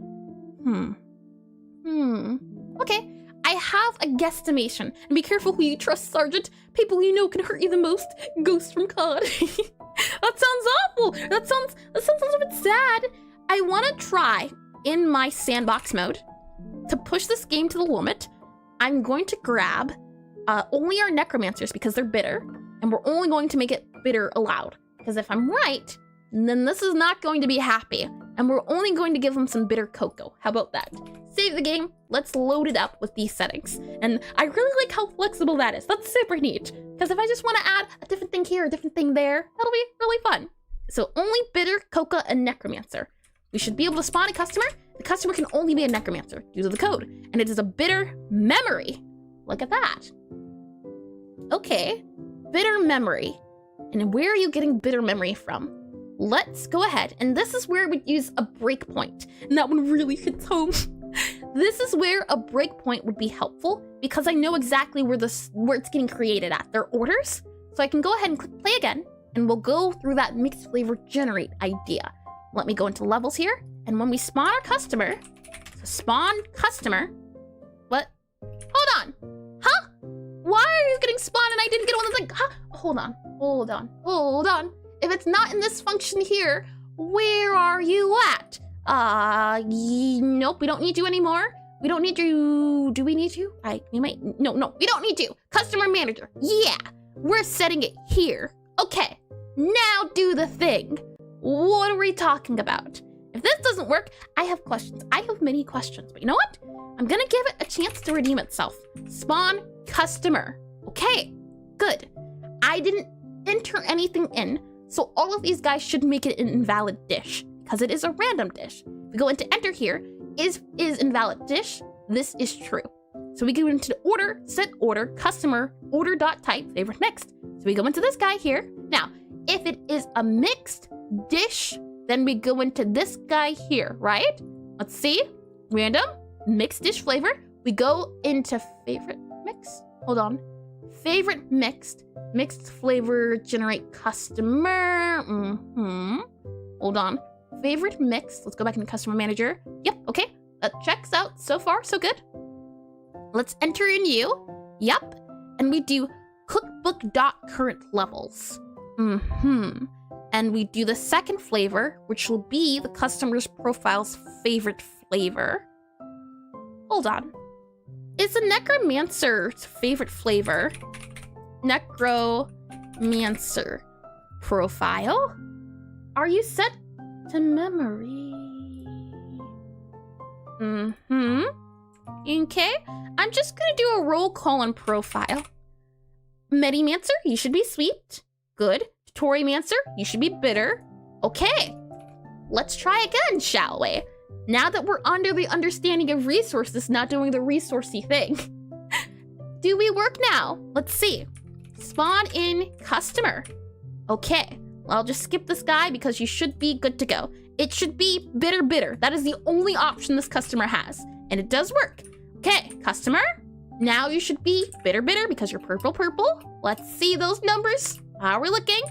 Okay, I have a guesstimation. And be careful who you trust, Sergeant. People you know can hurt you the most. Ghost from COD. That sounds awful. That sounds a little bit sad. I want to try in my sandbox mode to push this game to the limit. I'm going to grab only our necromancers because they're bitter, and we're only going to make it bitter allowed. Because if I'm right, then this is not going to be happy, and we're only going to give them some bitter cocoa. How about that? Save the game. Let's load it up with these settings. And I really like how flexible that is. That's super neat. Because if I just want to add a different thing here, a different thing there, that'll be really fun. So only bitter, cocoa, and necromancer. We should be able to spawn a customer. The customer can only be a necromancer due to the code, and it is a bitter memory. Look at that. Okay, bitter memory. And where are you getting bitter memory from? Let's go ahead, and this is where we'd use a breakpoint, and that one really hits home. This is where a breakpoint would be helpful because I know exactly where it's getting created at, their orders. So I can go ahead and click play again, and we'll go through that mixed flavor generate idea. Let me go into levels here, and when we spawn our customer, so spawn customer, what? Hold on, huh? Why are you getting spawned and I didn't get one that's like, huh? Hold on. If it's not in this function here, where are you at? Nope, we don't need you anymore. We don't need you. Do we need you? No, we don't need you. Customer manager. Yeah, we're setting it here. Okay, now do the thing. What are we talking about? If this doesn't work, I have questions. I have many questions, but you know what? I'm gonna give it a chance to redeem itself. Spawn customer. Okay, good. I didn't enter anything in, so all of these guys should make it an invalid dish because it is a random dish. If we go into enter here, is invalid dish, this is true. So we go into the order, set order, customer, order.type, favorite mixed. So we go into this guy here. Now, if it is a mixed dish, then we go into this guy here, right? Let's see, random, mixed dish flavor. We go into favorite mix, hold on. Favorite mixed flavor, generate customer, hold on. Favorite mixed, let's go back into customer manager. Yep, okay, that checks out, so far, so good. Let's enter in you, yep, and we do cookbook.currentlevels. And we do the second flavor, which will be the customer's profile's favorite flavor. Hold on. Is the necromancer's favorite flavor necromancer profile? Are you set to memory? Okay, I'm just gonna do a roll call on profile. Medimancer, you should be sweet. Good. Torymancer, you should be bitter. Okay, let's try again, shall we? Now that we're under the understanding of resources, not doing the resourcey thing. Do we work now? Let's see. Spawn in customer. Okay, well, I'll just skip this guy because you should be good to go. It should be bitter. That is the only option this customer has, and it does work. Okay, customer, now you should be bitter because you're purple. Let's see those numbers. How are we looking?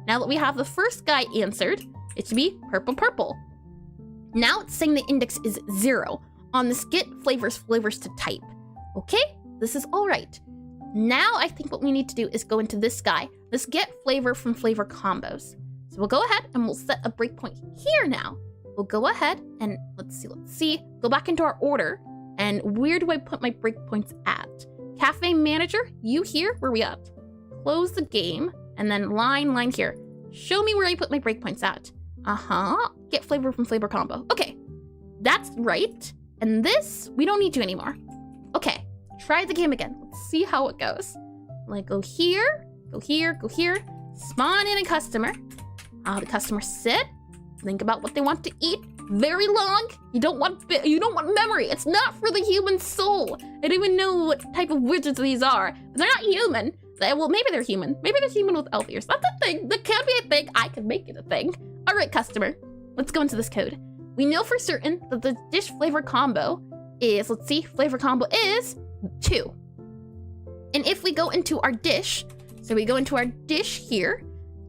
Now that we have the first guy answered, it should be purple. Now it's saying the index is 0 on this get flavors to type. Okay, this is all right. Now I think what we need to do is go into this guy, this get flavor from flavor combos. So we'll go ahead and we'll set a breakpoint here now. We'll go ahead and let's see, go back into our order. And where do I put my breakpoints at? Cafe manager, you here? Where are we at? Close the game and then line here. Show me where I put my breakpoints at. Get flavor from flavor combo. Okay, that's right. And this, we don't need you anymore. Okay, try the game again. Let's see how it goes. Like, go here, go here, go here. Spawn in a customer. The customer sit. Think about what they want to eat. Very long. You don't want memory. It's not for the human soul. I don't even know what type of widgets these are. But they're not human. Well, maybe they're human. Maybe they're human with elf ears. That's a thing. That can be a thing. I can make it a thing. All right, customer. Let's go into this code. We know for certain that the dish flavor combo is, let's see, flavor combo is 2. And if we go into our dish, so we go into our dish here,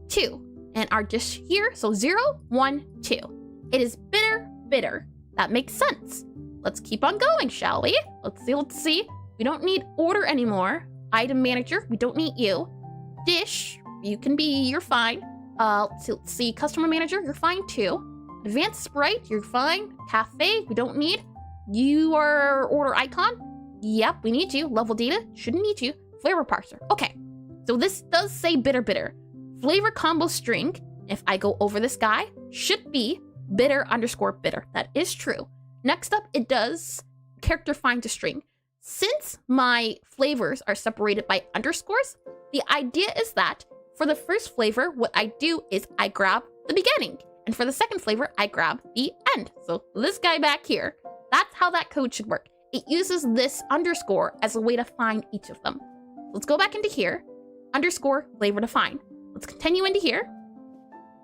2. And our dish here, so 0, 1, 2. It is bitter, bitter. That makes sense. Let's keep on going, shall we? Let's see. We don't need order anymore. Item manager, we don't need you. Dish, you're fine. Let's see, customer manager, you're fine too. Advanced sprite, you're fine. Cafe, we don't need. You are order icon. Yep, we need you. Level data, shouldn't need you. Flavor parser, okay. So this does say bitter, bitter. Flavor combo string, if I go over this guy, should be bitter underscore bitter. That is true. Next up, it does character find to string. Since my flavors are separated by underscores, the idea is that for the first flavor, what I do is I grab the beginning. And for the second flavor, I grab the end. So this guy back here, that's how that code should work. It uses this underscore as a way to find each of them. Let's go back into here, underscore flavor to find. Let's continue into here.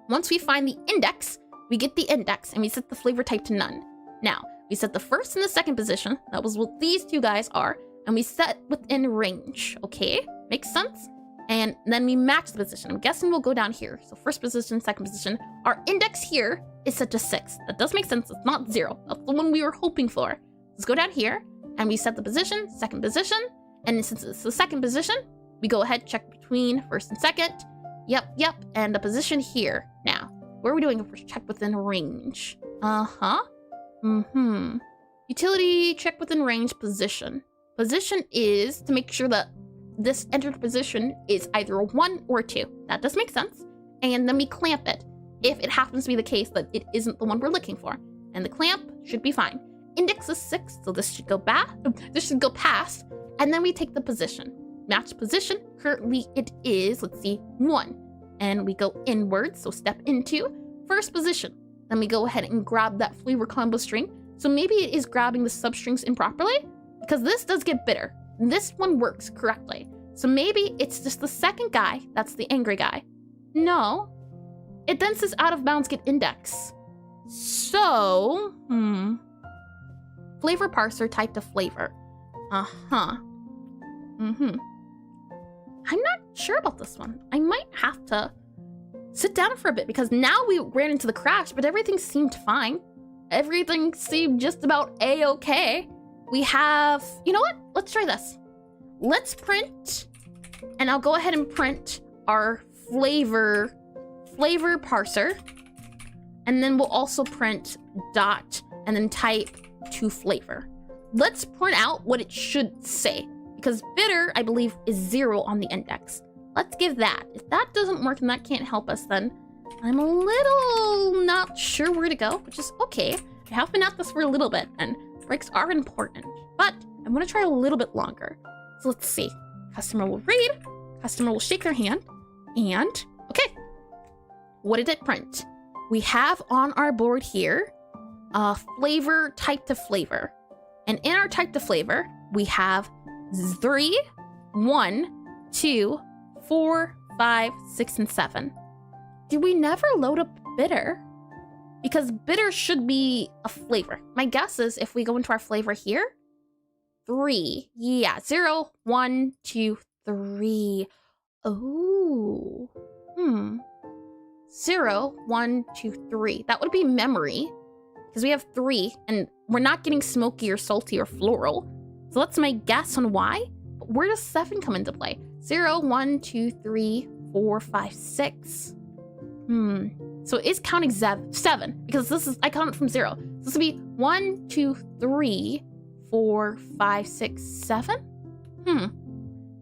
Once we find the index, we get the index and we set the flavor type to none. Now, we set the first and the second position. That was what these two guys are. And we set within range. Okay, makes sense. And then we match the position. I'm guessing we'll go down here. So first position, second position. Our index here is set to 6. That does make sense. It's not 0. That's the one we were hoping for. Let's go down here and we set the position, second position. And since it's the second position, we go ahead, check between first and second. Yep. And the position here. Now, what are we doing? Check within range. Utility check within range position. Position is to make sure that this entered position is either a 1 or a 2. That does make sense. And then we clamp it if it happens to be the case that it isn't the one we're looking for. And the clamp should be fine. Index is 6, so this should go back. This should go past. And then we take the position. Match position. Currently it is, let's see, 1. And we go inwards, so step into first position. Then we go ahead and grab that flavor combo string. So maybe it is grabbing the substrings improperly because this does get bitter. This one works correctly. So maybe it's just the second guy that's the angry guy. No. It then says out of bounds get index. So, flavor parser type to flavor. I'm not sure about this one. I might have to sit down for a bit because now we ran into the crash, but everything seemed fine. Everything seemed just about a-okay. We have, you know what? Let's try this. Let's print, and I'll go ahead and print our flavor parser. And then we'll also print dot and then type to flavor. Let's print out what it should say because bitter, I believe, is 0 on the index. Let's give that. If that doesn't work and that can't help us, then I'm a little not sure where to go, which is okay. I have been at this for a little bit and breaks are important, but I'm gonna try a little bit longer. So let's see. Customer will read, customer will shake their hand, and okay. What did it print? We have on our board here, flavor type to flavor. And in our type to flavor, we have 3, 1, 2, 4, 5, 6, and 7. Did we never load up bitter? Because bitter should be a flavor. My guess is if we go into our flavor here, 3. Yeah, 0, 1, 2, 3. Oh. 0, 1, 2, 3. That would be memory. Because we have 3, and we're not getting smoky or salty or floral. So that's my guess on why. But where does 7 come into play? 0, 1, 2, 3, 4, 5, 6. So it is counting 7, because this is, I count it from 0. So this would be 1, 2, 3, 4, 5, 6, 7.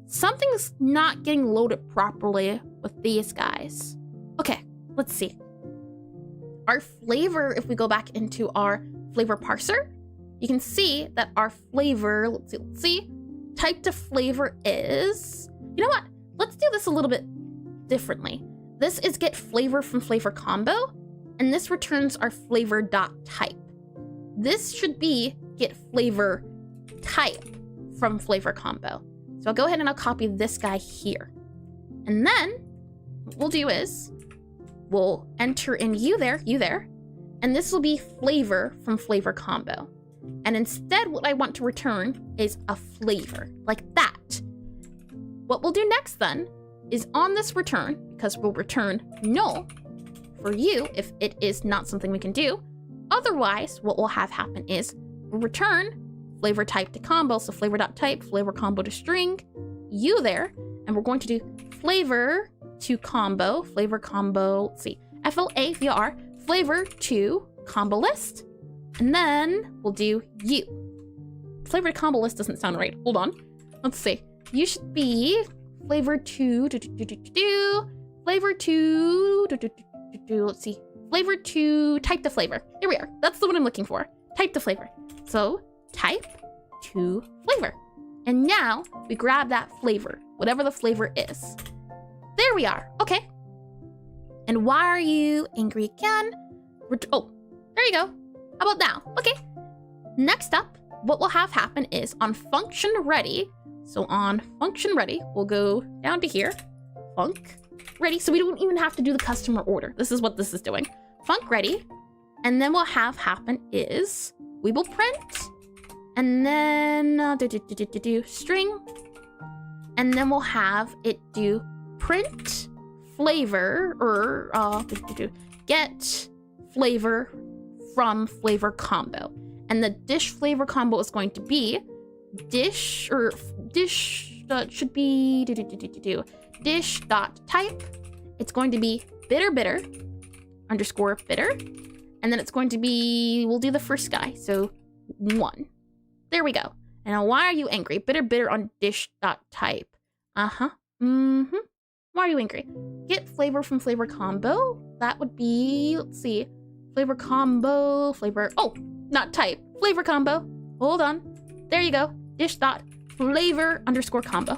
Something's not getting loaded properly with these guys. Okay, let's see. Our flavor, if we go back into our flavor parser, you can see that our flavor, let's see, type to flavor is, you know what? Let's do this a little bit differently. This is get flavor from flavor combo, and this returns our flavor.type. This should be get flavor type from flavor combo. So I'll go ahead and I'll copy this guy here. And then what we'll do is we'll enter in you there, and this will be flavor from flavor combo. And instead what I want to return is a flavor, like that. What we'll do next then is on this return, because we'll return null for you if it is not something we can do. Otherwise, what we'll have happen is we'll return flavor type to combo, so flavor.type, flavor combo to string, you there, and we're going to do flavor to combo, flavor combo, let's see, FLAVR, flavor to combo list, and then we'll do you. Flavor to combo list doesn't sound right. Hold on. Let's see. You should be flavor to flavor to let's see, flavor to type to flavor. Here we are. That's the one I'm looking for. Type to flavor. So type to flavor. And now we grab that flavor, whatever the flavor is. There we are. Okay. And why are you angry again? Oh, there you go. How about now? Okay. Next up, what we'll have happen is on function ready. So on function ready, we'll go down to here. Func ready. So we don't even have to do the customer order. This is what this is doing. Func ready. And then what have happen is we will print and then string. And then we'll have it do print flavor or get flavor from flavor combo. And the dish flavor combo is going to be dish or dish should be dish dot type. It's going to be bitter underscore bitter, and then it's going to be, we'll do the first guy, so 1. There we go. And now why are you angry? Bitter on dish dot type. Why are you angry? Get flavor from flavor combo. That would be, let's see, flavor combo, flavor, oh, not type, flavor combo. Hold on. There you go. Dish dot flavor underscore combo.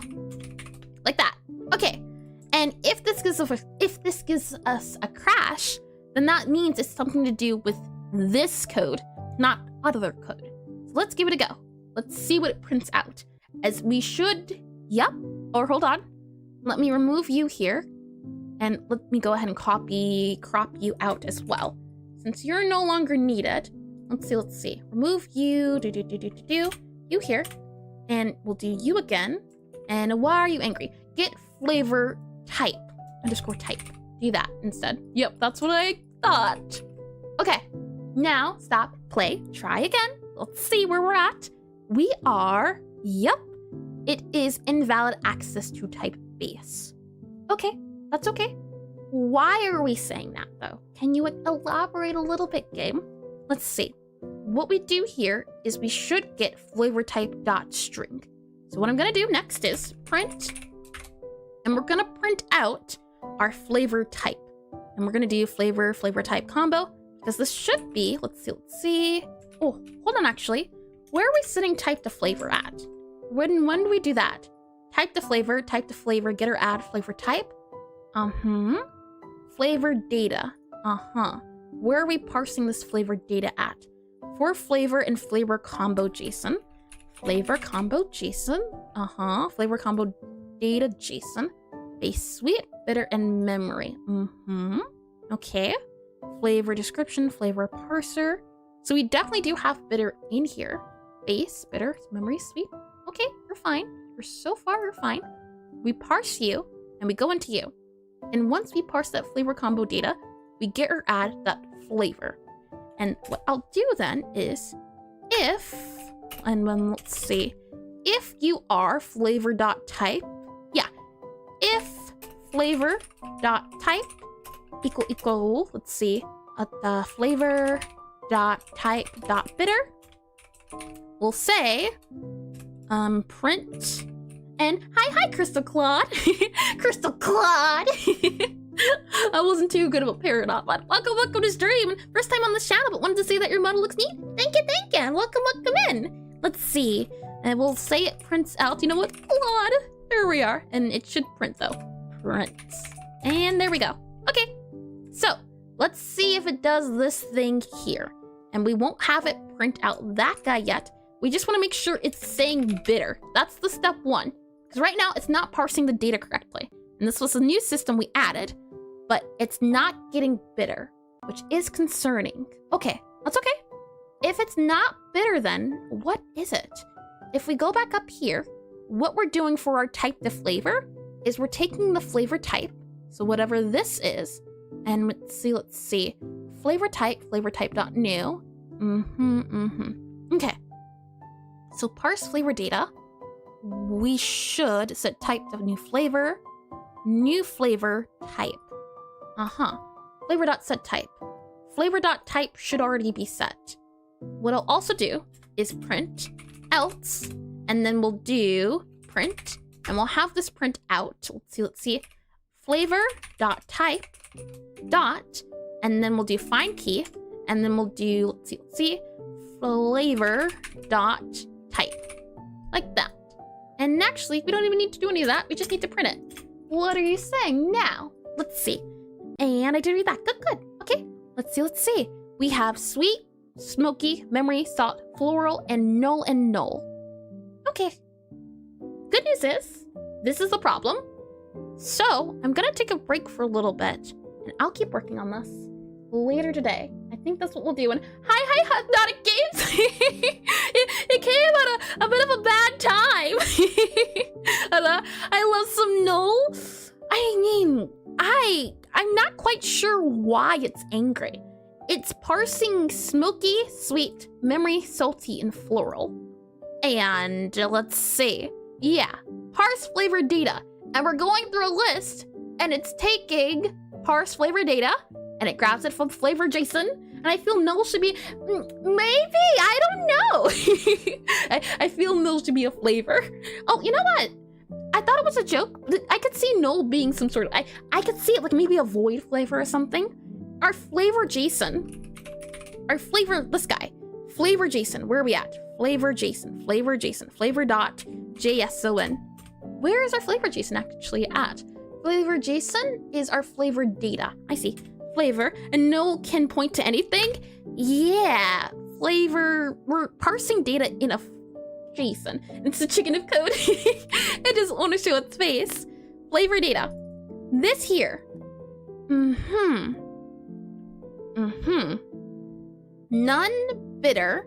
Like that. Okay. And if this gives us a crash, then that means it's something to do with this code, not other code. So let's give it a go. Let's see what it prints out. As we should, yep. Or hold on. Let me remove you here. And let me go ahead and crop you out as well. Since you're no longer needed, let's see. Remove you, you here. And we'll do you again. And why are you angry? Get flavor type, underscore type. Do that instead. Yep, that's what I thought. Okay, now stop, play, try again. Let's see where we're at. We are, yep, it is invalid access to type base. Okay, that's okay. Why are we saying that though? Can you elaborate a little bit, game? Let's see. What we do here is we should get flavor type dot string. So what I'm gonna do next is print, and we're gonna print out our flavor type. And we're gonna do flavor type combo, because this should be, let's see. Oh, hold on actually. Where are we setting type to flavor at? When do we do that? Type to flavor, get or add flavor type. Flavor data. Where are we parsing this flavor data at? For flavor and flavor combo JSON. Flavor combo JSON. Flavor combo data JSON. Base sweet, bitter, and memory. Okay. Flavor description, flavor parser. So we definitely do have bitter in here. Base, bitter, memory, sweet. Okay, you're fine. So far, you're fine. We parse you, and we go into you. And once we parse that flavor combo data, we get or add that flavor. And what I'll do then is if, and then let's see, if you are flavor.type, if flavor.type equal, let's see, the flavor.type.bitter, we'll say, print, and hi, Crystal Claude. Crystal Claude. I wasn't too good of a parrot, but welcome to stream. First time on the channel, but wanted to say that your model looks neat. Thank you. Welcome in. Let's see. And we'll say it prints out. You know what? Claude. There we are. And it should print though. Print. And there we go. Okay. So let's see if it does this thing here. And we won't have it print out that guy yet. We just want to make sure it's saying bitter. That's the step one. Because right now it's not parsing the data correctly. And this was a new system we added, but it's not getting bitter, which is concerning. Okay, that's okay. If it's not bitter then, what is it? If we go back up here, what we're doing for our type to flavor is we're taking the flavor type, so whatever this is, and let's see. Flavor type.new. Okay. So parse flavor data. We should set type to new flavor type. Flavor.setType. Flavor.type should already be set. What I'll also do is print else, and then we'll do print, and we'll have this print out. Let's see. Flavor.type dot, and then we'll do find key, and then we'll do, let's see, flavor.type. Like that. And actually, we don't even need to do any of that. We just need to print it. What are you saying now? Let's see. And I did read that. Good. Okay, let's see. We have sweet, smoky, memory, salt, floral, and null. Okay. Good news is, this is the problem. So, I'm gonna take a break for a little bit, and I'll keep working on this later today. I think that's what we'll do. And hi, Hypnotic Games! it came at a bit of a bad time. And, I love some null. I mean, I'm not quite sure why it's angry. It's parsing smoky, sweet, memory, salty, and floral. And let's see. Yeah, parse flavor data. And we're going through a list, and it's taking parse flavor data, and it grabs it from flavor JSON, and I feel null should be, maybe, I don't know. I feel null should be a flavor. Oh, you know what? I thought it was a joke. I could see null being some sort of, I could see it like maybe a void flavor or something. Our flavor JSON, this guy, flavor JSON, where are we at? Flavor JSON, flavor.json. Where is our flavor JSON actually at? Flavor JSON is our flavor data. I see. Flavor, and null can point to anything? Yeah, flavor, we're parsing data in a JSON. It's a chicken of code. It doesn't want to show its face. Flavor data. This here. None bitter,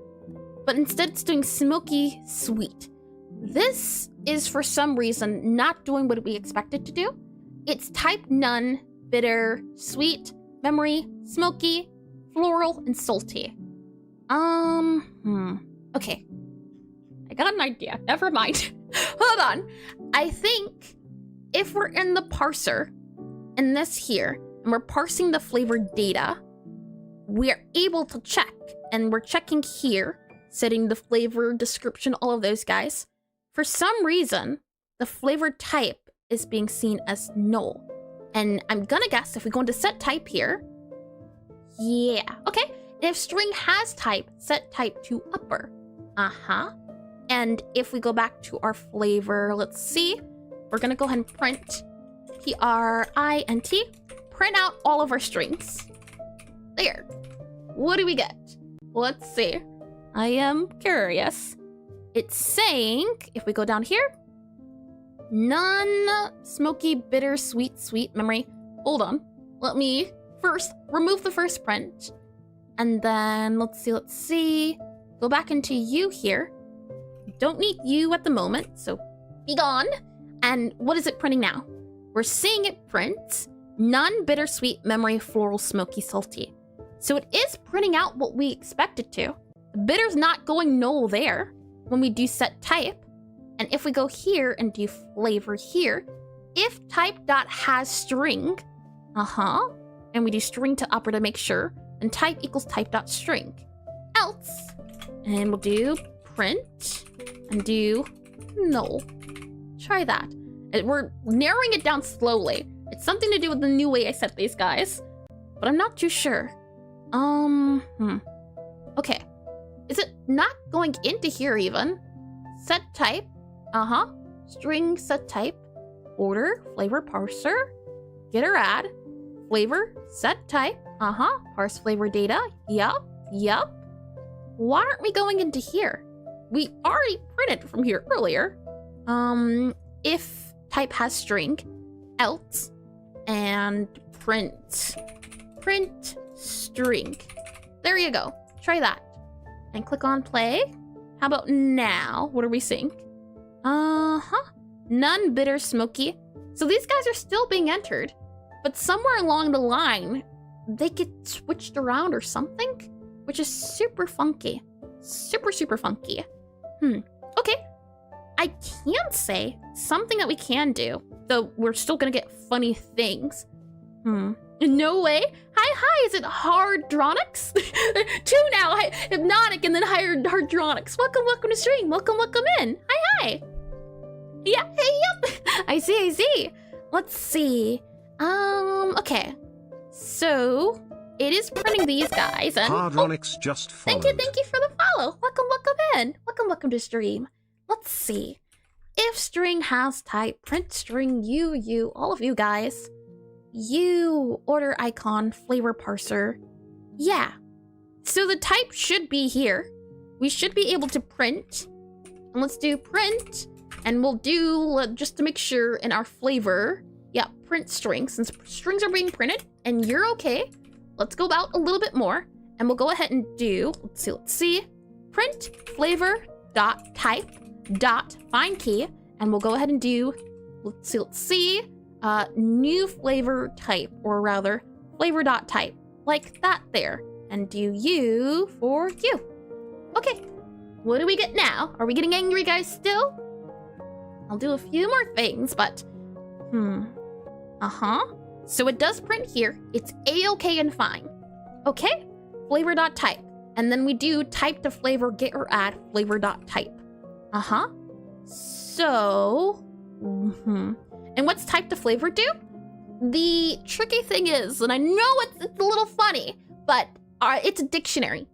but instead it's doing smoky sweet. This is for some reason not doing what we expected to do. It's type none, bitter, sweet, memory, smoky, floral, and salty. Okay. I got an idea. Never mind. Hold on. I think if we're in the parser, in this here, and we're parsing the flavor data, we're able to check, and we're checking here, setting the flavor, description, all of those guys. For some reason, the flavor type is being seen as null. And I'm gonna guess if we go into set type here, yeah, okay. If string has type, set type to upper. And if we go back to our flavor, let's see, we're gonna go ahead and print print, print out all of our strings. There. What do we get? Let's see. I am curious. It's saying, if we go down here, none, smoky, bitter, sweet, memory. Hold on. Let me first remove the first print. And then, let's see. Go back into you here. Don't need you at the moment, so be gone. And what is it printing now? We're seeing it print none, bitter, sweet, memory, floral, smoky, salty. So it is printing out what we expected to. The bitter's not going null there when we do set type. And if we go here and do flavor here, if type.has string, and we do string to upper to make sure, then type equals type.string. Else, and we'll do print and do null. Try that. We're narrowing it down slowly. It's something to do with the new way I set these guys, but I'm not too sure. Okay. Is it not going into here even? set type. String set type. Order flavor parser. Getter add. Flavor set type. Parse flavor data. Yup. Why aren't we going into here? We already printed from here earlier. If type has string, else, and print string. There you go. Try that. And click on play. How about now? What are we seeing? None, bitter, smoky. So these guys are still being entered, but somewhere along the line, they get switched around or something, which is super funky. Super funky. Okay. I can say something that we can do, though we're still gonna get funny things. No way. Hi, is it Hardronics? Two now, Hypnotic and then Hardronics. Welcome to stream. Welcome in. Hi. Yeah, hey, yep. I see. Let's see. Okay. So, it is printing these guys and... Hardronics just followed. Thank you for the follow. Welcome in. Welcome to stream. Let's see. If string has type, print string, you, all of you guys. You, order icon, flavor parser. Yeah. So the type should be here. We should be able to print. And let's do print. And we'll do, just to make sure, in our flavor, yeah, print string. Since strings are being printed and you're okay, let's go out a little bit more. And we'll go ahead and do, let's see. Print flavor dot type dot find key. And we'll go ahead and do, let's see. New flavor type, or rather, flavor dot type, like that there. And do you for you. Okay, what do we get now? Are we getting angry, guys, still? I'll do a few more things, but... So it does print here. It's A-okay and fine. Okay, flavor dot type. And then we do type to flavor, get or add flavor dot type. So... And what's type to flavor do? The tricky thing is, and I know it's a little funny, but it's a dictionary.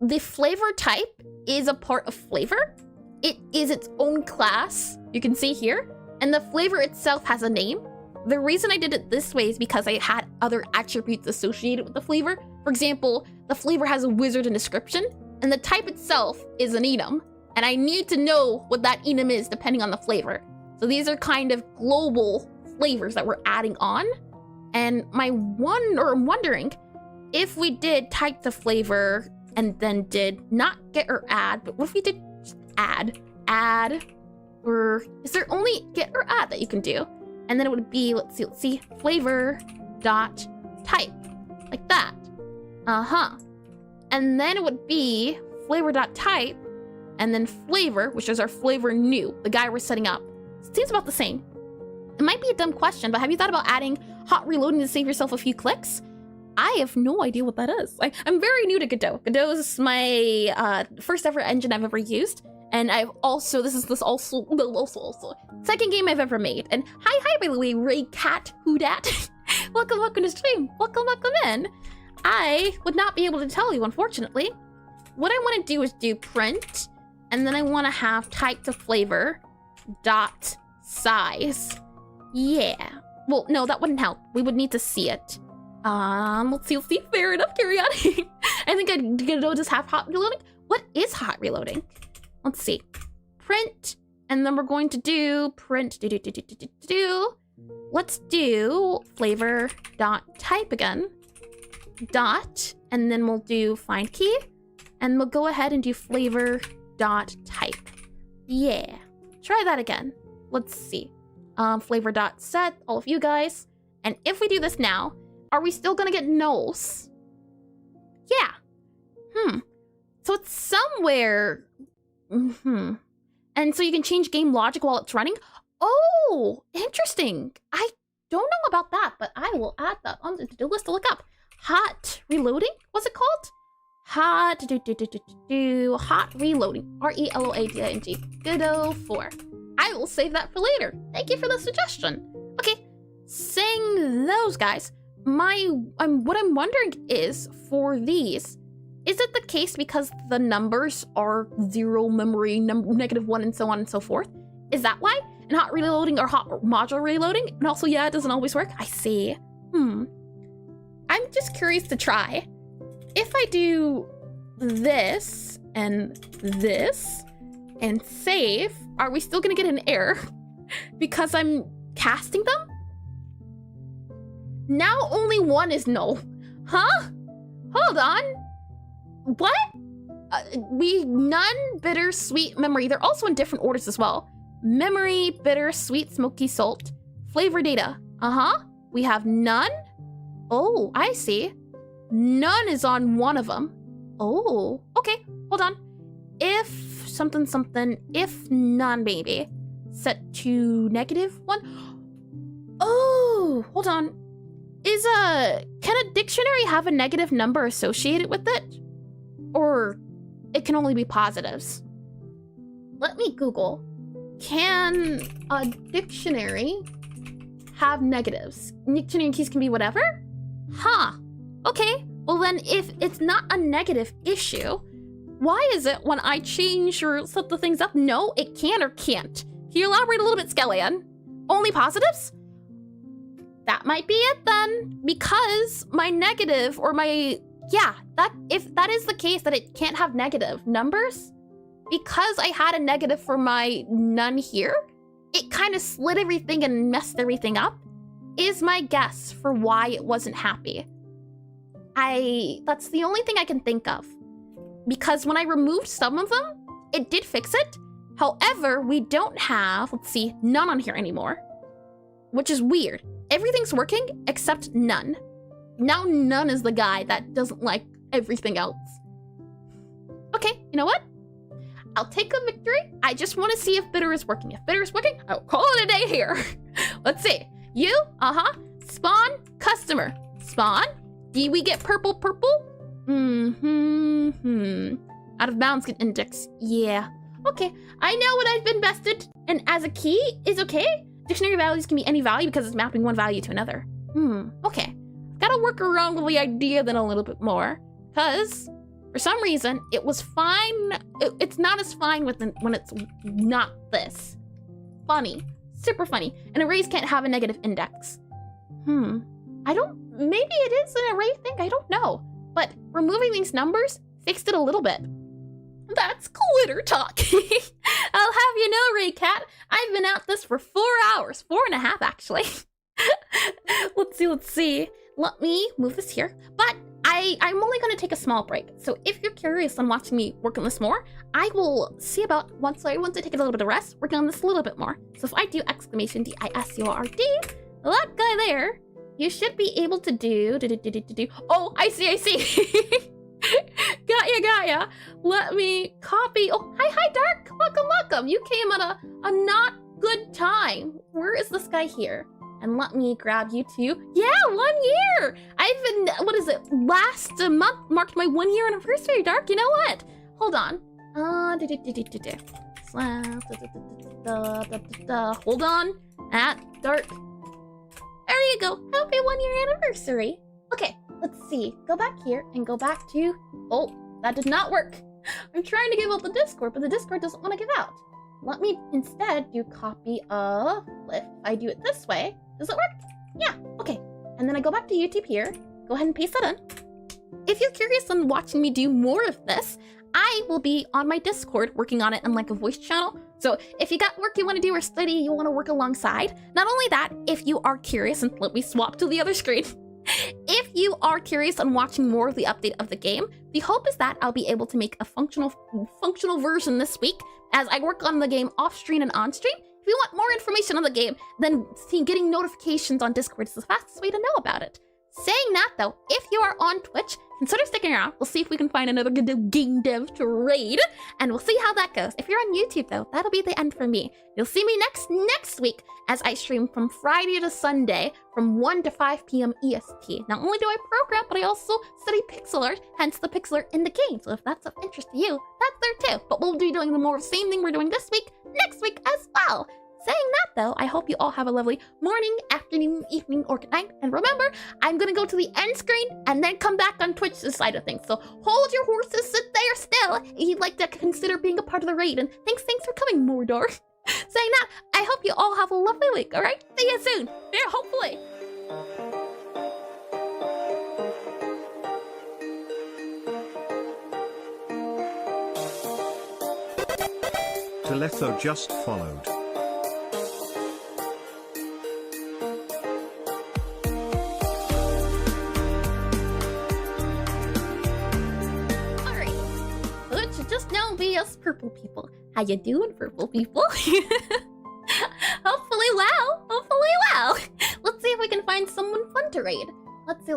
The flavor type is a part of flavor. It is its own class, you can see here, and the flavor itself has a name. The reason I did it this way is because I had other attributes associated with the flavor. For example, the flavor has a wizard and description, and the type itself is an enum, and I need to know what that enum is depending on the flavor. So these are kind of global flavors that we're adding on. And I'm wondering if we did type the flavor and then did not get or add, but what if we did just add, or is there only get or add that you can do? And then it would be, let's see, flavor dot type, like that. And then it would be flavor dot type, and then flavor, which is our flavor new, the guy we're setting up. Seems about the same. It might be a dumb question, but have you thought about adding hot reloading to save yourself a few clicks? I have no idea what that is. I'm very new to Godot. Godot is my first ever engine I've ever used, and I've also this is also second game I've ever made. And hi by the way, Ray Cat Who Dat. welcome to stream. Welcome in. I would not be able to tell you, unfortunately. What I want to do is do print, and then I want to have type to flavor dot size. Yeah. Well, no, that wouldn't help. We would need to see it. Let's see. Fair enough, carry on. I think I'm gonna just have hot reloading. What is hot reloading? Let's see. Print, and then we're going to do print. Let's do flavor dot type again. Dot, and then we'll do find key, and we'll go ahead and do flavor dot type. Yeah. Try that again. Let's see. Flavor dot set, all of you guys. And if we do this now, are we still gonna get nulls? Yeah. So it's somewhere. And so you can change game logic while it's running. Oh, interesting. I don't know about that, but I will add that on the to-do list to look up. Hot reloading? What's it called? Hot reloading. R-E-L-O-A-D-I-N-G. Godot 4. I will save that for later. Thank you for the suggestion. Okay, saying those guys, what I'm wondering is for these, Is it the case because the numbers are 0, memory, -1, and so on and so forth? Is that why? And hot reloading or hot module reloading? And also, yeah, it doesn't always work. I see. I'm just curious to try. If I do this and save, are we still gonna get an error because I'm casting them? Now only one is null. Huh? Hold on. What? None, bitter, sweet, memory. They're also in different orders as well. Memory, bitter, sweet, smoky, salt. Flavor data. We have none. Oh, I see. None is on one of them. Oh, okay. Hold on. If something, if none, maybe. Set to -1. Oh, hold on. Can a dictionary have a negative number associated with it? Or it can only be positives? Let me Google. Can a dictionary have negatives? Dictionary keys can be whatever? Huh. Okay. Well then, if it's not a negative issue, why is it when I change or set the things up, no, it can or can't? Can you elaborate a little bit, Skellian? Only positives? That might be it then, because my negative or my, if that is the case that it can't have negative numbers, because I had a negative for my none here, it kind of slid everything and messed everything up, is my guess for why it wasn't happy. That's the only thing I can think of. Because when I removed some of them, it did fix it. However, we don't have, let's see, none on here anymore, which is weird. Everything's working except none. Now none is the guy that doesn't like everything else. Okay, you know what? I'll take a victory. I just want to see if bitter is working. If bitter is working, I'll call it a day here. Let's see. You, spawn customer. Spawn. Do we get purple? Out of bounds get index. Yeah. Okay, I know what I've invested. And as a key is okay. Dictionary values can be any value because it's mapping one value to another. Okay. Gotta work around with the idea then a little bit more. Because, for some reason, it was fine. It's not as fine when it's not this. Funny. Super funny. An arrays can't have a negative index. Maybe it is an array thing, I don't know. But removing these numbers fixed it a little bit. That's glitter talk. I'll have you know, Raycat, I've been at this for 4 hours. 4.5, actually. Let's see. Let me move this here. But I'm only going to take a small break. So if you're curious on watching me work on this more, I will see about once I take a little bit of rest, working on this a little bit more. So if I do exclamation DISCORD, that guy there, you should be able to do. Oh, I see. Got ya. Let me copy. Oh, hi, Dark. Welcome. You came at a not good time. Where is this guy here? And let me grab you too. Yeah, 1 year. I've been, last month marked my 1 year anniversary, Dark. You know what? Hold on. Hold on. At Dark. There you go. Happy 1 year anniversary. Okay, let's see. Go back here and go back to... Oh, that did not work. I'm trying to give out the Discord, but the Discord doesn't want to give out. Let me instead do copy of... If I do it this way, does it work? Yeah, okay. And then I go back to YouTube here. Go ahead and paste that in. If you're curious on watching me do more of this, I will be on my Discord working on it in like a voice channel. So if you got work you want to do or study you want to work alongside, not only that, if you are curious, and let me swap to the other screen. If you are curious on watching more of the update of the game, the hope is that I'll be able to make a functional version this week as I work on the game off stream and on stream. If you want more information on the game, then getting notifications on Discord is the fastest way to know about it. Saying that though, if you are on Twitch, consider sticking around. We'll see if we can find another good game dev to raid, and we'll see how that goes. If you're on YouTube though, that'll be the end for me. You'll see me next week as I stream from Friday to Sunday from 1 to 5 p.m. EST. Not only do I program, but I also study pixel art, hence the pixel art in the game. So if that's of interest to you, that's there too. But we'll be doing the more same thing we're doing this week, next week as well. Saying that though, I hope you all have a lovely morning, afternoon, evening, or good night. And remember, I'm gonna go to the end screen and then come back on Twitch's side of things. So hold your horses, sit there still if you'd like to consider being a part of the raid. And thanks for coming, Mordor. Saying that, I hope you all have a lovely week, alright? See you soon. Yeah, hopefully. Teletho just followed. Alright. So it should just now be us purple people. How you doing, purple people? Hopefully well. Let's see if we can find someone fun to raid. Let's see.